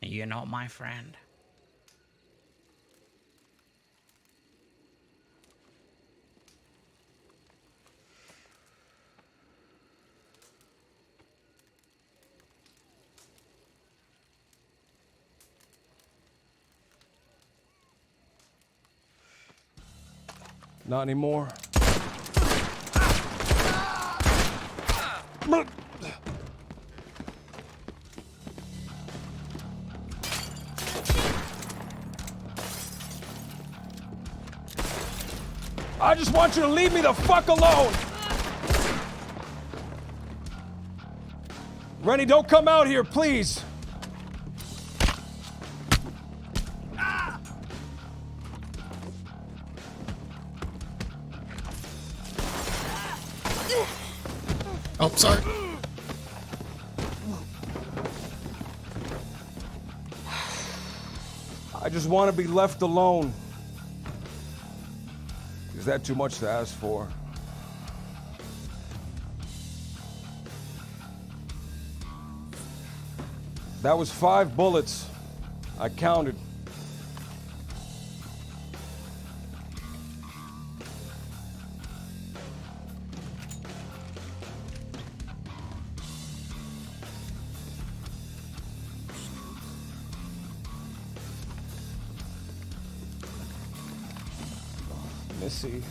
You're not my friend. Not anymore. I just want you to leave me the fuck alone! Rennie, don't come out here, please! Oh, sorry. I just want to be left alone. Is that too much to ask for? That was 5 bullets. I counted. Missy.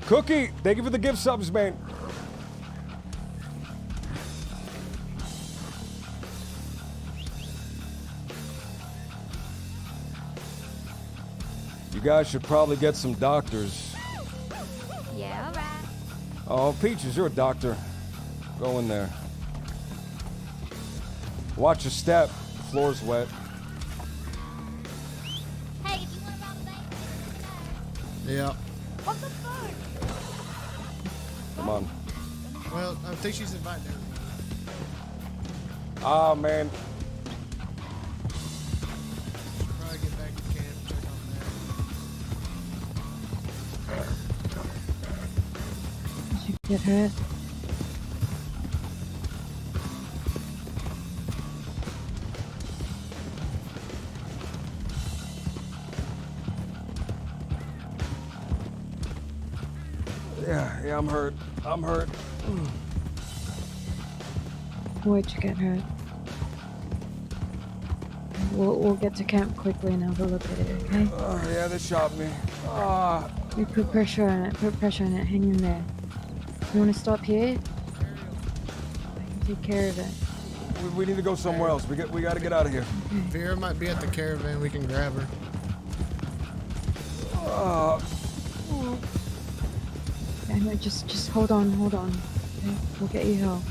Cookie, thank you for the gift subs, man. You guys should probably get some doctors. Yeah, alright. Oh, Peaches, you're a doctor. Go in there. Watch your step. The floor's wet. Hey, do you want to rob a bank? Yeah. What the fuck? Come on. Well, I think she's inviting everybody. Ah, man. Should probably get back to camp, check on that. Did you get hurt? Yeah, I'm hurt. I'm hurt. Where'd you get hurt? We'll get to camp quickly and have a look at it, okay? Yeah, they shot me. You put pressure on it, hang in there. You want to stop here? I can take care of it. We need to go somewhere else. We got to get out of here. Vera might be at the caravan. We can grab her. Okay, no, just hold on. Okay, we'll get you help.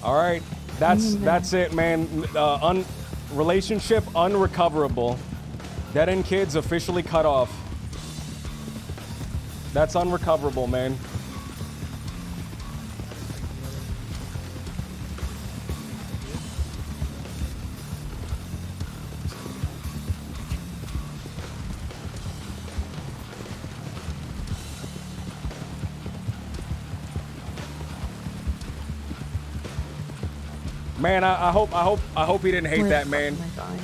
All right, that's it, man. Relationship unrecoverable. Dead end kids officially cut off. That's unrecoverable, man. Man, I hope he didn't hate that, man.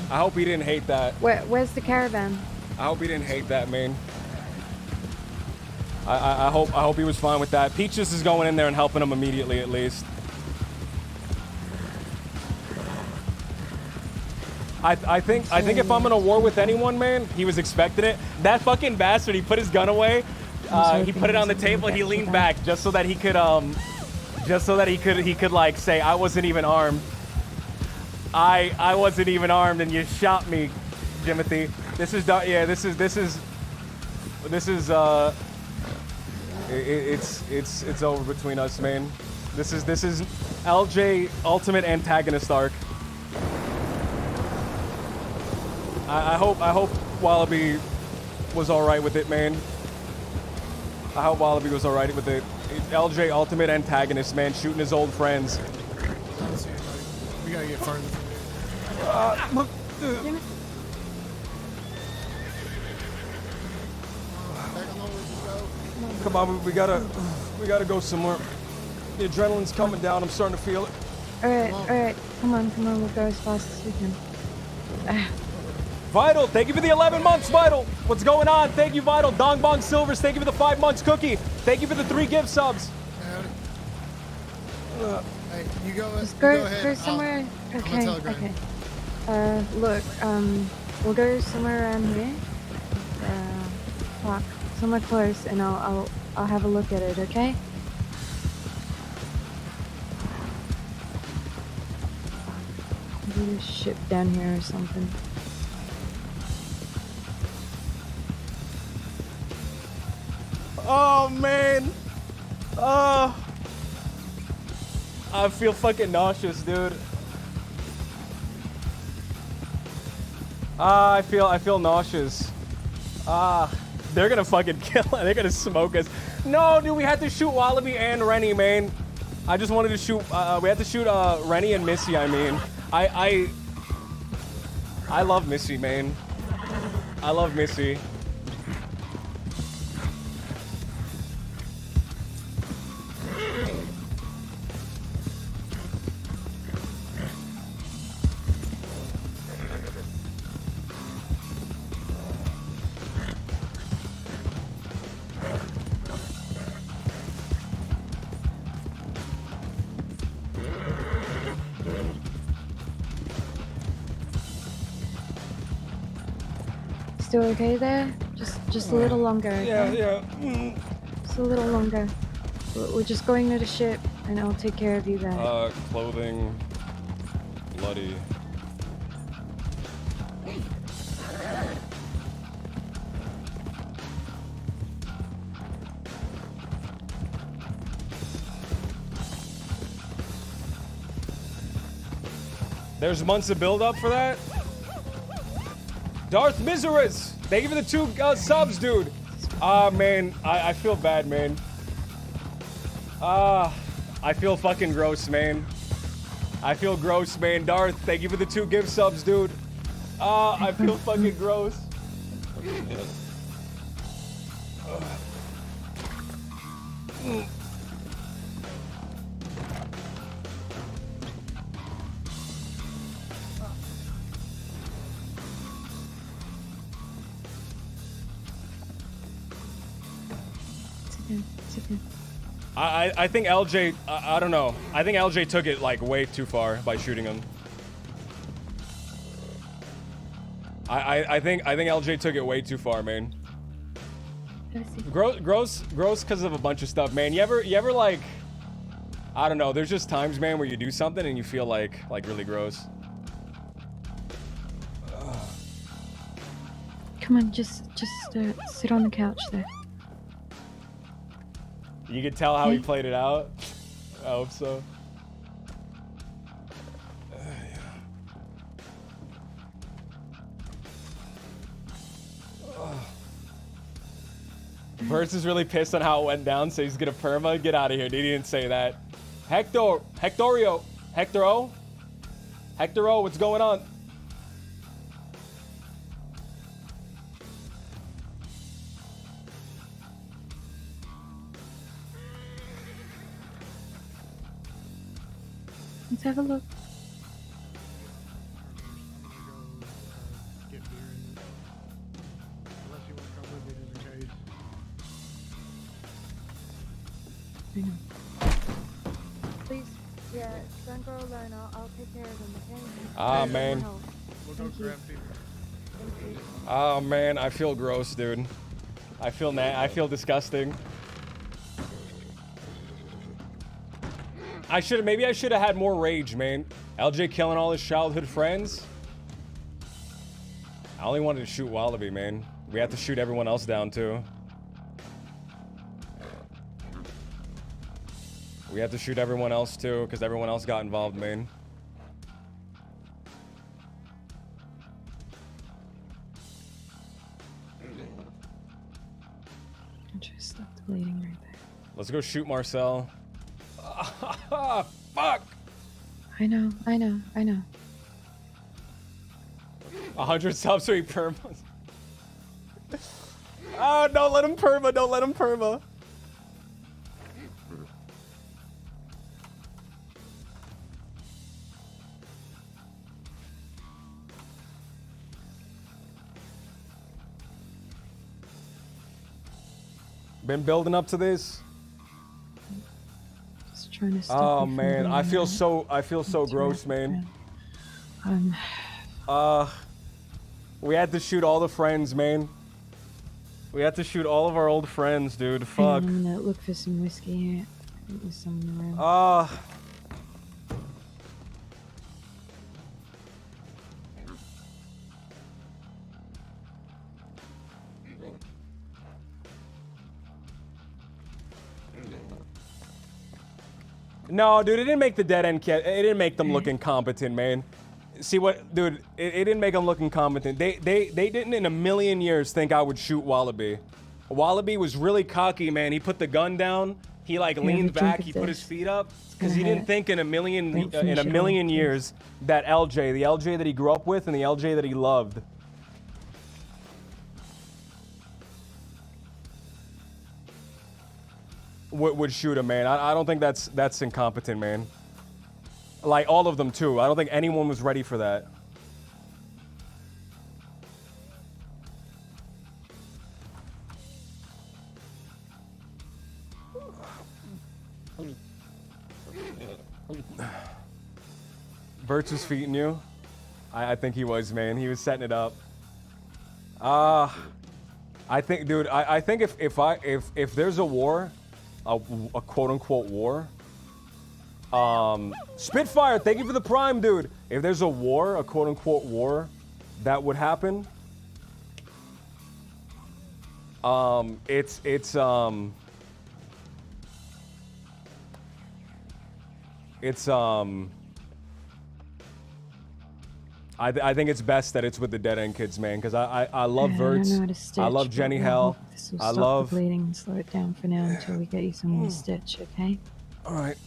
I hope he didn't hate that. Where's the caravan? I hope he didn't hate that, man. I hope he was fine with that. Peaches is going in there and helping him immediately, at least. I think if I'm in a war with anyone, man, he was expecting it. That fucking bastard, he put his gun away. He put it on the table. He leaned back just so that he could he could like say I wasn't even armed. I wasn't even armed, and you shot me, Jimothy. This is it's over between us, man. This is LJ ultimate antagonist arc. I hope Wallaby was all right with it, man. I hope Wallaby was all right with it. LJ ultimate antagonist, man, shooting his old friends. We gotta get further from here. Come on, we gotta go somewhere. The adrenaline's coming down. I'm starting to feel it. Alright. Come on, we'll go as fast as we can. Vital, thank you for the 11 months, Vital. What's going on? Thank you, Vital. Dong Bong Silvers, thank you for the 5 months. Cookie, thank you for the 3 gift subs. Hey, you go. Just you go ahead. go somewhere. Okay. telegram. Look, we'll go somewhere around here. Fuck, somewhere close, and I'll have a look at it. Okay. Maybe there's ship down here or something. Oh man. I feel fucking nauseous, dude. I feel nauseous. They're gonna fucking kill us. They're gonna smoke us. No, dude, we had to shoot Wallaby and Rennie, man. I just wanted to shoot. We had to shoot Rennie and Missy. I mean, I love Missy, man. I love Missy. Still okay there? Just a little longer. Okay? Yeah. Just a little longer. We're just going to the ship, and I'll take care of you there. Clothing, bloody. There's months of build up for that. Darth Miseras, thank you for the 2 subs, dude. Man, I feel bad, man. I feel fucking gross, man. I feel gross, man. Darth, thank you for the 2 gift subs, dude. I feel fucking gross. I think LJ, I don't know. I think LJ took it like way too far by shooting him. I think LJ took it way too far, man. Gross because of a bunch of stuff, man. You ever like, I don't know. There's just times, man, where you do something and you feel like really gross. Come on, just sit on the couch there. You could tell how he played it out. I hope so. Verse is really pissed on how it went down, so he's gonna perma. Get out of here, dude. He didn't say that. Hectoro, Hectoro, what's going on? Let's have a look. I know. Please, yeah, don't go alone. I'll take care of him, okay? Ah, man. We'll go grab people. Oh man, I feel gross, dude. I feel disgusting. Maybe I should have had more rage, man. LJ killing all his childhood friends. I only wanted to shoot Wallaby, man. We have to shoot everyone else down too. We have to shoot everyone else too, because everyone else got involved, man. I'll just stop the bleeding right there. Let's go shoot Marcel. Fuck! I know. 100 subs so he perma. Oh, don't let him perma. Been building up to this. Just trying to stop Oh you from man, doing I feel that. so gross, man. Um, We had to shoot all the friends, man. We had to shoot all of our old friends, dude. hang on, Fuck. I'm gonna look for some whiskey here. I think there's some in the room. No, dude, it didn't make the dead end kid. It didn't make them look incompetent, man. See what, dude? It didn't make them look incompetent. They didn't in a million years think I would shoot Wallaby. Wallaby was really cocky, man. He put the gun down. He like Here, leaned have a drink back. of He put his this. feet up because Go he didn't ahead. think in a Don't finish it all, years that the LJ that he grew up with, and the LJ that he loved. Would shoot him, man. I don't think that's incompetent, man. Like all of them too. I don't think anyone was ready for that. Verts was feeding you. I think he was, man. He was setting it up. I think, dude. I think if there's a war, a quote unquote war. Spitfire, thank you for the prime, dude. If there's a war, a quote unquote war, that would happen. I think it's best that it's with the dead end kids, man, because I love Yeah, Verts. I know how to stitch, I love but Jenny we'll Hell. hope this will I stop love. the bleeding and slow it down for now until we get you some more stitch, okay? All right.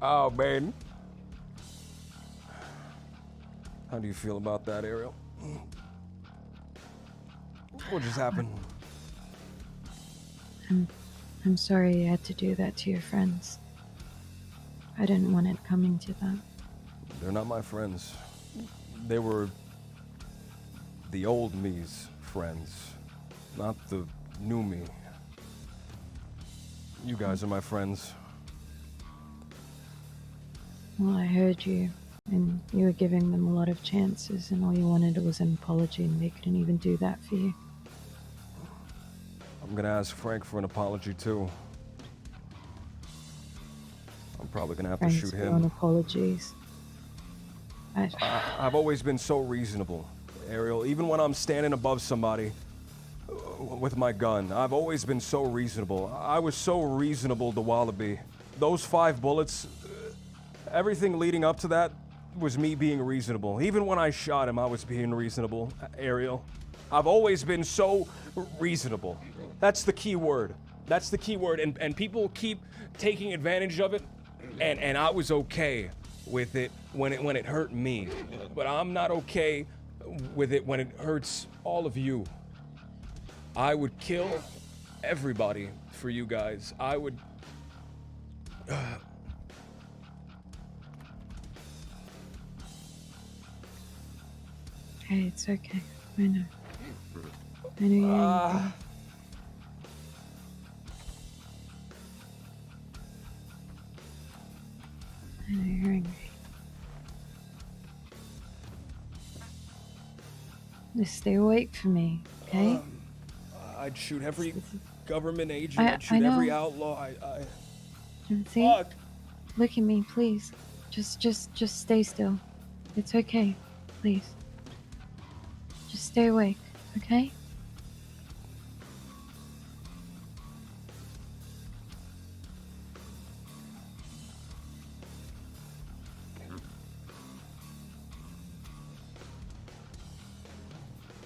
Oh man. How do you feel about that, Ariel? What just happened? I'm sorry you had to do that to your friends. I didn't want it coming to that. They're not my friends. They were the old me's friends, not the new me. You guys are my friends. Well, I heard you And you were giving them a lot of chances, and all you wanted was an apology, and they couldn't even do that for you. I'm gonna ask Frank for an apology too. I'm probably gonna have to Friends shoot for on him. apologies. I've always been so reasonable, Ariel. Even when I'm standing above somebody with my gun, I've always been so reasonable. I was so reasonable to Wallaby. Those 5 bullets, everything leading up to that was me being reasonable. Even when I shot him, I was being reasonable, Ariel. I've always been so reasonable. That's the key word. That's the key word. And people keep taking advantage of it, and I was okay with it when it hurt me. But I'm not okay with it when it hurts all of you. I would kill everybody for you guys. I would... Hey, it's okay. I know. I know you're angry. I know you're angry. Just stay awake for me, okay? I'd shoot every government agent. I I'd shoot every know. outlaw. Timothy, Fuck. look at me, please. Just stay still. It's okay, please. Just stay awake, okay?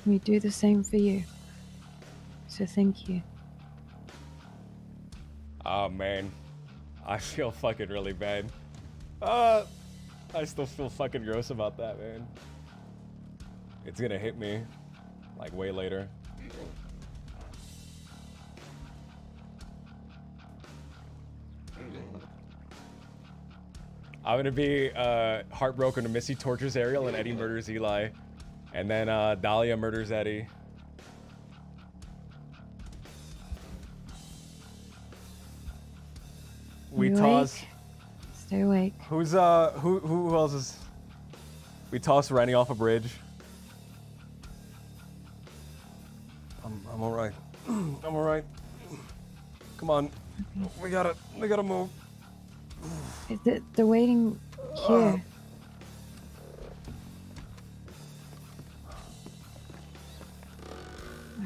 We do the same for you. So thank you. Oh man, I feel fucking really bad. I still feel fucking gross about that, man. It's gonna hit me, like way later. I'm gonna be heartbroken when Missy tortures Ariel and Eddie murders Eli. And then Dahlia murders Eddie. We You toss. awake? Stay awake. Who's who else is? We toss Rennie off a bridge. I'm all right. I'm all right. Come on. We gotta move. They're waiting here.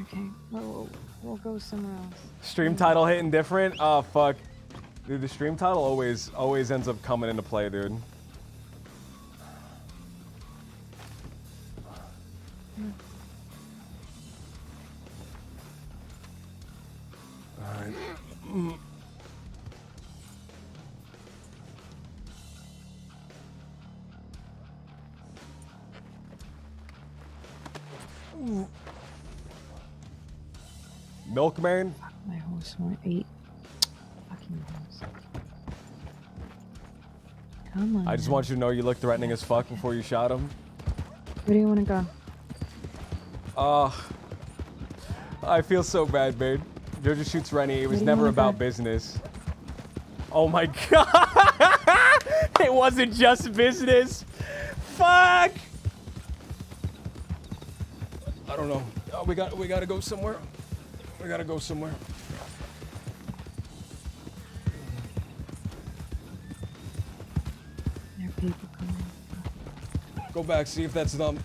Okay, we'll go somewhere else. Stream title hitting different. Oh fuck, dude. The stream title always ends up coming into play, dude. All right. Milkman. My horse won't eat. Fucking horse. Come on. I just want you to know you look threatening as fuck before you shot him. Where do you want to go? I feel so bad, babe. Jojo shoots Rennie. It was Where do you never wanna about go? business. Oh my god! It wasn't just business. Fuck! I don't know. Oh, we gotta go somewhere. We gotta go somewhere. There are people coming. Go back, see if that's them.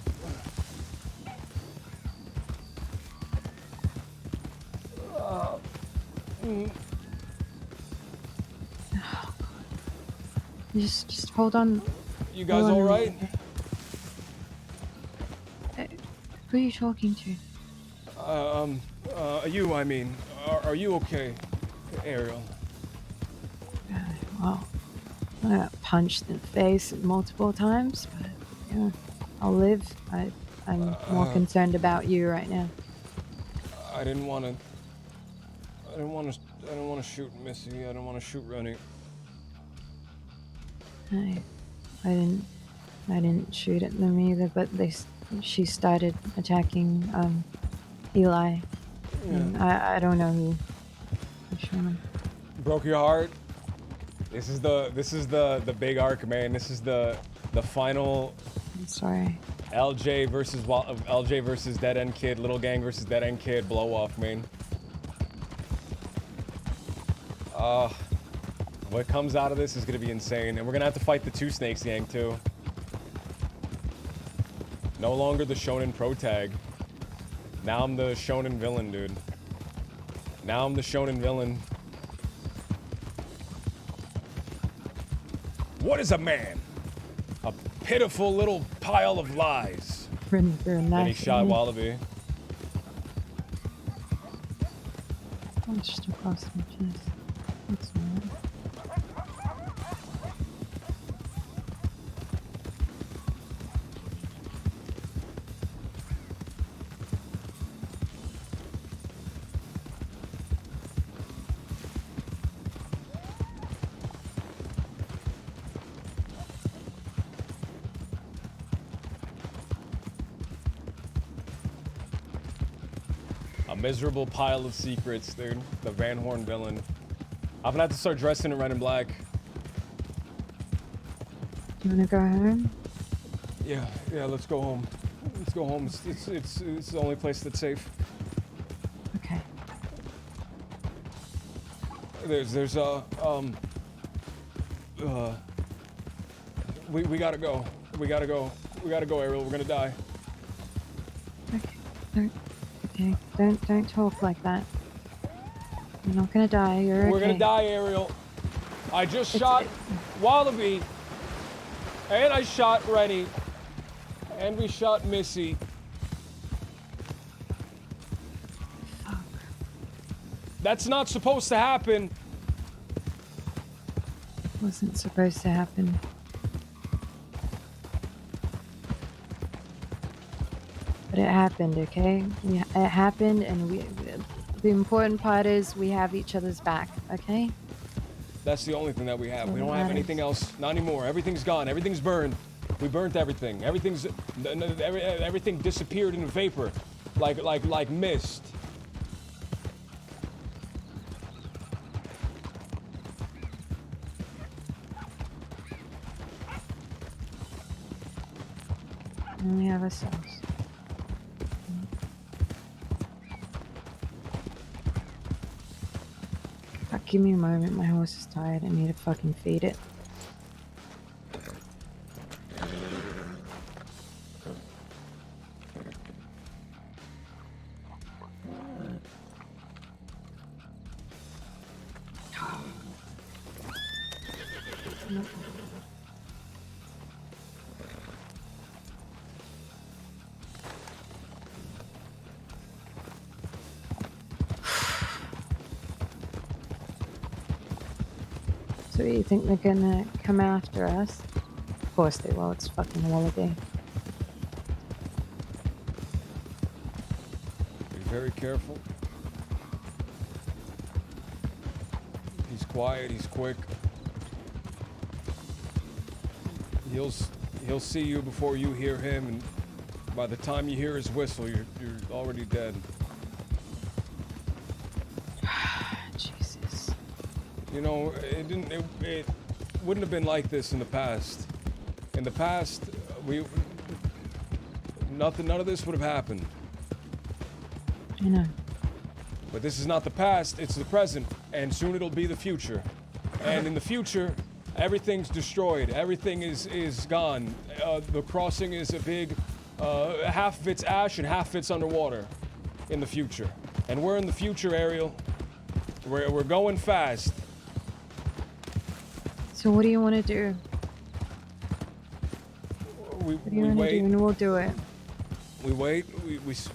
Just hold on. You guys Hold on all a right? minute. Who are you talking to? You, I mean. Are you okay, Ariel? Well, I got punched in the face multiple times, but yeah, I'll live. I'm more concerned about you right now. I didn't want to shoot Missy. I didn't want to shoot Rennie. I didn't shoot at them either, but she started attacking Eli. And I don't know who shot him. Broke your heart. This is the big arc, man. This is the The final I'm sorry. LJ versus Dead End Kid, Little Gang versus Dead End Kid, blow off, man. What comes out of this is gonna be insane, and we're gonna have to fight the Two Snakes gang too. No longer the Shonen Pro Tag. Now I'm the Shonen villain, dude. Now I'm the Shonen villain. What is a man? A pitiful little pile of lies. Then he shot Wallaby. Oh, just across my chest. That's all right. A miserable pile of secrets, dude. The Van Horn villain. I'm gonna have to start dressing in red and black. Do you wanna go home? Yeah, let's go home. Let's go home. It's the only place that's safe. Okay. We gotta go. We gotta go, Ariel. We're gonna die. Okay, don't talk like that. You're not gonna die. You're okay. We're gonna die, Ariel. I just shot Wallaby, and I shot Rennie, and we shot Missy. Fuck. That's not supposed to happen. Wasn't supposed to happen. But it happened, okay? Yeah, it happened, and the important part is we have each other's back, okay? That's the only thing that we have. That's We all don't that have anything else. Not anymore. Everything's gone. Everything's burned. We burnt everything. Everything disappeared in vapor, like mist. And we have ourselves. Fuck, give me a moment. My horse is tired. I need to fucking feed it. So you think they're gonna come after us? Of course they will. It's fucking Wallaby. Be very careful. He's quiet. He's quick. He'll see you before you hear him, and by the time you hear his whistle, you're already dead. Jesus. You know, it wouldn't have been like this in the past. In the past, none of this would have happened. I know. But this is not the past, it's the present, and soon it'll be the future. And in the future, everything's destroyed. Everything is gone. The crossing is a big, half of it's ash and half of it's underwater in the future. And we're in the future, Ariel. We're going fast. So what do you want to do? We What do you want to wait. do, and we'll do it. We wait.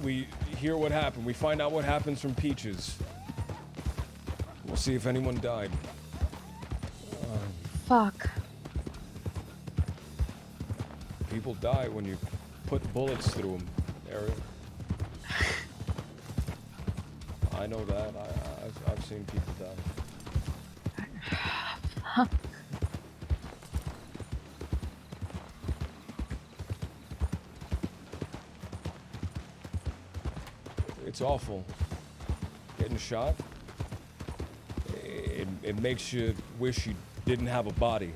We hear what happened. We find out what happens from Peaches. We'll see if anyone died. Fuck. People die when you put bullets through them, Ariel. I know that. I've seen people die. Fuck. It's awful. Getting shot. It makes you wish you didn't have a body.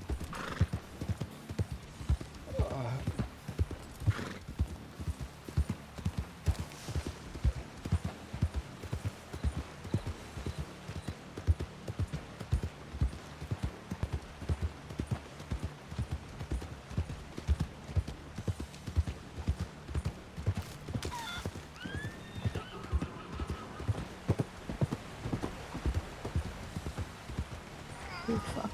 Oh, fuck.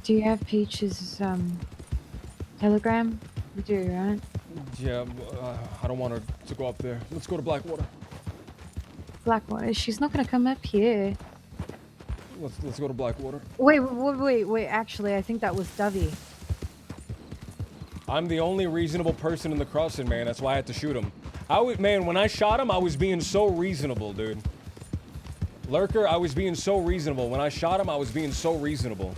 Do you have Peach's telegram? You do, right? Yeah, I don't want her to go up there. Let's go to Blackwater. Blackwater. She's not gonna come up here. Let's go to Blackwater. Wait. Actually, I think that was Dovey. I'm the only reasonable person in the crossing, man. That's why I had to shoot him. Man, when I shot him, I was being so reasonable, dude. Lurker, I was being so reasonable. When I shot him, I was being so reasonable.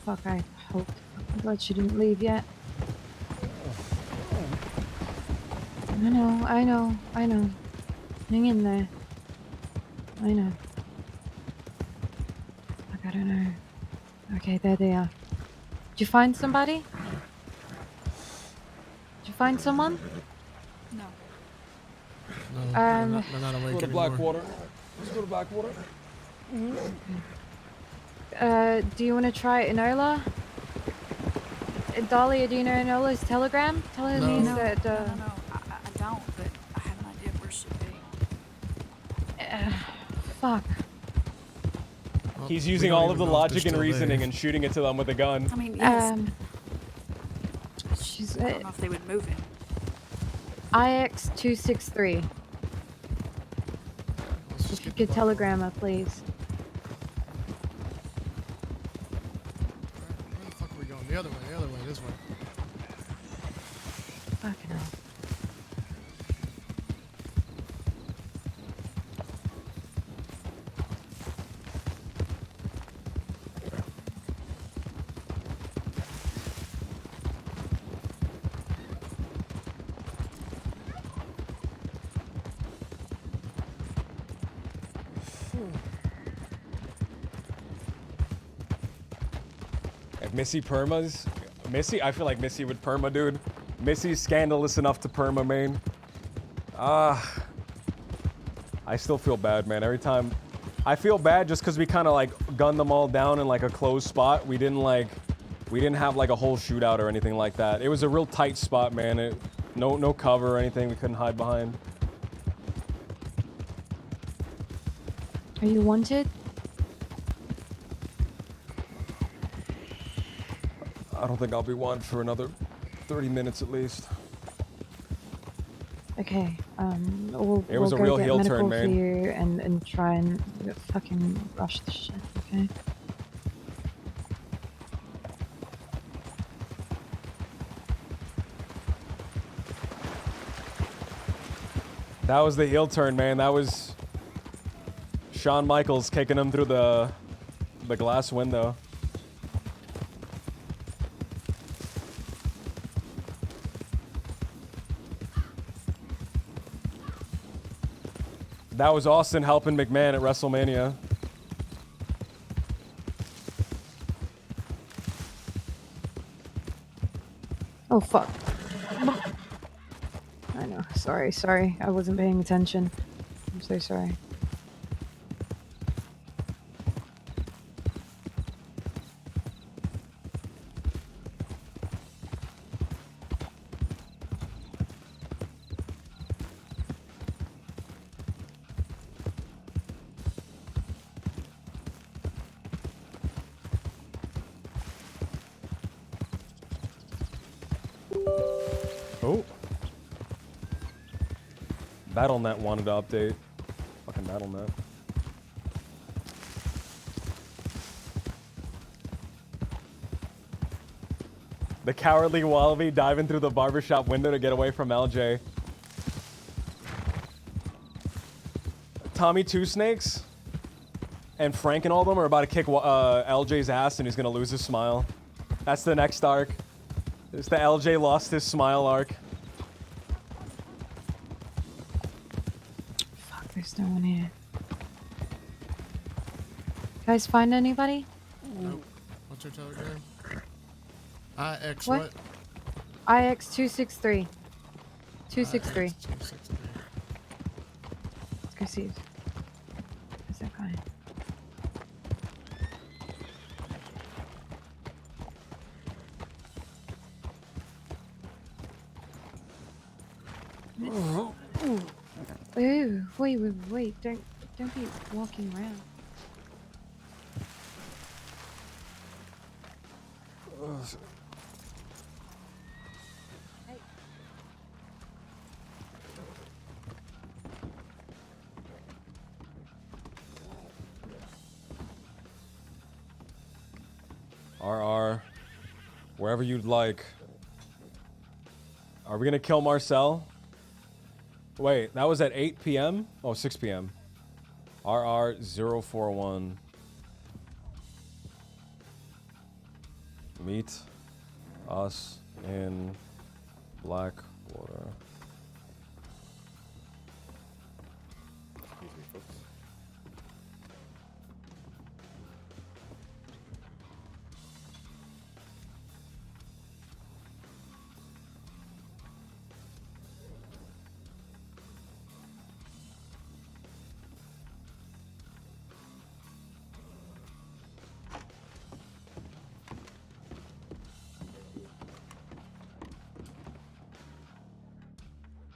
Fuck, I hope. I'm glad she didn't leave yet. I know. Hang in there. I know. Fuck, I don't know. Okay, there they are. Did you find somebody? Did you find someone? No. No, they're not awake Let's go to anymore. Blackwater. Let's go to Blackwater. Do you want to try Enola? Dahlia, do you know Enola's telegram? Tell her No. means No, that, I don't, but I have an idea where she'd be. Fuck. He's we using don't all even of the know if they're logic and still reasoning there. and shooting it to them with a gun. I mean, yes. She's I don't know if they would move him. IX263. If you could telegram her, please. Where the fuck are we going? The other way, this way. Fucking hell. If Missy permas, I feel like Missy would perma, dude. Missy's scandalous enough to perma, man. I still feel bad, man. Every time, I feel bad just because we kind of like gunned them all down in like a closed spot. We didn't have like a whole shootout or anything like that. It was a real tight spot, man. No cover or anything we couldn't hide behind. Are you wanted? I don't think I'll be wanted for another 30 minutes at least. Okay, It was we'll a real go get heel medical turn, for man. you and try and fucking rush the shit, okay? That was the heel turn, man. That was Shawn Michaels kicking him through the glass window. That was Austin helping McMahon at WrestleMania. Oh, fuck. I know. Sorry. I wasn't paying attention. I'm so sorry. Oh. BattleNet wanted to update. Fucking BattleNet. The cowardly Wallaby diving through the barbershop window to get away from LJ. Tommy Two Snakes and Frank and all of them are about to kick LJ's ass and he's gonna lose his smile. That's the next arc. It's the LJ lost his smile arc. Fuck, there's no one here. Guys, find anybody? Nope. What's your telegram? IX What? what? IX 263. 263. IX 263. Let's go see. Where's that guy? Ooh, wait. Don't be walking around. RR, wherever you'd like. Are we gonna kill Marcel? Wait, that was at 8 p.m.? Oh, 6 p.m. RR041. Meet us in Blackwater. Excuse me, folks.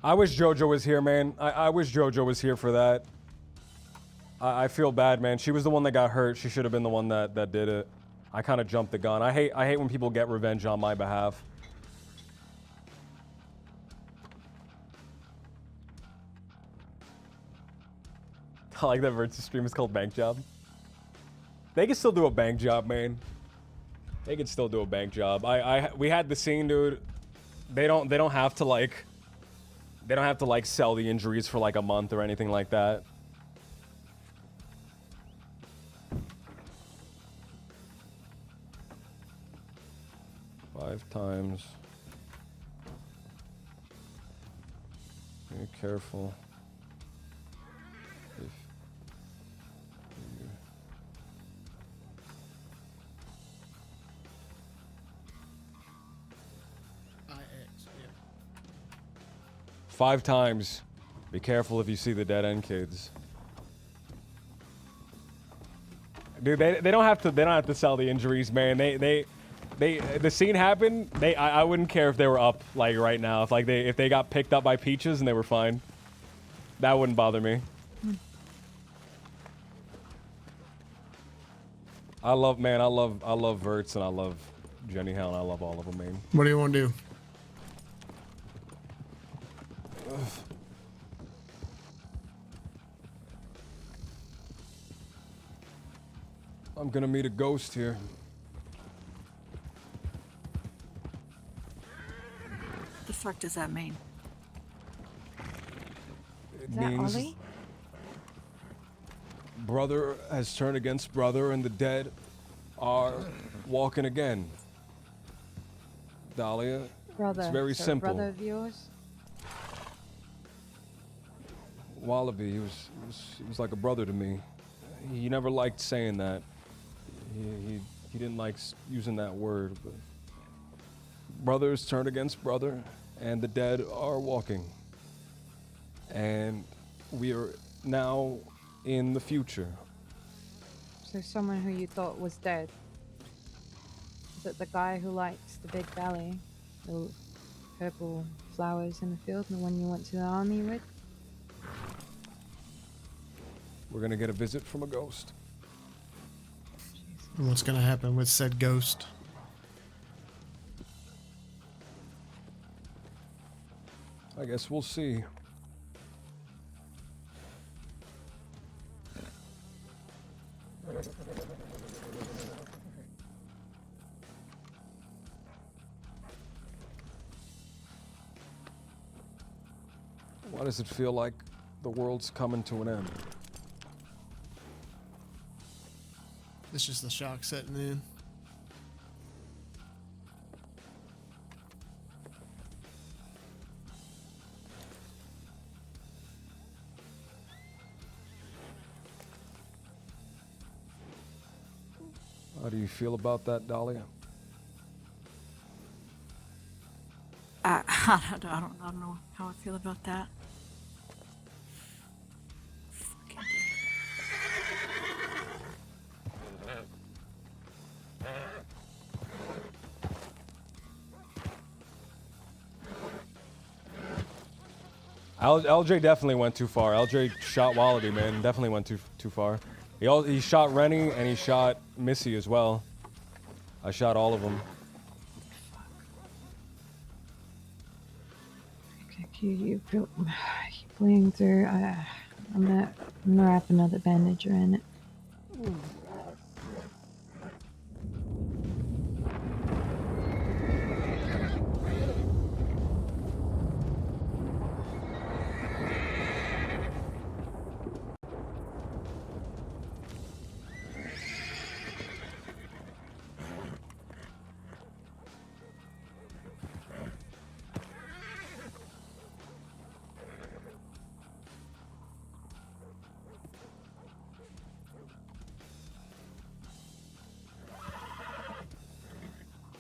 I wish JoJo was here, man. I wish JoJo was here for that. I feel bad, man. She was the one that got hurt. She should have been the one that did it. I kind of jumped the gun. I hate when people get revenge on my behalf. I like that Versus stream is called Bank Job. They can still do a bank job, man. They can still do a bank job. We had the scene, dude. They don't have to like. They don't have to like sell the injuries for like a month or anything like that. Five times. Be careful. If you... 5 times. Be careful if you see the dead end kids. Dude, they don't have to sell the injuries, man. The scene happened. I wouldn't care if they were up like right now. If they got picked up by peaches and they were fine, that wouldn't bother me. I love Verts and I love Jenny Hell and I love all of them, man. What do you want to do? I'm gonna meet a ghost here. The fuck does that mean? It Is that means Ollie? brother has turned against brother and the dead are walking again. Dahlia, Brother. it's very so simple. Brother of yours? Wallaby, he was like a brother to me. He never liked saying that. He didn't like using that word, but brothers turn against brother and the dead are walking. And we are now in the future. So someone who you thought was dead. Is it the guy who likes the big belly? The purple flowers in the field? The one you went to the army with? We're gonna get a visit from a ghost. What's gonna happen with said ghost? I guess we'll see. Why does it feel like the world's coming to an end? It's just the shock setting in. How do you feel about that, Dahlia? I don't know how I feel about that. LJ definitely went too far. LJ shot Wallaby, man. Definitely went too far. He shot Rennie and he shot Missy as well. I shot all of them. Okay, you keep bleeding through. I'm gonna wrap another bandage around it.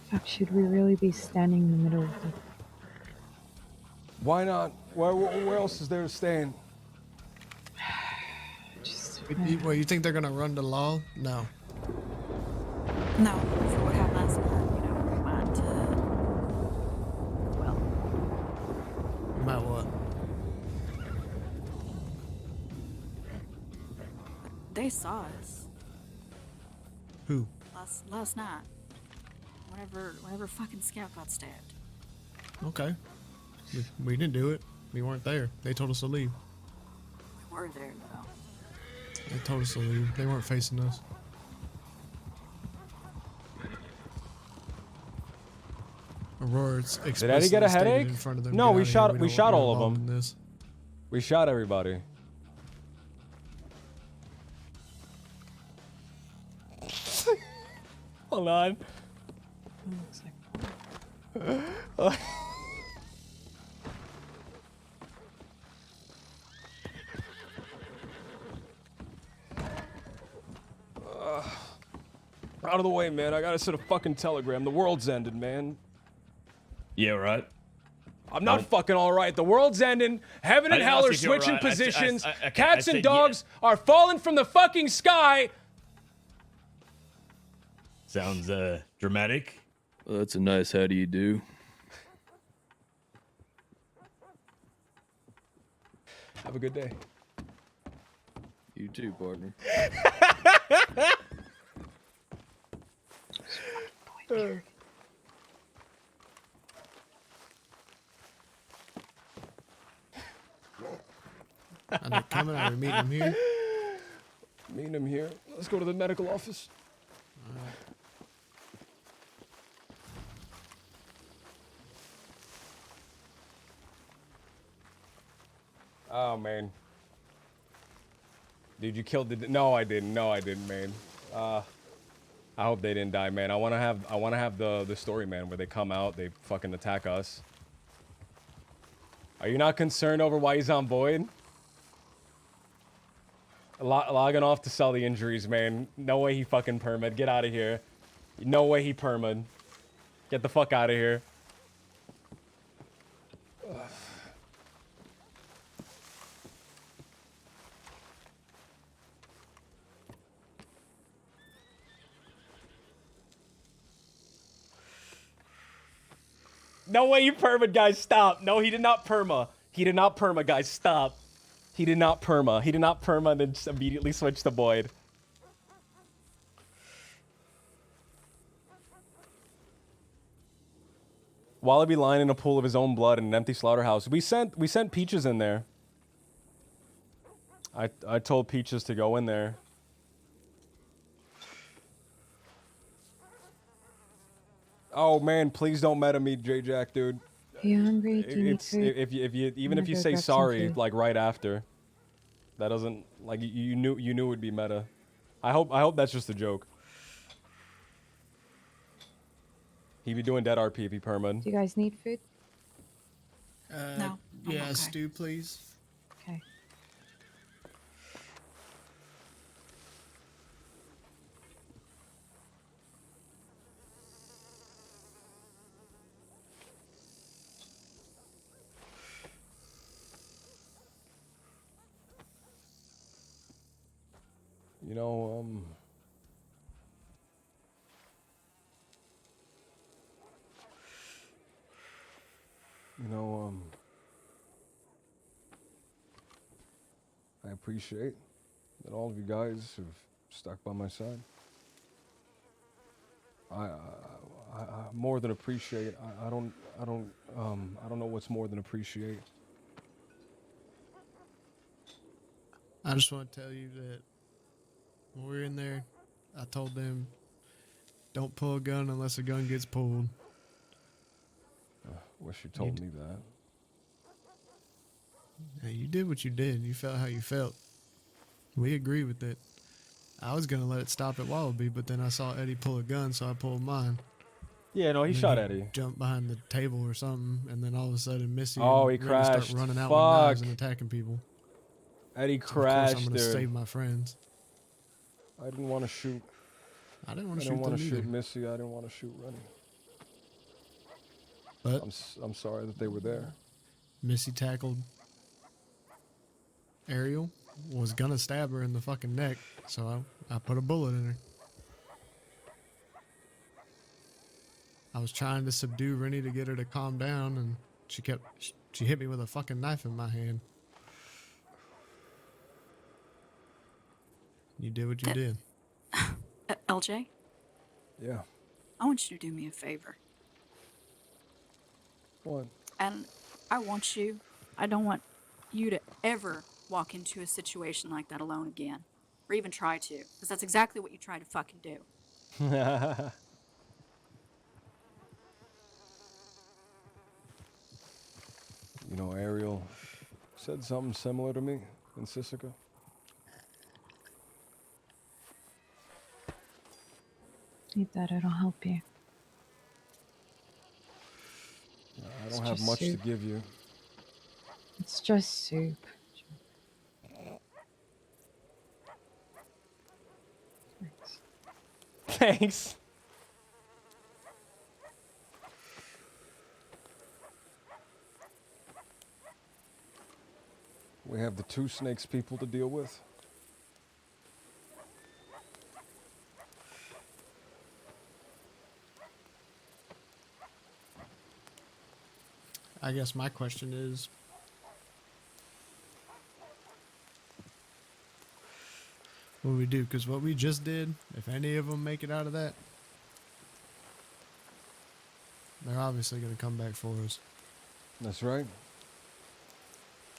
Fuck, should we really be standing in the middle of the... Why not? Where else is there to stand? Well, you think they're gonna run the law? No. No, for what happened last night, you know, we might, well... About what? They saw us. Who? Last night. Whenever fucking Scout got stabbed. Okay. We didn't do it. We weren't there. They told us to leave. We were there, though. They told us to leave. They weren't facing us. Aurora's Did Eddie get a headache? in front of them. No, Get we out of shot here. we don't shot get all of involved them. in this. We shot everybody. Hold on. Out of the way, man. I gotta send a fucking telegram. The world's ended, man. Yeah, right. I'm not fucking all right. The world's ending. Heaven and I didn't hell ask are if you were switching right. positions. Okay, Cats I and said dogs are falling from the fucking sky. Sounds dramatic. Well, that's a nice how do you do. Have a good day. You too, partner. Are they coming? Are we meeting them here? Meeting him here. Let's go to the medical office. Oh man. Dude, you killed the. No, I didn't. No, I didn't, man. I hope they didn't die, man. I wanna have the story, man, where they come out, they fucking attack us. Are you not concerned over why he's on void? Logging off to sell the injuries, man. No way he fucking perma'd. Get out of here. No way he perma'd. Get the fuck out of here. No way you perma'd, guys. Stop. No, he did not perma. He did not perma, guys. Stop. He did not perma. He did not perma and then just immediately switch to void. Wallaby lying in a pool of his own blood in an empty slaughterhouse. We sent Peaches in there. I told Peaches to go in there. Oh man, please don't meta me, J-Jack, dude. Are you hungry? Do you need It's food? if you even I'm if you gonna go say grab some sorry food. like right after, that doesn't like you knew it would be meta. I hope that's just a joke. He'd be doing dead RP if he perma'd. Do you guys need food? No. Yeah, stew, please. Okay. You know, I appreciate that all of you guys have stuck by my side. I more than appreciate. I don't know what's more than appreciate. I just want to tell you that when we were in there, I told them, don't pull a gun unless a gun gets pulled. Wish you told me that. Hey, you did what you did. You felt how you felt. We agree with it. I was going to let it stop at Wallaby, but then I saw Eddie pull a gun, so I pulled mine. Yeah, no, he And then shot Eddie. Jumped behind the table or something, and then all of a sudden Missy Oh, and he Rennie start crashed. running out with knives Fuck. and attacking people. Eddie So of crashed, course I'm going to dude. save my friends. I didn't want to shoot. I didn't want I to didn't shoot want them to shoot either. Missy. I didn't want to shoot Rennie. But I'm sorry that they were there. Missy tackled Ariel, was going to stab her in the fucking neck, so I put a bullet in her. I was trying to subdue Rennie to get her to calm down, and she hit me with a fucking knife in my hand. You did what you did. LJ, Yeah. I want you to do me a favor. What? And I don't want you to ever walk into a situation like that alone again. Or even try to. Because that's exactly what you tried to fucking do. You know, Ariel said something similar to me in Sisika. Eat that, it'll help you. I don't have much to give you. It's just soup. Thanks. We have the two snakes people to deal with. I guess my question is, what do we do? Because what we just did, if any of them make it out of that, they're obviously going to come back for us. That's right.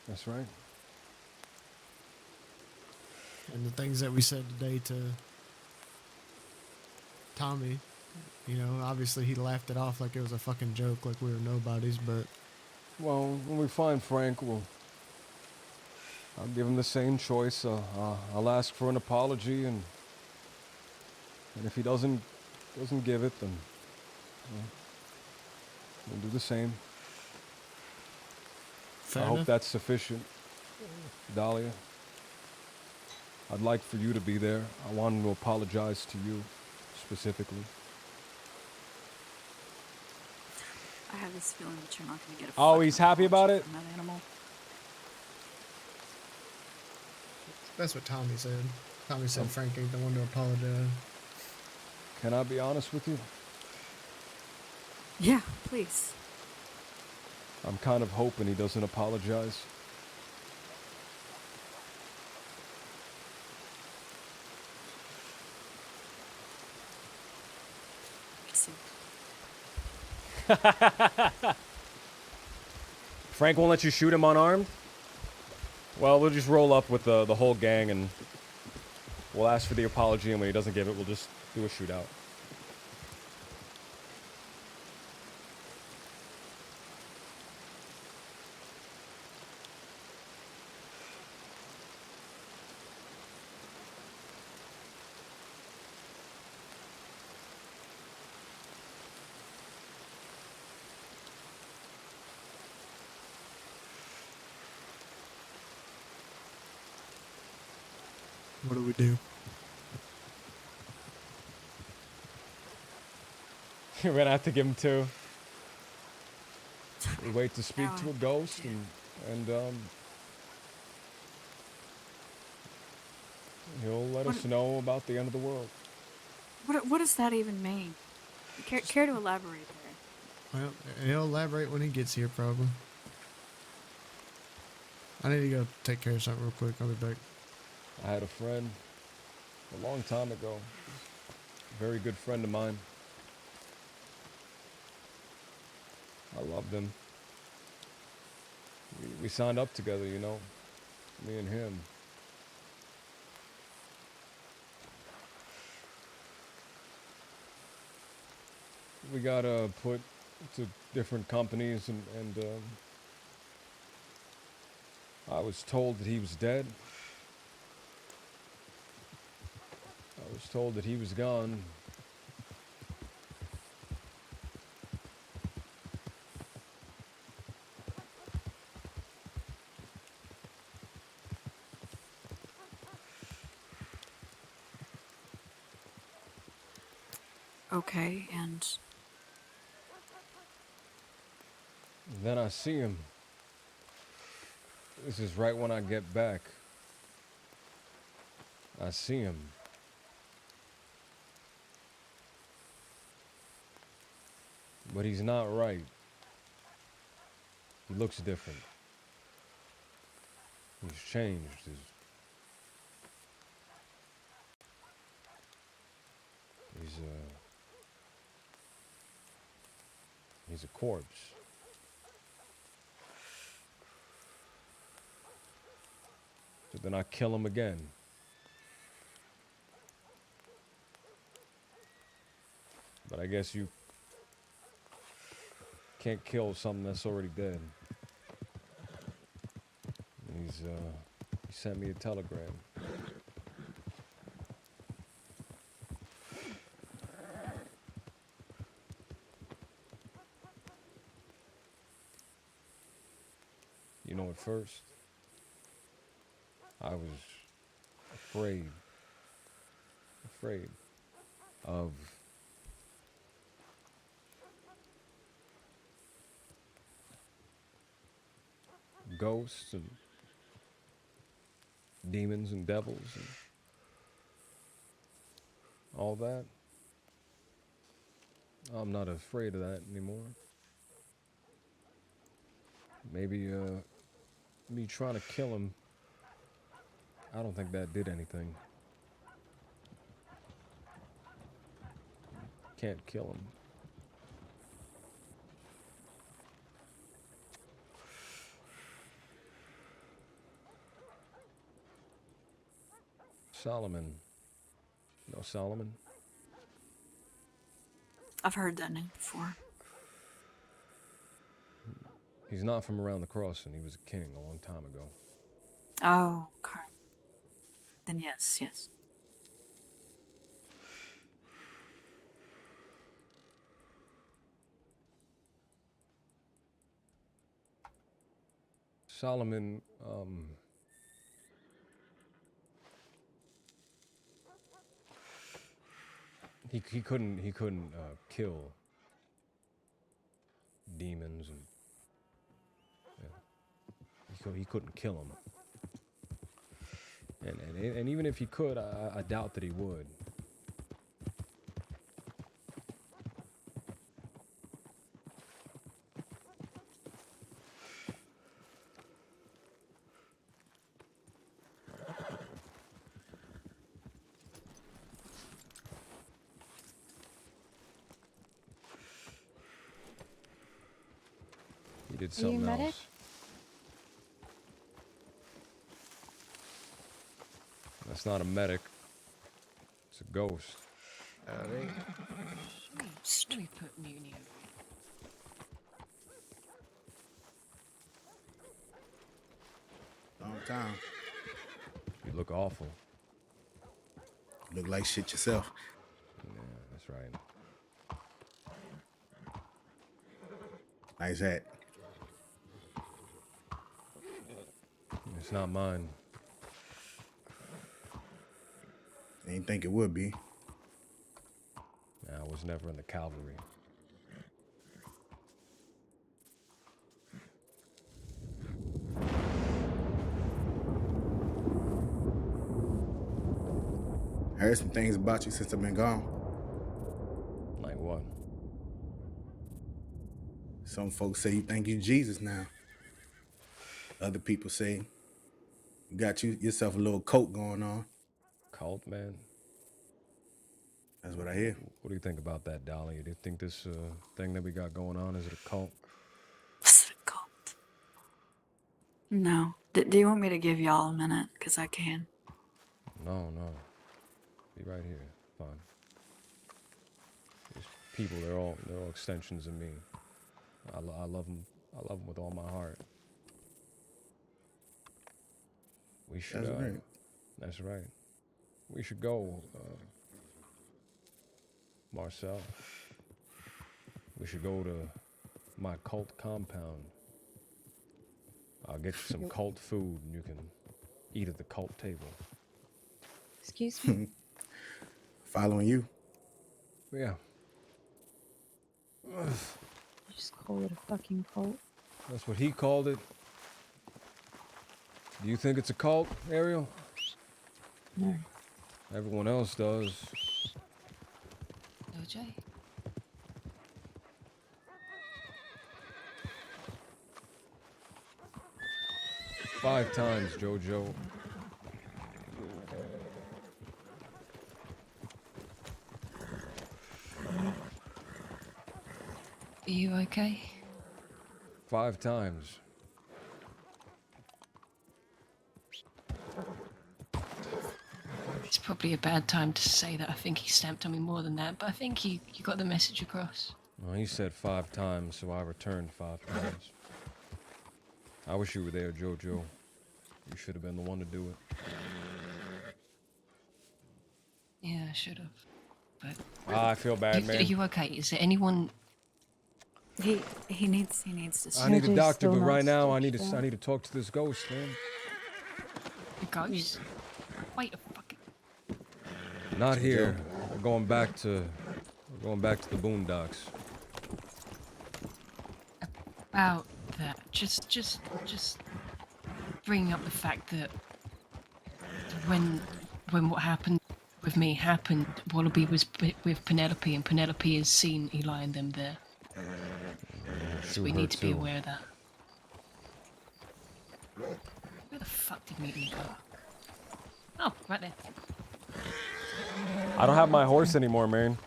That's right. And the things that we said today to Tommy, you know, obviously he laughed it off like it was a fucking joke, like we were nobodies, but... Well, when we find Frank, I'll give him the same choice. I'll ask for an apology, and if he doesn't give it, then we'll do the same. Fair I enough. hope that's sufficient, Dahlia. I'd like for you to be there. I want him to apologize to you, specifically. I have this feeling that you're not going to get a Oh, he's happy about it? from that animal. That's what Tommy said. Tommy said Frank ain't the one to apologize. Can I be honest with you? Yeah, please. I'm kind of hoping he doesn't apologize. Frank won't let you shoot him unarmed? Well, we'll just roll up with the whole gang and we'll ask for the apology, and when he doesn't give it, we'll just do a shootout. What do we do? We're gonna have to give him two. We wait to speak to a ghost and He'll let us know about the end of the world. What does that even mean? Care to elaborate there? Well, he'll elaborate when he gets here, probably. I need to go take care of something real quick. I'll be back. I had a friend a long time ago. A very good friend of mine. I loved him. We signed up together, you know, me and him. We got put to different companies, and I was told that he was dead. I was told that he was gone. Okay, and Then I see him. This is right when I get back. I see him. But he's not right. He looks different. He's changed. He's a corpse. So then I kill him again. But I guess you can't kill something that's already dead. He sent me a telegram. You know, at first, I was afraid of ghosts and demons and devils and all that. I'm not afraid of that anymore. Maybe me trying to kill him, I don't think that did anything. Can't kill him. Solomon. You know Solomon? I've heard that name before. He's not from around the crossing. He was a king a long time ago. Oh, okay. Then yes. Solomon, he couldn't kill demons, and he couldn't kill them. And even if he could, I doubt that he would. He did something medic? else. That's not a medic. It's a ghost. Let me put Muni over. Long time. You look awful. You look like shit yourself. Yeah, that's right. Nice hat. It's not mine. Didn't think it would be. I was never in the cavalry. I heard some things about you since I've been gone. Like what? Some folks say you think you Jesus now. Other people say you got yourself a little cult going on. Cult, man? That's what I hear. What do you think about that, Dolly? Do you think this thing that we got going on, is it a cult? Is it a cult? No. Do you want me to give y'all a minute? Because I can. No. Be right here. Fine. These people, they're all extensions of me. I love them. I love them with all my heart. We should. That's right. That's right. We should go, Marcel. We should go to my cult compound. I'll get you some cult food and you can eat at the cult table. Excuse me? Following you. Yeah. You just call it a fucking cult. That's what he called it. Do you think it's a cult, Ariel? No. Everyone else does. LJ? 5 times, Jojo. Are you okay? 5 times. It's probably a bad time to say that. I think he stamped on me more than that, but I think you got the message across. Well, he said 5 times, so I returned 5 times. I wish you were there, Jojo. You should have been the one to do it. Yeah, I should have. But I feel bad, man. Are you okay? Is there anyone? He needs to. I need a doctor, but right now I need to talk to this ghost, man. The ghost? Wait a fucking. Not here. We're going back to the boondocks. About that, just bringing up the fact that when what happened with me happened, Wallaby was with Penelope, and Penelope has seen Eli and them there. So we need to be aware of that. Where the fuck did Meaty go? Oh, right there. I don't have my horse anymore, man.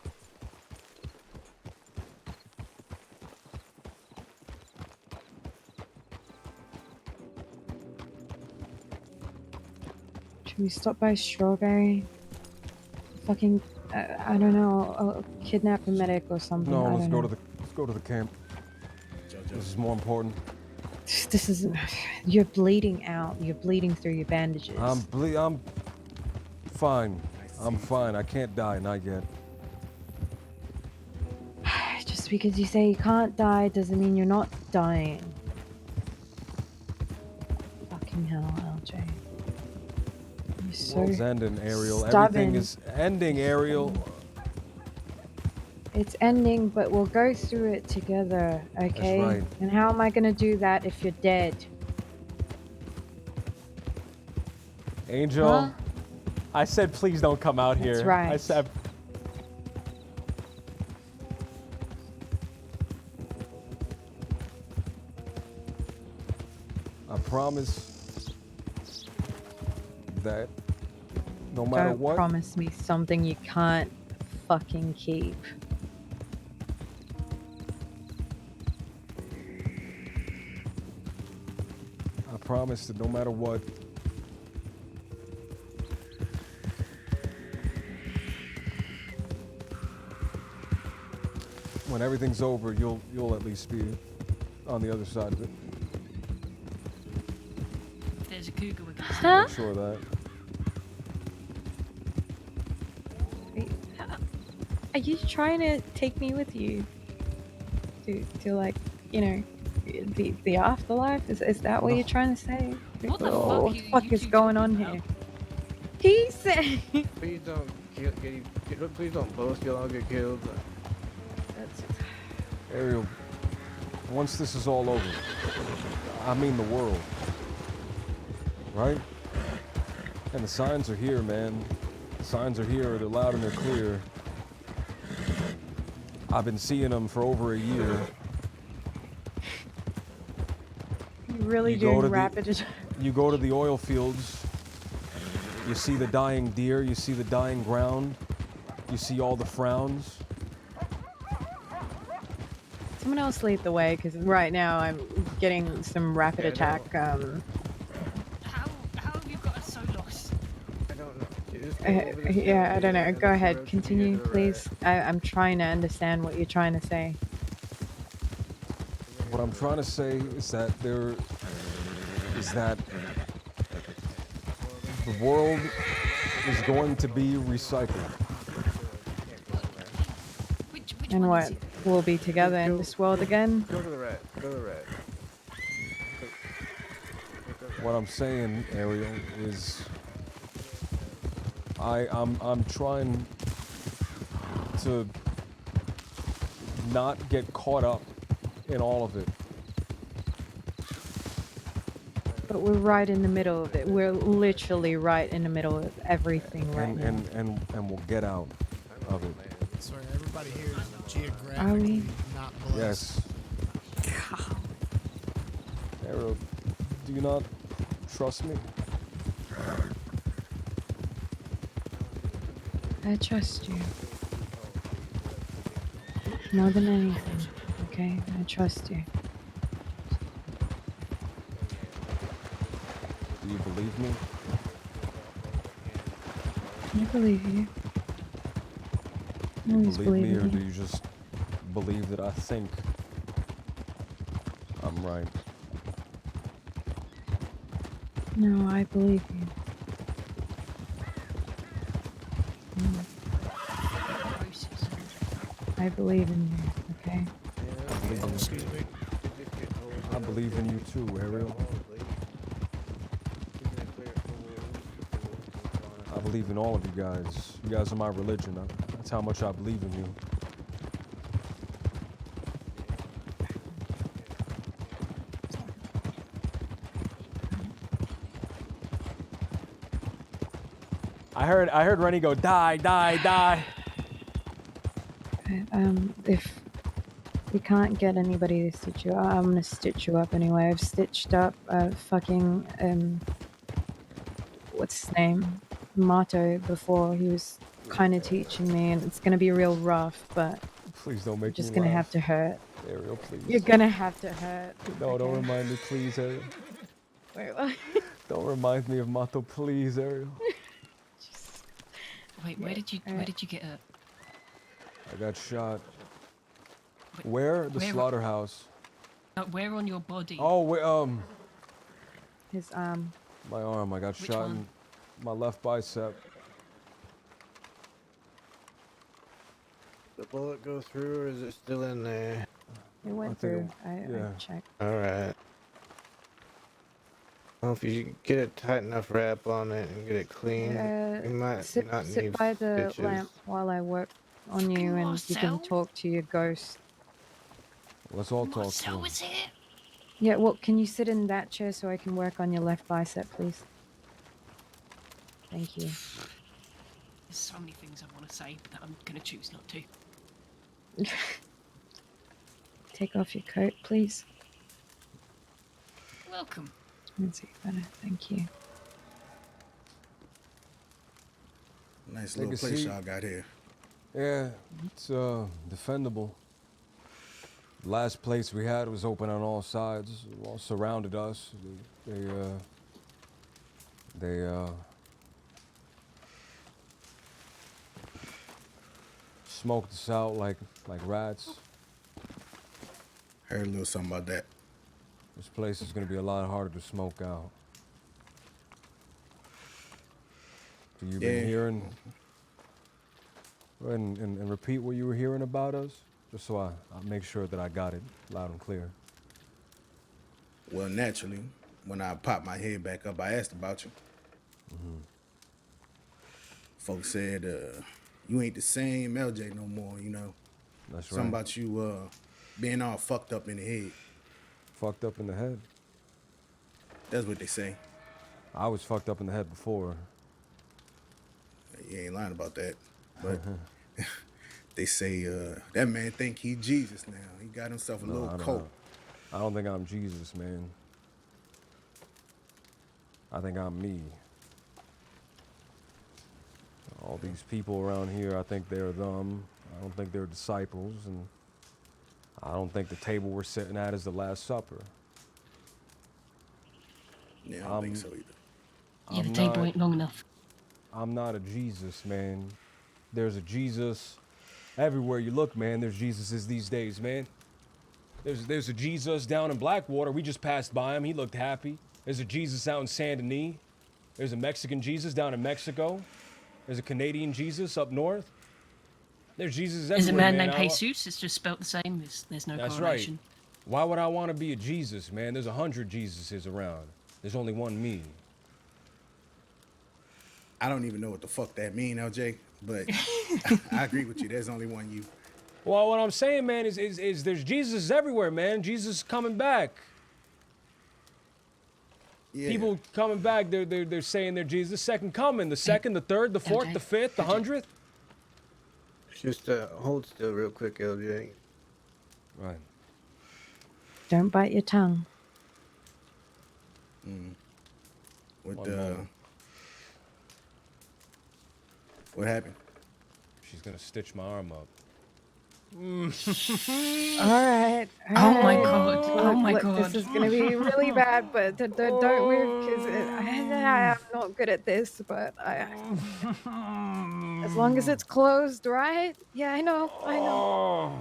Should we stop by Strawberry? Fucking, I don't know, I'll kidnap a medic or something. No, let's go to the camp. This is more important. This is, you're bleeding out. You're bleeding through your bandages. I'm fine. I'm fine. I can't die, not yet. Just because you say you can't die doesn't mean you're not dying. Fucking hell, LJ. You're so World's ending, Ariel. stubborn. Everything is ending, Ariel. It's ending, but we'll go through it together, okay? That's right. And how am I gonna do that if you're dead? Angel, Huh? I said please don't come out here. That's right. I said I promise that no matter Don't what. promise me something you can't fucking keep. I promise that no matter what. When everything's over, you'll at least be on the other side of it. If there's a cougar, we're gonna Huh? I'm sure of that. Are you trying to take me with you? To like, you know, the afterlife? Is that what you're trying to say? What the Oh, fuck what you- the fuck you is two going on talking here? He said. Please don't please don't boast. You'll all get killed. Ariel, once this is all over, I mean the world, right? And the signs are here, man. Signs are here. They're loud and they're clear. I've been seeing them for over a year. You really You go doing to rapid. You go to the oil fields. You see the dying deer. You see the dying ground. You see all the frowns. Someone else lead the way, because right now I'm getting some rapid attack. How have you got us so lost? I don't know. Just go over this Yeah, hill I don't here know. and Go the ahead. road should be Continue, to the please. I'm trying to understand what you're trying to say. What I'm trying to say is that the world is going to be recycled. And what? We'll be together in this world again? Go to the right. Go to the right. What I'm saying, Ariel, is I'm trying to not get caught up in all of it. But we're right in the middle of it. We're literally right in the middle of everything right now. And we'll get out of it. So everybody here is Are geographically we? not blessed. Yes. Ariel, do you not trust me? I trust you. More than anything, okay? I trust you. Do you believe me? I believe you. Do you Always believe me, believe or in do you. you just believe that I think I'm right? No, I believe you. I believe in you, okay? I believe in you too, Ariel. I believe in all of you guys. You guys are my religion. That's how much I believe in you. I heard Rennie go, die, die, die. If we can't get anybody to stitch you up, I'm gonna stitch you up anyway. I've stitched up what's his name? Mato before. He was kind of teaching me, and it's gonna be real rough, but Please don't you're make just me gonna laugh. have to hurt. Ariel, please. You're gonna have to hurt. No, don't okay? remind me, please, Ariel. Wait, what? Don't remind me of Mato, please, Ariel. Wait, where did you get hurt? I got shot. Where? The where- slaughterhouse. Where on your body? Oh, His my arm. I got Which shot one? in my left bicep. The bullet go through, or is it still in there? It went think through. yeah. I checked. All right. Well, if you get a tight enough wrap on it and get it clean, you might sit not need by the stitches. lamp while I work on you, and you can talk to your ghost. Let's all talk to him. here. Yeah, well, can you sit in that chair so I can work on your left bicep, please? Thank you. There's so many things I want to say that I'm gonna choose not to. Take off your coat, please. Welcome. Let's see better. Thank you. Nice Take little a place seat. y'all got here. Yeah, it's defendable. Last place we had was open on all sides. All surrounded us. They smoked us out like rats. Heard a little something about that. This place is gonna be a lot harder to smoke out. So you've been Yeah. hearing. Go ahead and repeat what you were hearing about us, just so I make sure that I got it loud and clear. Well, naturally, when I popped my head back up, I asked about you. Folks said, you ain't the same LJ no more, you know. That's Something right. about you being all fucked up in the head. Fucked up in the head. That's what they say. I was fucked up in the head before. You ain't lying about that. But they say that man think he Jesus now. He got himself a little coat. I don't think I'm Jesus, man. I think I'm me. All these people around here, I think they're them. I don't think they're disciples, and I don't think the table we're sitting at is the Last Supper. Yeah, I don't think so either. Yeah, the table ain't long enough. I'm not a Jesus, man. There's a Jesus everywhere you look, man. There's Jesuses these days, man. There's a Jesus down in Blackwater. We just passed by him. He looked happy. There's a Jesus out in Saint Denis. There's a Mexican Jesus down in Mexico. There's a Canadian Jesus up north. There's Jesus everywhere, There's a man named I- Jesus. It's just spelt the same. There's no That's correlation. right. Why would I want to be a Jesus, man? There's 100 Jesuses around. There's only one me. I don't even know what the fuck that mean, LJ, but I agree with you. There's only one you. Well, what I'm saying, man, is there's Jesus everywhere, man. Jesus is coming back. Yeah. People coming back, they're saying they're Jesus. The second coming, the second, the third, the fourth, the fifth, the 100th. Just hold still real quick, LJ. Right. Don't bite your tongue. What happened? She's gonna stitch my arm up. All right. Oh my God. Oh my Look, God. This is going to be really bad, but don't move because I'm not good at this, but as long as it's closed, right? Yeah, I know.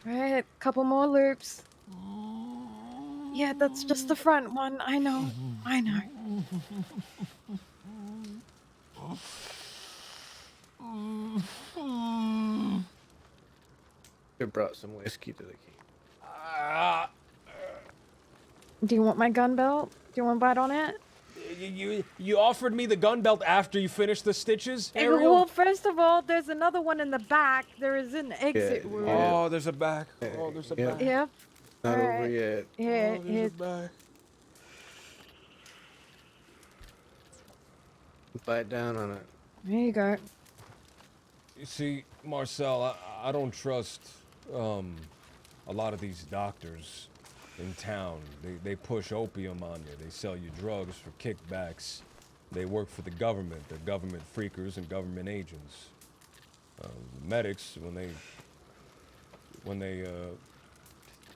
Right, couple more loops. Yeah, that's just the front one. I know. They brought some whiskey to the king. Do you want my gun belt? Do you want to bite on it? You offered me the gun belt after you finished the stitches, Ariel? Well, first of all, there's another one in the back. There is an exit wound. Oh, there's a back. Oh, there's a back. Yep. Not All over right. yet. Yeah, Oh, there's a back. Bite down on it. There you go. You see, Marcel, I don't trust a lot of these doctors in town. They push opium on you. They sell you drugs for kickbacks. They work for the government. They're government freakers and government agents. Medics, when they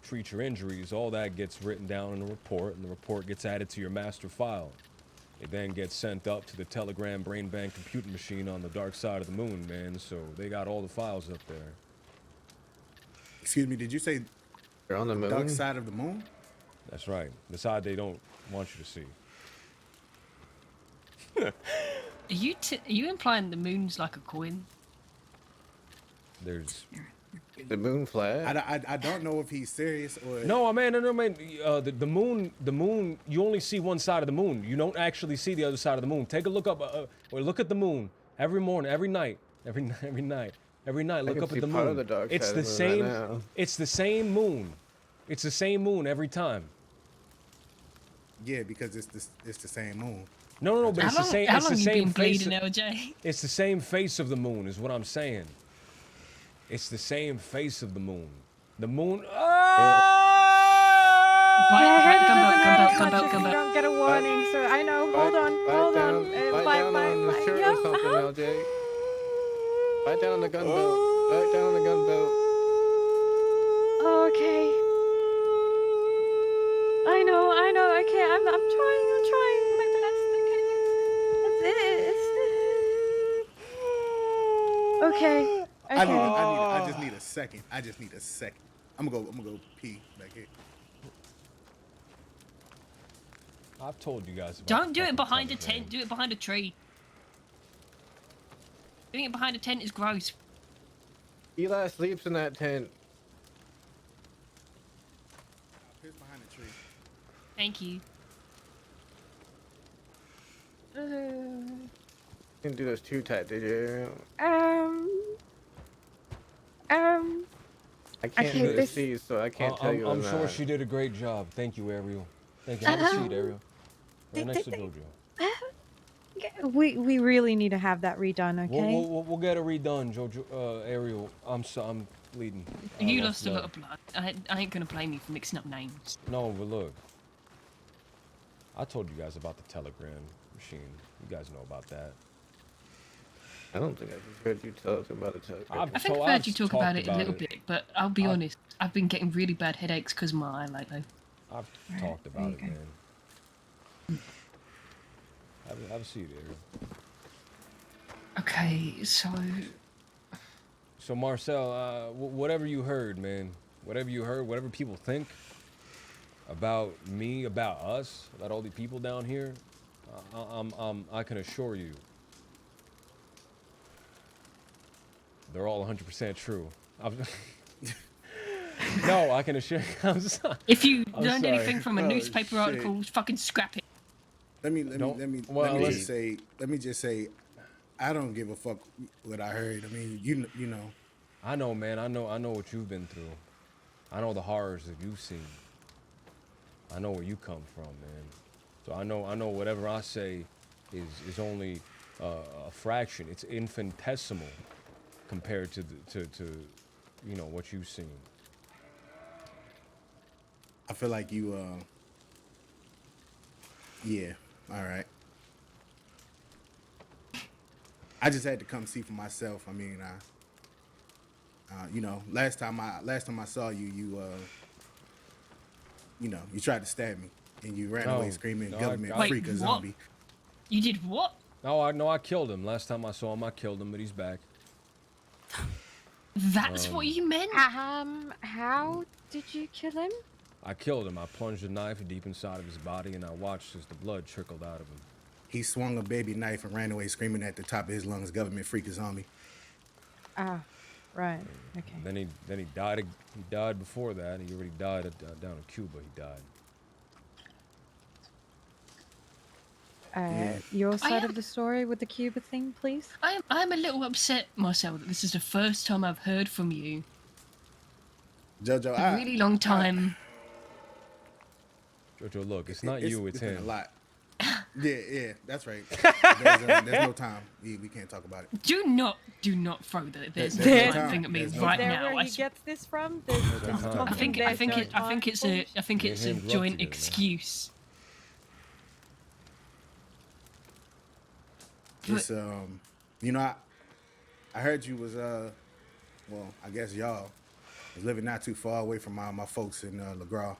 treat your injuries, all that gets written down in a report, and the report gets added to your master file. It then gets sent up to the Telegram Brain Bank computer machine on the dark side of the moon, man. So they got all the files up there. Excuse me, did you say they're on the moon? Dark side of the moon? That's right. The side they don't want you to see. Are you implying the moon's like a coin? There's the moon flat. I don't know if he's serious or no, man. The moon. You only see one side of the moon. You don't actually see the other side of the moon. Take a look up, or look at the moon every morning, every night. Look up at the moon. It's the same. It's the same moon. It's the same moon every time. Yeah, because it's the same moon. No, but it's the same. It's the same face. LJ? It's the same face of the moon, is what I'm saying. It's the same face of the moon. The moon. Come back. You don't get a warning, so I know. Hold on. Bite down the shirt or something, LJ. Bite down on the gun belt. Bite down on the gun belt. Okay. I know. Okay, I'm trying my best. Okay. Okay. I just need a second. I'm gonna go pee back here. I've told you guys. Don't do it behind a tent. Do it behind a tree. Doing it behind a tent is gross. Eli sleeps in that tent. Here's behind the tree. Thank you. You didn't do this too tight, did you? I can't do the C's, so I can't tell you. I'm sure she did a great job. Thank you, Ariel. Thank you. Have a seat, Ariel. Right next to Jojo. We really need to have that redone, okay? We'll get it redone, Jojo. Ariel, I'm bleeding. You lost a lot of blood. I ain't gonna blame you for mixing up names. No, but look. I told you guys about the telegram machine. You guys know about that. I don't think I've heard you talk about it. I think I've heard you talk about it a little bit, but I'll be honest. I've been getting really bad headaches because of my eye lately. I've talked about it, man. Have a seat, Ariel. Okay, so... So, Marcel, whatever you heard, man. Whatever you heard, whatever people think about me, about us, about all the people down here, I can assure you, they're all 100% true. No, I can assure you. I'm sorry. If you I'm learned sorry. anything from a newspaper article, fucking scrap it. Let me just say, I don't give a fuck what I heard. I mean, you know. I know, man. I know what you've been through. I know the horrors that you've seen. I know where you come from, man. So I know whatever I say is only a fraction. It's infinitesimal compared to you know what you've seen. I feel like you yeah, all right. I just had to come see for myself. I mean, you know, last time I saw you, you know, you tried to stab me and you ran away screaming, "Government freak a zombie." You did what? No, I killed him. Last time I saw him, I killed him, but he's back. That's what you meant? How did you kill him? I killed him. I plunged a knife deep inside of his body, and I watched as the blood trickled out of him. He swung a baby knife and ran away screaming at the top of his lungs, "Government freak a zombie." Ah, right. Okay. Then he died. He died before that. He already died down in Cuba. He died. Your side of the story with the Cuba thing, please. I'm a little upset myself that this is the first time I've heard from you. Jojo, a really long time. Jojo, look, it's not you, it's him. Been a lot. Yeah, that's right. There's no time. We can't talk about it. Do not throw the there's no time thing at me right now. Where he gets this from? I think it's a joint excuse. It's you know, I heard you was well, I guess y'all was living not too far away from my folks in LeGras.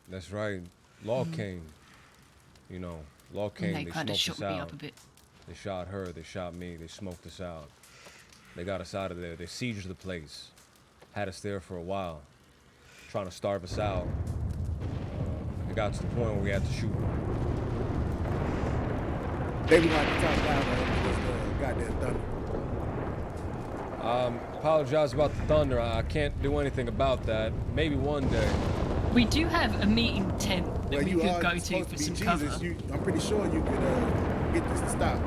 That's right. Law came. You know, law came. They smoked us out. They shot her. They shot me. They smoked us out. They got us out of there. They sieged the place. Had us there for a while, trying to starve us out. It got to the point where we had to shoot. They would like to talk about this goddamn thunder. Apologize about the thunder. I can't do anything about that. Maybe one day. We do have a meeting tent that we could go to for some cover. I'm pretty sure you could get this to stop.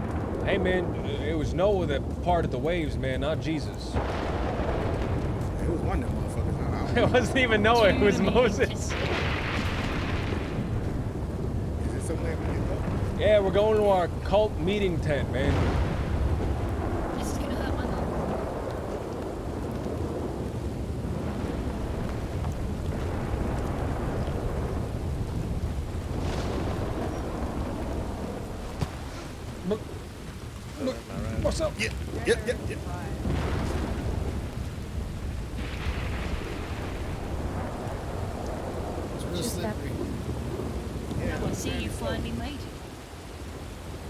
Hey man, it was Noah that parted the waves, man, not Jesus. It was one of them motherfuckers. It wasn't even Noah, it was Moses. Is it somewhere we can go? Yeah, we're going to our cult meeting tent, man. This is gonna hurt my lung. What's up? Yep. I see you finally made it.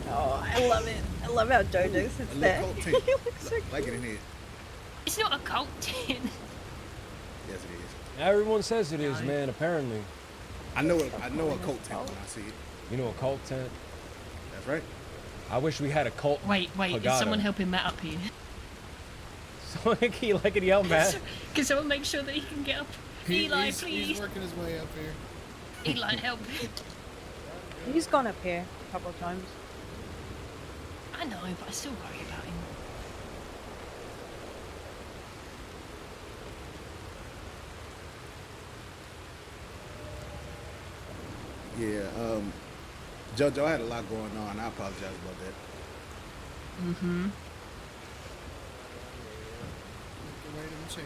Oh, I love it. I love how Jojo sits there. He looks so like it in here. It's not a cult tent. Yes, it is. Everyone says it is, man, apparently. I know a cult tent when I see it. You know a cult tent? That's right. I wish we had a cult. Wait, is someone helping Matt up here? Someone can yell, Matt. Can someone make sure that he can get up? Eli, please. He's working his way up here. Eli, help. He's gone up here a couple of times. I know, but I still worry about him. Yeah, Jojo, I had a lot going on. I apologize about that. Mm-hmm.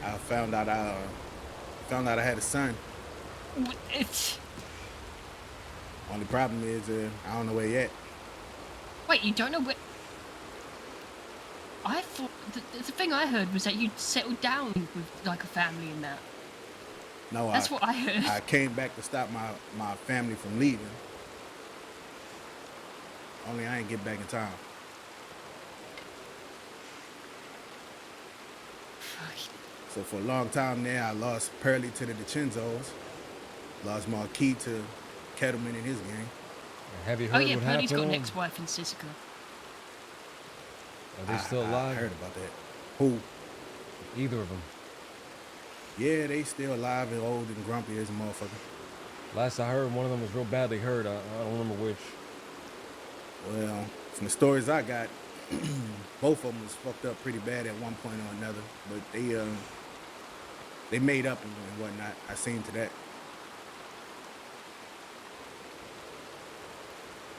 I found out I had a son. It's... Only problem is I don't know where yet. Wait, you don't know where... I thought... The thing I heard was that you'd settled down with, like, a family and that. No, That's what I heard. I came back to stop my family from leaving. Only I ain't get back in time. So for a long time there, I lost Pearlie to the DiCenzos, lost Marquis to Kettleman and his gang. Have you heard Oh yeah, what Purdy's got happened? an ex-wife in Sisika. Are they still alive? I heard about that. Who? Either of them. Yeah, they still alive and old and grumpy as a motherfucker. Last I heard, one of them was real badly hurt. I don't remember which. Well, from the stories I got, both of them was fucked up pretty bad at one point or another. But they made up and whatnot. I seen to that.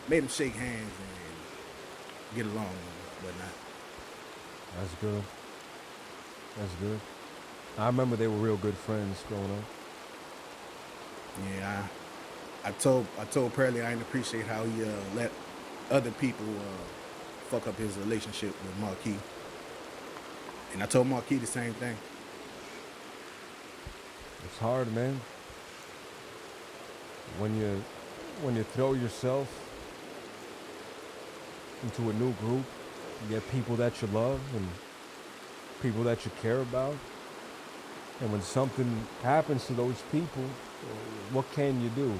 Made them shake hands and get along and whatnot. That's good. That's good. I remember they were real good friends growing up. Yeah, I told Pearlie I didn't appreciate how he let other people fuck up his relationship with Marquis. And I told Marquis the same thing. It's hard, man. When you throw yourself into a new group, you get people that you love and people that you care about. And when something happens to those people, what can you do?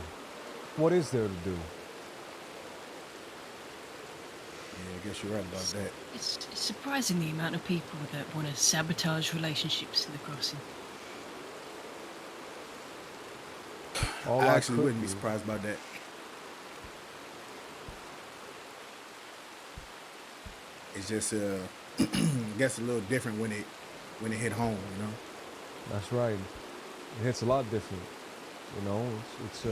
What is there to do? Yeah, I guess you're right about that. It's surprising the amount of people that want to sabotage relationships in the crossing. I actually wouldn't be surprised about that. It's just, I guess a little different when it hit home, you know? That's right. It hits a lot different. You know, it's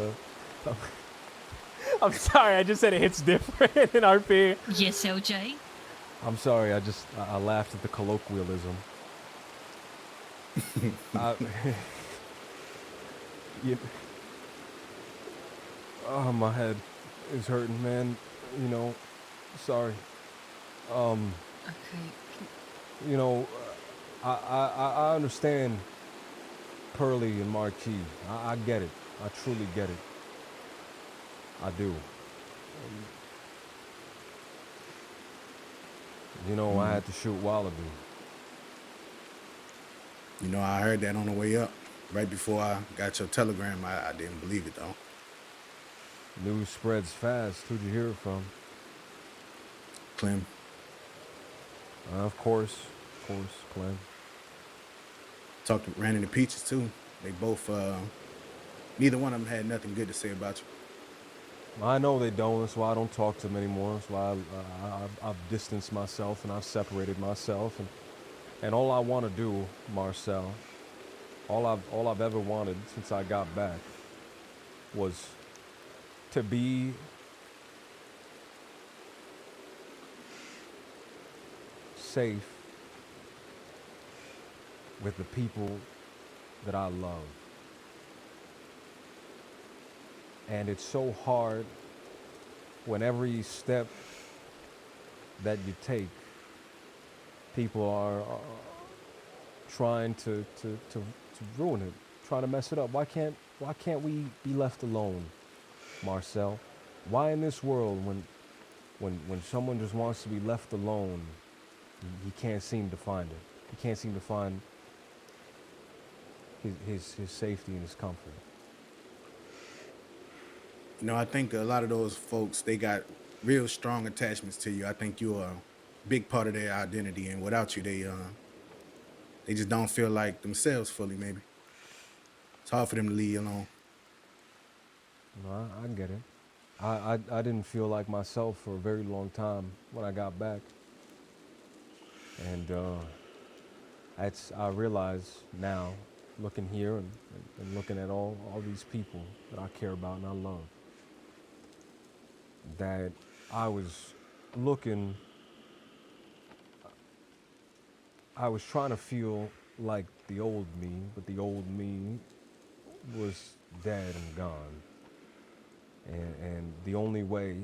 I'm sorry, I just said it hits different in RP. Yes, LJ? I'm sorry, I laughed at the colloquialism. Oh, my head is hurting, man. You know, sorry. Okay. You know, I understand Pearlie and Marquis. I get it. I truly get it. I do. You know, I had to shoot Wallaby. You know, I heard that on the way up. Right before I got your telegram, I didn't believe it, though. News spreads fast. Who'd you hear it from? Clem. Of course, Clem. Ran into Peaches, too. They both, neither one of them had nothing good to say about you. I know they don't. That's why I don't talk to them anymore. That's why I've distanced myself and I've separated myself. And all I want to do, Marcel, all I've ever wanted since I got back was to be safe with the people that I love. And it's so hard when every step that you take, people are trying to ruin it, trying to mess it up. Why can't we be left alone, Marcel? Why in this world, when someone just wants to be left alone, he can't seem to find it. He can't seem to find his safety and his comfort. You know, I think a lot of those folks, they got real strong attachments to you. I think you're a big part of their identity, and without you, they just don't feel like themselves fully, maybe. It's hard for them to leave you alone. No, I get it. I didn't feel like myself for a very long time when I got back. And I realize now, looking here and looking at all these people that I care about and I love, that I was looking I was trying to feel like the old me, but the old me was dead and gone. And the only way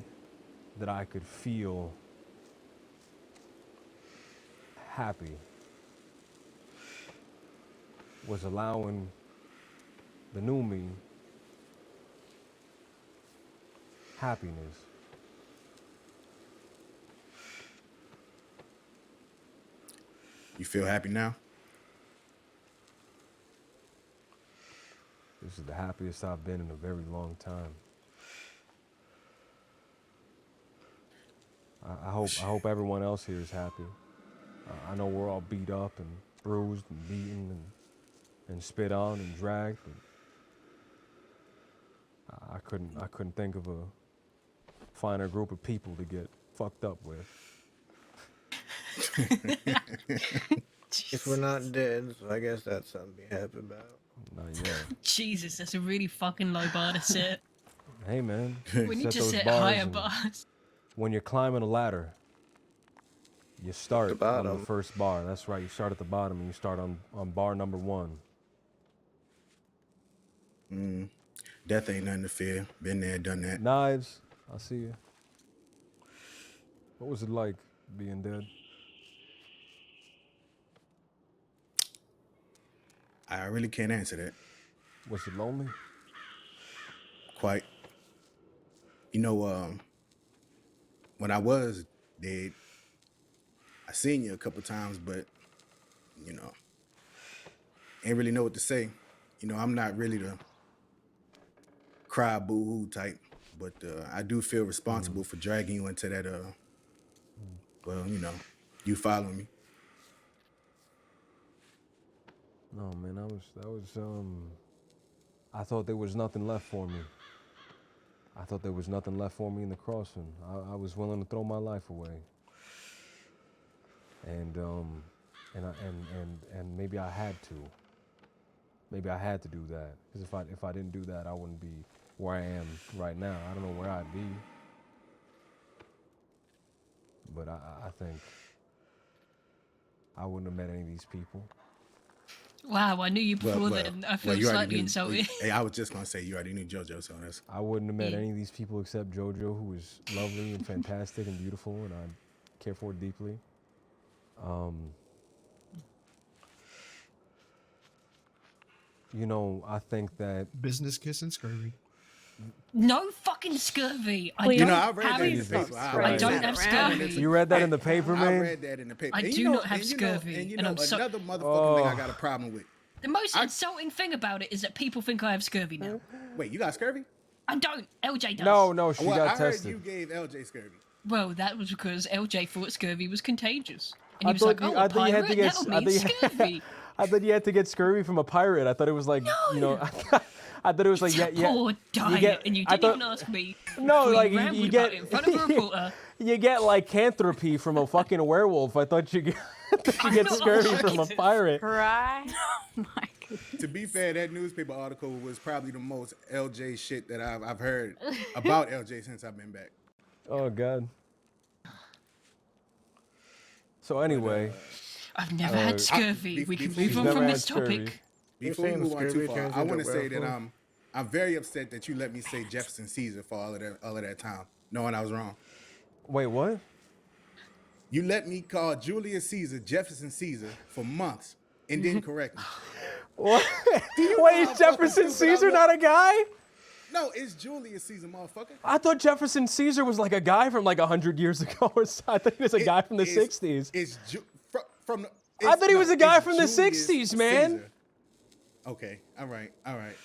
that I could feel happy was allowing the new me happiness. You feel happy now? This is the happiest I've been in a very long time. I hope everyone else here is happy. I know we're all beat up and bruised and beaten and spit on and dragged, but I couldn't think of a finer group of people to get fucked up with. If we're not dead, so I guess that's something to be happy about. Not yet. Jesus, that's a really fucking low bar to set. Hey man, We need to those set bars higher and bars. When you're climbing a ladder, you start on the bottom. first bar. That's right, you start at the bottom and you start on bar number 1. Death ain't nothing to fear. Been there, done that. Knives, I see you. What was it like being dead? I really can't answer that. Was it lonely? Quite. You know, when I was dead, I seen you a couple times, but, you know, ain't really know what to say. You know, I'm not really the cry boo-hoo type, but I do feel responsible for dragging you into that, well, you know, you follow me. No, man, I thought there was nothing left for me. I thought there was nothing left for me in the crossing. I was willing to throw my life away. And maybe I had to. Maybe I had to do that. Because if I didn't do that, I wouldn't be where I am right now. I don't know where I'd be. But I think I wouldn't have met any of these people. Wow, I knew you before then. I feel slightly insulted. Hey, I was just gonna say you already knew JoJo, so that's. I wouldn't have met any of these people except JoJo, who is lovely and fantastic and beautiful, and I care for deeply. You know, I think that business kiss and scurvy. No fucking scurvy. I You know, I don't read that in the have, paper. I don't have scurvy. You read that in the paper, man? I read that in the paper. I And do you know- not have and you know- scurvy, And you and know, I'm so- another motherfucking thing I got a problem with. The most insulting thing about it is that people think I have scurvy now. Wait, you got scurvy? I don't. LJ does. No, she well, got I tested. heard you gave LJ scurvy. Well, that was because LJ thought scurvy was contagious. And I he was like, thought oh, a you had pirate? to get. That'll I mean thought scurvy. I thought you had to get scurvy from a pirate. I thought it was like, you know, I thought it was like, It's a poor diet, and you didn't even ask me. No, before like you you rambled get about it in front of a reporter. you get lycanthropy from a fucking werewolf. I thought you get scurvy from a pirate. Right. To be fair, that newspaper article was probably the most LJ shit that I've heard about LJ since I've been back. Oh God. So anyway, I've never had scurvy. We can move on never from had this scurvy. topic. Before we move on too scurvy far, turns I into want to say that werewolf. I'm very upset that you let me say Jefferson Caesar for all of that time, knowing I was wrong. Wait, what? You let me call Julius Caesar Jefferson Caesar for months and didn't correct me. What? you know Wait, how is Jefferson fucking stupid I Caesar was? not a guy? No, it's Julius Caesar, motherfucker. I thought Jefferson Caesar was like a guy from like 100 years ago. Or so. I thought he was a guy from the 60s. It's from the. I thought he was a guy it's from the Julius 60s, man. Caesar. Okay, all right.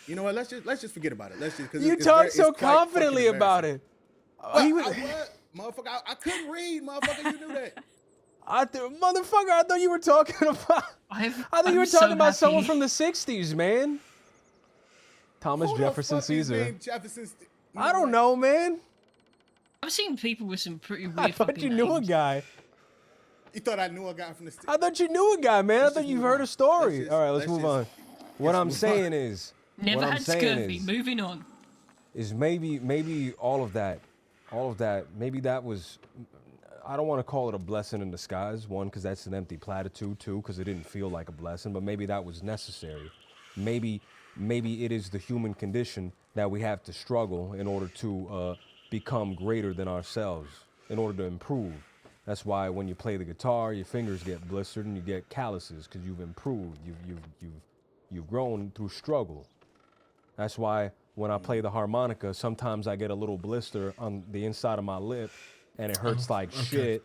You know what? Let's just forget about it. Let's just because You talk so confidently about it. Well, motherfucker. I couldn't read, motherfucker. You knew that. Motherfucker, I thought you were talking about. I thought you were talking about someone from the 60s, man. Thomas Who the Jefferson fuck is Caesar. named Jefferson? I don't know, man. I've seen people with some pretty weird I thought you knew a guy. You thought I knew a guy from the I thought you knew a guy, man. I thought you've heard a story. All right, let's move on. What I'm saying is, Never what I'm had saying scurvy. Moving on. is maybe all of that, maybe that was. I don't want to call it a blessing in disguise. One, because that's an empty platitude. Two, because it didn't feel like a blessing, but maybe that was necessary. Maybe it is the human condition that we have to struggle in order to become greater than ourselves, in order to improve. That's why when you play the guitar, your fingers get blistered and you get calluses because you've improved. You've grown through struggle. That's why when I play the harmonica, sometimes I get a little blister on the inside of my lip and it hurts like shit.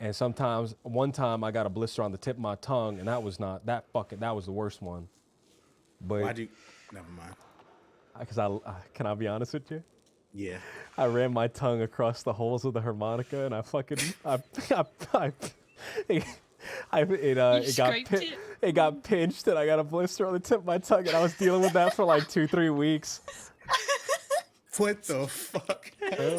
And sometimes, one time I got a blister on the tip of my tongue, and that was the worst one. But Why'd you? Never mind. Because can I be honest with you? Yeah. I ran my tongue across the holes of the harmonica, and it got pinched, and I got a blister on the tip of my tongue, and I was dealing with that for like 2-3 weeks. What the fuck?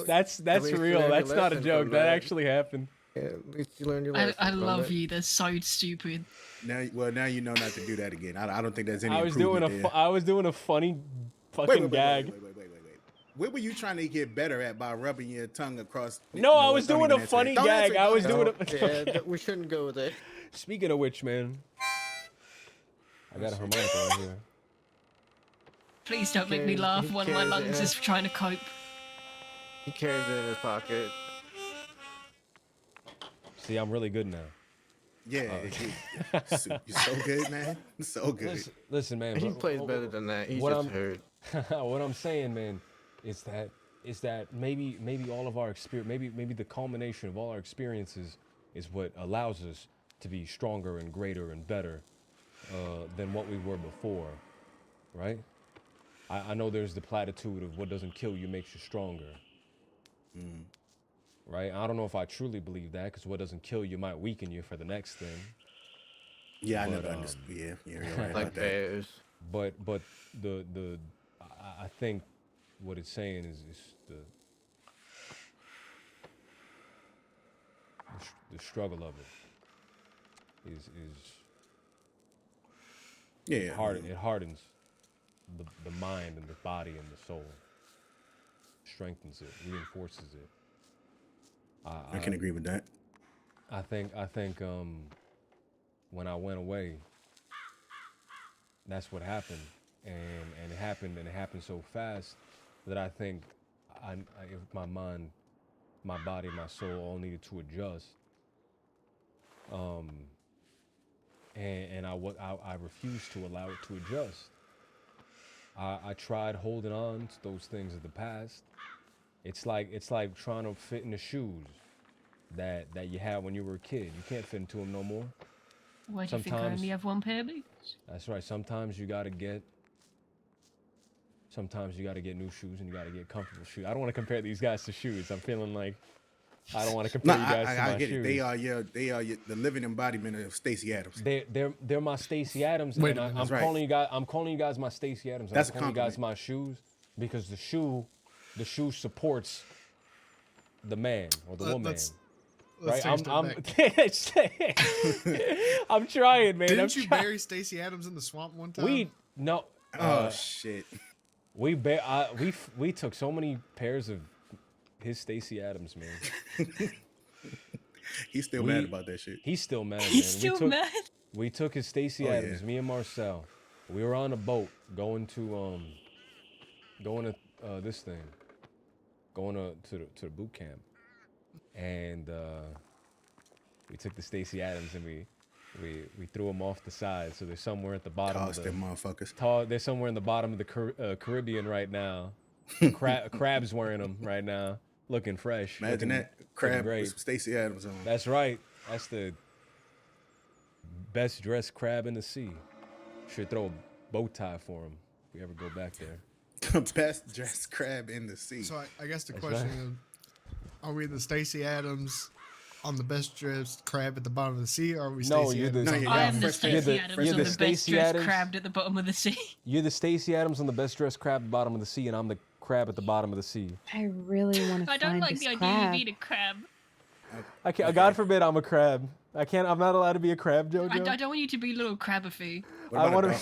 That's real. That's not a joke. That actually happened. Yeah, at least you learned your lesson. I love you. That's so stupid. Now you know not to do that again. I don't think there's any. I was doing a funny fucking gag. Wait. What were you trying to get better at by rubbing your tongue across? No, I was doing a funny gag. I was doing Yeah, we shouldn't go there. Speaking of which, man, I got a harmonica right here. Please don't make me laugh when my lungs is trying to cope. He carries it in his pocket. See, I'm really good now. Yeah, you're so good, man. So good. Listen, man. He plays better than that. He's just hurt. What I'm saying, man, is that maybe all of our experience, maybe the culmination of all our experiences is what allows us to be stronger and greater and better than what we were before, right? I know there's the platitude of what doesn't kill you makes you stronger. Right? I don't know if I truly believe that, because what doesn't kill you might weaken you for the next thing. Yeah, I never understood. Yeah, you're right like about that. But I think what it's saying is the struggle of it is it hardens the mind and the body and the soul, strengthens it, reinforces it. I can agree with that. I think when I went away, that's what happened, and it happened so fast that I think my mind, my body, my soul all needed to adjust. And I refused to allow it to adjust. I tried holding on to those things of the past. It's like trying to fit in the shoes that you had when you were a kid. You can't fit into them no more. Why do you think I only have one pair of boots? That's right. Sometimes you gotta get new shoes, and you gotta get comfortable shoes. I don't want to compare these guys to shoes. I'm feeling like I don't want to compare you guys to my get shoes. It. They are the living embodiment of Stacey Adams. They're my Stacey Adams, Wait, and that's I'm calling you guys my Stacey Adams. That's I'm calling you guys my shoes because the shoe supports the man or the woman. Let's right? I'm trying, man. Didn't you bury Stacey Adams in the swamp one time? Shit. We took so many pairs of his Stacey Adams, man. He's still mad about that shit. He's still mad, man. He's still mad. We took his Stacey Adams, me and Marcel. We were on a boat going to this thing, going to the boot camp, and we took the Stacey Adams and we threw them off the side. So they're somewhere at the bottom of the motherfuckers. They're somewhere in the bottom of the Caribbean right now. Crab's wearing them right now, looking fresh. Imagine that crab with Stacey Adams on. That's right. That's the best dressed crab in the sea. Should throw a bow tie for him if we ever go back there. Best dressed crab in the sea. So I guess the question is, are we the Stacey Adams on the best dressed crab at the bottom of the sea, or are we Stacey Adams? I am the Stacey Adams on the best dressed crab at the bottom of the sea. You're the Stacey Adams on the best dressed crab at the bottom of the sea, and I'm the crab at the bottom of the sea. I really want to I don't find like this the idea crab. you need a crab. I can't. God forbid I'm a crab. I can't. I'm not allowed to be a crab, JoJo. I don't want you to be little crabaphy. I want to.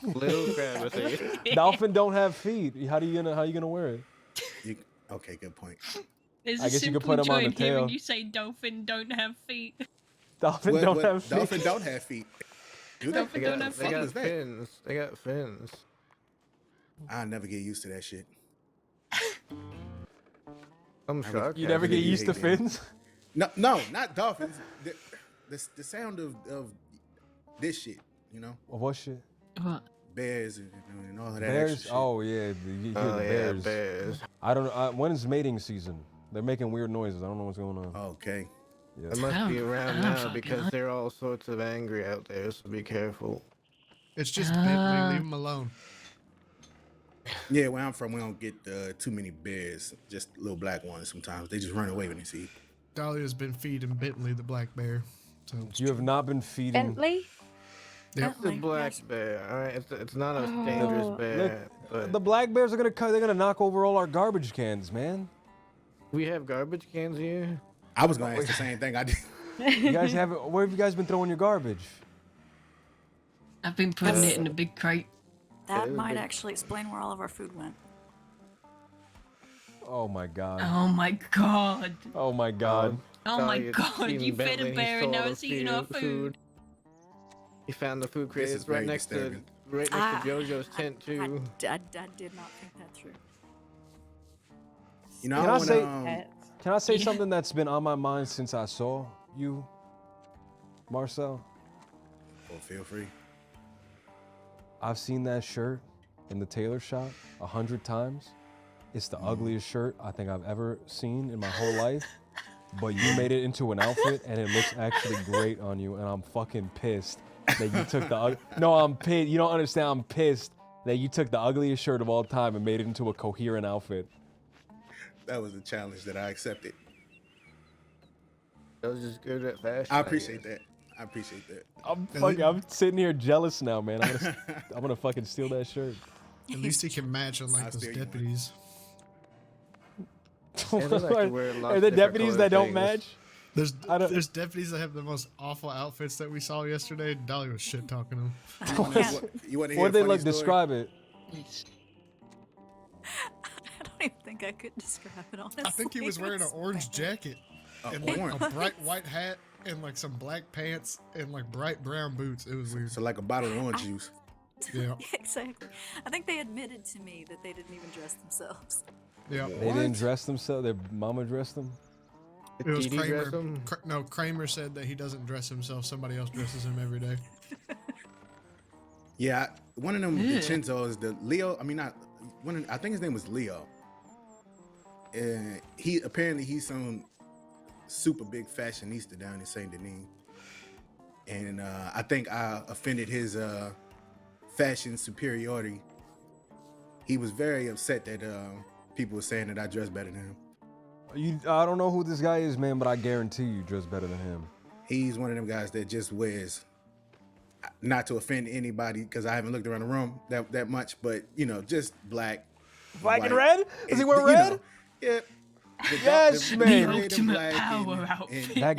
Little crabaphy. Dolphin don't have feet. How you gonna wear it? Okay, good point. There's I a guess you could simple put 'em on joy the here when tail. you say dolphin don't have feet. Dolphin don't have feet. Dolphin don't have feet. Do they? Dolphin don't have They feet. got fins. They got fins. I'll never get used to that shit. I'm shocked. You never get used to fins? No, not dolphins. The sound of this shit, you know? What shit? What? Bears and all of that Bears? extra shit. Oh yeah, you hear the bears. I don't know. When is mating season? They're making weird noises. I don't know what's going on. Okay. Yeah. It must be around now because they're all sorts of angry out there, so be careful. It's just Bentley. Leave them alone. Yeah, where I'm from, we don't get too many bears. Just little black ones sometimes. They just run away when they see. Dahlia's been feeding Bentley the black bear. So You have not been feeding. Bentley? Yep. It's a black bear, all right? It's not a dangerous bear. But The black bears are they're gonna knock over all our garbage cans, man. we have garbage cans here. I was gonna ask the same thing. I did. You guys haven't. Where have you guys been throwing your garbage? I've been putting it in a big crate. That might actually explain where all of our food went. Oh my god. Oh my god. Oh my god. Oh my Dahlia's god, eating you fed Bentley a and he bear and stole now the it's eating our food. He found the food This crate. is It's right very next to disturbing. JoJo's tent too. I did not think that through. You know, Can I I say? wanna, Can I say something that's been on my mind since I saw you, Marcel? Well, feel free. I've seen that shirt in the tailor shop 100 times. It's the ugliest shirt I think I've ever seen in my whole life. But you made it into an outfit, and it looks actually great on you. And I'm fucking pissed that you took the. No, I'm pissed. You don't understand. I'm pissed that you took the ugliest shirt of all time and made it into a coherent outfit. That was a challenge that I accepted. That was just good at fashion. I appreciate that. I appreciate that. I'm sitting here jealous now, man. I'm gonna fucking steal that shirt. At least he can match unlike those deputies. Yeah, they like to wear lots Are of there different deputies that colored don't things. match? There's deputies that have the most awful outfits that we saw yesterday. Dolly was shit talking them. You want to hear What a they funny look? story? Describe it. I don't even think I could describe it, honestly. I think he was wearing an orange jacket and like a bright white hat and like some black pants and like bright brown boots. It was weird. So like a bottle of orange juice. Yeah. Exactly. I think they admitted to me that they didn't even dress themselves. Yeah. They didn't dress themselves. Their mama dressed them. It was Did he dress Kramer. him? No, Kramer said that he doesn't dress himself. Somebody else dresses him every day. Yeah, one of them Vincenzo's, the Leo. I mean, not one. I think his name was Leo. And he's some super big fashionista down in Saint Denis. And I think I offended his fashion superiority. He was very upset that people were saying that I dress better than him. I don't know who this guy is, man, but I guarantee you dress better than him. He's one of them guys that just wears, not to offend anybody, because I haven't looked around the room that much, but you know, just black. Black and white. red? Does he wear You red? know, yeah. Yes, man. The ultimate power outfit. That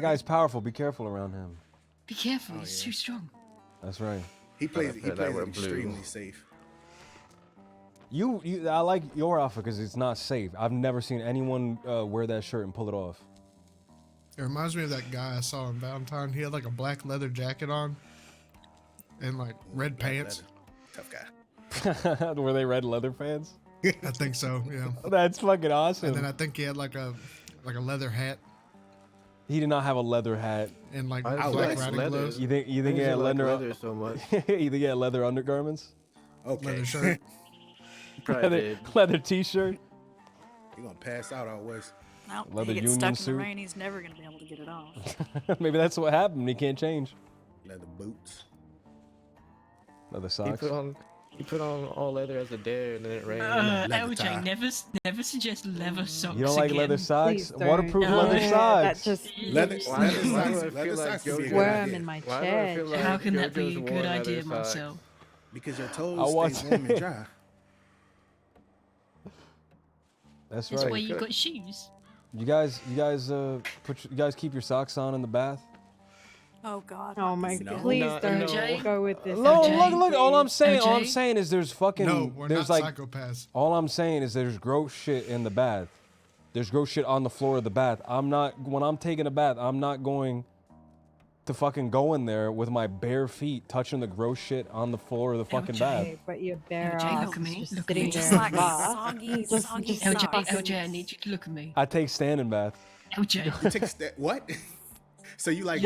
guy's powerful. Be careful around him. Be careful, he's too strong. That's right. He plays I it extremely safe. I like your outfit because it's not safe. I've never seen anyone wear that shirt and pull it off. It reminds me of that guy I saw on Valentine. He had like a black leather jacket on and like red pants. Tough guy. Were they red leather pants? I think so, yeah. That's fucking awesome. And then I think he had like a leather hat He did not have a leather hat. and like I black like riding leather. gloves. You think he I had like leather? leather so much. You think he had leather undergarments? Okay. Leather shirt. Leather t-shirt. You're gonna pass out all West. Well, Leather he gets union stuck in suit. the rain. He's never going to be able to get it off. Maybe that's what happened. He can't change. Leather boots. Leather He socks. put on all leather as a dare, and then it rained. LJ, never suggest leather socks. You don't like again. leather socks? Please don't. Waterproof No, leather that socks. just Leather socks. Why do I Leather feel like socks would be a JoJo's good worm idea. in my Why do I feel chest. like How can that be JoJo's a worn good leather idea, socks? Marcel? Because your I toes want stay warm and dry. That's That's right. why you got shoes. You guys keep your socks on in the bath. Oh, God. Oh, my No. God. Please No, don't LJ? go with this. No, LJ, look. All I'm saying LJ? is there's fucking No, we're there's not like psychopaths. all I'm saying is there's gross shit in the bath. There's gross shit on the floor of the bath. When I'm taking a bath, I'm not going to fucking go in there with my bare feet touching the gross shit on the floor of the fucking bath. Okay, but your bare LJ, ass look at me. is just Look at me. sitting Just there like in the bath. soggy LJ, socks. LJ, I need you to look at me. I take standing baths. LJ. You take a step. What? So you like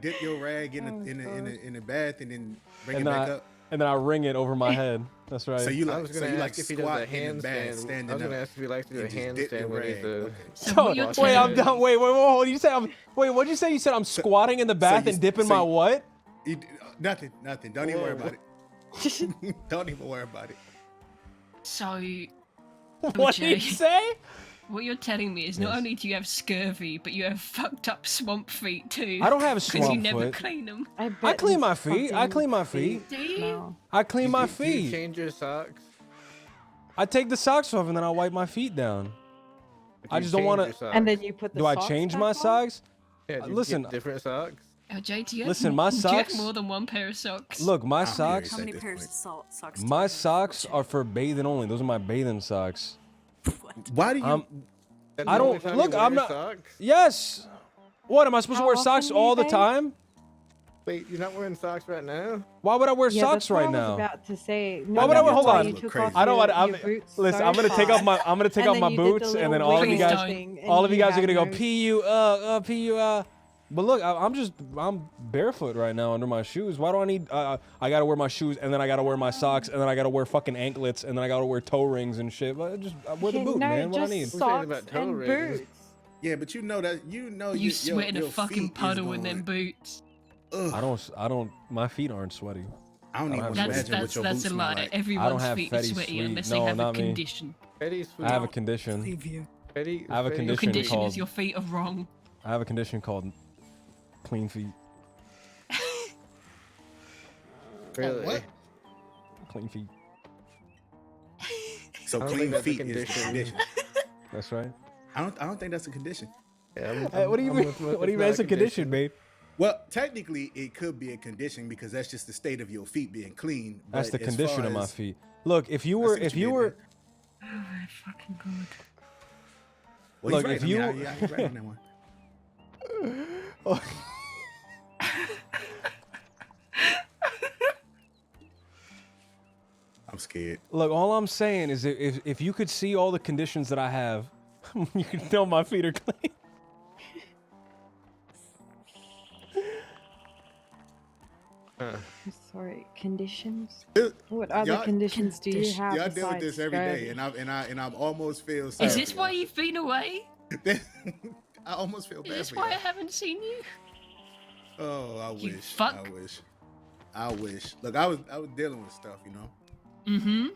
dip your rag in the bath and then bring it back up. And then I wring it over my head. That's right. So you I was gonna ask if he does squat a in the bath, handstand. standing I was gonna up, ask if he likes to do a and just dip handstand your when he's rag. a. Okay. Wait, I'm done. Wait, hold. You said wait, what'd you say? You said I'm squatting in the bath and dipping my what? Nothing. Don't even worry about it. Don't even worry about it. So, What did you say? What you're telling me is not only do you have scurvy, but you have fucked up swamp feet too. I don't have Because you swamp never foot. clean them. I clean my feet. I clean my feet. Do you? I clean my Do you feet. change your socks? I take the socks off and then I wipe my feet down. I just don't want to. And then you put the Do I socks change back my on? socks? Yeah, do you Listen. get different socks. LJ, do you have, Listen, my do you socks- have more than one pair of socks? Look, my socks. How many pairs of socks? do My you have? socks are for bathing only. Those are my bathing socks. Why do you? That's I the only don't time look. you I'm wear not. Socks? Yes. What am I supposed to How wear often socks do you all the bathe? time? Wait, you're not wearing socks right now? Why would I wear Yeah, socks that's what right I was now? about to say. Why would I wear? Hold on. You took off I don't want. your boots Listen. so I'm gonna take off my. I'm gonna take and off then my you did the boots, and then little all of you wiggle guys, thing, and all of you you guys are had gonna go no- pu. But look, I'm barefoot right now under my shoes. Why do I need? I gotta wear my shoes, and then I gotta wear my socks, and then I gotta wear fucking anklets, and then I gotta wear toe rings and shit. But just wear the Okay, boot, no, man. What I just need? socks about toe and rings. boots. Yeah, but you know that You sweat in a fucking puddle in them boots. I don't. My feet aren't sweaty. I don't even have imagine sweaty- what your That's boots a smell lie. like. I don't Everyone's have feet are fetty sweaty sweet. unless No, they have a not me. condition. I have a condition. Fetty, I have a Fetty- condition Your condition called. is your feet are wrong. I have a condition called clean feet. Really? What? Clean feet. So I don't clean think that's a feet is the condition. condition. That's right. I don't think that's a condition. Yeah, Hey, what do you mean? What do you mean? It's a condition, babe. Well, technically, it could be a condition because that's just the state of your feet being clean. That's the but as condition far of my as- feet. Look, if you I were, see what if you you did were, there. Oh my fucking god. Well, look, he's right. if I mean, you- he's right on that one. I'm scared. look, all I'm saying is if you could see all the conditions that I have, you could know my feet are clean. Sorry, conditions. Dude, What other y'all- conditions do you have? Y'all deal with this besides every day, scurvy? and I almost feel. Is sorry this for why you've been away? y'all. I almost feel Is bad this for why I y'all. haven't seen you? Oh, I You wish. fuck. I wish. Look, I was dealing with stuff, you know. Mm-hmm.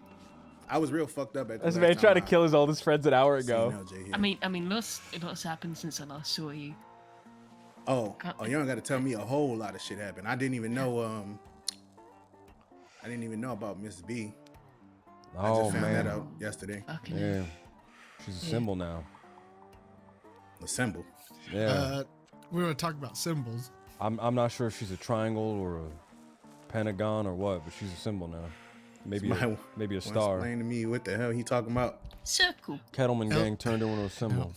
I was real fucked up at the This last man time tried to I kill his oldest friends an hour seen ago. LJ here. I mean, lots happened since I last saw you. Oh, you don't got to tell me a whole lot of shit happened. I didn't even know. I didn't even know about Miss B. I Oh just found man. that out yesterday. Yeah, she's a symbol now. A symbol. Yeah. We want to talk about symbols. I'm not sure if she's a triangle or a pentagon or what, but she's a symbol now. Maybe Somebody maybe a wanna star. Explain to me what the hell he talking about. Circle. Kettleman gang turned into a symbol.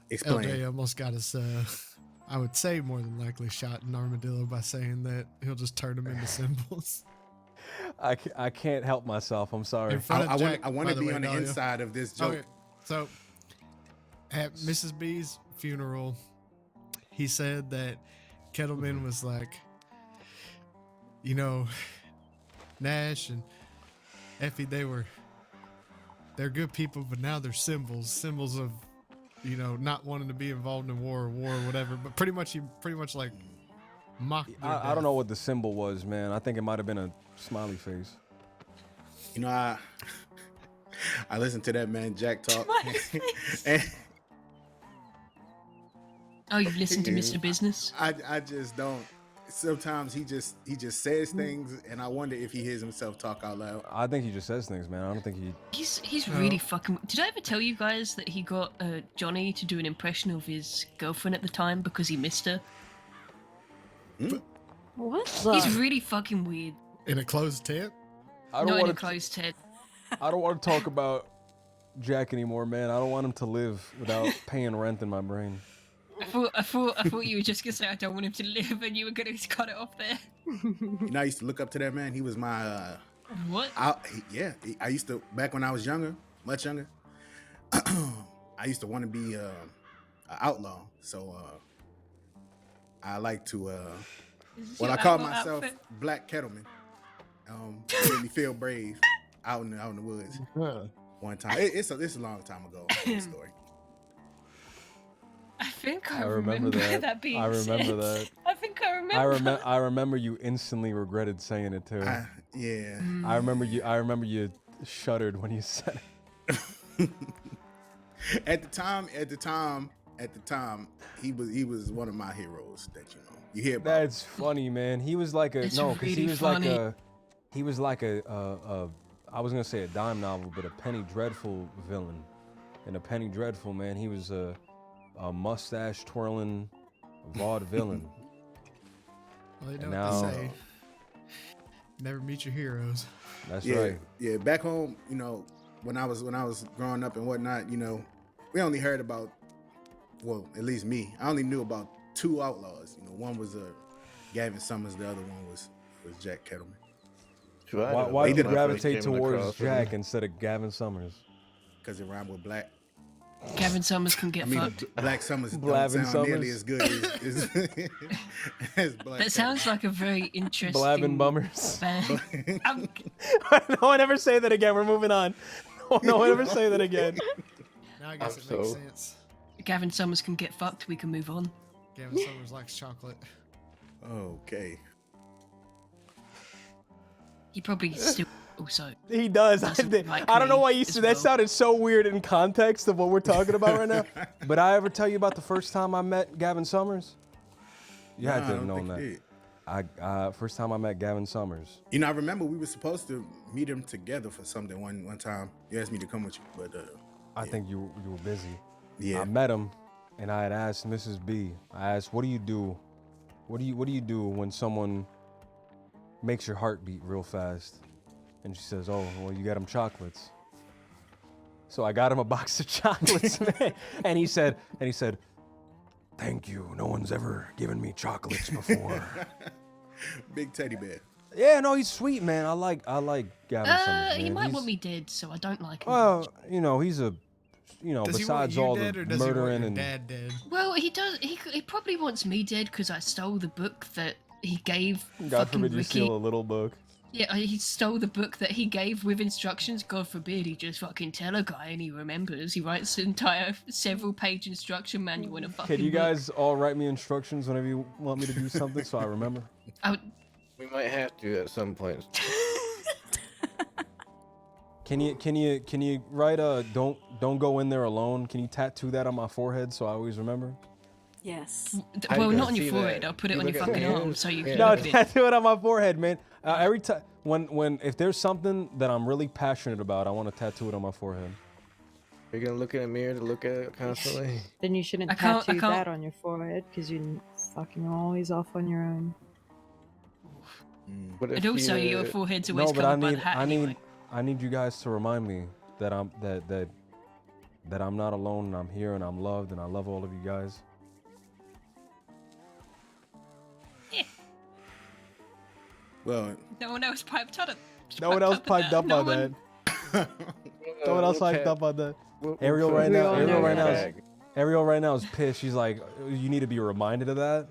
Explain. LJ almost got us, I would say more than likely shot an armadillo by saying that he'll just turn them into symbols. I can't help myself. I'm sorry. In front of Jack, I want by to the be way, on the Dahlia. inside of this joke. Okay, so at Mrs. B's funeral, he said that Kettleman was like, you know, Nash and Effie, they're good people, but now they're symbols of, you know, not wanting to be involved in war or whatever. But pretty much like mocked their I death. don't know what the symbol was, man. I think it might have been a smiley face. You know, I listened to that man Jack talk. And Oh, you've listened to Mr. Business? I just don't. Sometimes he just says things, and I wonder if he hears himself talk out loud. I think he just says things, man. I don't think he. He's really fucking. Did I ever tell you guys that he got Johnny to do an impression of his girlfriend at the time because he missed her? What? He's really fucking weird. In a closed tent? I don't Not in a want to. closed tent. I don't want to talk about Jack anymore, man. I don't want him to live without paying rent in my brain. I thought you were just gonna say I don't want him to live, and you were gonna cut it off there. You know, I used to look up to that man. He was my What? I used to, back when I was younger, much younger. I used to want to be an outlaw, so I like to. Well, I call myself outfit? Black Kettleman. Made me feel brave out in the woods. One time, it's a long time ago. Story. I think I remember that. being I remember said. that. I think I remember. I remember you instantly regretted saying it too. Yeah. I remember you shuddered when you said it. At the time, he was one of my heroes that you hear about. That's funny, man. He was like a It's no, because really he was funny. like a I was gonna say a dime novel, but a Penny Dreadful villain. And a Penny Dreadful, man, he was a mustache twirling vaude villain. Well, you know And what now- they say. Never meet your heroes. That's yeah, right. Yeah, back home, when I was growing up and whatnot, we only heard about, well, at least me, I only knew about two outlaws. One was Gavin Summers, the other one was Jack Kettleman. Why did you did gravitate towards Jack instead of Gavin Summers? Because it rhymed with black. Gavin Summers can get fucked. Black Summers don't Blavin sound nearly Summers? as good as Black. That sounds like a very interesting. Blabbing bummers. band. No one ever say that again. We're moving on. No one ever say that again. Now I guess it makes sense. Gavin Summers can get fucked. We can move on. Gavin Summers likes chocolate. Okay. He probably still also. He does. doesn't like I don't know me why you as said that. well. Sounded so weird in context of what we're talking about right now. But I ever tell you about the first time I met Gavin Summers? You had Nah, to I have don't known think you that. First time I met Gavin Summers. I remember we were supposed to meet him together for something one time. You asked me to come with you, but I think you were busy. Yeah. I met him, and I had asked Mrs. B. I asked, "What do you do? What do you do when someone makes your heart beat real fast?" And she says, "Oh, well, you got him chocolates." So I got him a box of chocolates, man. And he said, "Thank you. No one's ever given me chocolates before." Big teddy bear. Yeah, no, he's sweet, man. I like Gavin Summers, He man. might He's- want me dead, so I don't like him. Well, he's a, Does besides he want all you dead, the or does he want murdering your and dad dead? Well, he does. He probably wants me dead because I stole the book that he gave. God fucking forbid you Ricky. steal a little book. Yeah, he stole the book that he gave with instructions. God forbid he just fucking tell a guy and he remembers. He writes an entire several-page instruction manual in a fucking Can you book. guys all write me instructions whenever you want me to do something so I remember? We might have to at some point. Can you write don't go in there alone? Can you tattoo that on my forehead so I always remember? Yes. Well, not on your forehead. I'll put it on your fucking arm so you can No, look at it. tattoo it on my forehead, man. Every time if there's something that I'm really passionate about, I want to tattoo it on my forehead. Are you gonna look in a mirror to look at it constantly? Then you shouldn't tattoo that on your forehead because you're fucking always off on your own. And also, your forehead's always No, but I covered by need the hat. I need you guys to remind me that I'm not alone and I'm here and I'm loved and I love all of you guys. Well, No one else piped on it. No one else piped up No on one- that. No one else piped up on that. Ariel we'll right put now. it in Ariel your right now. bag. Ariel right now is pissed. She's like, you need to be reminded of that.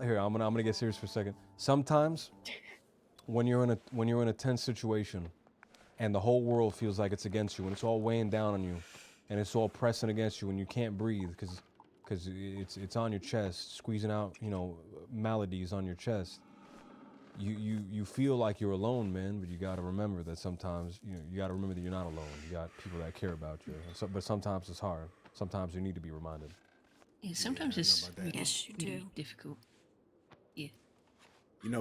Here, I'm gonna get serious for a second. Sometimes, when you're in a tense situation, and the whole world feels like it's against you, and it's all weighing down on you, and it's all pressing against you, and you can't breathe because it's on your chest, squeezing out maladies on your chest. You feel like you're alone, man, but you gotta remember that sometimes you gotta remember that you're not alone. You got people that care about you, but sometimes it's hard. Sometimes you need to be reminded. Yeah, sometimes it's really, Yes, you really do. difficult. Yeah.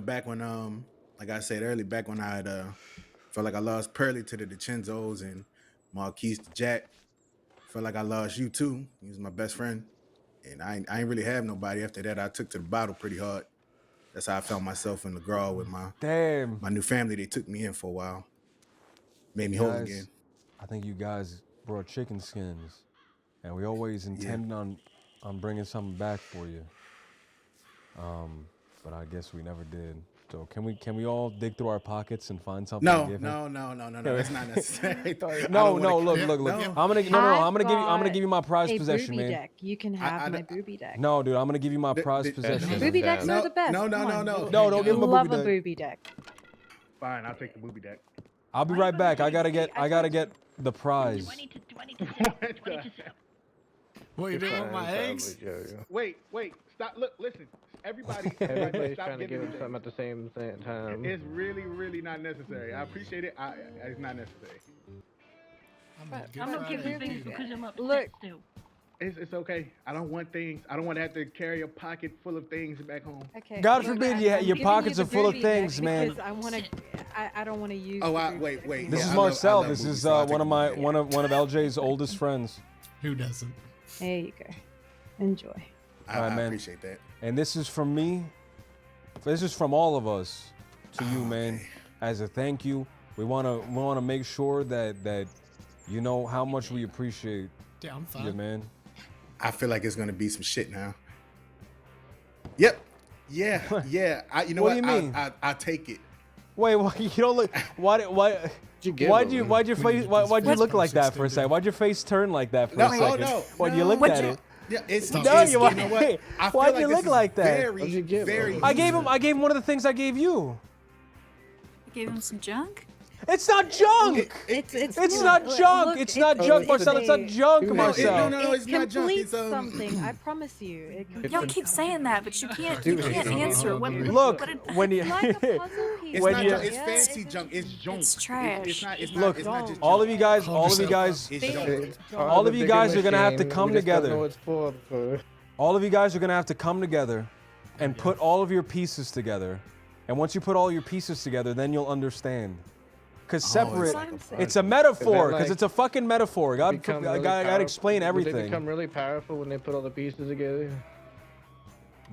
Back when like I said earlier, back when I had felt like I lost Pearly to the DiCenzos and Marquise to Jack, felt like I lost you too. He was my best friend, and I ain't really have nobody after that. I took to the bottle pretty hard. That's how I found myself in the grove with my Damn. my new family. They took me in for a while. Made me You whole guys- again. I think you guys brought chicken skins, and we always intended on bringing something back for you. But I guess we never did. So can we all dig through our pockets and find something to give him? No. That's not necessary. No. Look. I'm gonna give you my prized a possession, booby man. deck. You can have my booby deck. No, dude, I'm gonna give you my prized possession. Booby decks are the best. No, don't give him a Love booby a deck. booby deck. Fine, I'll take the booby deck. I'll be right back. I gotta get the prize. What you doing with my eggs? Wait, stop. Look, listen. Everybody Everybody's stop trying to give giving him something at the same time. It's really not necessary. I appreciate it. It's not necessary. I'm not giving things because I'm upset Look. still. It's okay. I don't want things. I don't want to have to carry a pocket full of things back home. Okay. God look, forbid I'm your giving pockets you are the full of booby deck things, man. Because I want to. I don't want to use. Oh, the booby wait. deck. This Yeah, is I Marcel. love This boobies, is so I'll take one of LJ's oldest friends. Who doesn't? There you go. Enjoy. I man. appreciate that. And this is from me. This is from all of us to you, man. As a thank you, we wanna make sure that you know how much we appreciate Yeah, I'm fine. you, man. I feel like it's gonna be some shit now. Yep. Yeah. You know What what? do you mean? I take it. Wait, you don't look. Why'd you look like that for a second? Why'd your face turn like that for a second? When you looked at it. Yeah, it's No, it's- you know what? I feel Why'd like you this look is like that? Very I gave him one of the things I gave you. I gave him some junk. It's not junk. It's not junk. Look, It's not junk, Marcel. It's not junk, Marcel. No, it's not junk. completes It's something. I promise you. It completes Y'all keep saying that, but you can't answer. What? Look, when you like a puzzle piece. It's when not you junk. It's fancy junk. It's junk. It's trash. It's not. look, It's not just all junk. of you guys, Calm all of you yourself guys, up. It's junk. all of you guys are gonna have to come together. For. All of you guys are gonna have to come together and put all of your pieces together. And once you put all your pieces together, then you'll understand. Cause separate, it's a metaphor. Cause like it's a fucking metaphor. I really gotta explain They everything. become really powerful when they put all the pieces together.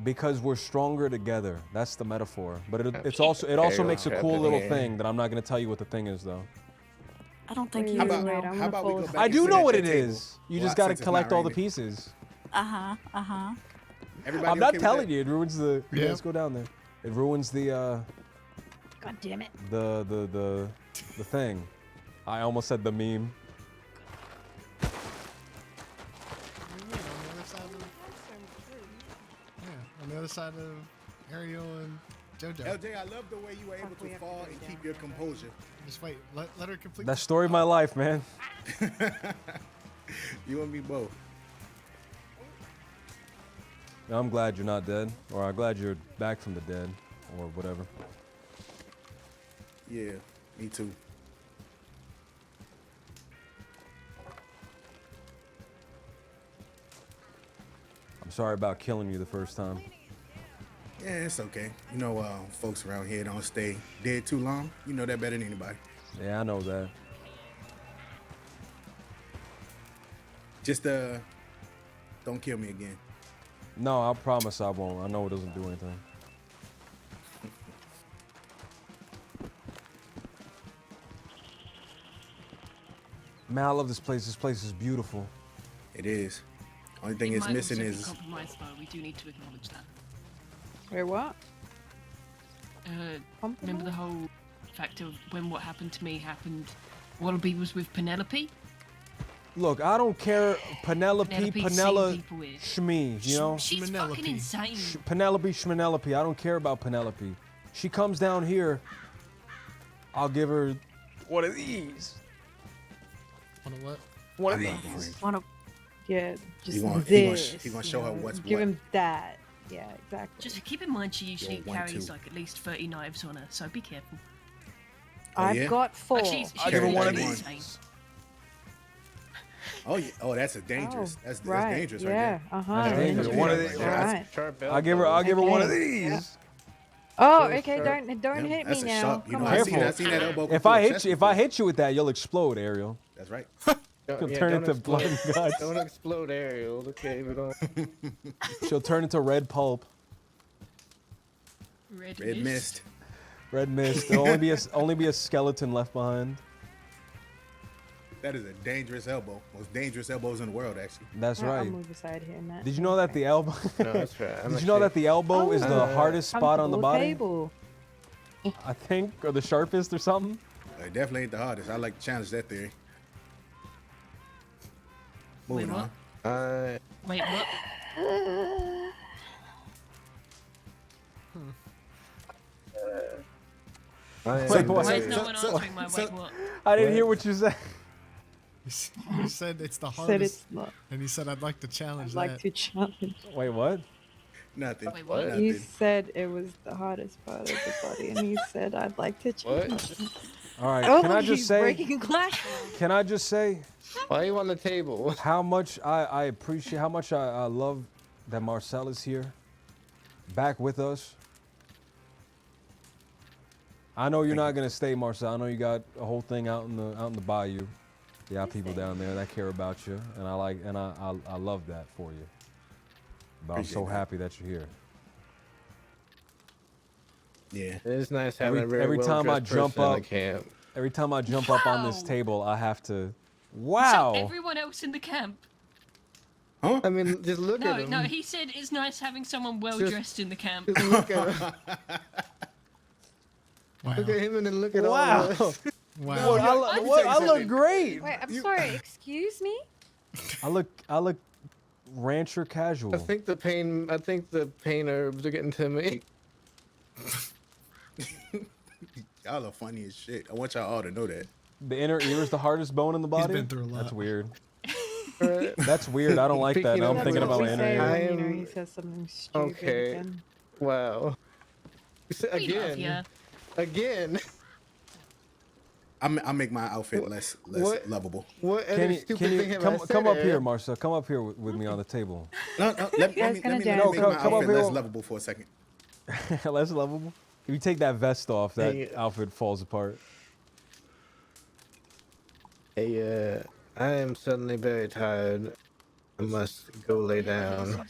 Because we're stronger together. That's the metaphor. But it also makes a cool little thing that I'm not gonna tell you what the thing is though. I don't think Wait, you How about, know. how about we go back I and do sit know at what that it table? is. You Well, just gotta since it's not collect all the raining. pieces. Everybody I'm not okay with telling that? you. It ruins the. Yeah. Let's go down there. It ruins the God damn it. the thing. I almost said the meme. On the other side of Ariel and JoJo. LJ, I love the way you were able to fall and keep your composure. Just wait. Let her complete. That story of my life, man. You and me both. I'm glad you're not dead, or I'm glad you're back from the dead, or whatever. Yeah, me too. I'm sorry about killing you the first time. Yeah, it's okay. You know, folks around here don't stay dead too long. You know that better than anybody. Yeah, I know that. Just don't kill me again. No, I promise I won't. I know it doesn't do anything. Man, I love this place. This place is beautiful. It is. Only thing It it's might missing also be is compromised, though. We do need to acknowledge that. Wait, what? Remember the whole fact of when what happened to me happened. Wallaby was with Penelope. Look, I don't care. Penelope, Penelope's Penella, seen people here. Shmee, you know? She's fucking insane. Penelope, Schmenelope. I don't care about Penelope. She comes down here, I'll give her one of these. One of what? One of these. One of. Yeah, just He gonna this. show her what's Give what. him that. Yeah, exactly. Just keep in mind she usually Well, 1, carries 2. like at least 30 knives on her, so be careful. I've got 4. I'll give her one of she's these. insane. Oh yeah. Oh, that's a dangerous. That's right. dangerous Yeah. right there. Uh-huh. That's dangerous. One of these. Right. I'll give her one of Okay. these. Oh, okay. Don't Yeah, hit that's me a now. sharp- you Come know, on. Careful. I seen that elbow If before, I hit chest you, if I hit you with that, you'll explode, Ariel. That's right. She'll turn into blood and guts. Don't explode, Ariel. Okay, we don't. She'll turn into red pulp. Red mist. Red mist. There'll only be a skeleton left behind. That is a dangerous elbow. Most dangerous elbows in the world, actually. That's I'll right. move aside here, Matt. Did you know that the elbow? No, that's right. Did you know that the elbow is the hardest spot on the body? Table. I think, or the sharpest, or something. It definitely ain't the hardest. I like to challenge that theory. Moving Wait, on. Wait, what? Why is no one answering my wait, what? I didn't hear what you said. You said it's the Said hardest. it's not. And he said, I'd like to challenge I'd like that. to challenge. Wait, what? Nothing. Wait, what? Nothing. You said it was the hardest part of the body, and he said, I'd like to challenge. All right, Oh, can I look, just he's say? breaking glass. Can I just say? Why are you on the table? How much I appreciate, how much I love that Marcel is here, back with us. I know you're not gonna stay, Marcel. I know you got a whole thing out in the bayou. You got people down there that care about you, and I love that for you. But I'm so happy that you're here. Yeah, it is nice having a very every time I jump person in up, the camp. every time I jump up on this table, I have to. Wow. So everyone else in the camp. Huh? I mean, just look at him. No, he said it's nice having someone well dressed in the camp. Just look at him. Wow. Look at him and then look at all Wow. of us. Wow. I look great. Wait, I'm sorry. Excuse me. I look rancher casual. I think the pain herbs are getting to me. Y'all are funny as shit. I want y'all all to know that. The inner ear is the hardest bone in the body. been through a lot. That's weird. That's weird. I don't like that. Now I'm thinking about my inner ear. He says something stupid. Okay. Again. Wow. Again. Again. I make my outfit less lovable. What other stupid thing have I said? Come up here, Marcel. Come up here with me on the table. No, let me make my outfit less lovable for a second. Less lovable? If you take that vest off, that outfit falls apart. Hey, I am suddenly very tired. I must go lay down.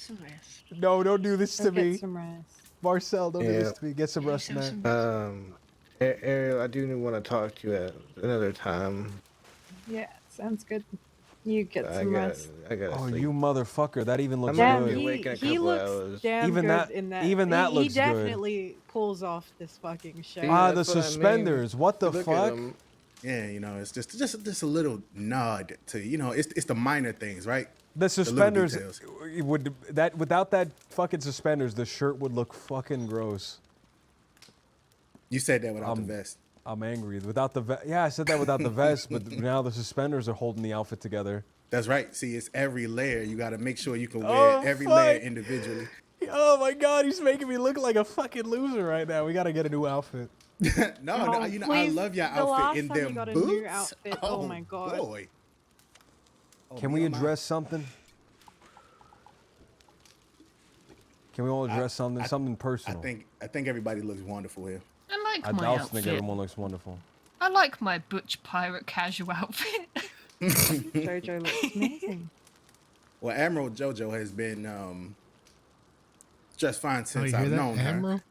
No, don't do this to me. Get some rest. Marcel, don't do this to me. Get some rest, man. Ariel, I do want to talk to you at another time. Yeah, sounds good. You get some rest. I got. Oh, you motherfucker! That even looks Damn, good. he looks damn even good that, in that. even that looks He definitely pulls off this fucking show. The suspenders. What the fuck? Yeah, you know, it's just a little nod to, you know, it's the minor things, right? The suspenders details. without that fucking suspenders, the shirt would look fucking gross. You said that without the vest. I'm angry. Without the vest. Yeah, I said that without the vest, but now the suspenders are holding the outfit together. That's right. See, it's every layer. You got to make sure you can wear every layer individually. Oh my god, he's making me look like a fucking loser right now. We got to get a new outfit. No, you know, I love your outfit in them got a boots. new outfit. Oh my god. Boy. Can we address something? Can we all address something personal? I think everybody looks wonderful here. I like I my also outfit. think everyone looks wonderful. I like my butch pirate casual outfit. Jojo looks amazing. Well, Admiral Jojo has been just fine since you hear I've that, known Admiral? her.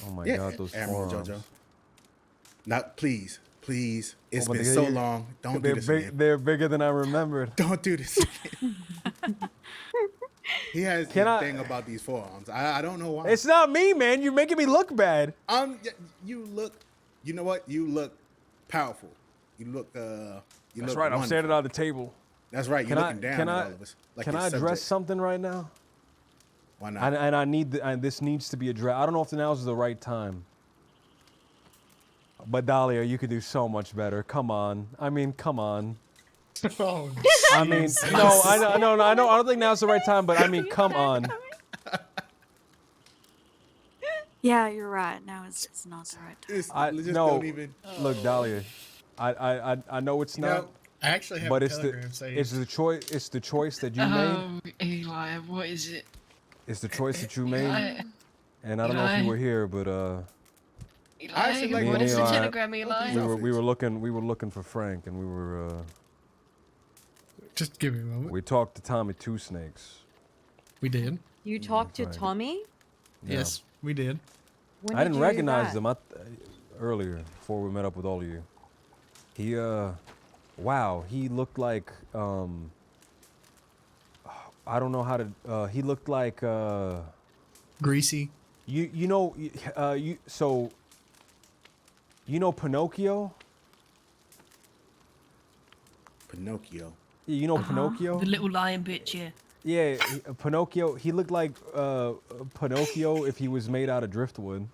Oh my Yeah, god, those Admiral forearms. Jojo. Now, please. It's but been so long. Don't do this again. They're bigger than I remembered. Don't do this again. He has this thing about these forearms. I don't know why. It's not me, man. You're making me look bad. You look. You know what? You look powerful. You look. That's right. I'm standing on the table. That's right. You're looking down at all of us. Like can you're I address subject. something right now? Why not? And I need this needs to be addressed. I don't know if now is the right time. But Dahlia, you could do so much better. Come on. I mean, come on. Oh, I mean, no, I know. I don't think now's the right time. But I mean, come on. Yeah, you're right. Now it's not the right time. No, look, Dahlia. I know it's not. I actually have but a it's telegram saying it's the choice. It's the choice that you made. Eli, what is it? It's the choice that you made. Eli. And I don't know if you were here, but Eli, what is the telegram, Eli? we were looking for Frank, and we were. Just give me a moment. We talked to Tommy Two Snakes. We did. You talked to right. Tommy? Yeah. Yes, we did. When I did didn't you do recognize that? them earlier before we met up with all of you. Wow, he looked like I don't know how to. He looked like Greasy. you know you know Pinocchio. Pinocchio. You know Uh-huh. Pinocchio. The little lion bitch, yeah. Yeah, Pinocchio. He looked like Pinocchio if he was made out of driftwood.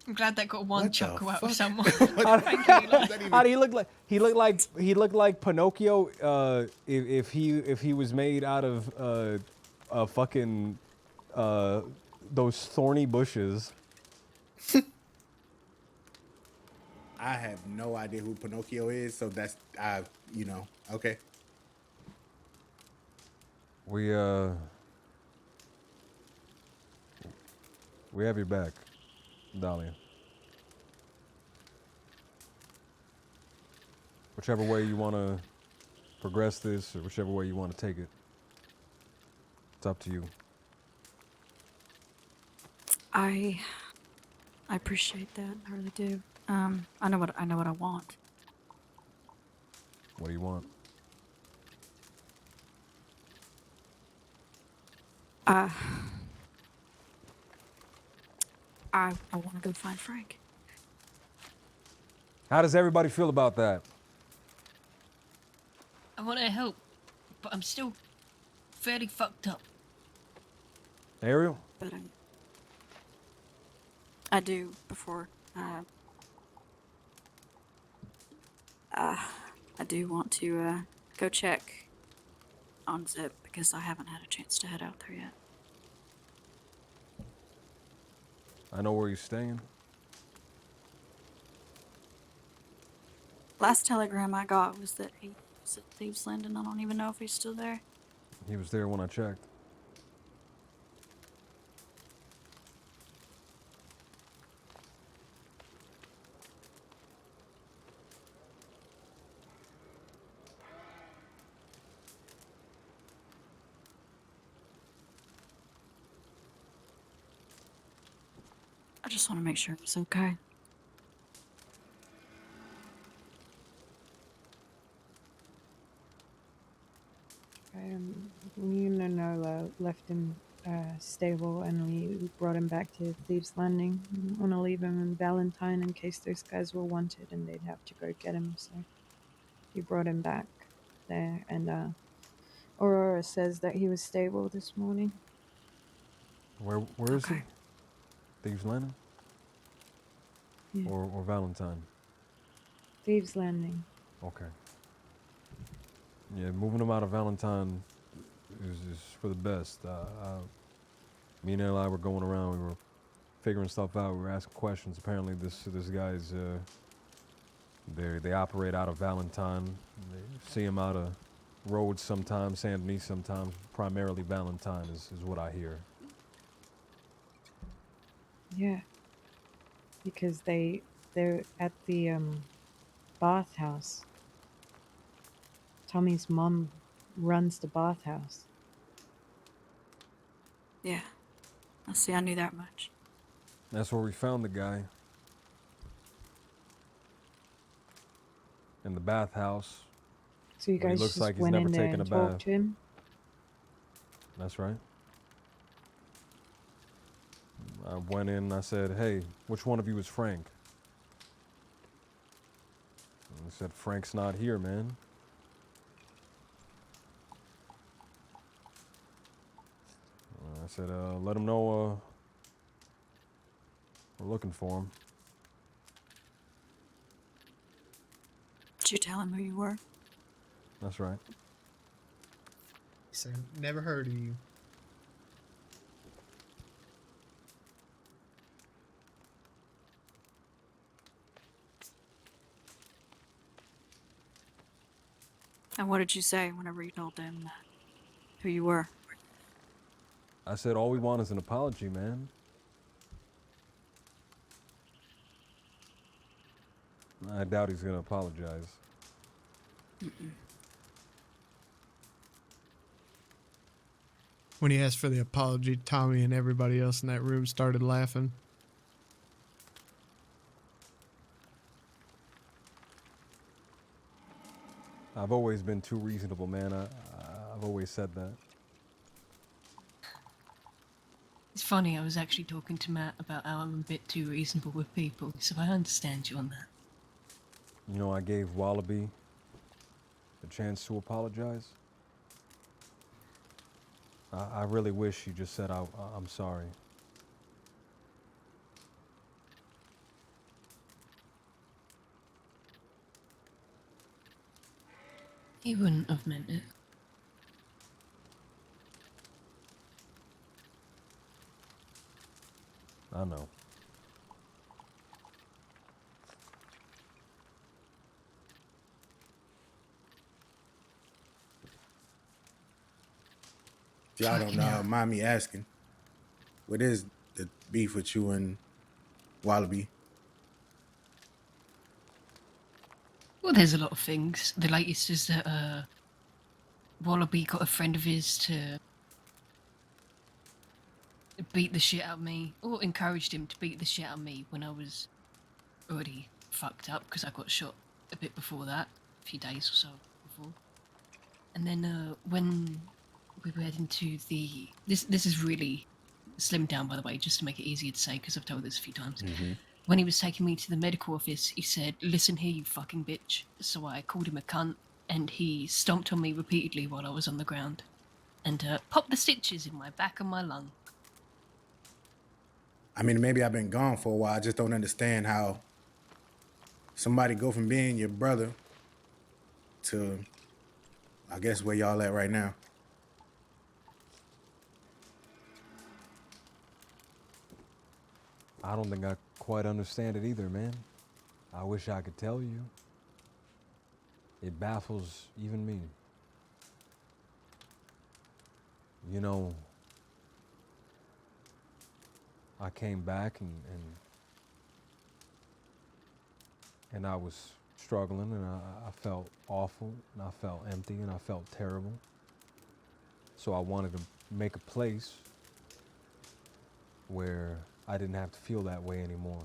I'm glad that got one chuckle out of someone. How Thank you, Eli. how do he look like? He looked like Pinocchio if he was made out of a fucking those thorny bushes. I have no idea who Pinocchio is, so that's you know, okay. We have your back, Dahlia. Whichever way you want to progress this, or whichever way you want to take it, it's up to you. I appreciate that. I really do. I know what I want. What do you want? I want to go find Frank. How does everybody feel about that? I want to help, but I'm still fairly fucked up. Ariel? But I do before. I do want to go check on Zip because I haven't had a chance to head out there yet. I know where you're staying. Last telegram I got was that he was at Thieves Landing. I don't even know if he's still there. He was there when I checked. I just want to make sure it's okay. Me and Nola left him stable, and we brought him back to Thieves Landing. I want to leave him in Valentine in case those guys were wanted and they'd have to go get him. So we brought him back there, and Aurora says that he was stable this morning. Where is he? Thieves Landing? Yeah. Or Valentine? Thieves Landing. Okay. Yeah, moving him out of Valentine is for the best. Me and Eli were going around. We were figuring stuff out. We were asking questions. Apparently, this guy's they operate out of Valentine. They see him out of Rhodes sometimes, Saint Denis sometimes. Primarily Valentine is what I hear. Yeah. Because they're at the bathhouse. Tommy's mom runs the bathhouse. Yeah. I see. I knew that much. That's where we found the guy. In the bathhouse. So you He guys looks just like he's went never in there taken and a bath. talked to him? That's right. I went in and I said, hey, which one of you is Frank? And he said, Frank's not here, man. I said, let him know we're looking for him. Did you tell him who you were? That's right. He said, never heard of you. And what did you say whenever you told him who you were? I said, all we want is an apology, man. I doubt he's going to apologize. Mm-mm. When he asked for the apology, Tommy and everybody else in that room started laughing. I've always been too reasonable, man. I've always said that. It's funny, I was actually talking to Matt about how I'm a bit too reasonable with people, so I understand you on that. You know, I gave Wallaby a chance to apologize. I really wish he just said, I'm sorry. He wouldn't have meant it. I know. If y'all don't mind me asking, what is the beef with you and Wallaby? Well, there's a lot of things. The latest is that Wallaby got a friend of his to beat the shit out of me, or encouraged him to beat the shit out of me when I was already fucked up because I got shot a bit before that, a few days or so before. And then when we were heading to the... This is really slimmed down, by the way, just to make it easier to say, because I've told this a few times. When he was taking me to the medical office, he said, "Listen here, you fucking bitch." So I called him a cunt, and he stomped on me repeatedly while I was on the ground, and popped the stitches in my back and my lung. I mean, maybe I've been gone for a while. I just don't understand how somebody go from being your brother to, I guess, where y'all at right now. I don't think I quite understand it either, man. I wish I could tell you. It baffles even me. You know, I came back and I was struggling, and I felt awful, and I felt empty, and I felt terrible. So I wanted to make a place where I didn't have to feel that way anymore.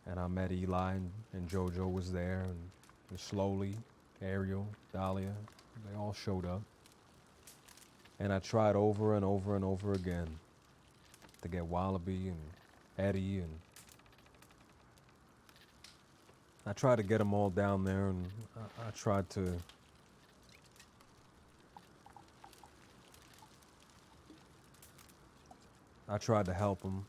And I met Eli, and JoJo was there, and slowly, Ariel, Dahlia, they all showed up. And I tried over and over and over again to get Wallaby and Eddie, and I tried to get them all down there, and I tried to help them.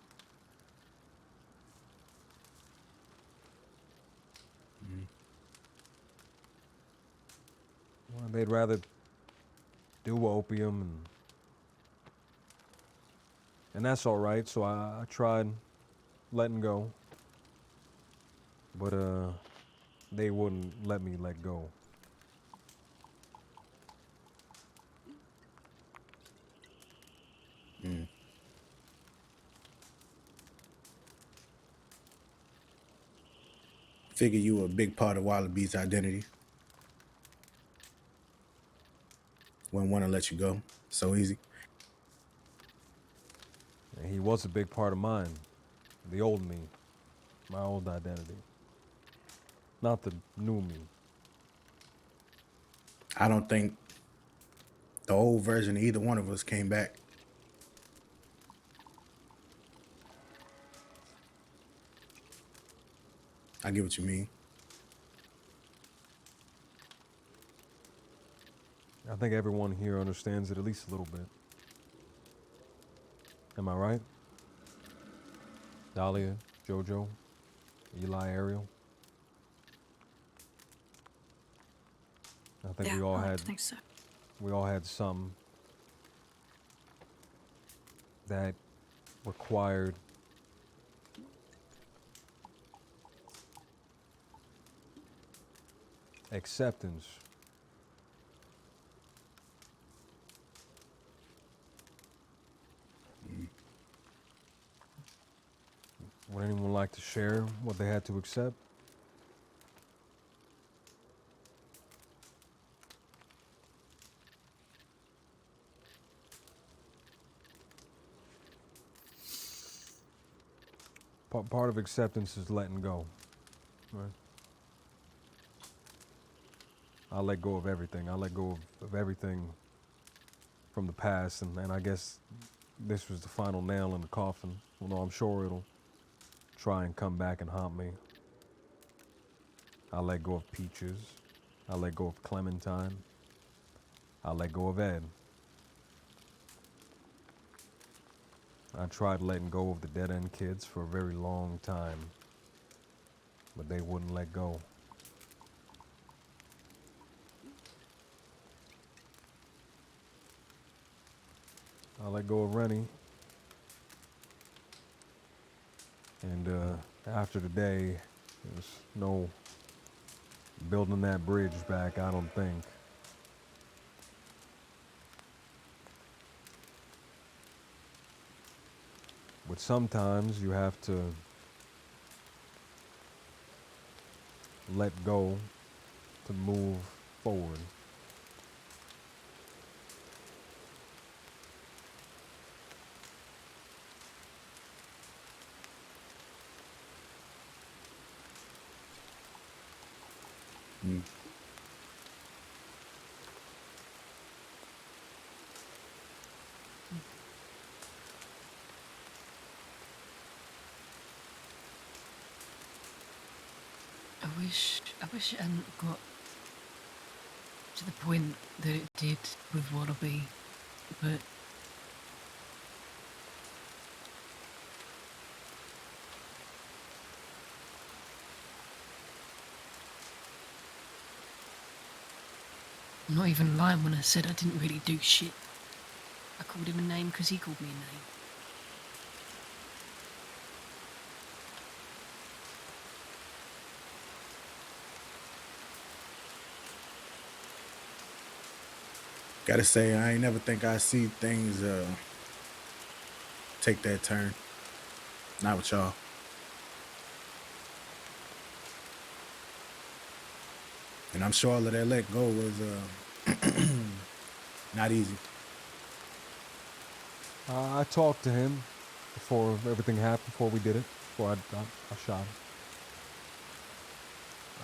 Well, they'd rather do opium, and that's all right. So I tried letting go, but they wouldn't let me let go. Figure you were a big part of Wallaby's identity. Wouldn't want to let you go so easy. And he was a big part of mine, the old me, my old identity, not the new me. I don't think the old version of either one of us came back. I get what you mean. I think everyone here understands it at least a little bit. Am I right? Dahlia, JoJo, Eli, Ariel. I think Yeah, we all I had. think so. We all had some that required acceptance. Would anyone like to share what they had to accept? Part of acceptance is letting go, right? I let go of everything. I let go of everything from the past, and I guess this was the final nail in the coffin. Although I'm sure it'll try and come back and haunt me. I let go of Peaches. I let go of Clementine. I let go of Ed. I tried letting go of the dead-end kids for a very long time, but they wouldn't let go. I let go of Rennie. And after the day, there's no building that bridge back, I don't think. But sometimes you have to let go to move forward. I wish it hadn't got to the point that it did with Wallaby, but I'm not even lying when I said I didn't really do shit. I called him a name because he called me a name. Gotta say, I ain't never think I'd see things take that turn. Not with y'all. And I'm sure all of that let go was not easy. I talked to him before everything happened, before we did it, before I shot him.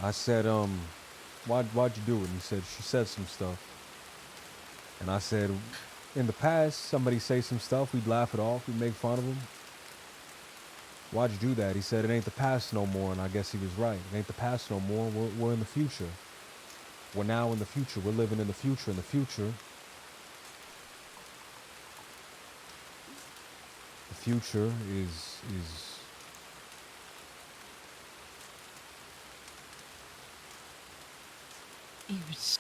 I said, why'd you do it? And he said, she said some stuff. And I said, in the past, somebody say some stuff, we'd laugh it off, we'd make fun of them. Why'd you do that? He said, it ain't the past no more, and I guess he was right. It ain't the past no more, we're in the future. We're now in the future, we're living in the future. In the future, is He was...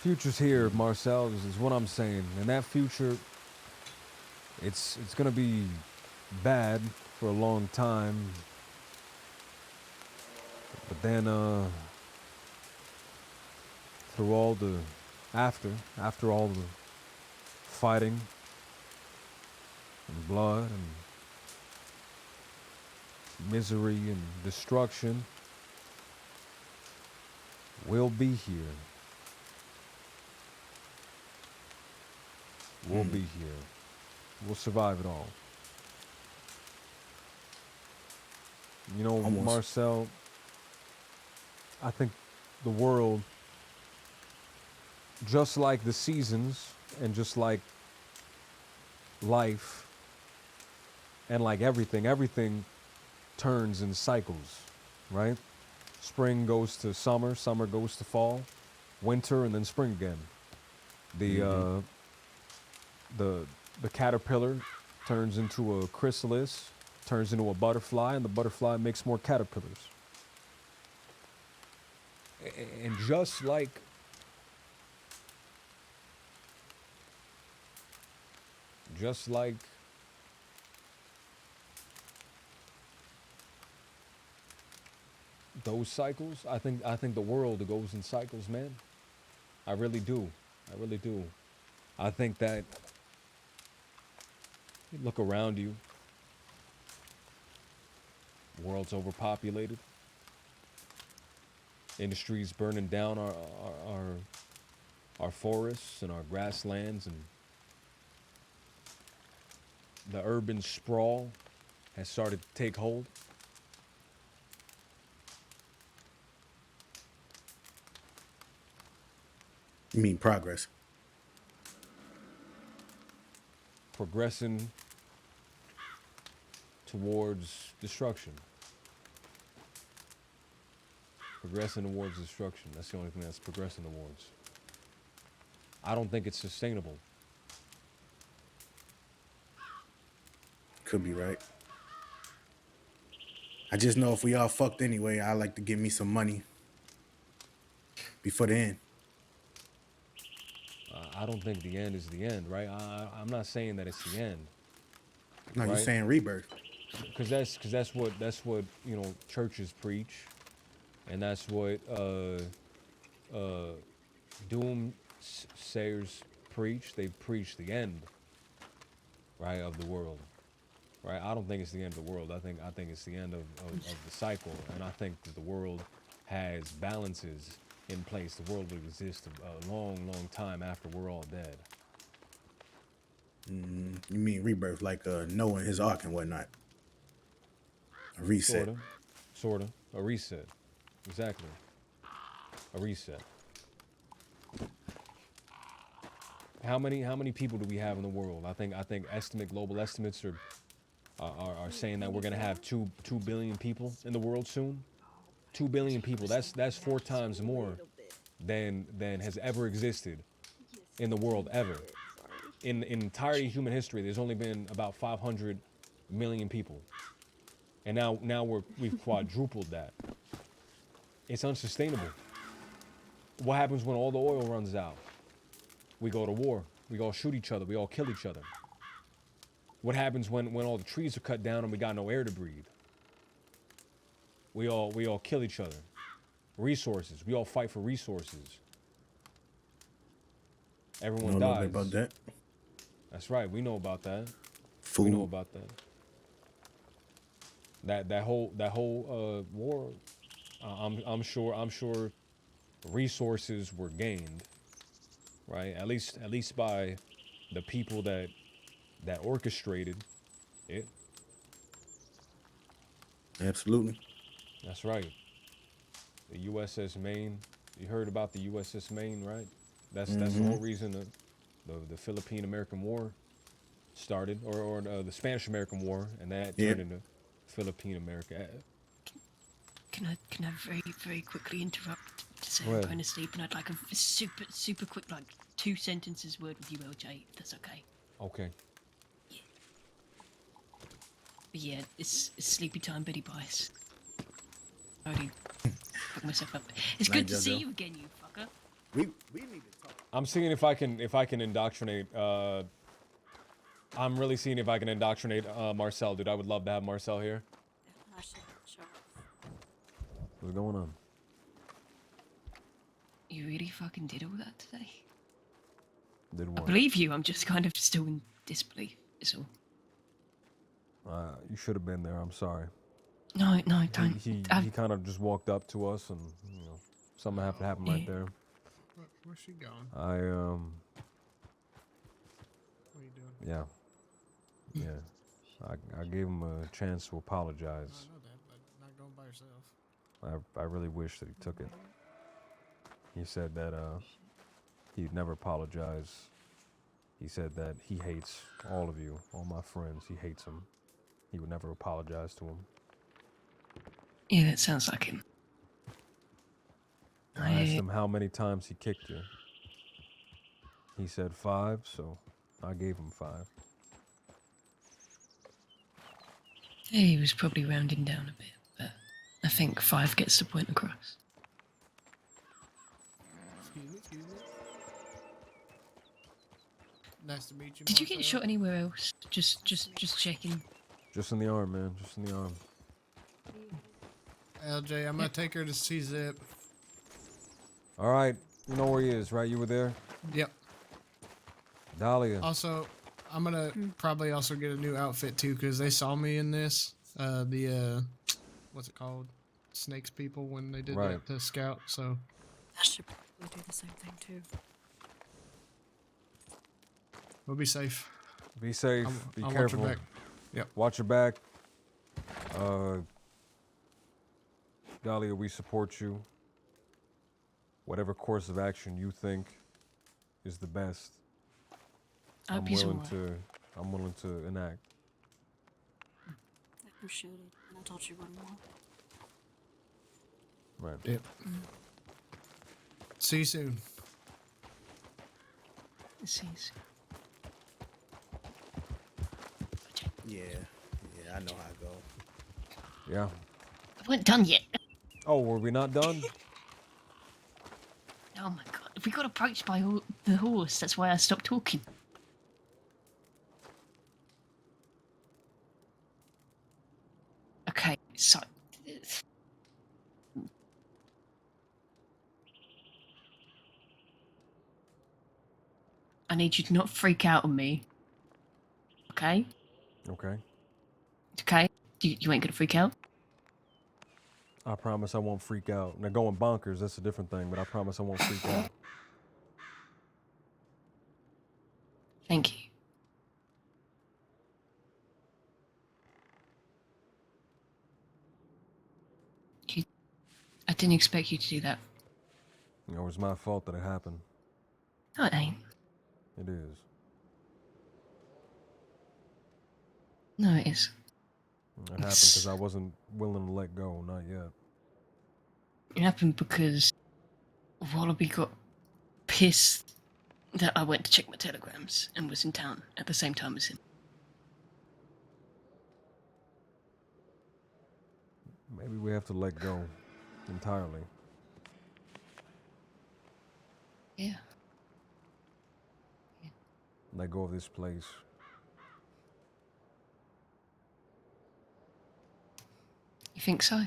future's here, Marcel, is what I'm saying. And that future, it's gonna be bad for a long time. But then, through all the, after all the fighting and blood and misery and destruction, we'll be here. We'll be here. We'll survive it all. You know, Almost. Marcel, I think the world, just like the seasons and just like life and like everything turns in cycles, right? Spring goes to summer, summer goes to fall, winter, and then spring again. The caterpillar turns into a chrysalis, turns into a butterfly, and the butterfly makes more caterpillars. And just like those cycles, I think the world goes in cycles, man. I really do. I really do. I think that you look around you, the world's overpopulated. Industries burning down our forests and our grasslands, and the urban sprawl has started to take hold. You mean progress? Progressing towards destruction. Progressing towards destruction. That's the only thing that's progressing towards. I don't think it's sustainable. Could be right. I just know if we all fucked anyway, I like to give me some money before the end. I don't think the end is the end, right? I'm not saying that it's the end. No, you're right? saying rebirth. Because that's what you know churches preach, and that's what doomsayers preach. They preach the end, right, of the world, right? I don't think it's the end of the world. I think it's the end of the cycle, and I think that the world has balances in place. The world will exist a long time after we're all dead. You mean rebirth, like Noah and his ark and whatnot? A reset. Sorta. A reset. Exactly. A reset. How many people do we have in the world? I think global estimates are saying that we're gonna have 2 billion people in the world soon. 2 billion people. That's 4 times more than has ever existed in the world ever. In entirety of human history, there's only been about 500 million people, and now we've quadrupled that. It's unsustainable. What happens when all the oil runs out? We go to war. We all shoot each other. We all kill each other. What happens when all the trees are cut down and we got no air to breathe? We all kill each other. Resources. We all fight for resources. Everyone know dies. about that. That's right. We know about that. Food. We know about that. That whole war. I'm sure resources were gained, right? At least by the people that orchestrated it. Absolutely. That's right. The USS Maine. You heard about the USS Maine, right? That's the whole reason the Philippine American War started, or the Spanish American War, and that turned into Philippine America. Can I very quickly interrupt to say Go I'm ahead. going to sleep and I'd like a super quick, like 2 sentences word with you, LJ, if that's okay. Okay. But yeah, it's sleepy time, Betty Bice. I already fucked myself up. It's Night, good to see JoJo. you again, you fucker. We need to talk. I'm seeing if I can indoctrinate. I'm really seeing if I can indoctrinate Marcel, dude. I would love to have Marcel here. What's going on? You really fucking did all that today? Did I what? believe you, I'm just kind of still in disbelief, is all. You should have been there. I'm sorry. No, don't. He kind of just walked up to us, and you know, something happened to happen right there. Where's she going? What are you doing? Yeah. I gave him a chance to apologize. I know that, but not going by yourself. I really wish that he took it. He said that he'd never apologize. He said that he hates all of you, all my friends. He hates them. He would never apologize to them. Yeah, that sounds like him. I asked him how many times he kicked you. He said 5, so I gave him 5. Yeah, he was probably rounding down a bit, but I think 5 gets the point across. Excuse me. Nice to meet you. Did you get Marcel. shot anywhere else? Just checking. Just in the arm, man. Just in the arm. LJ, I'm gonna take her to see Zip. All right. You know where he is, right? You were there? Yep. Dahlia. Also, I'm gonna probably also get a new outfit too, because they saw me in this. What's it called? Snakes people when they did that to Scout. So I should probably do the same thing too. we'll be safe. Be safe. Be I'll careful. watch your back. Yep. Watch your back. Dahlia, we support you. Whatever course of action you think is the best, I hope I'm he's willing alright. I'm willing to enact. I appreciate it, and I told you what I want. Right. Yep. See you soon. Yeah, I know how it go. Yeah. I weren't done yet. Oh, were we not done? Oh my god. We got approached by the horse. That's why I stopped talking. Okay, so. I need you to not freak out on me. Okay? Okay. Okay? You ain't gonna freak out? I promise I won't freak out. Now going bonkers, that's a different thing, but I promise I won't freak out. Thank you. I didn't expect you to do that. It was my fault that it happened. No, it ain't. It is. No, it is. It happened because I wasn't willing to let go, not yet. It happened because Wallaby got pissed that I went to check my telegrams and was in town at the same time as him. Maybe we have to let go entirely. Yeah. Let go of this place. You think so?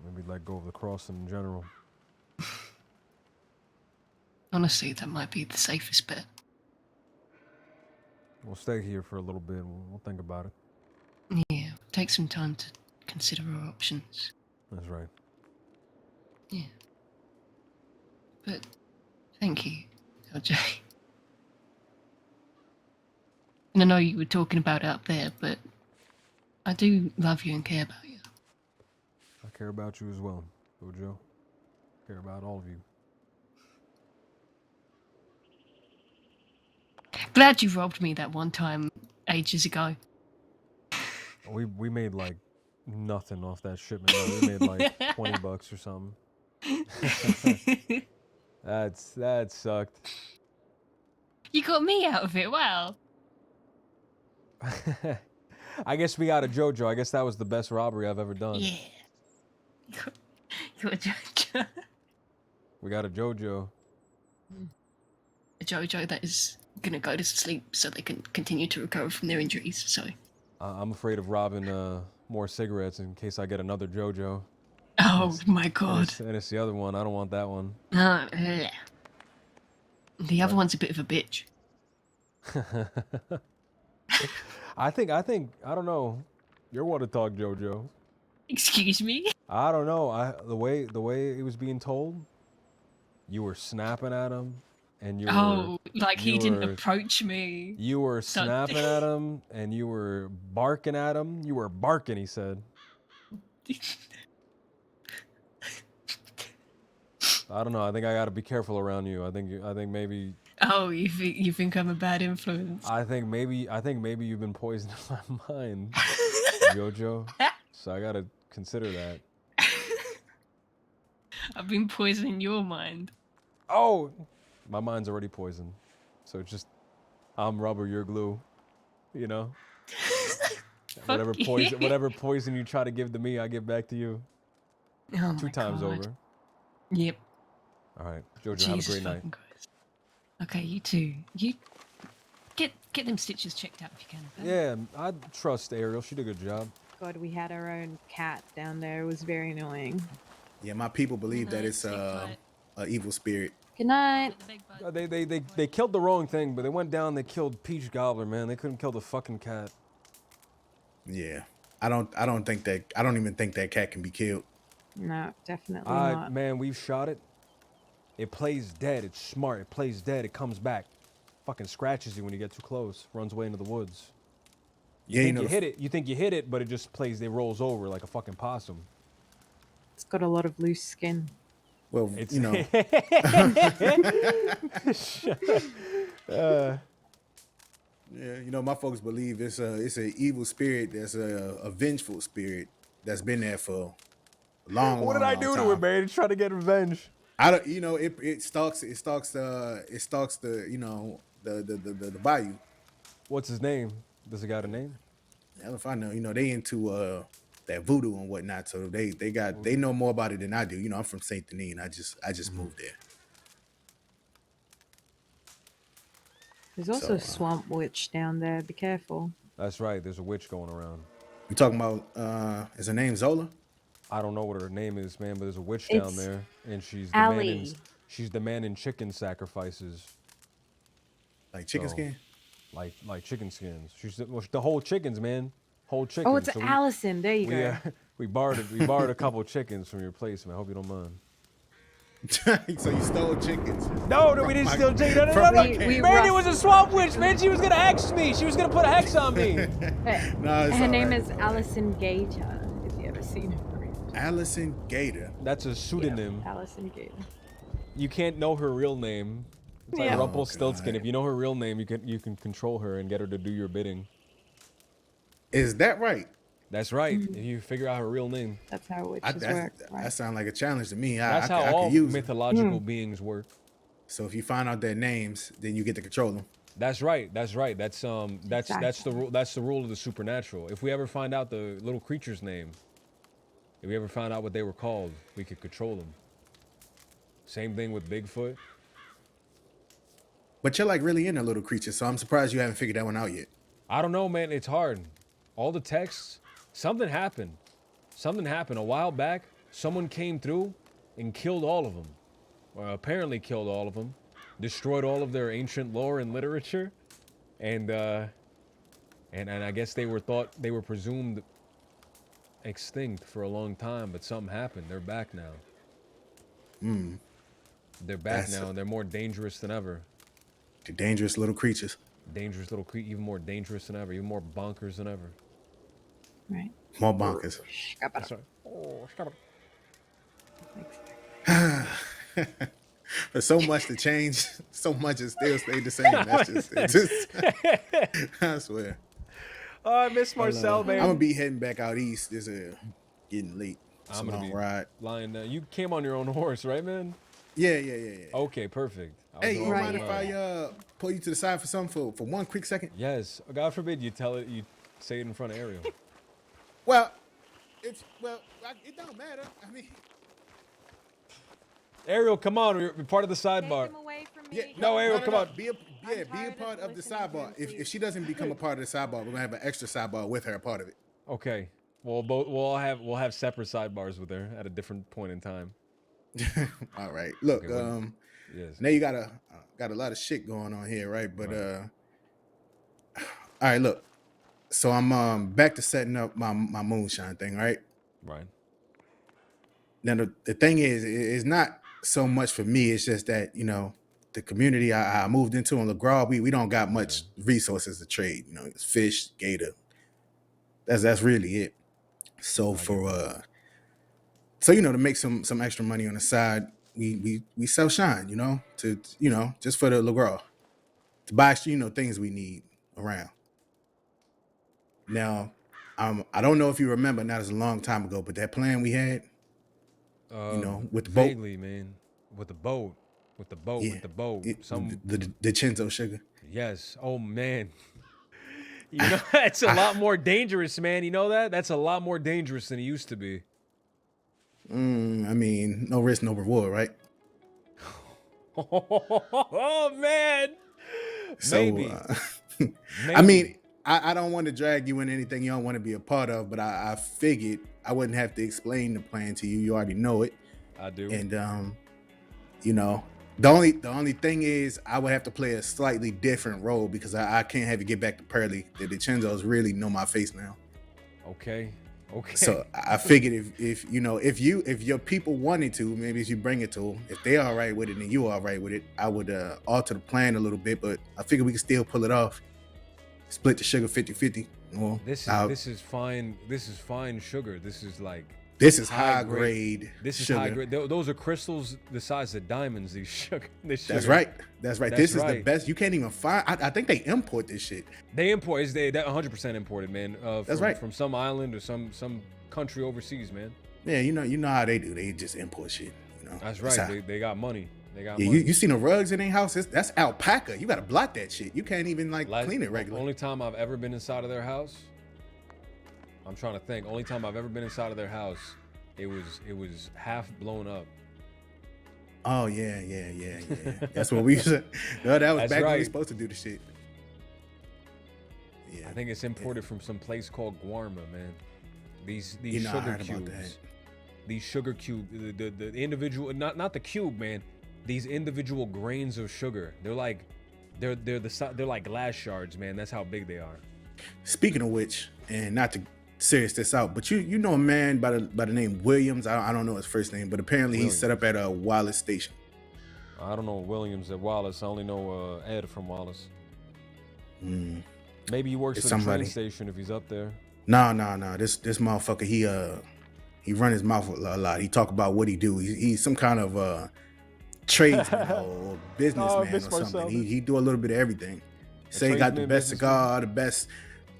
Maybe let go of the crossing in general. Honestly, that might be the safest bet. We'll stay here for a little bit and we'll think about it. Yeah, take some time to consider our options. That's right. Yeah. But thank you, LJ. And I know you were talking about it up there, but I do love you and care about you. I care about you as well, Jojo. Care about all of you. Glad you robbed me that one time ages ago. We made like nothing off that shipment. Though. We made like $20 or something. That sucked. You got me out of it. Wow. I guess we got a JoJo. I guess that was the best robbery I've ever done. Yeah. You're a JoJo. We got a JoJo. A JoJo that is gonna go to sleep so they can continue to recover from their injuries. So. I'm afraid of robbing more cigarettes in case I get another JoJo. Oh my god. And it's the other one. I don't want that one. The other one's a bit of a bitch. I don't know. You're what to talk, JoJo. Excuse me? I don't know. The way it was being told, you were snapping at him, and you were. Like he didn't approach me. You were snapping at him, and you were barking at him. You were barking, he said. I don't know. I think I gotta be careful around you. I think maybe. Oh, you think I'm a bad influence? I think maybe you've been poisoning my mind, JoJo. So I gotta consider that. I've been poisoning your mind. Oh, my mind's already poisoned. So it's just, I'm rubber, you're glue. You know. Whatever poison you try to give to me, I give back to you. Oh my 2 times God. over. Yep. All right, JoJo. Jesus have a great night. fucking Christ. Okay, you too. You get them stitches checked out if you can. Okay? Yeah, I trust Ariel. She did a good job. God, we had our own cat down there. It was very annoying. Yeah, my people believe that it's a evil spirit. Good night. They killed the wrong thing, but they went down. They killed Peach Gobbler, man. They couldn't kill the fucking cat. Yeah, I don't even think that cat can be killed. No, definitely not. Man, we've shot it. It plays dead. It's smart. It plays dead. It comes back. Fucking scratches you when you get too close. Runs away into the woods. You think you hit it. You think you hit it, but it just plays. It rolls over like a fucking possum. It's got a lot of loose skin. Well, It's, you know. Yeah, you know, my folks believe it's an evil spirit that's a vengeful spirit that's been there for a long. What did I do to it, man? It's trying to get revenge. I don't, you know, it stalks the you know the bayou. What's his name? Does it got a name? Hell if I know. You know, they into that voodoo and whatnot, so they know more about it than I do. You know, I'm from Saint Denis, and I just moved there. There's also a swamp witch down there. Be careful. That's right. There's a witch going around. You talking about? Is her name Zola? I don't know what her name is, man, but there's a witch down there, and she's demanding chicken sacrifices. Like chicken skin? Like chicken skins. She's the whole chickens, man. Whole chickens. Oh, it's Allison. There you go. We borrowed a couple chickens from your place, man. I hope you don't mind. So you stole chickens? No, we didn't steal chickens. No. Brandy was a swamp witch, man. She was gonna hex me. She was gonna put a hex on me. Her name is Allison Gator. If you ever seen her. Allison Gator. That's a pseudonym. Yeah, Allison Gator. You can't know her real name. It's like Rumpelstiltskin. If you know her real name, you can control her and get her to do your bidding. Is that right? That's right. If you figure out her real name. That's how witches work. Right? That sounds like a challenge to me. That's how all mythological beings work. So if you find out their names, then you get to control them. That's right. That's the rule. That's the rule of the supernatural. If we ever find out the little creature's name, if we ever found out what they were called, we could control them. Same thing with Bigfoot. But you're like really into little creatures, so I'm surprised you haven't figured that one out yet. I don't know, man. It's hard. All the texts. Something happened. A while back. Someone came through and killed all of them. Or apparently killed all of them. Destroyed all of their ancient lore and literature. And I guess they were presumed extinct for a long time, but something happened. They're back now. They're back now, and they're more dangerous than ever. They're dangerous little creatures. Dangerous little creature, even more dangerous than ever, even more bonkers than ever. Right. More bonkers. That's right. There's so much to change, so much has still stayed the same. That's just I swear. Oh, I miss Marcel, man. I'm gonna be heading back out east. It's getting late. It's I'm a gonna long be ride. Lying down. You came on your own horse, right, man? Yeah. Okay, perfect. Hey, you mind if I pull you to the side for something for one quick second? Yes. God forbid you say it in front of Ariel. Well, it don't matter. I mean, Ariel, come on. We're part of the sidebar. No, Ariel, come on. Be a part of the sidebar. If she doesn't become a part of the sidebar, we're gonna have an extra sidebar with her a part of it. Okay. Well, we'll have separate sidebars with her at a different point in time. All right. Look, okay, yes. Now you got a lot of shit going on here, right? But all right, look. So I'm back to setting up my moonshine thing, right? Right. Now the thing is, it's not so much for me. It's just that, you know, the community I moved into in LaGraw, we don't got much resources to trade. You know, it's fish, gator. That's really it. So so you know, to make some extra money on the side, we sell shine, you know, just for the LaGraw, to buy, you know, things we need around. Now, I don't know if you remember, not as a long time ago, but that plan we had, you know, with the boat. Vaguely, man. With the boat. The Chinzo sugar. Yes. Oh, man. You know, that's a lot more dangerous, man. You know that? That's a lot more dangerous than it used to be. I mean, no risk, no reward, right? Oh, man. So, Maybe. I mean, I don't want to drag you in anything you don't want to be a part of, but I figured I wouldn't have to explain the plan to you. You already know it. I do. And you know, the only thing is I would have to play a slightly different role because I can't have you get back to Pearly. The DiCenzos really know my face now. Okay. So I figured if you know, if your people wanted to, maybe if you bring it to them, if they're all right with it and you all right with it, I would alter the plan a little bit, but I figured we could still pull it off. split the sugar 50-50. Well, This is fine. This is fine sugar. This is like. This is high grade. This is sugar. high grade. Those are crystals the size of diamonds. These sugar. That's right. That's right. This is the best. You can't even find. I think they import this shit. They import. Is they 100% imported, man. That's right. From some island or some country overseas, man. Yeah, you know how they do. They just import shit. You know. That's right. They got money. They got money. You seen the rugs in their house? That's alpaca. You got to block that shit. You can't even clean it regularly. Only time I've ever been inside of their house. I'm trying to think. Only time I've ever been inside of their house, it was half blown up. Oh yeah. That's what we used to. No, that was That's back when we right. were supposed to do the shit. I think it's imported from some place called Guarma, man. These You know, I sugar heard about cubes. that. These sugar cube, the individual, not the cube, man. These individual grains of sugar. They're like glass shards, man. That's how big they are. Speaking of which, and not to serious this out, but you know a man by the name Williams. I don't know his first name, but apparently he's set up at a Wallace station. I don't know Williams at Wallace. I only know Ed from Wallace. Maybe he works It's at the somebody. train station if he's up there. No. This motherfucker, he run his mouth a lot. He talk about what he do. He's some kind of tradesman or businessman or something. He do a little bit of everything. Say he got the best cigar, the best.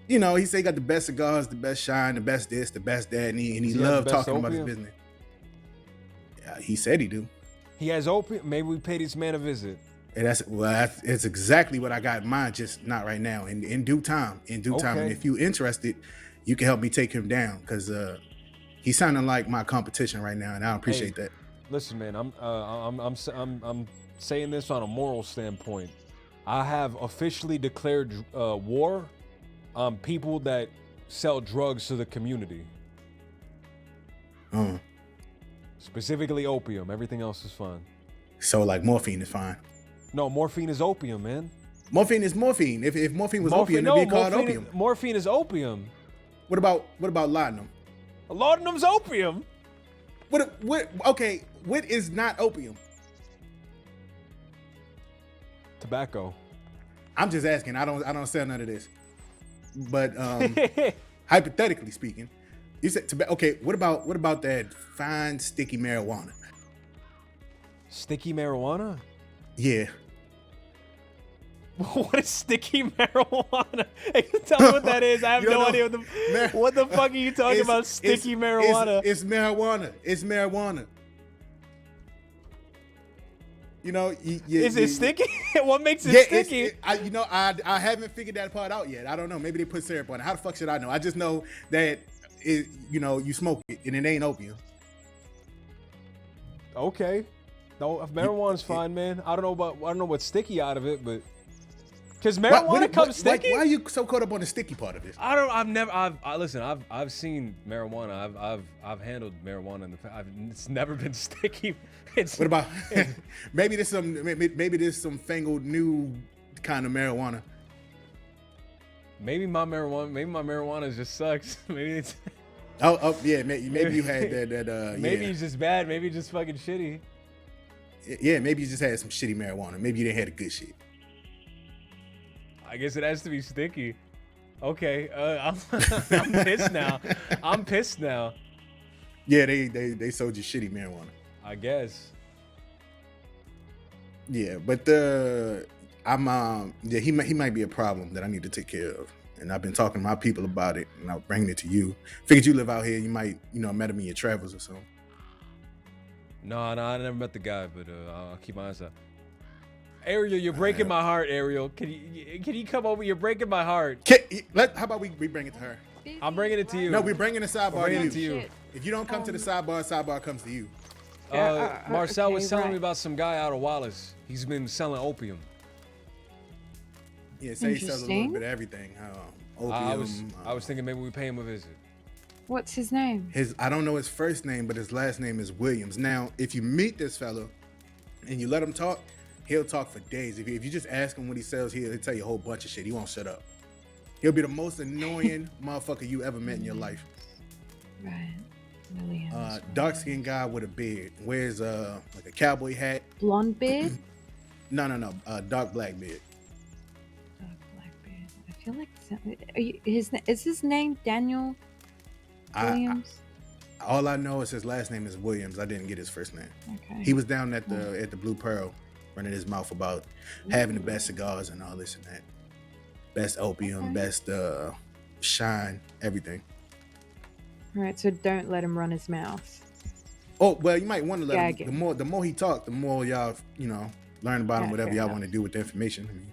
You know, he say he got the best cigars, the best shine, the best this, the best that, and he love talking about his business. Yeah, he said he do. He has opium. Maybe we pay this man a visit. And that's exactly what I got in mind, just not right now. In due time. And Okay. if you interested, you can help me take him down because he's sounding like my competition right now, and I appreciate that. Listen, man, I'm saying this on a moral standpoint. I have officially declared war on people that sell drugs to the community. Specifically opium. Everything else is fine. So like morphine is fine. No, morphine is opium, man. Morphine is morphine. If morphine was opium, it'd be called opium. Morphine is opium. What about laudanum? Laudanum's opium. Okay, what is not opium? Tobacco. I'm just asking. I don't sell none of this. But hypothetically speaking, you said okay. What about that fine sticky marijuana? Sticky marijuana? Yeah. What is sticky marijuana? Hey, tell me what that is. I have no idea what the fuck are you talking about? Sticky marijuana. It's marijuana. It's marijuana. You know, is it sticky? What makes it sticky? I haven't figured that part out yet. I don't know. Maybe they put syrup on it. How the fuck should I know? I just know that you smoke it and it ain't opium. Okay. No, if marijuana's fine, man. I don't know what's sticky out of it, but because marijuana comes sticky. Why are you so caught up on the sticky part of this? Listen. I've seen marijuana. I've handled marijuana in the past. It's never been sticky. What about maybe there's some fangled new kind of marijuana. Maybe my marijuana just sucks. Maybe it's. Yeah. Maybe you had that. Maybe yeah. it's just bad. Maybe it's just fucking shitty. Yeah, maybe you just had some shitty marijuana. Maybe you didn't have the good shit. I guess it has to be sticky. Okay, I'm pissed now. Yeah, they sold you shitty marijuana. I guess. Yeah, but he might be a problem that I need to take care of. And I've been talking to my people about it, and I'm bringing it to you. Figured you live out here, you might, met him in your travels or something. No, I never met the guy, but I'll keep my eyes out. Ariel, you're breaking my heart, Ariel. Can you come over? You're breaking my heart. How about we bring it to her? I'm bringing it to you. No, we're bringing the sidebar to you. If you don't come to the sidebar comes to you. Marcel was telling me about some guy out of Wallace. He's been selling opium. Yeah, say he sells a little bit of everything. Opium. I was thinking maybe we pay him a visit. What's his name? I don't know his first name, but his last name is Williams. Now, if you meet this fellow and you let him talk, he'll talk for days. If you just ask him what he sells, he'll tell you a whole bunch of shit. He won't shut up. He'll be the most annoying motherfucker you ever met in your life. Right. Williams. Dark-skinned guy with a beard. Wears like a cowboy hat. Blonde beard? No. Dark black beard. Dark black beard. feel like is his name Daniel Williams? All I know is his last name is Williams. I didn't get his first name. Okay. He was down at the Blue Pearl, running his mouth about having the best cigars and all this and that, best opium, best shine, everything. All right, so don't let him run his mouth. Oh well, you might want to let Gag him. The more he talk, the more y'all learn about him. Yeah, Whatever fair y'all enough. want to do with the information. I mean,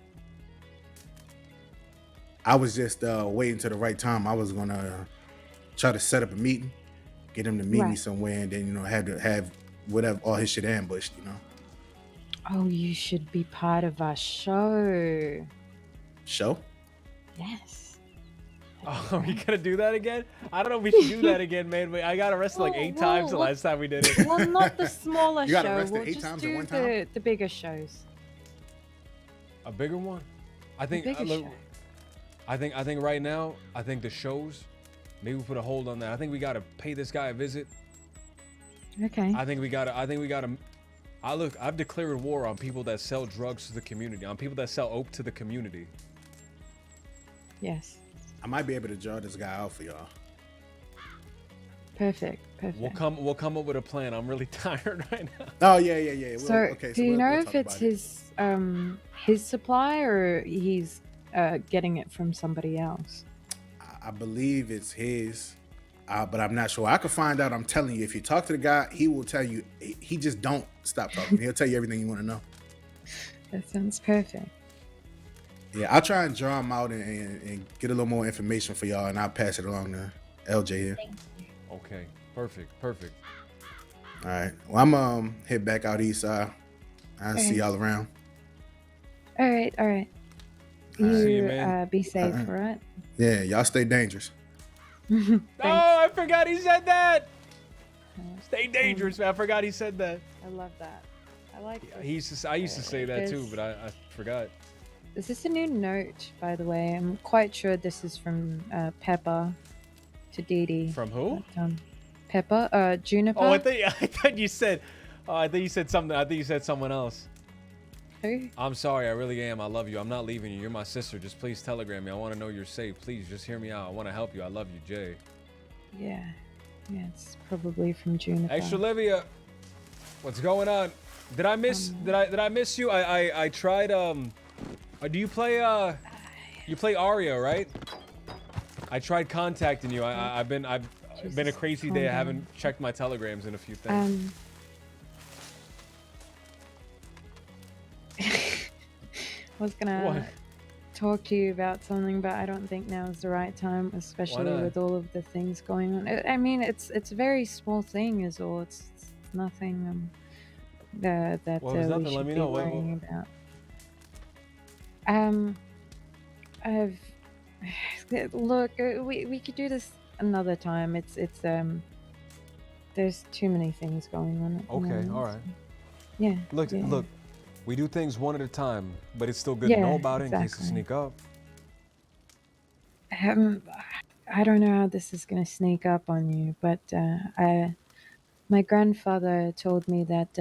I was just waiting to the right time. I was gonna try to set up a meeting, get him to meet me Right. somewhere, and then have whatever all his shit ambushed. Oh, you should be part of our show. Show. Yes. Oh, are we gonna do that again? I don't know if we should do that again, man. I got arrested like 8 times the last time we did it. Well, not the smaller You got show. arrested We'll 8 just times at do one time? the bigger shows. A bigger one? I think. bigger Look, show. I think right now, I think the shows. Maybe we put a hold on that. I think we gotta pay this guy a visit. Okay. I think we gotta. I've declared war on people that sell drugs to the community. On people that sell oak to the community. Yes. I might be able to draw this guy out for y'all. Perfect. We'll come up with a plan. I'm really tired right now. Oh yeah. Well, So, okay, do you we'll know talk if it's about it. his supply or he's getting it from somebody else? I believe it's his, but I'm not sure. I can find out. I'm telling you, if you talk to the guy, he will tell you. He just don't stop talking. He'll tell you everything you want to know. That sounds perfect. Yeah, I'll try and draw him out and get a little more information for y'all, and I'll pass it along to LJ here. Okay, perfect. All right. Well, I'm head back out east side. I'll see Okay. y'all around. All right. All right. You, See you, man. be safe, Uh-uh. all right? Yeah, y'all stay dangerous. Oh, I forgot he said that. Stay dangerous, man. I forgot he said that. I love that. I like this. I used to say that too, Is- but I forgot. Is this a new note, by the way? I'm quite sure this is from Pepper to Dee Dee. From who? But, Pepper? Juniper? Oh, I thought you said. Oh, I think you said something. I think you said someone else. Who? I'm sorry. I really am. I love you. I'm not leaving you. You're my sister. Just please telegram me. I want to know you're safe. Please, just hear me out. I want to help you. I love you, Jay. Yeah. Yeah, it's probably from Juniper. Extra Livia, what's going on? Did I miss? Did I miss you? I tried. Do you play? You play Aria, right? I tried contacting you. I've been a crazy calm day. I down. haven't checked my telegrams in a few things. I was gonna What? talk to you about something, but I don't think now is the right time, especially not? with all of the things going on. I mean, it's a very small thing, is all. It's nothing that Well, if it's we nothing, should let me be know. worrying about. I've look. We could do this another time. It's there's too many things going on. At the Okay, moment. all right. Yeah. Look, yeah. look. We do things one at a time, but it's still good Yeah, to know about it in case exactly. they sneak up. I don't know how this is gonna sneak up on you, but my grandfather told me that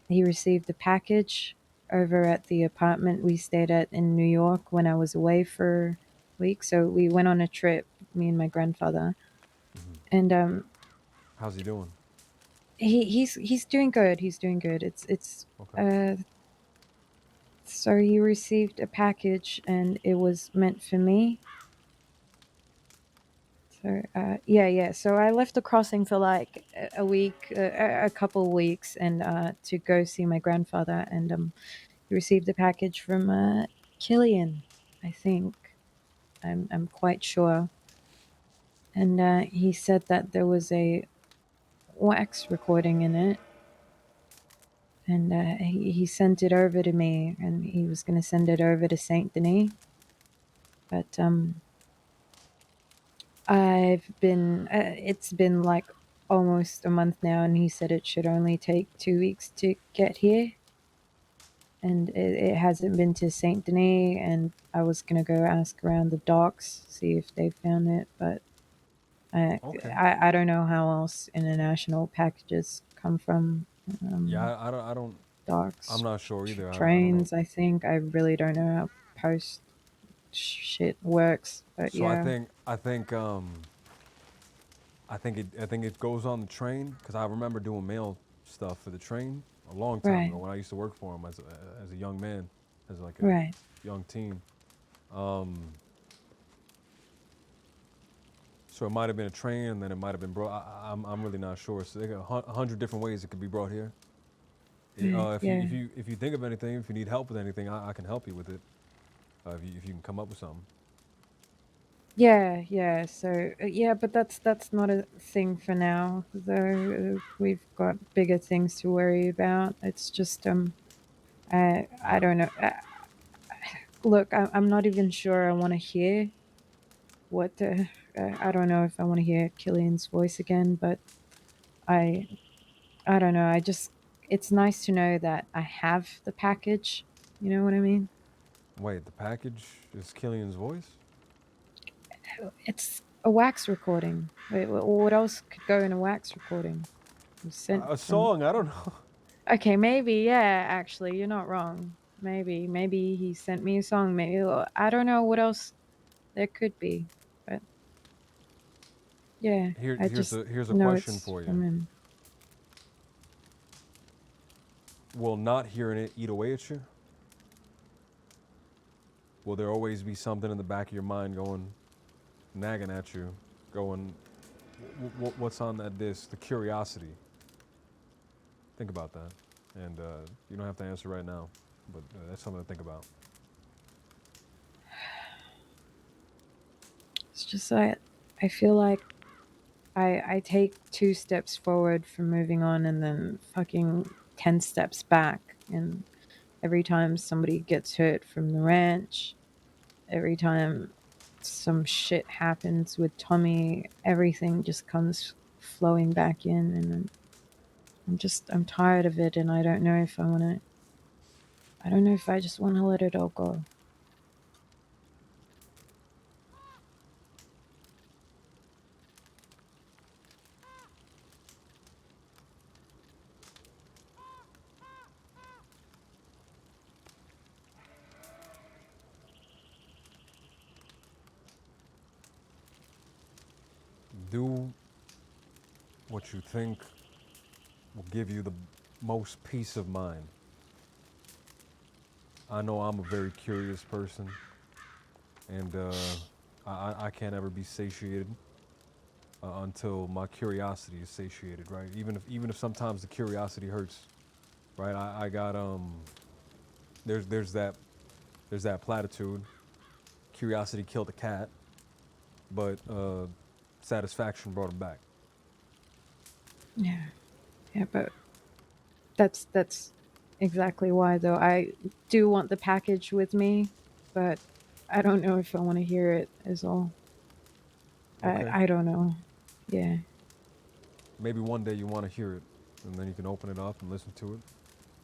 he received a package over at the apartment we stayed at in New York when I was away for a week. So we went on a trip, me and my grandfather, and How's he doing? he's doing good. He's doing good. It's so he received a package and it was meant for me. So yeah. So I left the crossing for like a week, a couple weeks, and to go see my grandfather, and he received a package from Killian, I think. I'm quite sure, and he said that there was a wax recording in it, and he sent it over to me, and he was gonna send it over to Saint Denis, but it's been like almost a month now, and he said it should only take 2 weeks to get here. And it hasn't been to Saint Denis, and I was gonna go ask around the docks, see if they found it, but Okay. I don't know how else international packages come from. Yeah, I don't. Docks. I'm not sure either. Trains, I think. I really don't know how post shit works. But So yeah. I think it goes on the train because I remember doing mail stuff for the train a long time Right. ago when I used to work for him as a young man, as like a Right. young teen. So it might have been a train, and then it might have been brought. I'm really not sure. So they got 100 different ways it could be brought here. Right, If yeah. you think of anything, if you need help with anything, I can help you with it. If you can come up with something. Yeah, yeah. So yeah, but that's not a thing for now. Though we've got bigger things to worry about. It's just I don't know. Look, I'm not even sure I want to hear what I don't know if I want to hear Killian's voice again, but I I don't know. I just it's nice to know that I have the package. You know what I mean? Wait, the package is Killian's voice? It's a wax recording. Wait, what else could go in a wax recording? It was sent A from. song? I don't know. Okay, maybe, yeah, actually, you're not wrong. Maybe he sent me a song. Maybe I don't know what else there could be, but yeah, I Here's just a know question it's for you. from him. Will not hearing it eat away at you? Will there always be something in the back of your mind going, nagging at you, going, what's on that disc? The curiosity. Think about that. And you don't have to answer right now, but that's something to think about. It's just I feel like I take 2 steps forward from moving on and then fucking 10 steps back, and every time somebody gets hurt from the ranch, every time some shit happens with Tommy, everything just comes flowing back in, and I'm tired of it, and I don't know if I don't know if I just want to let it all go. Do what you think will give you the most peace of mind. I know I'm a very curious person, and I can't ever be satiated until my curiosity is satiated, right? Even if sometimes the curiosity hurts, right? I got there's that platitude. Curiosity killed a cat, but satisfaction brought him back. Yeah. Yeah, but that's exactly why though. I do want the package with me, but I don't know if I want to hear it is all. Okay. I don't know. Yeah. Maybe one day you want to hear it, and then you can open it up and listen to it.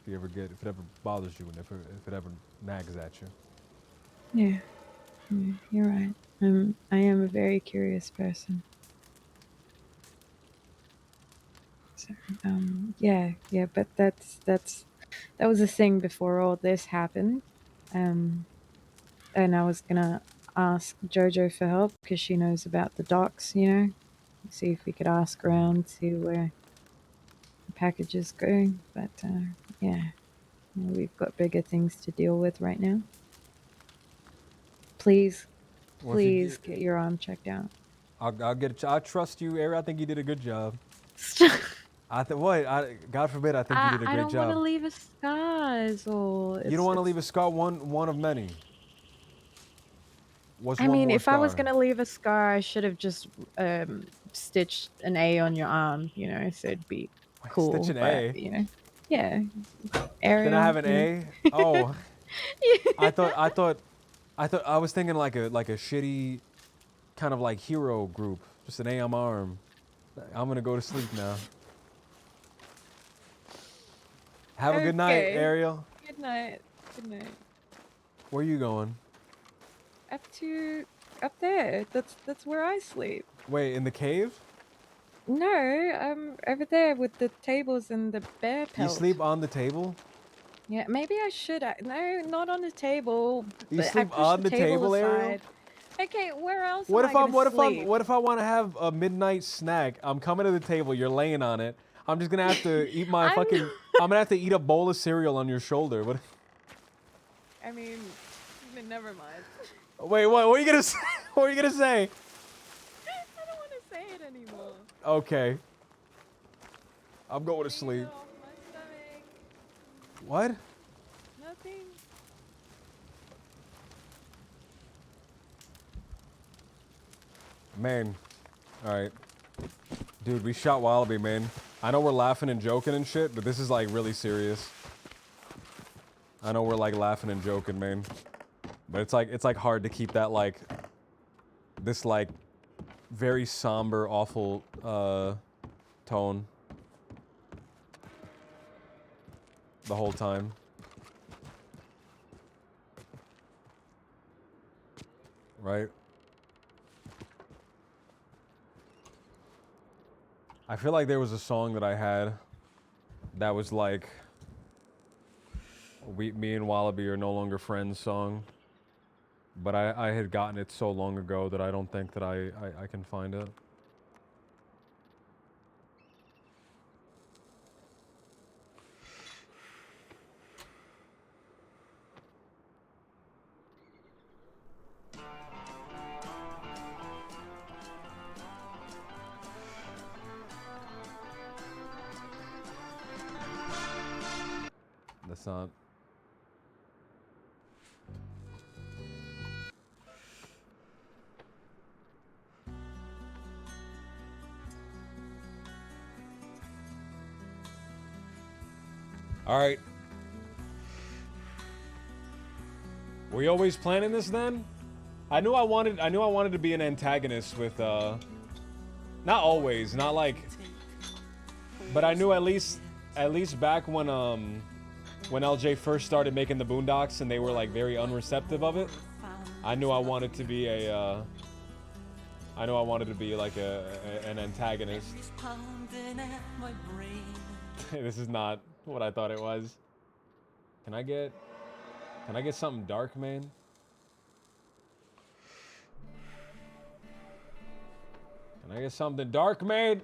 If it ever bothers you, and if it ever nags at you. Yeah. Yeah, you're right. I am a very curious person. So, yeah, but that was a thing before all this happened. And I was gonna ask Jojo for help because she knows about the docks, you know. See if we could ask around, see where the packages go. But yeah, we've got bigger things to deal with right now. Please, Well, please get your arm checked out. I'll get it. I trust you, Ari. I think you did a good job. God forbid, I think you did a I great don't job. want to leave a scars or. You don't want to leave a scar. One of many. What's I one mean, more if I was scar? gonna leave a scar, I should have just stitched an A on your arm, you know, so it'd be cool. Stitch an but, A? you know, yeah. Ariel. Can I have an yeah. A? Oh, I was thinking like a shitty kind of like hero group. Just an A on my arm. I'm gonna go to sleep now. Have a good night, Okay. Ariel. Good night. Good night. Where you going? Up there. That's where I sleep. Wait, in the cave? No, I'm over there with the tables and the bear You pelt. sleep on the table? Yeah, maybe I should. No, not on the table. You But I sleep pushed on the table, Ariel? aside. Okay, where else What am if I I'm gonna what if I'm sleep? what if I want to have a midnight snack? I'm coming to the table, you're laying on it. I'm just gonna have to eat my fucking I'm gonna have to eat a bowl of cereal on your shoulder. What I mean, never mind. Wait, what are you gonna say? What are you gonna say? I don't want to say it anymore. Okay. I'm going to sleep. What? Nothing. Man. Alright. Dude, we shot Wallaby, man. I know we're laughing and joking and shit, but this is like really serious. I know we're like laughing and joking, man. But it's like hard to keep that like this like very somber, awful tone the whole time. Right? I feel like there was a song that I had that was like me and Wallaby are no longer friends song. But I had gotten it so long ago that I don't think that I can find it. That's not. All right. Were you always planning this then? I knew I wanted to be an antagonist with not always, not like, but I knew at least back when LJ first started making the Boondocks and they were like very unreceptive of it. I knew I wanted to be like an antagonist. This is not what I thought it was. Can I get something dark, man? Can I get something dark, man?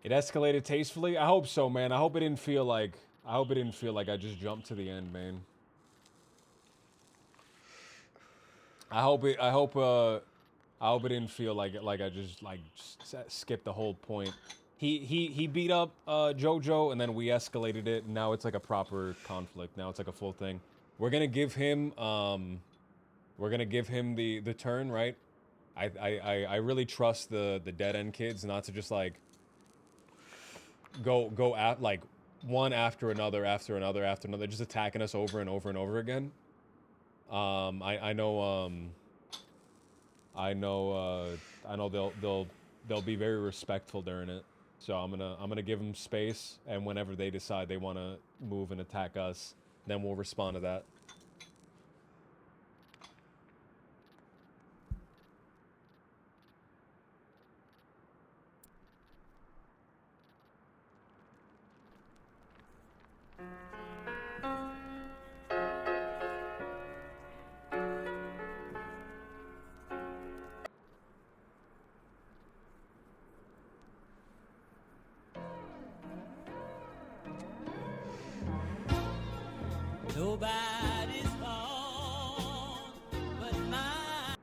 It escalated tastefully. I hope so, man. I hope it didn't feel like I just jumped to the end, man. I hope it didn't feel like I just skipped the whole point. He beat up JoJo and then we escalated it and now it's like a proper conflict. Now it's like a full thing. We're gonna give him the turn, right? I really trust the dead end kids not to just like go at like one after another, just attacking us over and over and over again. I know they'll be very respectful during it. So I'm gonna give them space, and whenever they decide they want to move and attack us, then we'll respond to that. Nobody's home but mine.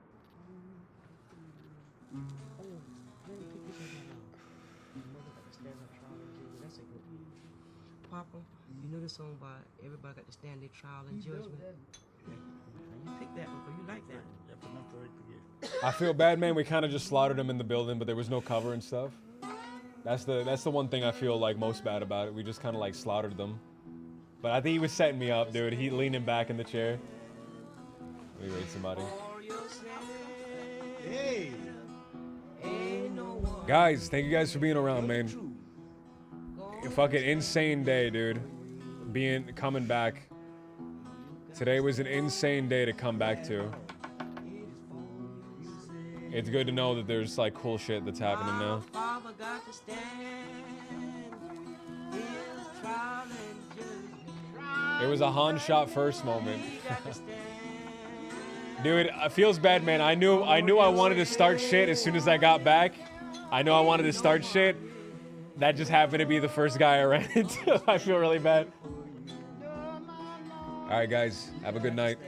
Papa, you know the song by everybody got to stand their trial and judgment. You pick that one, you like that. I feel bad, man. We kind of just slaughtered him in the building, but there was no cover and stuff. That's the one thing I feel like most bad about it. We just kind of like slaughtered them. But I think he was setting me up, dude. He leaning back in the chair. Let me raid somebody. Hey. Guys, thank you guys for being around, man. A fucking insane day, dude. Coming back. Today was an insane day to come back to. It's good to know that there's like cool shit that's happening now. It was a Han shot first moment. Dude, it feels bad, man. I knew I wanted to start shit as soon as I got back. I know I wanted to start shit. That just happened to be the first guy I ran into. I feel really bad. All right, guys, have a good night.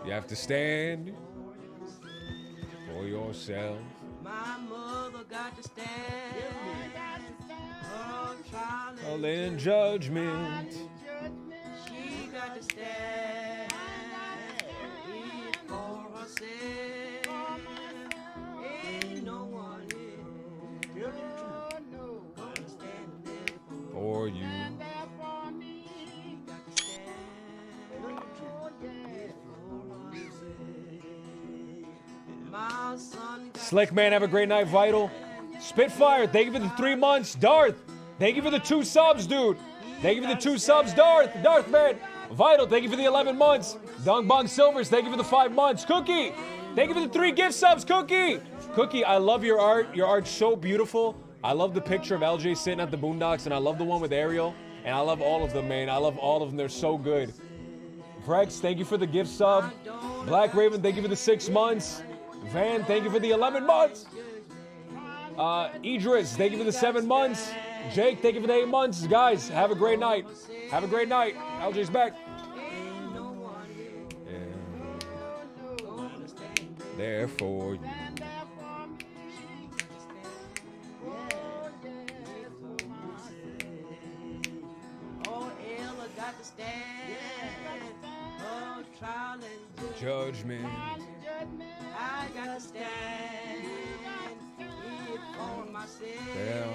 You have to stand for yourself. My mother got to stand. All in judgment. She got to stand. It for herself. Ain't no one here. Gonna stand there For you. my son. Slick man, have a great night, Vital. Spitfire, thank you for the 3 months. Darth, thank you for the 2 subs, dude. Thank you for the 2 subs, Darth man. Vital, thank you for the 11 months. Dong Bong Silvers, thank you for the 5 months. Cookie, thank you for the 3 gift subs, Cookie. Cookie, I love your art. Your art's so beautiful. I love the picture of LJ sitting at the boondocks, and I love the one with Ariel. And I love all of them, man. I love all of them. They're so good. Brex, thank you for the gift sub. Black Raven, thank you for the 6 months. Van, thank you for the 11 months. Idris, thank you for the 7 months. Jake, thank you for the 8 months. Guys, have a great night. Have a great night. LJ's back. Yeah. There for you. Oh, Ella got to stand. Oh, trial and Judgment. I got to stand. It for myself. Yeah.